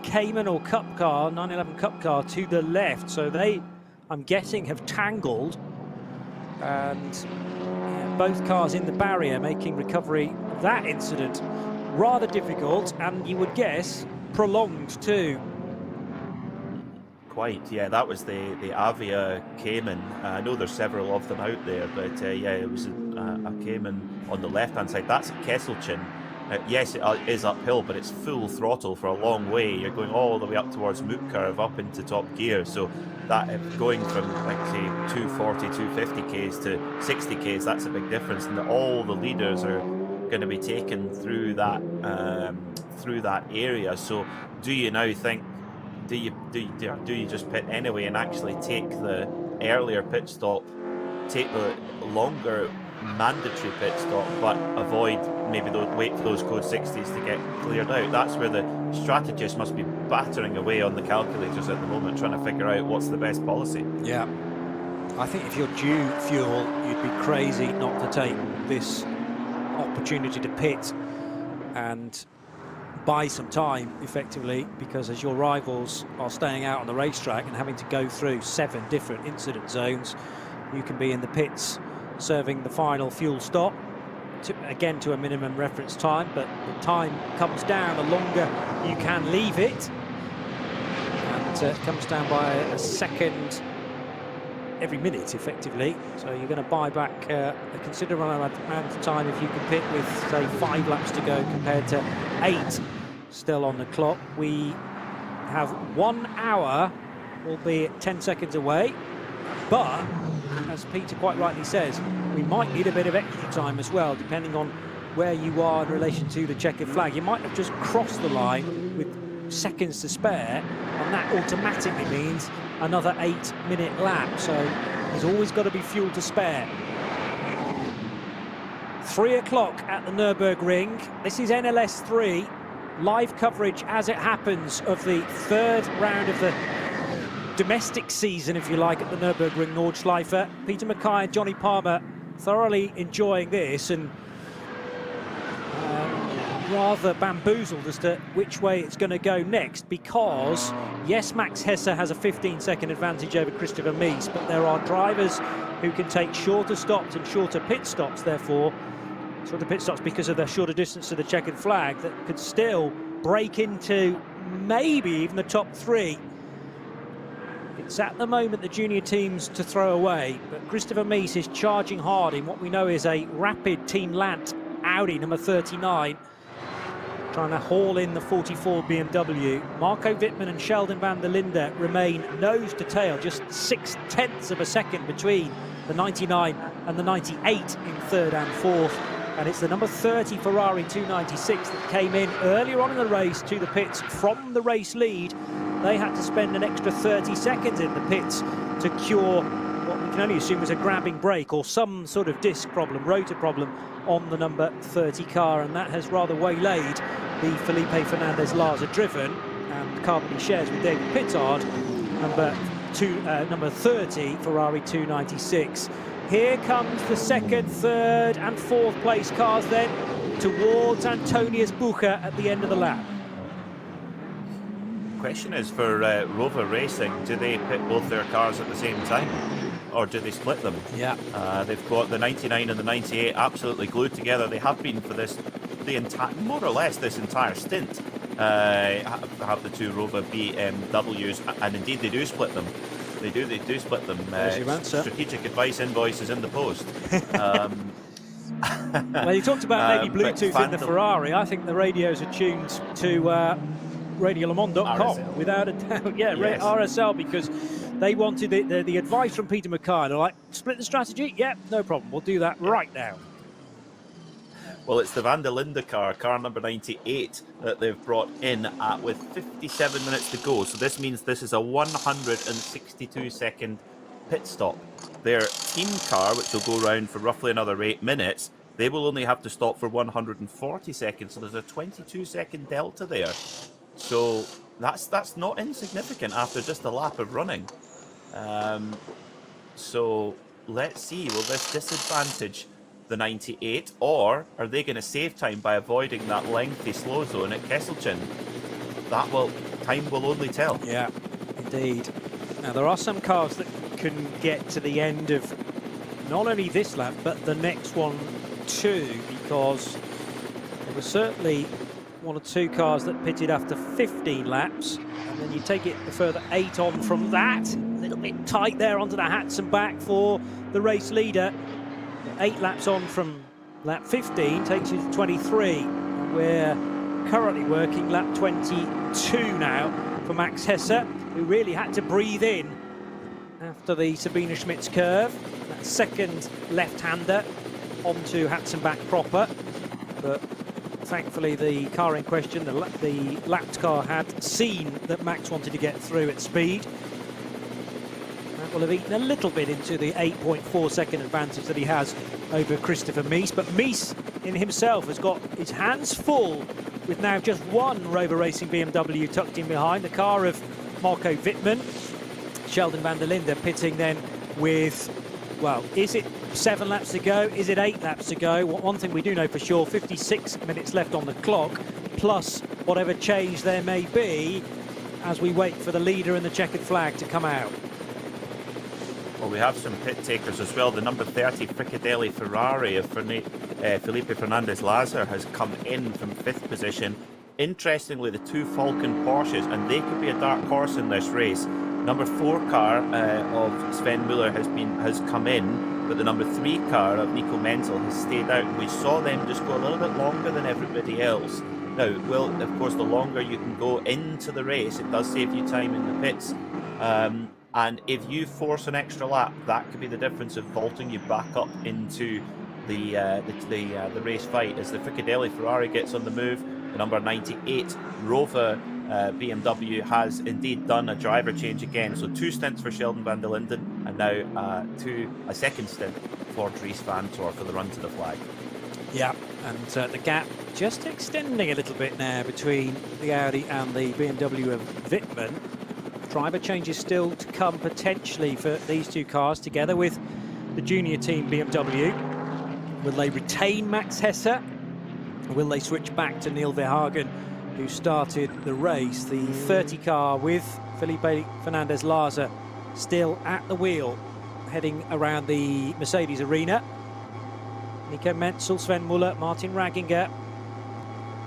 Cayman or Cup car, 911 Cup car to the left. So they I'm guessing, have tangled, and both cars in the barrier, making recovery of that incident rather difficult, and you would guess prolonged too. Quite, yeah, that was the Avia Cayman. I know there's several of them out there, but yeah, it was a Cayman on the left-hand side. That's a Kesselchen. Yes, it is uphill, but it's full throttle for a long way. You're going all the way up towards Moot Curve, up into top gear. So that going from, like, say, 240, 250 Ks to 60 Ks, that's a big difference. And all the leaders are going to be taken through that area. So do you now think, do you just pit anyway and actually take the earlier pit stop, take the longer mandatory pit stop, but avoid maybe wait for those code 60s to get cleared out? That's where the strategists must be battering away on the calculators at the moment, trying to figure out what's the best policy. Yeah, I think if you're due fuel, you'd be crazy not to take this opportunity to pit and buy some time, effectively, because as your rivals are staying out on the racetrack and having to go through 7 different incident zones, you can be in the pits serving the final fuel stop, again to a minimum reference time, but the time comes down the longer you can leave it, and it comes down by a second every minute, effectively. So you're going to buy back a considerable amount of time if you can pit with, say, 5 laps to go compared to 8 still on the clock. We have 1 hour, albeit 10 seconds away, but as Peter quite rightly says, we might need a bit of extra time as well, depending on where you are in relation to the checkered flag. You might have just crossed the line with seconds to spare, and that automatically means another 8-minute lap. So there's always got to be fuel to spare. 3 o'clock at the Nürburgring. This is NLS 3. Live coverage as it happens of the 3rd round of the domestic season, if you like, at the Nürburgring Nordschleife. Peter Mackay and Johnny Palmer thoroughly enjoying this, and rather bamboozled as to which way it's going to go next, because yes, Max Hesse has a 15-second advantage over Christopher Mies, but there are drivers who can take shorter stops and shorter pit stops, therefore shorter pit stops because of their shorter distance to the checkered flag, that could still break into maybe even the top 3. It's at the moment the junior teams to throw away, but Christopher Mies is charging hard in what we know is a rapid Team Lant Audi number 39, trying to haul in the 44 BMW. Marco Wittmann and Sheldon van der Linde remain nose to tail, just 0.6 of a second between the 99 and the 98 in 3rd and 4th. And it's the number 30 Ferrari 296 that came in earlier on in the race to the pits from the race lead. They had to spend an extra 30 seconds in the pits to cure what we can only assume was a grabbing brake or some sort of disc problem, rotor problem on the number 30 car, and that has rather waylaid the Felipe Fernandez-Larza driven and car that he shares with David Pittard, number 30 Ferrari 296. Here comes the 2nd, 3rd and 4th place cars then towards Antonius Bucher at the end of the lap. Question is for Rover Racing, do they pit both their cars at the same time, or do they split them? Yeah. They've got the 99 and the 98 absolutely glued together. They have been for more or less this entire stint. Have the 2 Rover BMWs, and indeed they do split them. They do split them. Strategic advice invoices in the post. Well, you talked about maybe Bluetooth in the Ferrari. I think the radios are tuned to RadioLeMans.com without a doubt. Yeah, yes. RSL, because they wanted the advice from Peter Mackay. They're like, split the strategy? Yeah, no problem. We'll do that right now. Well, it's the Van der Linde car number 98, that they've brought in with 57 minutes to go. So this means this is a 162-second pit stop. Their team car, which will go around for roughly another 8 minutes, they will only have to stop for 140 seconds. So there's a 22-second delta there. So that's not insignificant after just a lap of running. So let's see, will this disadvantage the 98, or are they going to save time by avoiding that lengthy slow zone at Kesselchen? Time will only tell. Yeah, indeed. Now there are some cars that can get to the end of not only this lap, but the next one too, because there was certainly one or two cars that pitted after 15 laps, and then you take it a further 8 on from that. A little bit tight there onto the hats and back for the race leader. 8 laps on from lap 15 takes you to 23. We're currently working lap 22 now for Max Hesse, who really had to breathe in after the Sabine Schmitz curve. That second left-hander onto Hatzenbach proper, but thankfully the car in question, the lapped car, had seen that Max wanted to get through at speed. That will have eaten a little bit into the 8.4 second advantage that he has over Christopher Mies, but Mies in himself has got his hands full with now just one Rover Racing BMW tucked in behind, the car of Marco Wittmann. Sheldon van der Linde pitting then with, well, is it 7 laps to go? Is it 8 laps to go? Well, one thing we do know for sure, 56 minutes left on the clock, plus whatever change there may be as we wait for the leader and the checkered flag to come out. Well, we have some pit takers as well. The number 30 Fricadelli Ferrari of Felipe Fernandez-Lazer has come in from 5th position. Interestingly, the 2 Falcon Porsches, and they could be a dark horse in this race. Number 4 car of Sven Muller has come in, but the number 3 car of Nico Menzel has stayed out. We saw them just go a little bit longer than everybody else. Now, well, of course, the longer you can go into the race, it does save you time in the pits. And if you force an extra lap, that could be the difference of vaulting you back up into the race fight. As the Fricadelli Ferrari gets on the move, the number 98 Rover BMW has indeed done a driver change again. So 2 stints for Sheldon van der Linden, and now a second stint for Dries van Tor for the run to the flag. Yeah, and the gap just extending a little bit now between the Audi and the BMW of Wittmann. Driver changes still to come potentially for these 2 cars, together with the junior team BMW. Will they retain Max Hesse? Or will they switch back to Neil Verhagen, who started the race? The 30 car with Felipe Fernandez-Lazer still at the wheel, heading around the Mercedes arena. Nico Menzel, Sven Muller, Martin Ragginger.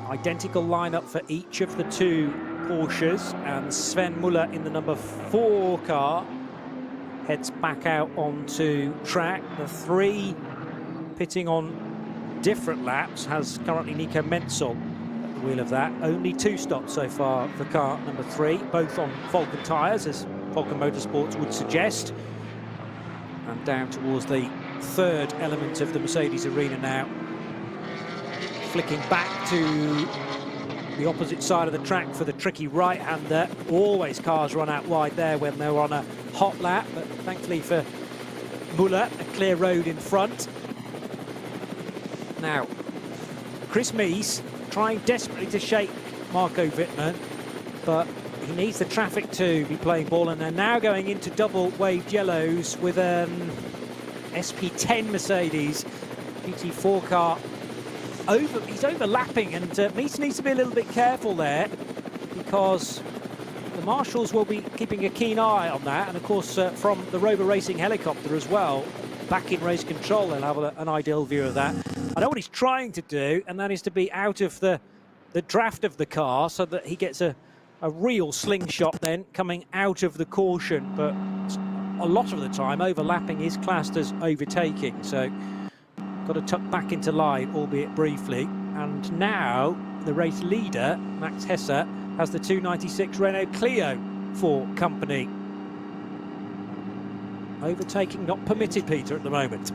Identical lineup for each of the 2 Porsches, and Sven Muller in the number 4 car heads back out onto track. The 3 pitting on different laps has currently Nico Menzel at the wheel of that. Only 2 stops so far for car number 3, both on Falcon tyres, as Falcon Motorsports would suggest. And down towards the 3rd element of the Mercedes arena now. Flicking back to the opposite side of the track for the tricky right-hander. Always cars run out wide there when they're on a hot lap, but thankfully for Muller, a clear road in front. Now, Chris Mies trying desperately to shake Marco Wittmann, but he needs the traffic to be playing ball, and they're now going into double waved yellows with an SP10 Mercedes GT4 car. He's overlapping, and Mies needs to be a little bit careful there, because the marshals will be keeping a keen eye on that, and of course from the Rover Racing helicopter as well, back in race control, they'll have an ideal view of that. I know what he's trying to do, and that is to be out of the draft of the car, so that he gets a real slingshot then coming out of the caution, but a lot of the time overlapping is classed as overtaking, so got to tuck back into line, albeit briefly. And now the race leader, Max Hesse, has the 296 Renault Clio for company. Overtaking not permitted, Peter, at the moment.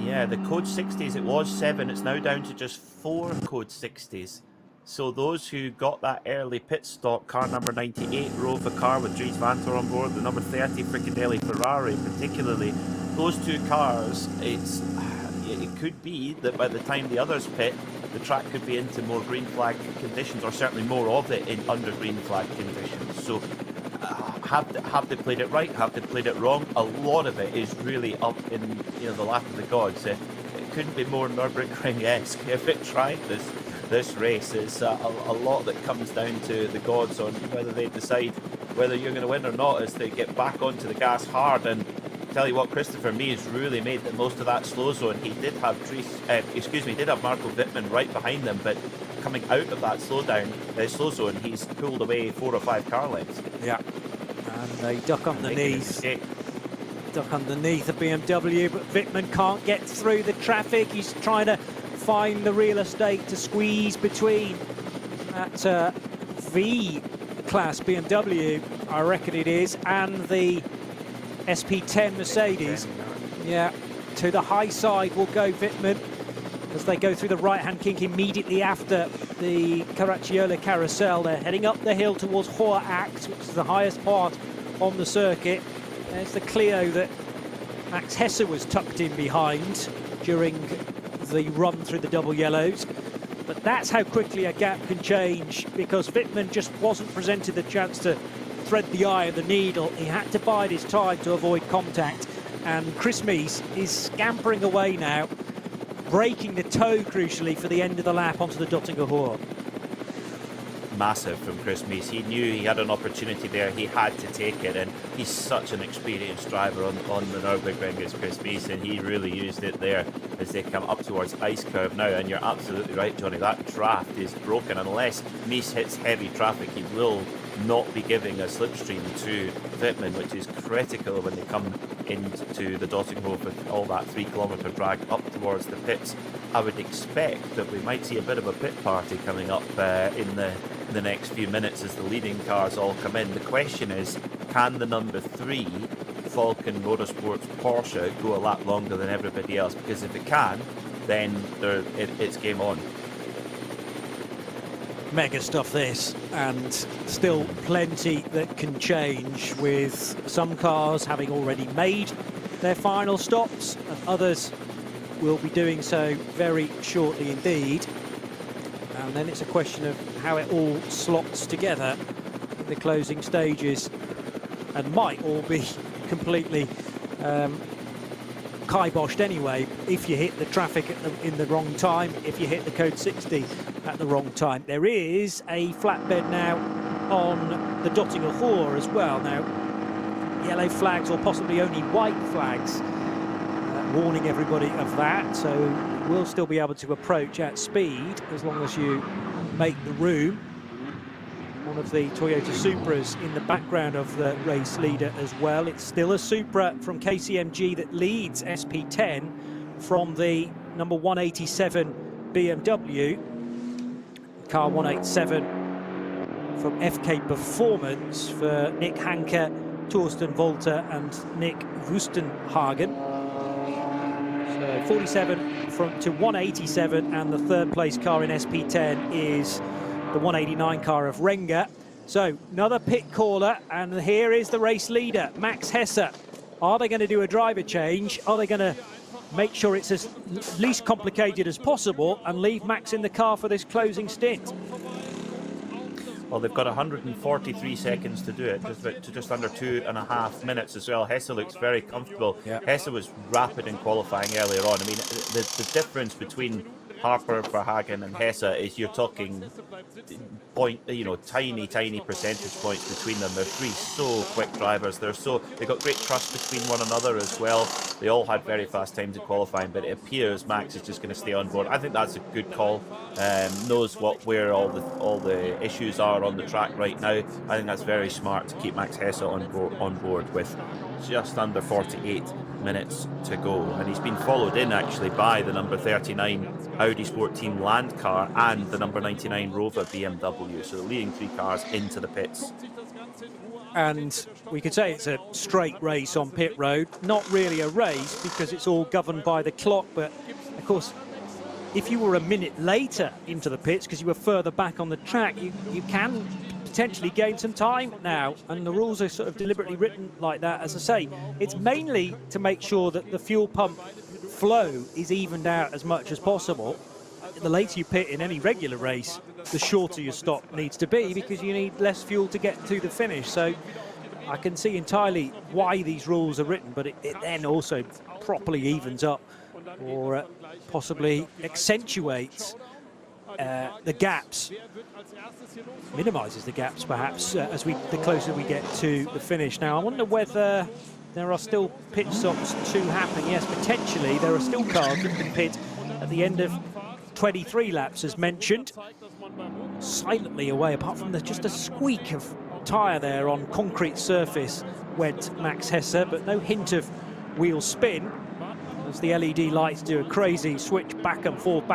Yeah, the code 60s, it was 7, it's now down to just 4 code 60s. So those who got that early pit stop, car number 98 Rover car with Dries van Tor on board, the number 30 Fricadelli Ferrari particularly, those 2 cars, it could be that by the time the others pit, the track could be into more green flag conditions, or certainly more of it in under green flag conditions. So have they played it right? Have they played it wrong? A lot of it is really up in the lap of the gods. It couldn't be more Nürburgring-esque if it tried this race. It's a lot that comes down to the gods on whether they decide whether you're going to win or not, is to get back onto the gas hard. And tell you what, Christopher Mies really made the most of that slow zone. He did have Marco Wittmann right behind them, but coming out of that slow zone, he's pulled away 4 or 5 car lengths. Yeah, and they duck underneath the BMW, but Wittmann can't get through the traffic. He's trying to find the real estate to squeeze between that V-Class BMW, I reckon it is, and the SP10 Mercedes. Yeah, to the high side will go Wittmann as they go through the right-hand kink immediately after the Caracciolo carousel. They're heading up the hill towards Hoher Acht, which is the highest part on the circuit. There's the Clio that Max Hesse was tucked in behind during the run through the double yellows. But that's how quickly a gap can change, because Wittmann just wasn't presented the chance to thread the eye of the needle. He had to bide his time to avoid contact. And Chris Mies is scampering away now, breaking the toe, crucially, for the end of the lap onto the Dottinger Hohe. Massive from Chris Mies. He knew he had an opportunity there. He had to take it, and he's such an experienced driver on the Nürburgring as Chris Mies, and he really used it there as they come up towards ice curve now. And you're absolutely right, Johnny, that draft is broken. Unless Mies hits heavy traffic, he will not be giving a slipstream to Wittmann, which is critical when they come into the Dottinghof with all that 3-kilometre drag up towards the pits. I would expect that we might see a bit of a pit party coming up in the next few minutes as the leading cars all come in. The question is, can the number 3 Falcon Motorsports Porsche go a lap longer than everybody else? Because if it can, then it's game on. Mega stuff this, and still plenty that can change, with some cars having already made their final stops and others will be doing so very shortly indeed. And then it's a question of how it all slots together in the closing stages, and might all be completely kiboshed anyway if you hit the traffic in the wrong time, if you hit the code 60 at the wrong time. There is a flatbed now on the Dottinger Hohe as well. Now, yellow flags, or possibly only white flags, warning everybody of that, so we'll still be able to approach at speed as long as you make the room. One of the Toyota Supras in the background of the race leader as well. It's still a Supra from KCMG that leads SP10 from the number 187 BMW. Car 187 from FK Performance for Nick Hanke, Torsten Wolter and Nick Wustenhagen. So 47 to 187, and the third place car in SP10 is the 189 car of Renger. So another pit caller, and here is the race leader, Max Hesse. Are they going to do a driver change? Are they going to make sure it's as least complicated as possible and leave Max in the car for this closing stint? Well, they've got 143 seconds to do it, just under 2.5 minutes as well. Hesse looks very comfortable. Yeah. Hesse was rapid in qualifying earlier on. I mean, the difference between Harper, Verhagen and Hesse is you're talking tiny percentage points between them. They're 3 so quick drivers. They've got great trust between one another as well. They all had very fast times in qualifying, but it appears Max is just going to stay on board. I think that's a good call. Knows where all the issues are on the track right now. I think that's very smart to keep Max Hesse on board with just under 48 minutes to go, and he's been followed in actually by the number 39 Audi Sport Team Land car and the number 99 Rover BMW, so the leading 3 cars into the pits. And we could say it's a straight race on pit road. Not really a race because it's all governed by the clock, but of course if you were a minute later into the pits because you were further back on the track, you can potentially gain some time now, and the rules are sort of deliberately written like that. As I say, it's mainly to make sure that the fuel pump flow is evened out as much as possible. The later you pit in any regular race, the shorter your stop needs to be, because you need less fuel to get to the finish. So I can see entirely why these rules are written, but it then also properly evens up or possibly accentuates the gaps, minimises the gaps perhaps the closer we get to the finish. Now I wonder whether there are still pit stops to happen. Yes, potentially there are still cars that can pit at the end of 23 laps as mentioned. Silently away, apart from just a squeak of tyre there on concrete surface went Max Hesse, but no hint of wheel spin as the LED lights do a crazy switch back and forth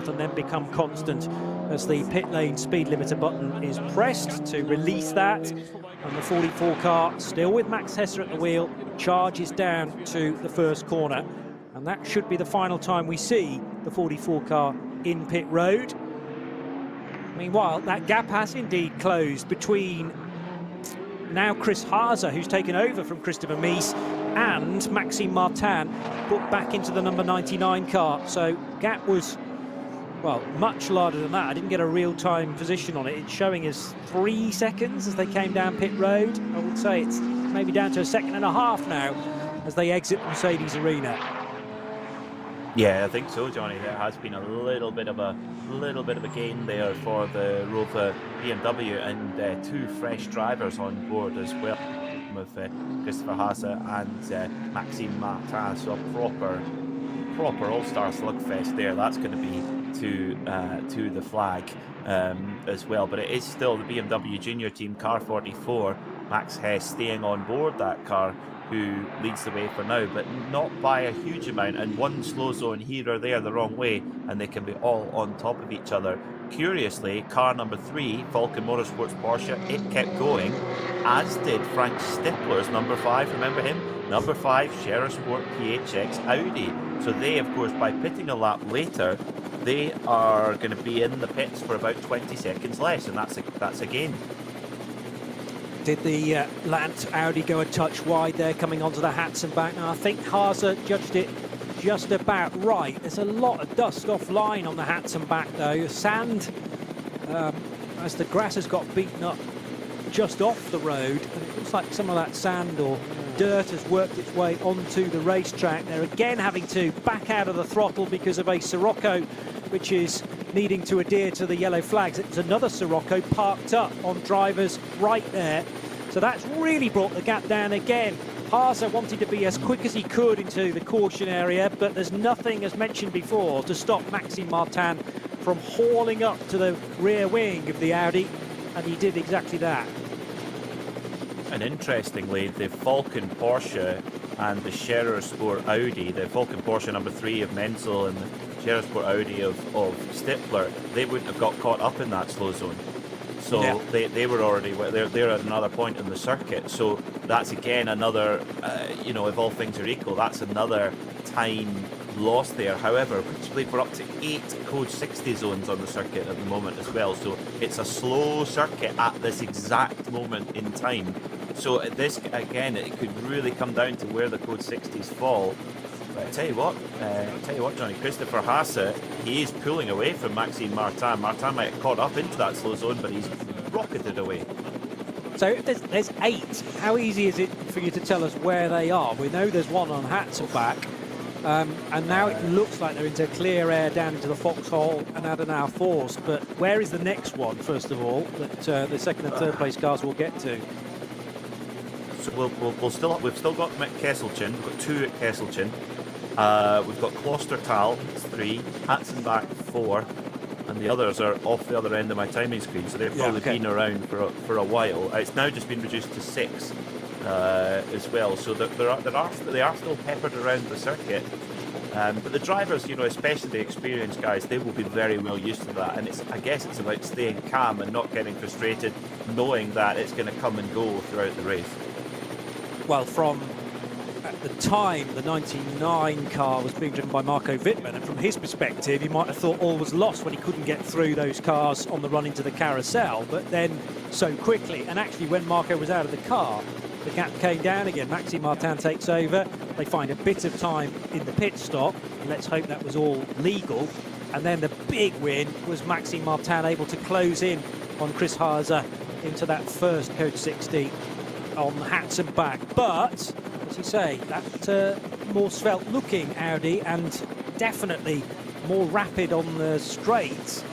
and then become constant as the pit lane speed limiter button is pressed to release that, and the 44 car, still with Max Hesse at the wheel, charges down to the first corner, and that should be the final time we see the 44 car in pit road. Meanwhile, that gap has indeed closed between now Chris Haase, who's taken over from Christopher Mies, and Maxime Martin, put back into the number 99 car. So gap was, well, much larger than that. I didn't get a real-time position on it. It's showing as 3 seconds as they came down pit road. I would say it's maybe down to 1.5 seconds now as they exit the Mercedes arena. Yeah, I think so, Johnny. There has been a little bit of a gain there for the Rover BMW, and 2 fresh drivers on board as well, with Christopher Haase and Maxime Martin. So a proper all-star slugfest there. That's going to be to the flag as well. But it is still the BMW Junior Team, car 44. Max Hesse staying on board that car, who leads the way for now, but not by a huge amount, and one slow zone here or there the wrong way and they can be all on top of each other. Curiously, car number 3, Falken Motorsports Porsche, it kept going, as did Frank Stippler's number 5, remember him? Number 5, Scherer Sport PHX Audi. So they, of course, by pitting a lap later, they are going to be in the pits for about 20 seconds less, and that's a gain. Did the Lant Audi go a touch wide there coming onto the Hatzenbach? Now I think Haase judged it just about right. There's a lot of dust offline on the Hatzenbach though. Sand, as the grass has got beaten up just off the road, and it looks like some of that sand or dirt has worked its way onto the racetrack. They're again having to back out of the throttle because of a Sirocco which is needing to adhere to the yellow flags. It was another Sirocco parked up on drivers right there. So that's really brought the gap down again. Haase wanted to be as quick as he could into the caution area, but there's nothing, as mentioned before, to stop Maxime Martin from hauling up to the rear wing of the Audi, and he did exactly that. And interestingly, the Falken Porsche and the Scherer Sport Audi, the Falken Porsche number 3 of Menzel and the Scherer Sport Audi of Stippler, they wouldn't have got caught up in that slow zone. So yeah, they were already, they're at another point in the circuit. So that's again another, if all things are equal, that's another time lost there. However, we're up to 8 code 60 zones on the circuit at the moment as well. So it's a slow circuit at this exact moment in time. So this, again, it could really come down to where the code 60s fall. But I tell you what, Johnny, Christopher Haase, he is pulling away from Maxime Martin. Martin might have caught up into that slow zone, but he's rocketed away. So if there's 8, how easy is it for you to tell us where they are? We know there's one on Hatzenbach, and now it looks like they're into clear air down into the Foxhole and Adenauer Force. But where is the next one, first of all, that the second and third place cars will get to? So we've still got Kesselchen. We've got 2 at Kesselchen. We've got Klostertal, 3, Hatzenbach 4, and the others are off the other end of my timing screen, so they've probably been around for a while. It's now just been reduced to 6 as well, so they are still peppered around the circuit. But the drivers, especially the experienced guys, they will be very well used to that, and I guess it's about staying calm and not getting frustrated, knowing that it's going to come and go throughout the race. Well, from at the time, the 99 car was being driven by Marco Wittmann, and from his perspective, he might have thought all was lost when he couldn't get through those cars on the run into the carousel, but then so quickly, and actually when Marco was out of the car, the gap came down again. Maxime Martin takes over, they find a bit of time in the pit stop, and let's hope that was all legal, and then the big win was Maxime Martin able to close in on Chris Haase into that first code 60 on Hatzenbach. But as you say, that more svelte looking Audi, and definitely more rapid on the straights,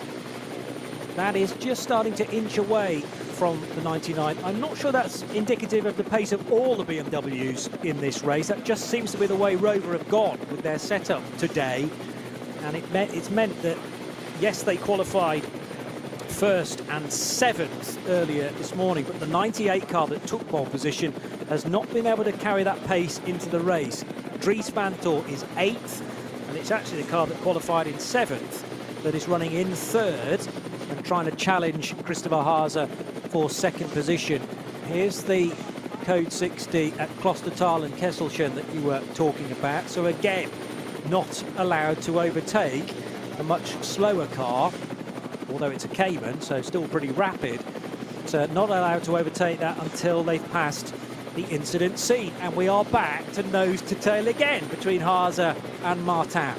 That is just starting to inch away from the 99. I'm not sure that's indicative of the pace of all the BMWs in this race. That just seems to be the way Rover have gone with their setup today. And it's meant that, yes, they qualified first and 7th earlier this morning, but the 98 car that took pole position has not been able to carry that pace into the race. Dries van Tor is 8th, and it's actually the car that qualified in 7th that is running in 3rd and trying to challenge Christopher Haase for 2nd position. Here's the code 60 at Klostertal and Kesselchen that you were talking about. So again, not allowed to overtake a much slower car, although it's a Cayman, so still pretty rapid. So not allowed to overtake that until they've passed the incident scene. And we are back to nose to tail again between Haase and Martin.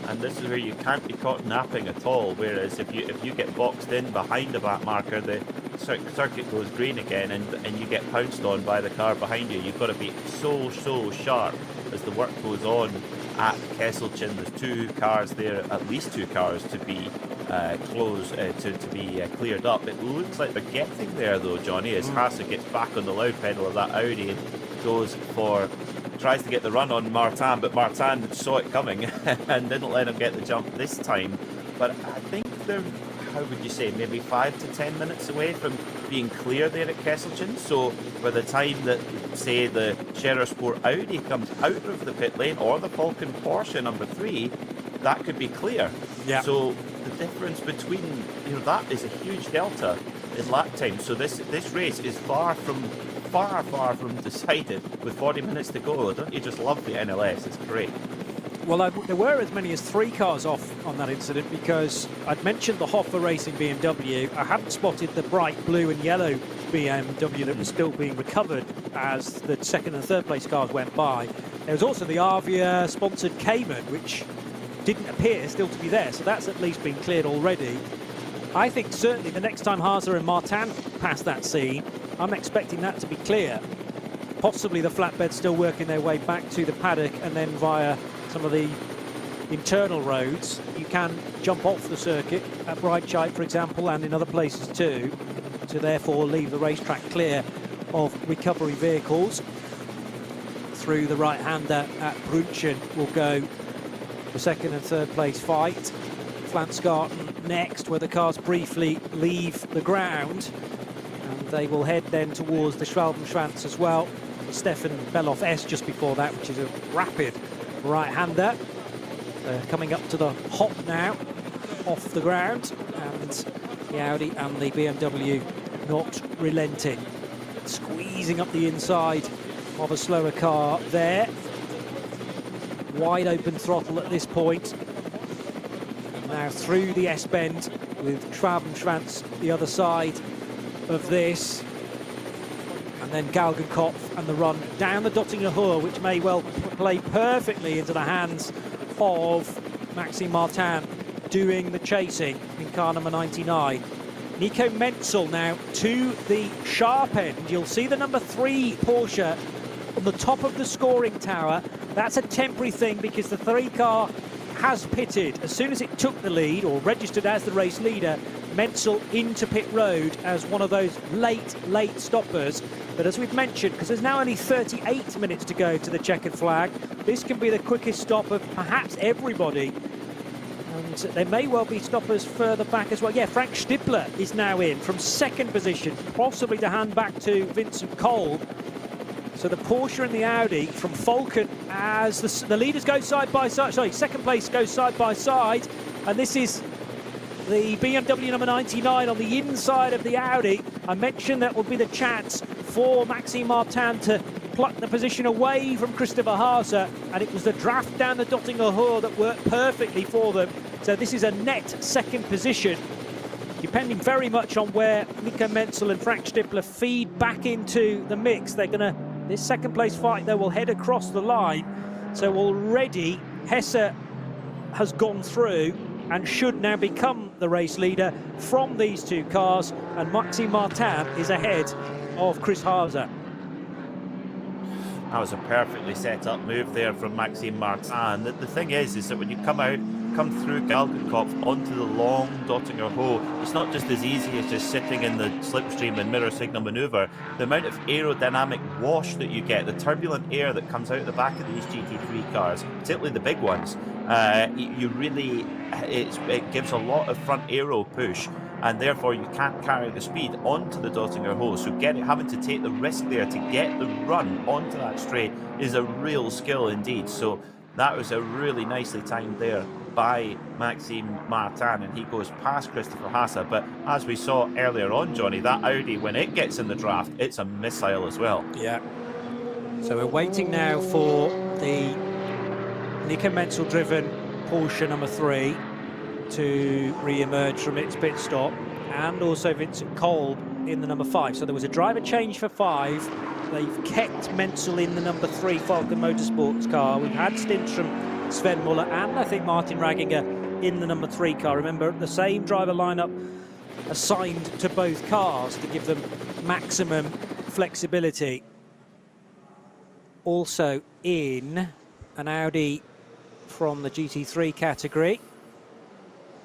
And this is where you can't be caught napping at all, whereas if you get boxed in behind the back marker, the circuit goes green again and you get pounced on by the car behind you. You've got to be so sharp as the work goes on at Kesselchen. There's 2 cars there, at least 2 cars to be cleared up. It looks like they're getting there though, Johnny, as Haase gets back on the loud pedal of that Audi and tries to get the run on Martin, but Martin saw it coming and didn't let him get the jump this time. But I think they're, how would you say, maybe 5 to 10 minutes away from being clear there at Kesselchen. So by the time that, say, the Scherer Sport Audi comes out of the pit lane, or the Falcon Porsche number 3, that could be clear. Yeah. So the difference between, that is a huge delta in lap time. So this race is far from decided with 40 minutes to go. Don't you just love the NLS? It's great. Well, there were as many as 3 cars off on that incident, because I'd mentioned the Hoffa Racing BMW. I hadn't spotted the bright blue and yellow BMW that was still being recovered as the 2nd and 3rd place cars went by. There was also the Avia sponsored Cayman, which didn't appear still to be there, so that's at least been cleared already. I think certainly the next time Haase and Martin pass that scene, I'm expecting that to be clear. Possibly the flatbed still working their way back to the paddock, and then via some of the internal roads you can jump off the circuit at Breitscheid, for example, and in other places too, to therefore leave the racetrack clear of recovery vehicles. Through the right-hander at Brunchen will go the 2nd and 3rd place fight. Flansgarten next, where the cars briefly leave the ground, and they will head then towards the Schwalbenschwanz as well. Stefan Beloff S just before that, which is a rapid right-hander. Coming up to the hop now, off the ground, and the Audi and the BMW not relenting. Squeezing up the inside of a slower car there. Wide open throttle at this point. Now through the S-bend with Schwalbenschwanz the other side of this. And then Galgenkopf and the run down the Dottinger Hohe, which may well play perfectly into the hands of Maxime Martin doing the chasing in car number 99. Nico Menzel now to the sharp end. You'll see the number 3 Porsche on the top of the scoring tower. That's a temporary thing because the 3 car has pitted. As soon as it took the lead, or registered as the race leader, Menzel into pit road as one of those late stoppers. But as we've mentioned, because there's now only 38 minutes to go to the checkered flag, this can be the quickest stop of perhaps everybody. And there may well be stoppers further back as well. Yeah, Frank Stippler is now in from 2nd position, possibly to hand back to Vincent Kolb. So the Porsche and the Audi from Falcon, as the leaders go side by side, sorry, 2nd place goes side by side, and this is the BMW number 99 on the inside of the Audi. I mentioned that would be the chance for Maxime Martin to pluck the position away from Christopher Haase, and it was the draft down the Dottinger Hohe that worked perfectly for them. So this is a net 2nd position, depending very much on where Nico Menzel and Frank Stippler feed back into the mix. They're going to, this 2nd place fight, they will head across the line. So already Hesse has gone through and should now become the race leader from these 2 cars, and Maxime Martin is ahead of Chris Haase. That was a perfectly set up move there from Maxime Martin. The thing is that when you come out come through Galgenkopf onto the long Dottinger Hoe, it's not just as easy as just sitting in the slipstream and mirror signal manoeuvre. The amount of aerodynamic wash that you get, the turbulent air that comes out the back of these GT3 cars, particularly the big ones, it gives a lot of front aero push, and therefore you can't carry the speed onto the Dottinger Hoe. So having to take the risk there to get the run onto that straight is a real skill indeed. So that was a really nicely timed there by Maxime Martin, and he goes past Christopher Hasse. But as we saw earlier on, Johnny, that Audi, when it gets in the draft, it's a missile as well. Yeah. So we're waiting now for the Nico Menzel driven Porsche number 3 to re-emerge from its pit stop, and also Vincent Kolb in the number 5. So there was a driver change for 5. They've kept Menzel in the number 3 Falcon Motorsports car. We've had stints from Sven Muller and I think Martin Raginger in the number 3 car. Remember, the same driver lineup assigned to both cars to give them maximum flexibility. Also in an Audi from the GT3 category.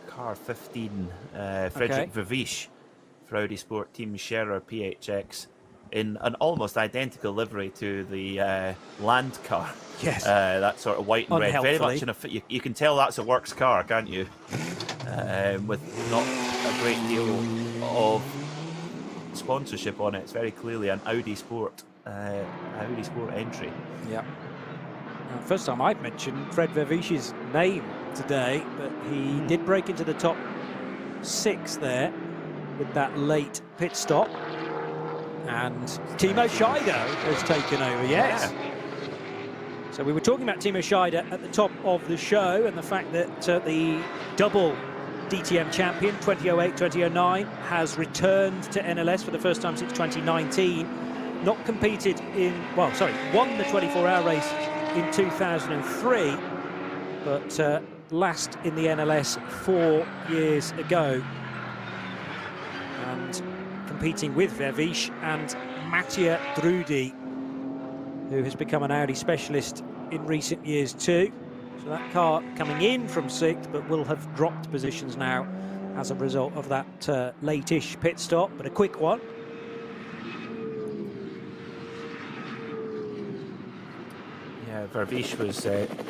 Car 15, Frederick Vervisch for Audi Sport Team Scherer PHX, in an almost identical livery to the Land car. Yes. That sort of white and red. Very much in you can tell that's a works car, can't you? With not a great deal of sponsorship on it. It's very clearly an Audi Sport entry. Yeah. First time I've mentioned Fred Vervisch's name today, but he did break into the top 6 there with that late pit stop. And Timo Scheider has taken over, yes. Yeah. So we were talking about Timo Scheider at the top of the show, and the fact that the double DTM champion, 2008, 2009, has returned to NLS for the first time since 2019. Not competed in, won the 24-hour race in 2003, but last in the NLS 4 years ago. And competing with Vervisch and Mattia Drudi, who has become an Audi specialist in recent years too. So that car coming in from 6th, but will have dropped positions now as a result of that late-ish pit stop, but a quick one. Yeah, Vervisch was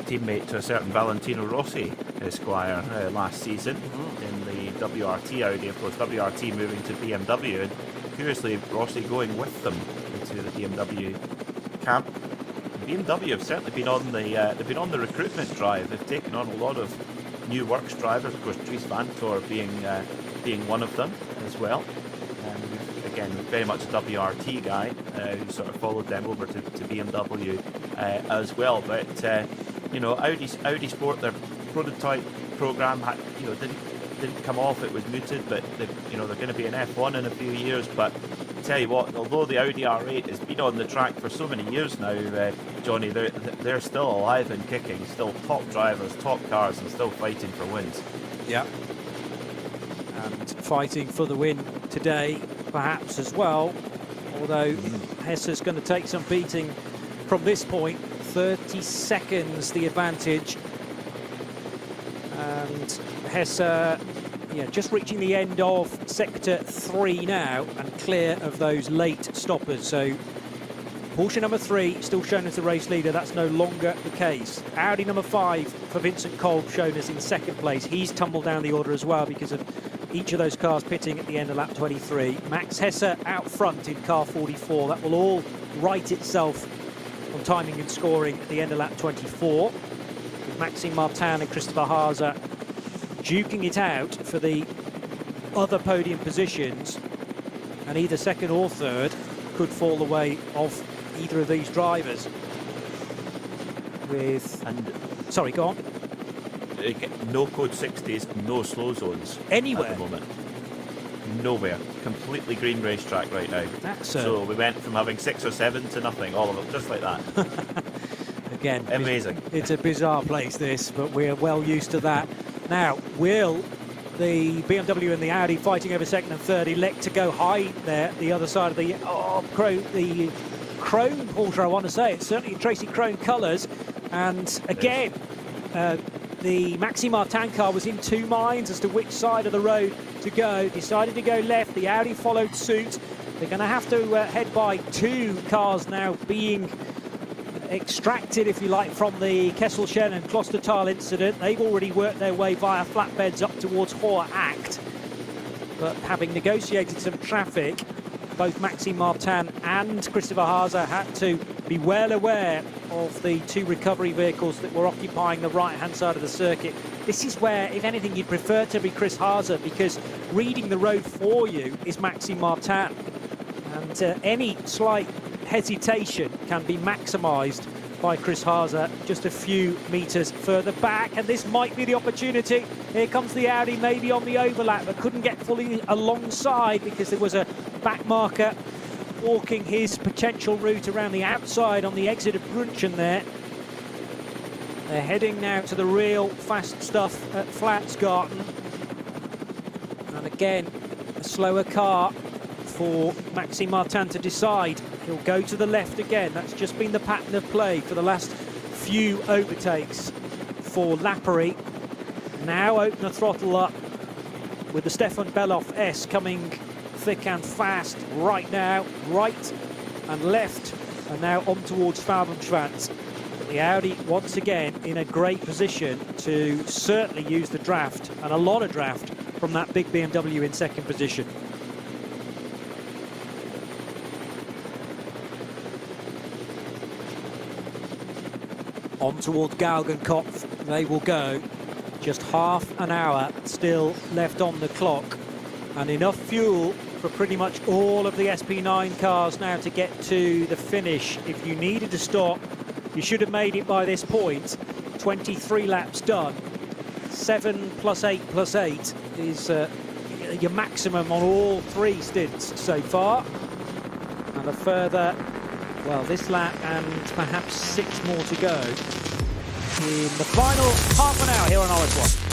teammate to a certain Valentino Rossi, Esquire, last season in the WRT Audi. Of course, WRT moving to BMW, and curiously, Rossi going with them into the BMW camp. BMW have certainly been on the recruitment drive. They've taken on a lot of new works drivers. Of course, Dries Vanthoor being one of them as well. Again, very much a WRT guy who sort of followed them over to BMW as well. But Audi Sport, their prototype program didn't come off. It was mooted, but they're going to be an F1 in a few years. But I tell you what, although the Audi R8 has been on the track for so many years now, Johnny, they're still alive and kicking, still top drivers, top cars, and still fighting for wins. Yeah. And fighting for the win today, perhaps as well, although Hesse's going to take some beating from this point. 30 seconds the advantage, and Hesse just reaching the end of sector 3 now and clear of those late stoppers. So Porsche number 3 still shown as the race leader. That's no longer the case. Audi number 5 for Vincent Kolb shown as in 2nd place. He's tumbled down the order as well because of each of those cars pitting at the end of lap 23. Max Hesse out front in car 44. That will all right itself on timing and scoring at the end of lap 24. With Maxime Martin and Christopher Haase duking it out for the other podium positions, and either 2nd or 3rd could fall the way of either of these drivers. Sorry, go on. No code 60s, no slow zones anywhere at the moment. Nowhere. Completely green racetrack right now. So we went from having 6 or 7 to nothing, all of it, just like that. Again, amazing. It's a bizarre place, this, but we're well used to that. Now, will the BMW and the Audi fighting over 2nd and 3rd elect to go high there, the other side of the chrome Porsche, I want to say. It's certainly Tracy Chrome colours. And again, the Maxime Martin car was in two minds as to which side of the road to go. Decided to go left. The Audi followed suit. They're going to have to head by two cars now being extracted, if you like, from the Kesselchen and Klostertal incident. They've already worked their way via flatbeds up towards Hoher Acht. But having negotiated some traffic, both Maxime Martin and Christopher Haase had to be well aware of the two recovery vehicles that were occupying the right-hand side of the circuit. This is where, if anything, you'd prefer to be Chris Haase, because reading the road for you is Maxime Martin. And any slight hesitation can be maximised by Chris Haase just a few metres further back, and this might be the opportunity. Here comes the Audi, maybe on the overlap, but couldn't get fully alongside because there was a back marker walking his potential route around the outside on the exit of Brunchen there. They're heading now to the real fast stuff at Flatsgarten. And again, a slower car for Maxime Martin to decide. He'll go to the left again. That's just been the pattern of play for the last few overtakes for Lappery. Now open the throttle up with the Stefan Beloff S coming thick and fast right now, right and left, and now on towards Fabenschwanz. The Audi once again in a great position to certainly use the draft, and a lot of draft from that big BMW in second position. On towards Galgenkopf they will go. Just half an hour still left on the clock, and enough fuel for pretty much all of the SP9 cars now to get to the finish. If you needed to stop, you should have made it by this point. 23 laps done. 7 + 8 + 8 is your maximum on all three stints so far. And a further, well, this lap and perhaps 6 more to go in the final half an hour here on RS1.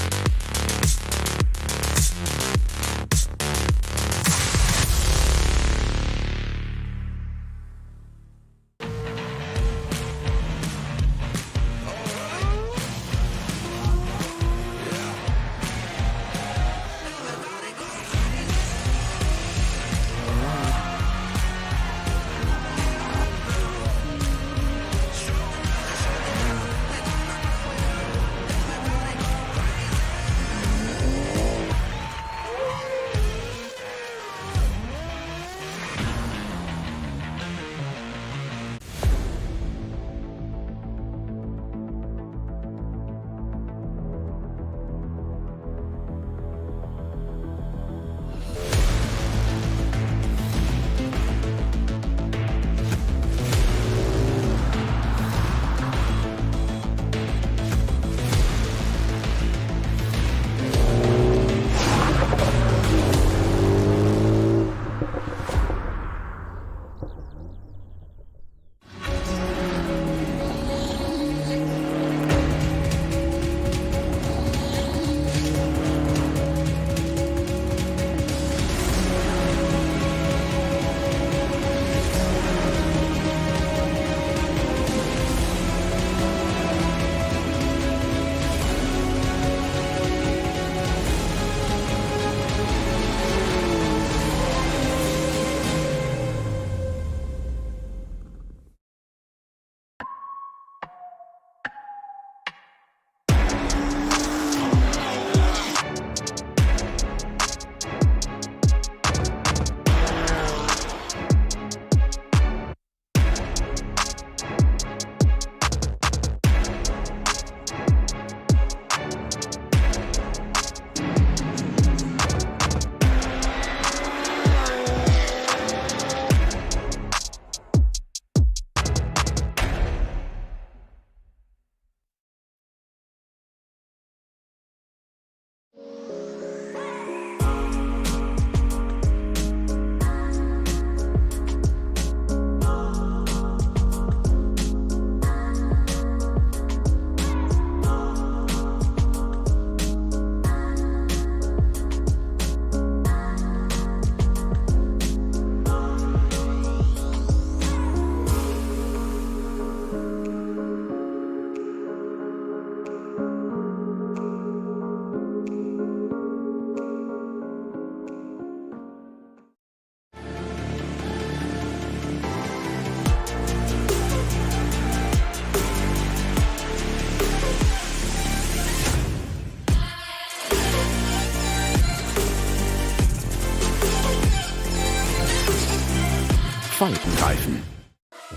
Faltenreifen.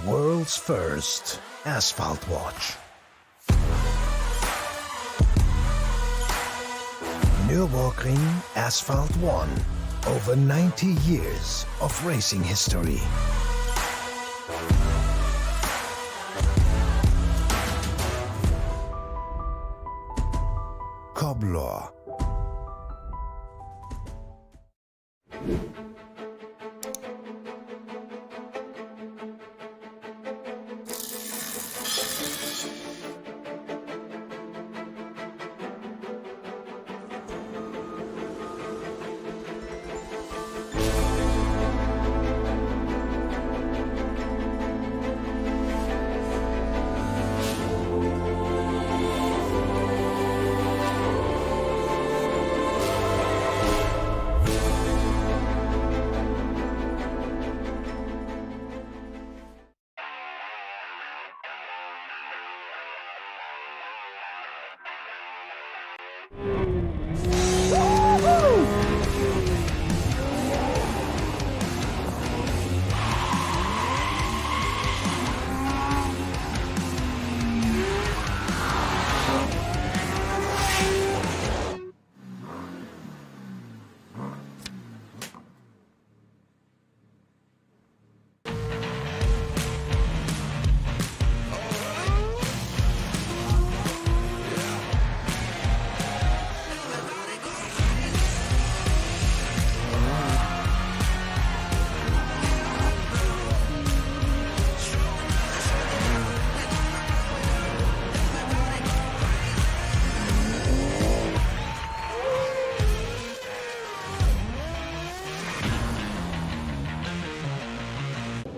World's first asphalt watch. Nürburgring Asphalt 1. Over 90 years of racing history. Cobbler.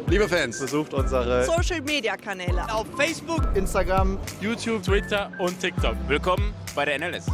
Liebe Fans, besucht unsere Social Media Kanäle auf Facebook, Instagram, YouTube, Twitter und TikTok. Willkommen bei der NLS.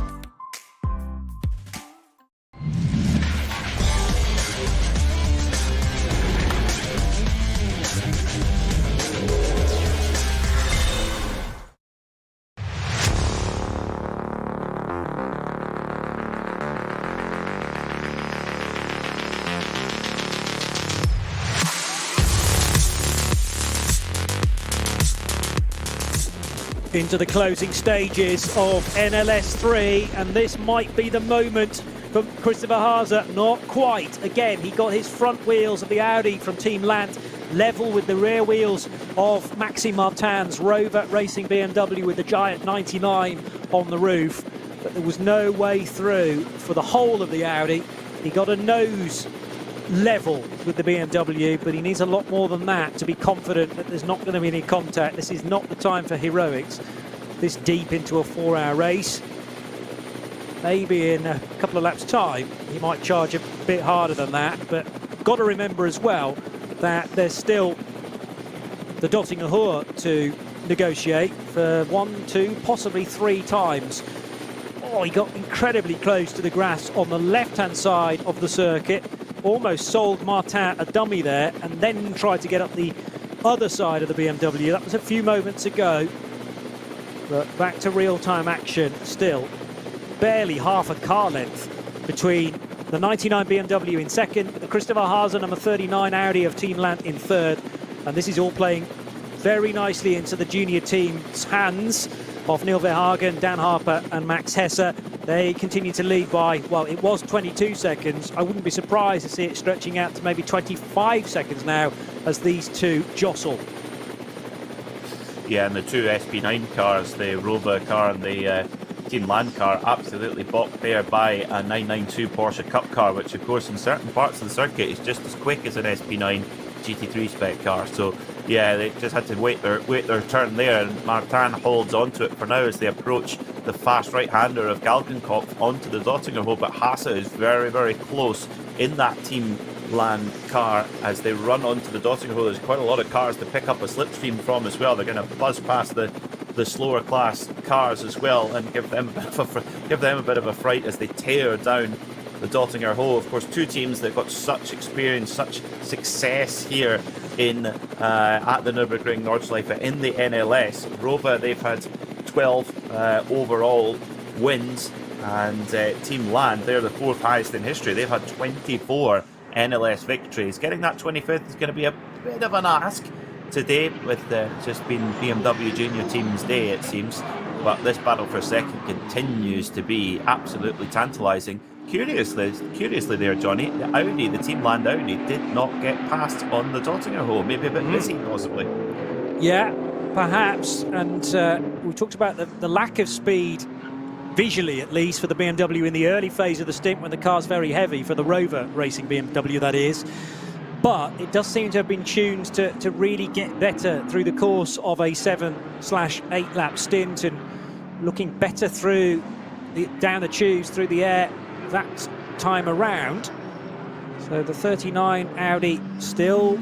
Into the closing stages of NLS 3, and this might be the moment for Christopher Haase. Not quite. Again, he got his front wheels of the Audi from Team Land level with the rear wheels of Maxime Martin's Rover Racing BMW with the giant 99 on the roof, but there was no way through for the whole of the Audi. He got a nose level with the BMW, but he needs a lot more than that to be confident that there's not going to be any contact. This is not the time for heroics this deep into a 4-hour race. Maybe in a couple of laps time he might charge a bit harder than that, but got to remember as well that there's still the Dottinger Hohe to negotiate for 1, 2, possibly 3 times. Oh, he got incredibly close to the grass on the left-hand side of the circuit. Almost sold Martin a dummy there, and then tried to get up the other side of the BMW. That was a few moments ago, but back to real-time action still. Barely half a car length between the 99 BMW in second, the Christopher Haase number 39 Audi of Team Land in third, and this is all playing very nicely into the junior team's hands of Neil Verhagen, Dan Harper and Max Hesse. They continue to lead by, well, it was 22 seconds. I wouldn't be surprised to see it stretching out to maybe 25 seconds now as these two jostle. Yeah, and the two SP9 cars, the Rover car and the Team Land car, absolutely balked there by a 992 Porsche Cup car, which of course in certain parts of the circuit is just as quick as an SP9 GT3 spec car. So yeah, they just had to wait their turn there, and Martin holds onto it for now as they approach the fast right-hander of Galgenkopf onto the Dottinger Hohe, but Haase is very, very close in that Team Land car as they run onto the Dottinger Hohe. There's quite a lot of cars to pick up a slipstream from as well. They're going to buzz past the slower class cars as well and give them a bit of a fright as they tear down the Dottinger Hohe. Of course, two teams that got such experience, such success here in at the Nürburgring Nordschleife in the NLS. Rover, they've had 12 overall wins, and Team Land, they're the 4th highest in history. They've had 24 NLS victories. Getting that 25th is going to be a bit of an ask today with just being BMW Junior Team's day, it seems. But this battle for second continues to be absolutely tantalising. Curiously there, Johnny, the Audi, the Teamland Audi, did not get past on the Dottinger hole. Maybe a bit busy, possibly. Yeah, perhaps. And we talked about the lack of speed, visually at least, for the BMW in the early phase of the stint when the car's very heavy, for the Rover racing BMW, that is. But it does seem to have been tuned to really get better through the course of a 7/8 lap stint, and looking better through down the tubes, through the air that time around. So the 39 Audi still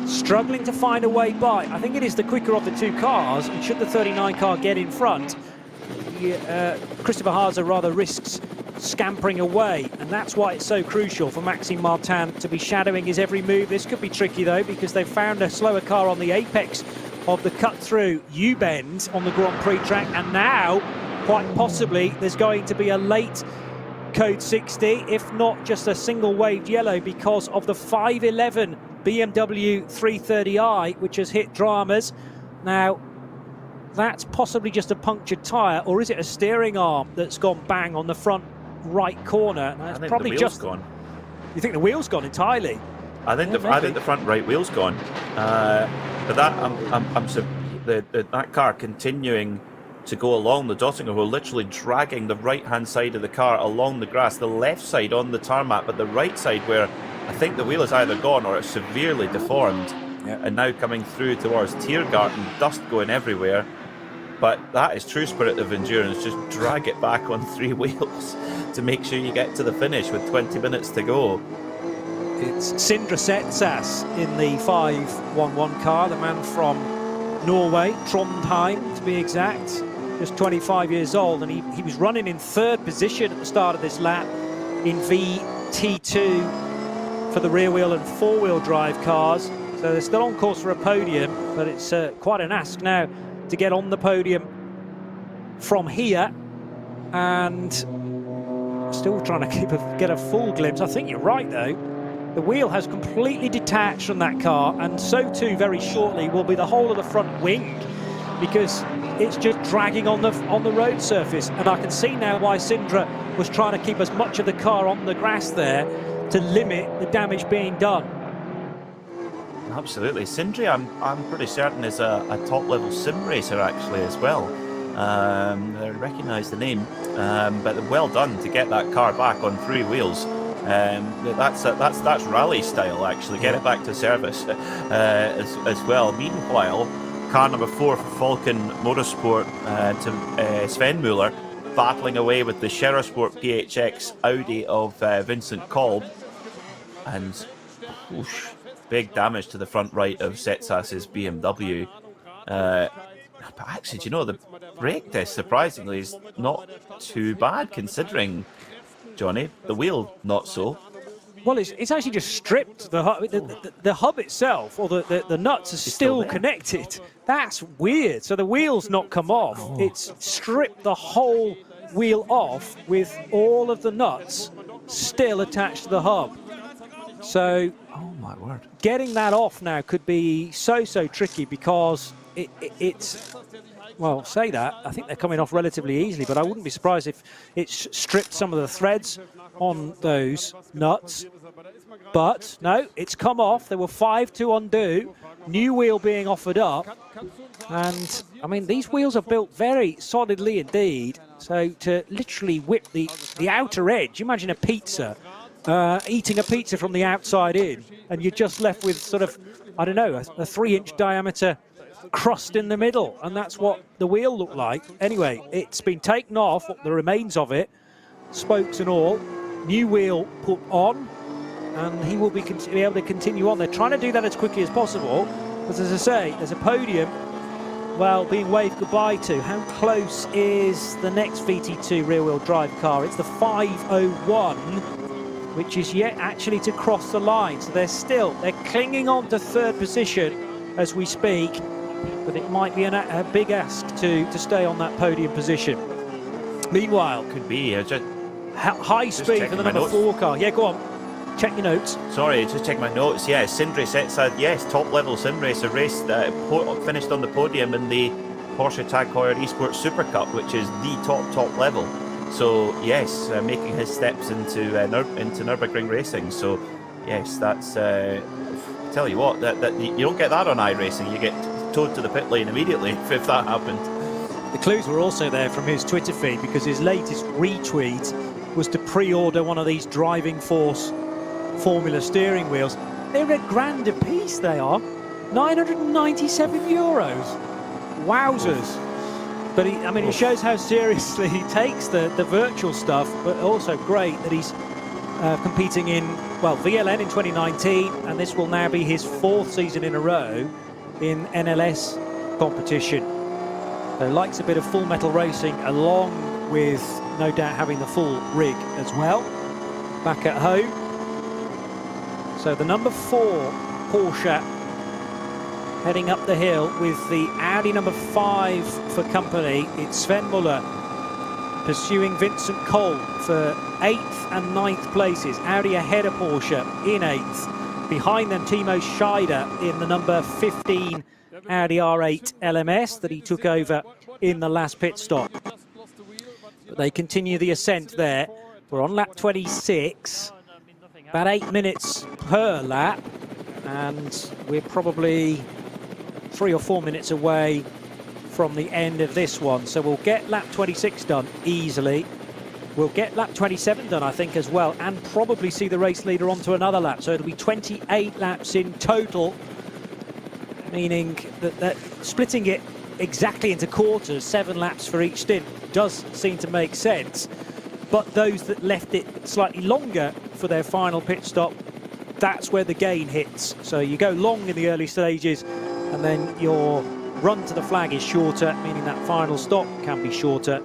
struggling to find a way by. I think it is the quicker of the two cars, and should the 39 car get in front, Christopher Haase rather risks scampering away, and that's why it's so crucial for Maxime Martin to be shadowing his every move. This could be tricky though, because they've found a slower car on the apex of the cut-through U-bend on the Grand Prix track, and now quite possibly there's going to be a late code 60, if not just a single waved yellow, because of the 511 BMW 330i, which has hit dramas. Now, that's possibly just a punctured tyre, or is it a steering arm that's gone bang on the front right corner? I think probably the wheel's gone. You think the wheel's gone entirely? I think the front right wheel's gone. But that car continuing to go along the Dottinger hole, literally dragging the right-hand side of the car along the grass, the left side on the tarmac, but the right side where I think the wheel is either gone or it's severely deformed, and now coming through towards Tiergarten, dust going everywhere. But that is true spirit of endurance, just drag it back on three wheels to make sure you get to the finish with 20 minutes to go. It's Sindre Setsas in the 511 car, the man from Norway, Trondheim to be exact, just 25 years old, and he was running in third position at the start of this lap in VT2 for the rear wheel and four-wheel drive cars. So they're still on course for a podium, but it's quite an ask now to get on the podium from here, and still trying to get a full glimpse. I think you're right though, the wheel has completely detached from that car, and so too very shortly will be the whole of the front wing, because it's just dragging on the road surface. And I can see now why Sindre was trying to keep as much of the car on the grass there to limit the damage being done. Absolutely. Sindre, I'm pretty certain, is a top-level sim racer actually as well. I recognise the name, but well done to get that car back on three wheels. That's rally style actually. Get it back to service as well. Meanwhile, car number 4 for Falcon Motorsport, to Sven Muller, battling away with the Scherersport PHX Audi of Vincent Kolb, and whoosh, big damage to the front right of Setsas's BMW. But actually, do you know, the brake test surprisingly is not too bad considering, Johnny, the wheel not so. Well, it's actually just stripped the hub itself, or the nuts are still connected. That's weird. So the wheel's not come off. Oh. It's stripped the whole wheel off with all of the nuts still attached to the hub. So, oh my word, getting that off now could be so tricky, because it's, well, say that, I think they're coming off relatively easily, but I wouldn't be surprised if it's stripped some of the threads on those nuts. But no, it's come off. There were 5 to undo, new wheel being offered up, and I mean, these wheels are built very solidly indeed. So to literally whip the outer edge, imagine a pizza, eating a pizza from the outside in, and you're just left with sort of, I don't know, a 3-inch diameter crust in the middle, and that's what the wheel looked like. Anyway, it's been taken off, the remains of it, spokes and all, new wheel put on, and he will be able to continue on. They're trying to do that as quickly as possible, but as I say, there's a podium, well, being waved goodbye to. How close is the next VT2 rear-wheel drive car? It's the 501, which is yet actually to cross the line. So they're clinging on to third position as we speak, but it might be a big ask to stay on that podium position. Meanwhile, could be high speed for the number 4 car. Yeah, go on. check your notes. Sorry, just check my notes. Yeah, Sindrace, it's a top-level sim race, a race that finished on the podium in the Porsche Tag Heuer Esports Super Cup, which is the top level. So yes, making his steps into Nürburgring racing. So yes, that's tell you what, that you don't get that on iRacing. You get towed to the pit lane immediately if that happened. The clues were also there from his Twitter feed, because his latest retweet was to pre-order one of these Driving Force Formula steering wheels. They're £1,000 a piece, they are. €997. Wowzers. But it shows how seriously he takes the virtual stuff, but also great that he's competing in, VLN in 2019, and this will now be his 4th season in a row in NLS competition. So likes a bit of full metal racing, along with no doubt having the full rig as well back at home. So the number 4 Porsche heading up the hill with the Audi number 5 for company. It's Sven Muller pursuing Vincent Kolb for 8th and 9th places. Audi ahead of Porsche in 8th. Behind them, Timo Scheider in the number 15 Audi R8 LMS that he took over in the last pit stop. But they continue the ascent there. We're on lap 26, about 8 minutes per lap, and we're probably 3 or 4 minutes away from the end of this one. So we'll get lap 26 done easily. We'll get lap 27 done, I think, as well, and probably see the race leader onto another lap. So it'll be 28 laps in total, meaning that splitting it exactly into quarters, 7 laps for each stint, does seem to make sense. But those that left it slightly longer for their final pit stop, that's where the gain hits. So you go long in the early stages, and then your run to the flag is shorter, meaning that final stop can be shorter.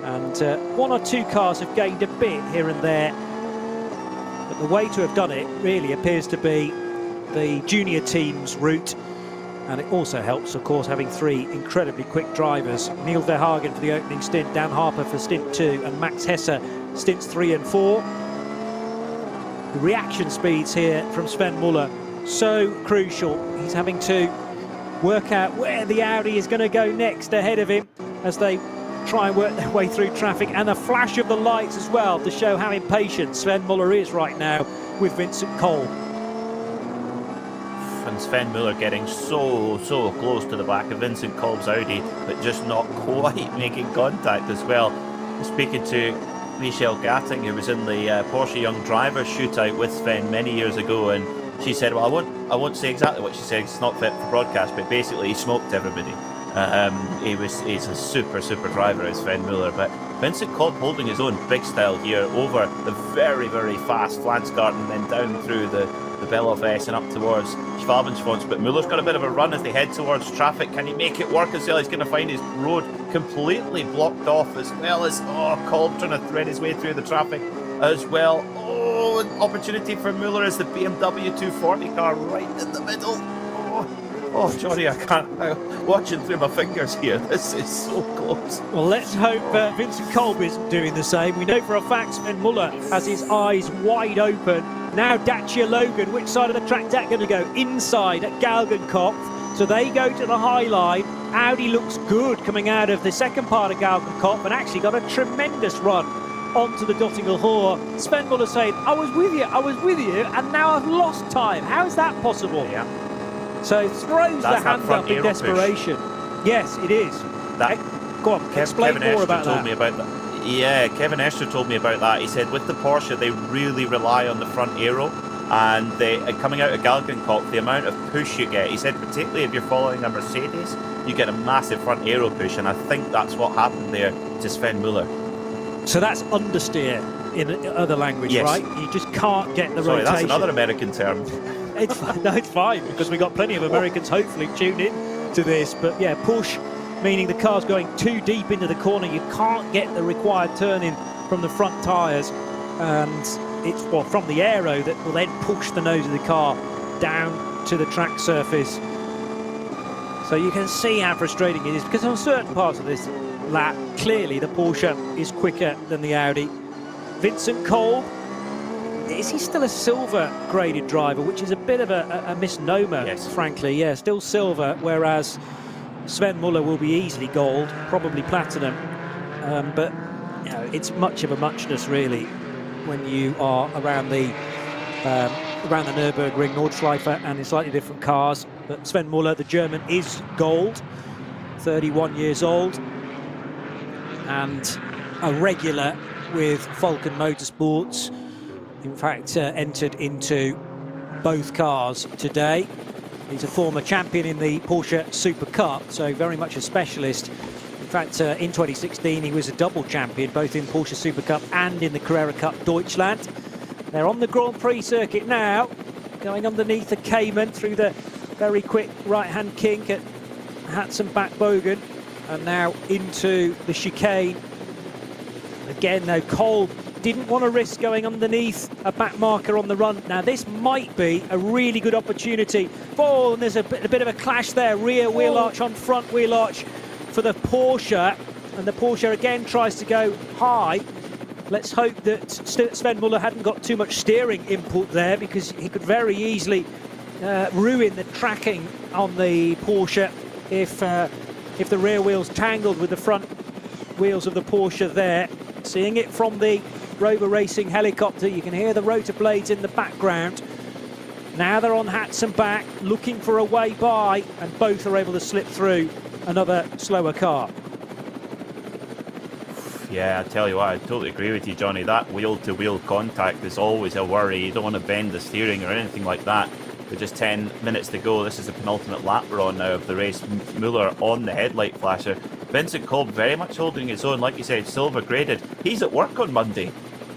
And 1 or 2 cars have gained a bit here and there. But the way to have done it really appears to be the junior team's route. And it also helps, of course, having 3 incredibly quick drivers. Neil Verhagen for the opening stint, Dan Harper for stint 2, and Max Hesse stints 3 and 4. The reaction speeds here from Sven Muller, so crucial. He's having to work out where the Audi is going to go next ahead of him as they try and work their way through traffic, and the flash of the lights as well to show how impatient Sven Muller is right now with Vincent Kolb. And Sven Muller getting so close to the back of Vincent Kolb's Audi, but just not quite making contact as well. Speaking to Michelle Gatting, who was in the Porsche Young Drivers shootout with Sven many years ago, and she said, well, I won't say exactly what she said, it's not fit for broadcast, but basically he smoked everybody. He's a super driver, is Sven Muller, but Vincent Kolb holding his own big style here over the very fast Flansgarten, then down through the Beloff S and up towards Schwalbenschwanz. But Muller's got a bit of a run as they head towards traffic. Can he make it work as well? He's going to find his road completely blocked off, as well as Kolb trying to thread his way through the traffic as well. An opportunity for Muller as the BMW 240 car right in the middle. Oh, Johnny, I can't. I'm watching through my fingers here. This is so close. Well, let's hope Vincent Kolb isn't doing the same. We know for a fact Sven Muller has his eyes wide open. Now Dacia Logan, which side of the track that going to go? Inside at Galgenkopf. So they go to the high line. Audi looks good coming out of the second part of Galgenkopf, and actually got a tremendous run onto the Dottinger Hohe. Sven Muller saying, I was with you, and now I've lost time. How is that possible? Yeah. So throws the hand up in desperation. Push. Yes, it is. Go on, explain more about that. Me about that. Yeah, Kevin Escher told me about that. He said with the Porsche, they really rely on the front aero, and coming out of Galgenkopf, the amount of push you get, he said particularly if you're following a Mercedes, you get a massive front aero push, and I think that's what happened there to Sven Muller. So that's understeer in other language, yes. Right? You just can't get the rotation. That's another American term. It's fine, because we've got plenty of Americans hopefully tuned in to this. But yeah, push, meaning the car's going too deep into the corner. You can't get the required turn-in from the front tyres. And it's from the aero that will then push the nose of the car down to the track surface. So you can see how frustrating it is, because on certain parts of this lap, clearly the Porsche is quicker than the Audi. Vincent Kolb is he still a silver graded driver, which is a bit of a misnomer, yes, frankly. Yeah, still silver, whereas Sven Muller will be easily gold, probably platinum. But you know, it's much of a muchness, really, when you are around the Nürburgring Nordschleife and in slightly different cars. But Sven Muller, the German, is gold, 31 years old, and a regular with Falcon Motorsports. In fact, entered into both cars today. He's a former champion in the Porsche Super Cup, so very much a specialist. In fact, in 2016, he was a double champion, both in Porsche Super Cup and in the Carrera Cup Deutschland. They're on the Grand Prix circuit now, going underneath the Cayman through the very quick right-hand kink at Hatzenbach-Bogen, and now into the chicane. Again, though, Cole didn't want to risk going underneath a back marker on the run. Now, this might be a really good opportunity. Oh, and there's a bit of a clash there. Rear wheel arch on front wheel arch for the Porsche. And the Porsche again tries to go high. Let's hope that Sven Muller hadn't got too much steering input there, because he could very easily ruin the tracking on the Porsche if the rear wheels tangled with the front wheels of the Porsche there. Seeing it from the Rover Racing helicopter, you can hear the rotor blades in the background. Now they're on Hatzenbach, looking for a way by, and both are able to slip through another slower car. Yeah, I tell you what, I totally agree with you, Johnny. That wheel-to-wheel contact is always a worry. You don't want to bend the steering or anything like that. With just 10 minutes to go, this is the penultimate lap we're on now of the race. Muller on the headlight flasher. Vincent Kolb very much holding his own, like you said, silver graded. He's at work on Monday.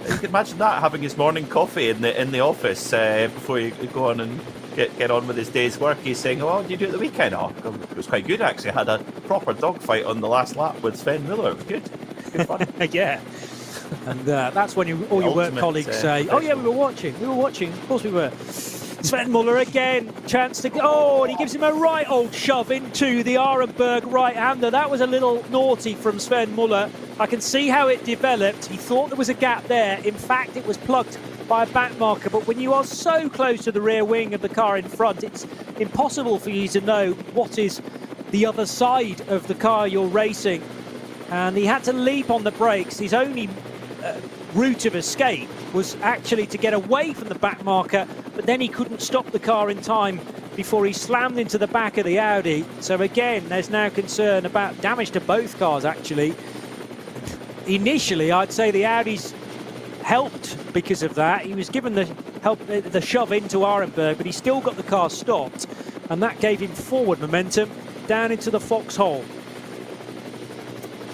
You can imagine that, having his morning coffee in the office before you go on and get on with his day's work. He's saying, "Oh, what did you do at the weekend?" "Oh, it was quite good, actually. I had a proper dogfight on the last lap with Sven Muller. It was good. Good fun." Yeah. And that's when all your work colleagues say, "Oh yeah, we were watching. Of course we were." Sven Muller again, chance to go. Oh, and he gives him a right old shove into the Arenberg right-hander. That was a little naughty from Sven Muller. I can see how it developed. He thought there was a gap there. In fact, it was plugged by a back marker. But when you are so close to the rear wing of the car in front, it's impossible for you to know what is the other side of the car you're racing. And he had to leap on the brakes. His only route of escape was actually to get away from the back marker, but then he couldn't stop the car in time before he slammed into the back of the Audi. So again, there's now concern about damage to both cars, actually. Initially, I'd say the Audis helped because of that. He was given the shove into Arenberg, but he still got the car stopped, and that gave him forward momentum down into the foxhole.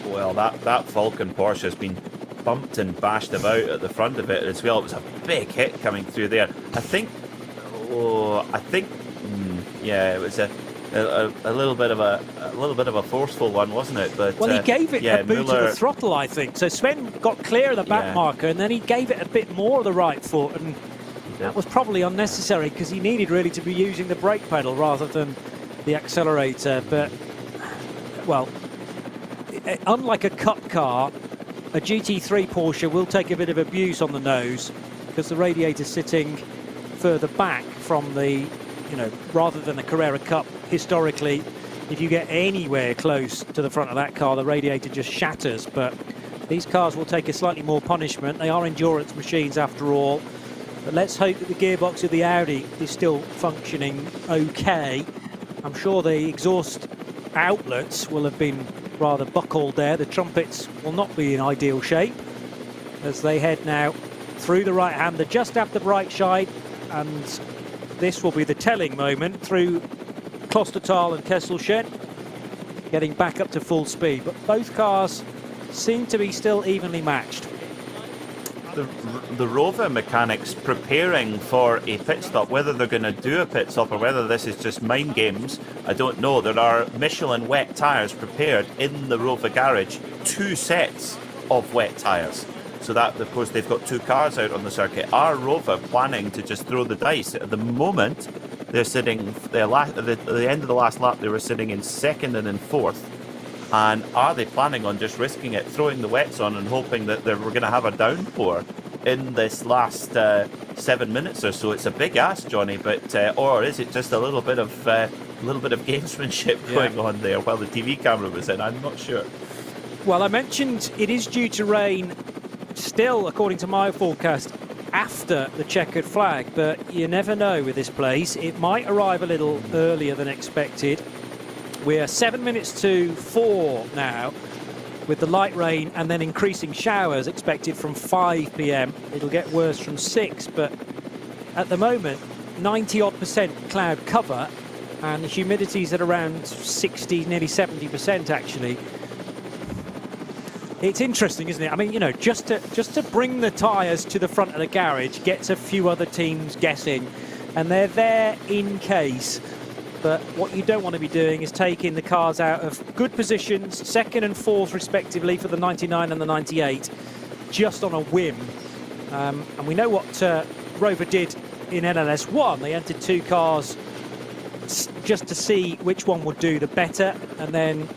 Well, that Falcon Porsche has been bumped and bashed about at the front of it as well. It was a big hit coming through there. I think, yeah, it was a little bit of a forceful one, wasn't it? But well, he gave it a boot Muller, to the throttle, I think. So Sven got clear of the back marker, and then he gave it a bit more of the right foot, and that was probably unnecessary because he needed really to be using the brake pedal rather than the accelerator. But well, unlike a cup car, a GT3 Porsche will take a bit of abuse on the nose because the radiator's sitting further back from the, rather than the Carrera Cup. Historically, if you get anywhere close to the front of that car, the radiator just shatters. But these cars will take a slightly more punishment. They are endurance machines after all. But let's hope that the gearbox of the Audi is still functioning okay. I'm sure the exhaust outlets will have been rather buckled there. The trumpets will not be in ideal shape as they head now through the right-hander just after Breitscheid, and this will be the telling moment through Klostertal and Kesselchen, getting back up to full speed. But both cars seem to be still evenly matched. The Rover mechanics preparing for a pit stop. Whether they're going to do a pit stop or whether this is just mind games, I don't know. There are Michelin wet tyres prepared in the Rover garage, 2 sets of wet tyres. So that, of course, they've got 2 cars out on the circuit. Are Rover planning to just throw the dice? At the moment, they're sitting, at the end of the last lap, they were sitting in 2nd and in 4th. And are they planning on just risking it, throwing the wets on and hoping that we're going to have a downpour in this last 7 minutes or so. It's a big ask, Johnny, but or is it just a little bit of gamesmanship going on there while the TV camera was in? I'm not sure. Well, I mentioned it is due to rain still, according to my forecast, after the checkered flag, but you never know with this place. It might arrive a little earlier than expected. We're 7 minutes to 4 now, with the light rain and then increasing showers expected from 5 p.m. It'll get worse from 6, but at the moment 90-odd% cloud cover, and the humidity's at around 60, nearly 70% actually. It's interesting, isn't it? I mean, you know, just to bring the tyres to the front of the garage gets a few other teams guessing, and they're there in case. But what you don't want to be doing is taking the cars out of good positions, second and fourth respectively for the 99 and the 98, just on a whim. And we know what Rover did in NLS 1. They entered 2 cars just to see which one would do the better, and then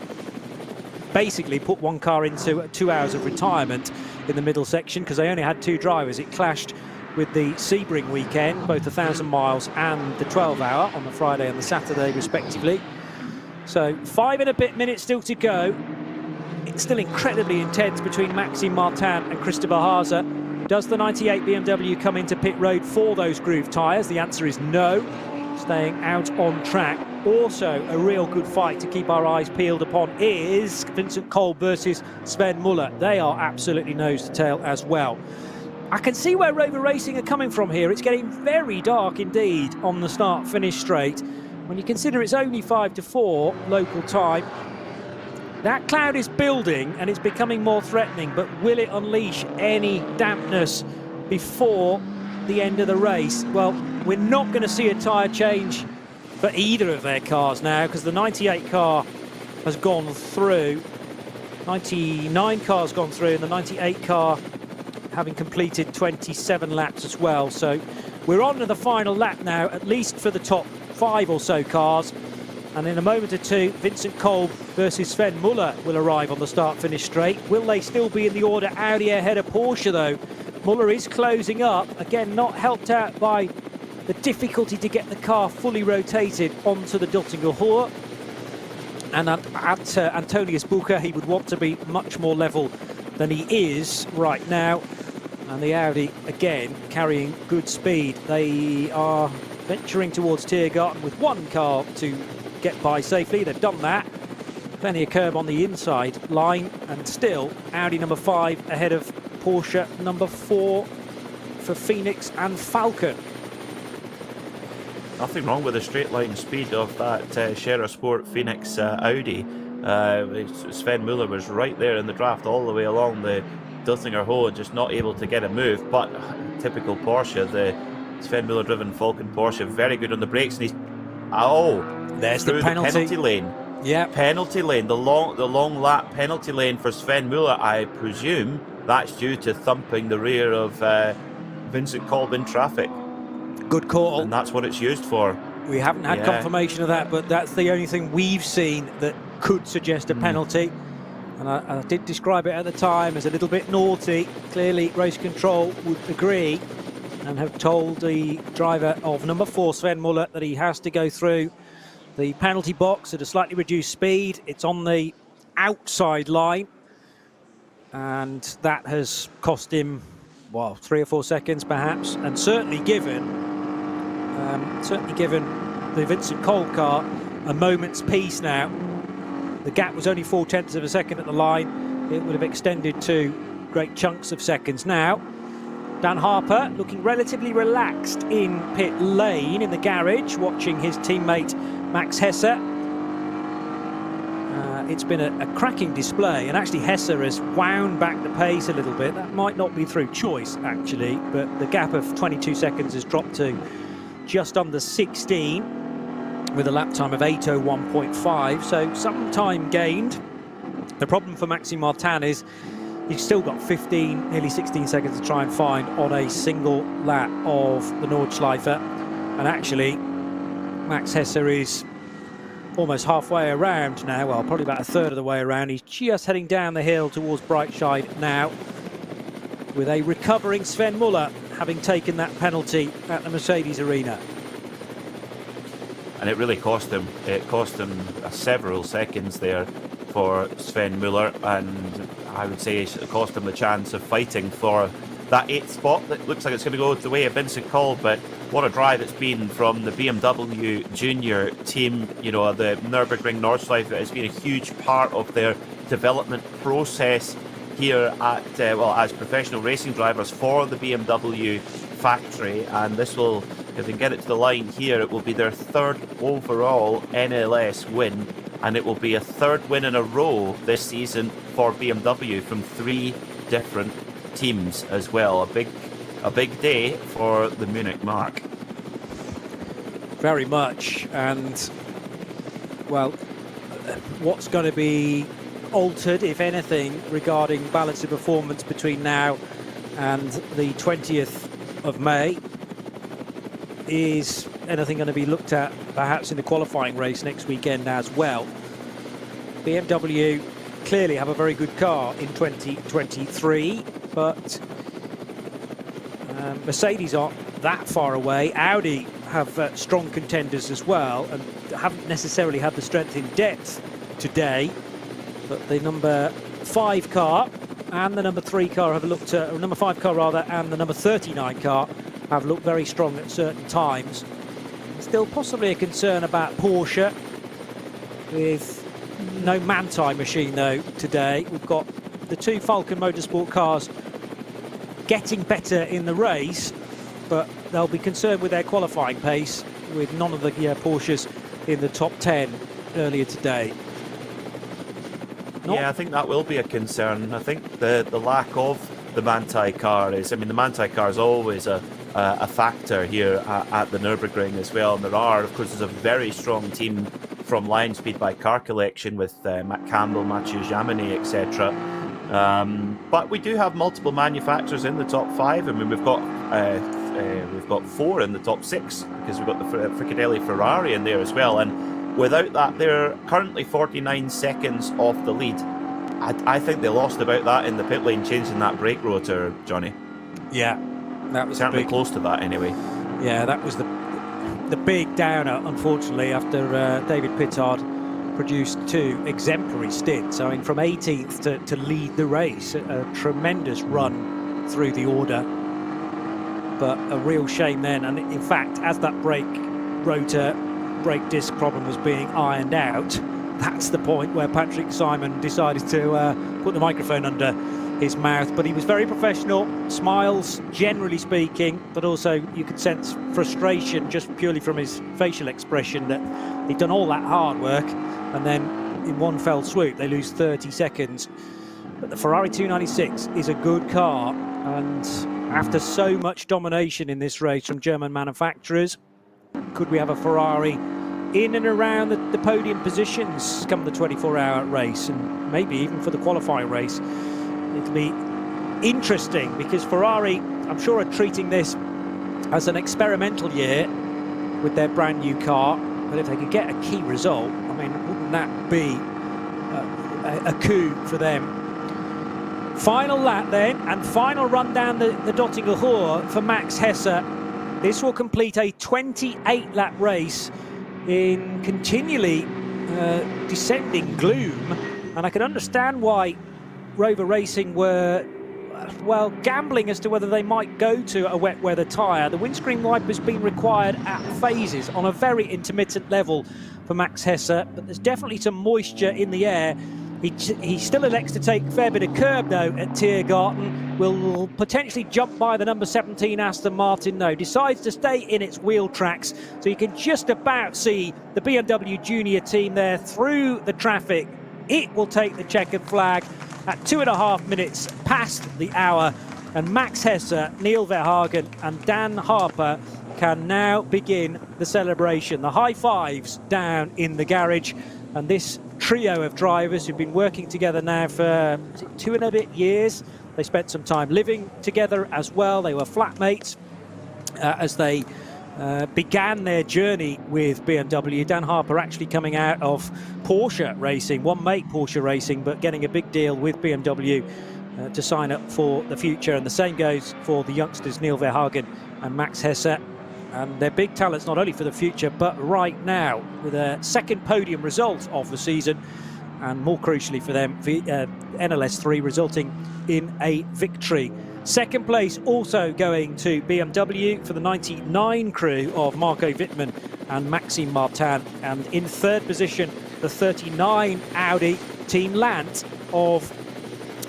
basically put 1 car into 2 hours of retirement in the middle section because they only had 2 drivers. It clashed with the Sebring weekend, both the 1,000 miles and the 12-hour on the Friday and the Saturday respectively. So 5 and a bit minutes still to go. It's still incredibly intense between Maxime Martin and Christopher Haase. Does the 98 BMW come into pit road for those groove tyres? The answer is no. Staying out on track. Also a real good fight to keep our eyes peeled upon is Vincent Kolb versus Sven Muller. They are absolutely nose to tail as well. I can see where Rover Racing are coming from here. It's getting very dark indeed on the start-finish straight. When you consider it's only 5 to 4 local time, that cloud is building and it's becoming more threatening, but will it unleash any dampness before the end of the race? Well, we're not going to see a tyre change for either of their cars now, because the 98 car has gone through, 99 car's gone through, and the 98 car having completed 27 laps as well. So we're on to the final lap now, at least for the top 5 or so cars. And in a moment or two, Vincent Kolb versus Sven Muller will arrive on the start-finish straight. Will they still be in the order? Audi ahead of Porsche, though. Muller is closing up. Again, not helped out by the difficulty to get the car fully rotated onto the Duttinger Hoor. And at Antonius Bucher, he would want to be much more level than he is right now. And the Audi, again, carrying good speed. They are venturing towards Tiergarten with 1 car to get by safely. They've done that. Plenty of curb on the inside line, and still Audi number 5 ahead of Porsche number 4 for Phoenix and Falcon. Nothing wrong with the straight line speed of that Scherer Sport Phoenix Audi. Sven Muller was right there in the draft all the way along the Duttinger Hohe, just not able to get a move. But typical Porsche, the Sven Muller driven Falcon Porsche, very good on the brakes, and he's there's the penalty lane. Yeah, penalty lane, the long lap penalty lane for Sven Muller. I presume that's due to thumping the rear of Vincent Kolb in traffic. Good call. And that's what it's used for. We haven't had confirmation of that, but that's the only thing we've seen that could suggest a penalty. And I did describe it at the time as a little bit naughty. Clearly, race control would agree and have told the driver of number 4, Sven Muller, that he has to go through the penalty box at a slightly reduced speed. It's on the outside line, and that has cost him, well, 3 or 4 seconds perhaps, and certainly given the Vincent Kolb car a moment's peace now. The gap was only 0.4 of a second at the line. It would have extended to great chunks of seconds now. Dan Harper looking relatively relaxed in pit lane in the garage, watching his teammate Max Hesse. It's been a cracking display, and actually Hesse has wound back the pace a little bit. That might not be through choice, actually, but the gap of 22 seconds has dropped to just under 16 with a lap time of 8:01.5, so some time gained. The problem for Maxime Martin is he's still got 15, nearly 16 seconds to try and find on a single lap of the Nordschleife. And actually, Max Hesse is almost halfway around now, well, probably about a third of the way around. He's just heading down the hill towards Breitscheid now. with a recovering Sven Muller having taken that penalty at the Mercedes arena. And it really cost him. It cost him several seconds there for Sven Muller, and I would say it cost him the chance of fighting for that 8th spot that looks like it's going to go the way of Vincent Cole. But what a drive it's been from the BMW junior team. You know, the Nürburgring Nordschleife has been a huge part of their development process here at, well, as professional racing drivers for the BMW factory. And this will, if they can get it to the line here, it will be their 3rd overall NLS win, and it will be a 3rd win in a row this season for BMW from 3 different teams as well. A big day for the Munich mark. Very much. And well, what's going to be altered, if anything, regarding balance of performance between now and the 20th of May? Is anything going to be looked at perhaps in the qualifying race next weekend as well? BMW clearly have a very good car in 2023, but Mercedes aren't that far away. Audi have strong contenders as well, and haven't necessarily had the strength in depth today, but the number 5 car and the number 3 car have looked number 5 car rather, and the number 39 car have looked very strong at certain times. Still possibly a concern about Porsche, with no Manthey machine though today. We've got the 2 Falcon Motorsport cars getting better in the race, but they'll be concerned with their qualifying pace, with none of the Porsches in the top 10 earlier today. Yeah, I think that will be a concern. I think the lack of the Manthey car is, I mean, the Manthey car is always a factor here at the Nürburgring as well. And there are, of course, there's a very strong team from Lion Speed by Car Collection with Matt Campbell, Mathieu Jaminet, etc. But we do have multiple manufacturers in the top 5. I mean, we've got 4 in the top 6, because we've got the Fricadelli Ferrari in there as well. And without that, they're currently 49 seconds off the lead. I think they lost about that in the pit lane, changing that brake rotor, Johnny. Yeah, that was certainly close to that anyway. Yeah, that was the big downer, unfortunately, after David Pittard produced 2 exemplary stints. I mean, from 18th to lead the race, a tremendous run through the order. But a real shame then, and in fact, as that brake brake disc problem was being ironed out, that's the point where Patrick Simon decided to put the microphone under his mouth. But he was very professional, smiles generally speaking, but also you could sense frustration just purely from his facial expression that he'd done all that hard work, and then in one fell swoop they lose 30 seconds. But the Ferrari 296 is a good car, and after so much domination in this race from German manufacturers, could we have a Ferrari in and around the podium positions come the 24-hour race, and maybe even for the qualifying race? It'll be interesting, because Ferrari, I'm sure, are treating this as an experimental year with their brand new car. But if they could get a key result, I mean, wouldn't that be a coup for them? Final lap then, and final run down the Dottinger Hohe for Max Hesse. This will complete a 28-lap race in continually descending gloom, and I can understand why Rover Racing were, well, gambling as to whether they might go to a wet weather tyre. The windscreen wiper's been required at phases on a very intermittent level for Max Hesse, but there's definitely some moisture in the air. He still elects to take a fair bit of curb though at Tiergarten. Will potentially jump by the number 17 Aston Martin though. Decides to stay in its wheel tracks, so you can just about see the BMW junior team there through the traffic. It will take the checkered flag at 2.5 minutes past the hour, and Max Hesse, Neil Verhagen and Dan Harper can now begin the celebration. The high fives down in the garage, and this trio of drivers who've been working together now for 2 and a bit years. They spent some time living together as well. They were flatmates as they began their journey with BMW. Dan Harper actually coming out of Porsche racing, one make Porsche racing, but getting a big deal with BMW to sign up for the future, and the same goes for the youngsters Neil Verhagen and Max Hesse. And they're big talents not only for the future but right now, with a second podium result of the season, and more crucially for them, NLS 3 resulting in a victory. Second place also going to BMW for the 99 crew of Marco Wittmann and Maxime Martin, and in third position the 39 Audi Team Lant of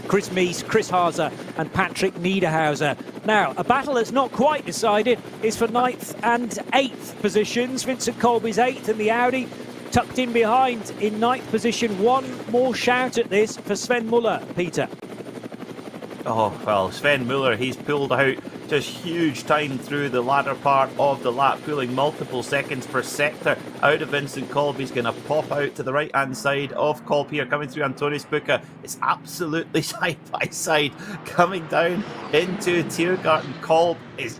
Chris Mees, Chris Haase and Patrick Niederhauser. Now, a battle that's not quite decided is for 9th and 8th positions. Vincent Colby's 8th and the Audi tucked in behind in 9th position. One more shout at this for Sven Muller, Peter. Oh, well, Sven Muller, he's pulled out just huge time through the latter part of the lap, pulling multiple seconds per sector out of Vincent Kolb. He's going to pop out to the right-hand side of Kolb here, coming through Antonis Bucca. It's absolutely side by side, coming down into Tiergarten. Kolb is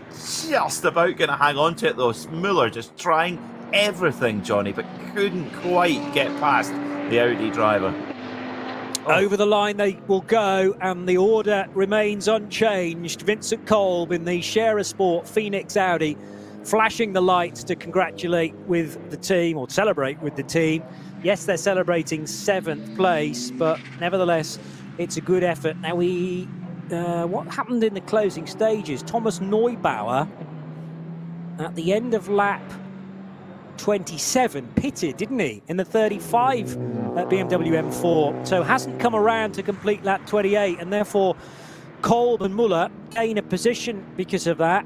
just about going to hang on to it, though. Muller just trying everything, Johnny, but couldn't quite get past the Audi driver. Over the line they will go, and the order remains unchanged. Vincent Kolb in the Scherer Sport Phoenix Audi, flashing the lights to congratulate with the team, or celebrate with the team. Yes, they're celebrating 7th place, but nevertheless, it's a good effort. Now, what happened in the closing stages? Thomas Neubauer, at the end of lap 27, pitted, didn't he, in the 35 BMW M4, so hasn't come around to complete lap 28, and therefore Kolb and Muller gain a position because of that.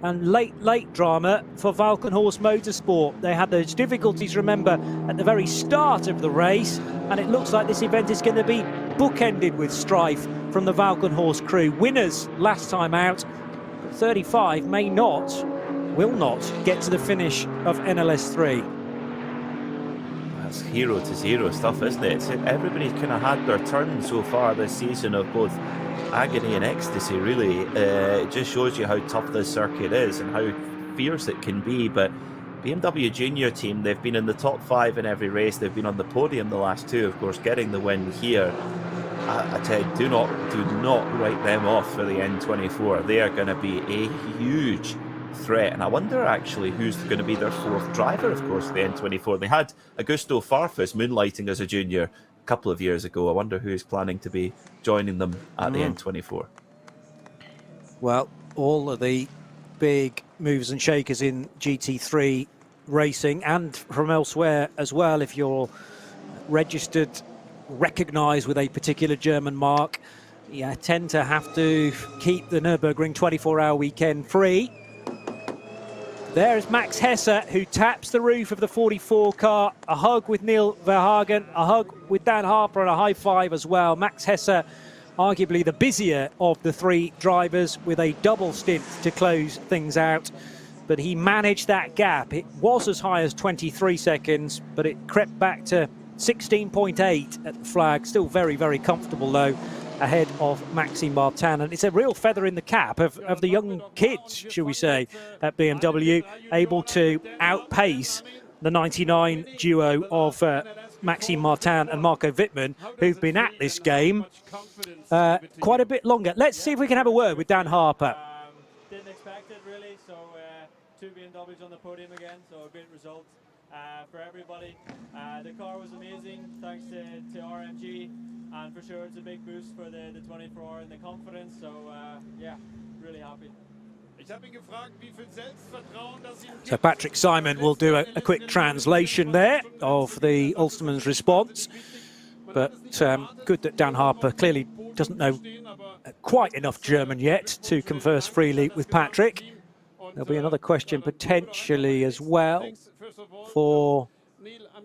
And late drama for Valkenhorst Motorsport. They had those difficulties, remember, at the very start of the race, and it looks like this event is going to be bookended with strife from the Valkenhorst crew. Winners last time out, but 35 will not get to the finish of NLS 3. That's hero to zero stuff, isn't it? Everybody's kind of had their turn so far this season of both agony and ecstasy, really. It just shows you how tough this circuit is and how fierce it can be. But BMW Junior team, they've been in the top 5 in every race. They've been on the podium the last 2, of course, getting the win here. I tell you, do not write them off for the N24. They are going to be a huge threat, and I wonder actually who's going to be their 4th driver, of course, the N24. They had Augusto Farfus moonlighting as a junior a couple of years ago. I wonder who's planning to be joining them at the N24. Well, all of the big movers and shakers in GT3 racing, and from elsewhere as well, if you're registered, recognised with a particular German mark, you tend to have to keep the Nürburgring 24-hour weekend free. There's Max Hesse, who taps the roof of the 44 car. A hug with Neil Verhagen, a hug with Dan Harper, and a high five as well. Max Hesse, arguably the busier of the 3 drivers, with a double stint to close things out. But he managed that gap. It was as high as 23 seconds, but it crept back to 16.8 at the flag. Still very, very comfortable, though, ahead of Maxime Martin. And it's a real feather in the cap of the young kids, shall we say, at BMW, able to outpace the 99 duo of Maxime Martin and Marco Wittmann, who've been at this game quite a bit longer. Let's see if we can have a word with Dan Harper. Didn't expect it, really, so 2 BMWs on the podium again, so a great result for everybody. The car was amazing, thanks to RMG. And for sure, it's a big boost for the 24 and the confidence. So, yeah, really happy. So Patrick Simon will do a quick translation there of the Ulsterman's response. But good that Dan Harper clearly doesn't know quite enough German yet to converse freely with Patrick. There'll be another question potentially as well for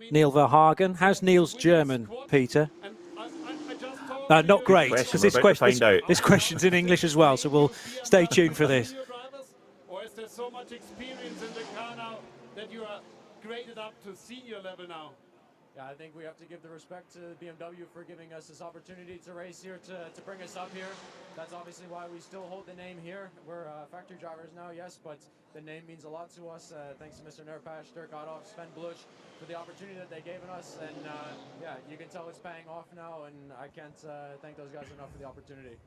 Neil Verhagen. How's Neil's German, Peter? Not great, because this question's in English as well, so we'll stay tuned for this. Or is there so much experience in the car now that you are graded up to senior level now? Yeah, I think we have to give the respect to BMW for giving us this opportunity to race here, to bring us up here. That's obviously why we still hold the name here. We're factory drivers now, yes, but the name means a lot to us. Thanks to Mr. Nurpash, Dirk Adolf, Sven Bluch for the opportunity that they gave us. And yeah, you can tell it's paying off now, and I can't thank those guys enough for the opportunity.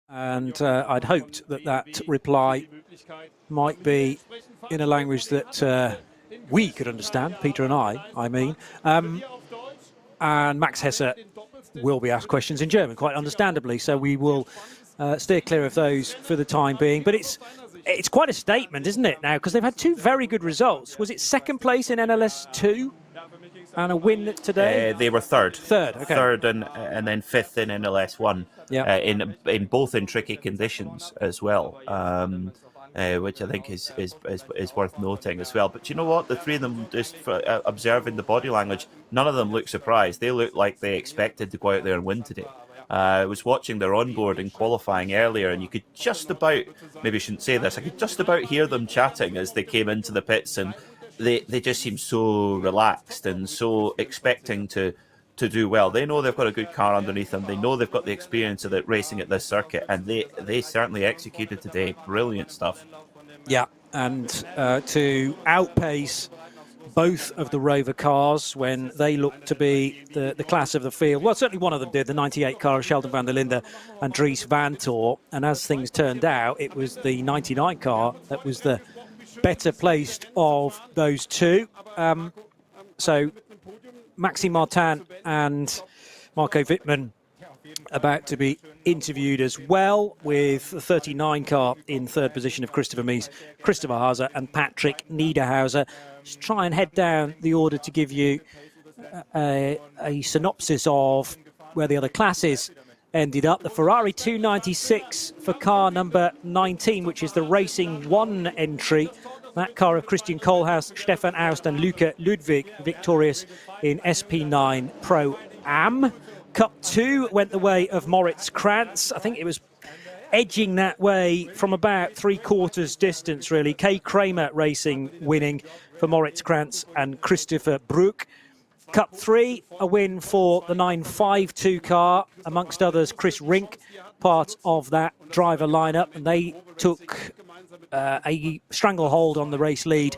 And I'd hoped that that reply might be in a language that we could understand, Peter and I mean. And Max Hesse will be asked questions in German, quite understandably, so we will steer clear of those for the time being. But it's quite a statement, isn't it, now? Because they've had two very good results. Was it second place in NLS 2 and a win today? They were third. Third, okay. Third and then fifth in NLS 1. Yeah. In both in tricky conditions as well, which I think is worth noting as well. But you know what? The three of them, just observing the body language, none of them look surprised. They look like they expected to go out there and win today. I was watching their onboard and qualifying earlier, and you could just about, maybe I shouldn't say this, I could just about hear them chatting as they came into the pits, and they just seemed so relaxed and so expecting to do well. They know they've got a good car underneath them. They know they've got the experience of racing at this circuit, and they certainly executed today. Brilliant stuff. Yeah, and to outpace both of the Rover cars when they looked to be the class of the field. Well, certainly one of them did, the 98 car of Sheldon van der Linde and Dries van Tor. And as things turned out, it was the 99 car that was the better placed of those two. So Maxime Martin and Marco Wittmann about to be interviewed as well, with the 39 car in third position of Christopher Mies, Christopher Haase and Patrick Niederhauser. Just try and head down the order to give you a synopsis of where the other classes ended up. The Ferrari 296 for car number 19, which is the Racing 1 entry. That car of Christian Kohlhaas, Stefan Aust and Luca Ludwig, victorious in SP9 Pro-Am. Cup 2 went the way of Moritz Krantz. I think it was edging that way from about three-quarters distance, really. Kay Kramer Racing winning for Moritz Krantz and Christopher Bruck. Cup 3, a win for the 952 car, amongst others Chris Rink, part of that driver lineup, and they took a stranglehold on the race lead,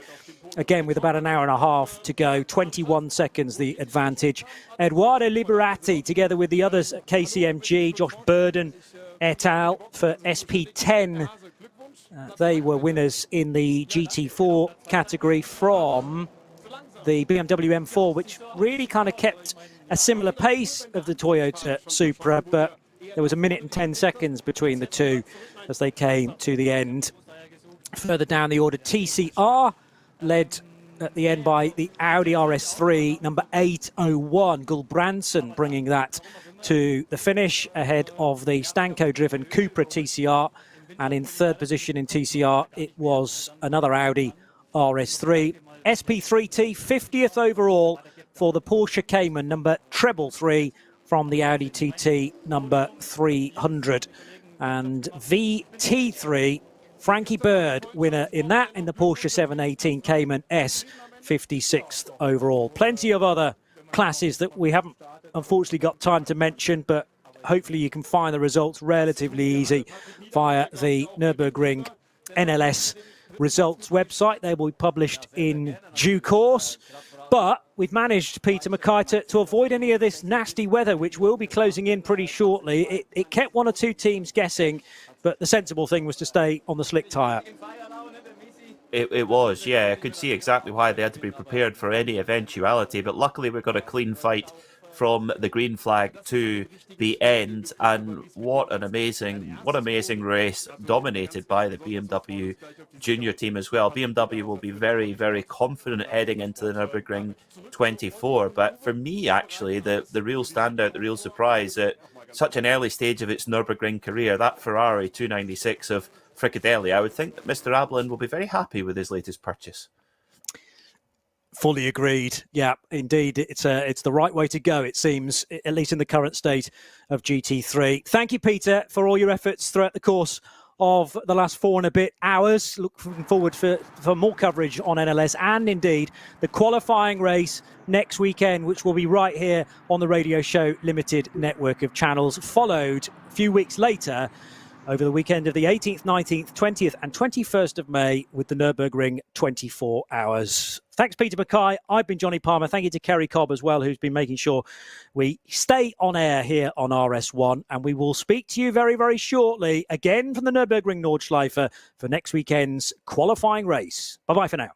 again with about an hour and a half to go, 21 seconds the advantage. Edoardo Liberati, together with the others at KCMG, Josh Burden et al. For SP10. They were winners in the GT4 category from the BMW M4, which really kind of kept a similar pace of the Toyota Supra, but there was a minute and 10 seconds between the two as they came to the end. Further down the order, TCR, led at the end by the Audi RS3, number 801, Gulbrandsen, bringing that to the finish ahead of the Stanco-driven Cupra TCR. And in third position in TCR, it was another Audi RS3. SP3T, 50th overall for the Porsche Cayman, number 333, from the Audi TT, number 300. And VT3, Frankie Bird, winner in that, in the Porsche 718 Cayman S, 56th overall. Plenty of other classes that we haven't unfortunately got time to mention, but hopefully you can find the results relatively easy via the Nürburgring NLS results website. They will be published in due course. But we've managed, Peter Mackay, to avoid any of this nasty weather, which will be closing in pretty shortly. It kept one or two teams guessing, but the sensible thing was to stay on the slick tyre. It was, yeah. I could see exactly why they had to be prepared for any eventuality, but luckily we got a clean fight from the green flag to the end, and what an amazing race, dominated by the BMW junior team as well. BMW will be very, very confident heading into the Nürburgring 24, but for me, actually, the real standout, the real surprise at such an early stage of its Nürburgring career, that Ferrari 296 of Fricadelli. I would think that Mr. Ablin will be very happy with his latest purchase. Fully agreed. Yeah, indeed. It's the right way to go, it seems, at least in the current state of GT3. Thank you, Peter, for all your efforts throughout the course of the last 4 and a bit hours. Looking forward for more coverage on NLS and indeed the qualifying race next weekend, which will be right here on the Radio Show Limited network of channels, followed a few weeks later over the weekend of the 18th, 19th, 20th and 21st of May with the Nürburgring 24 hours. Thanks, Peter Mackay. I've been Johnny Palmer. Thank you to Kerry Cobb as well, who's been making sure we stay on air here on RS1. And we will speak to you very, very shortly again from the Nürburgring Nordschleife for next weekend's qualifying race. Bye-bye for now.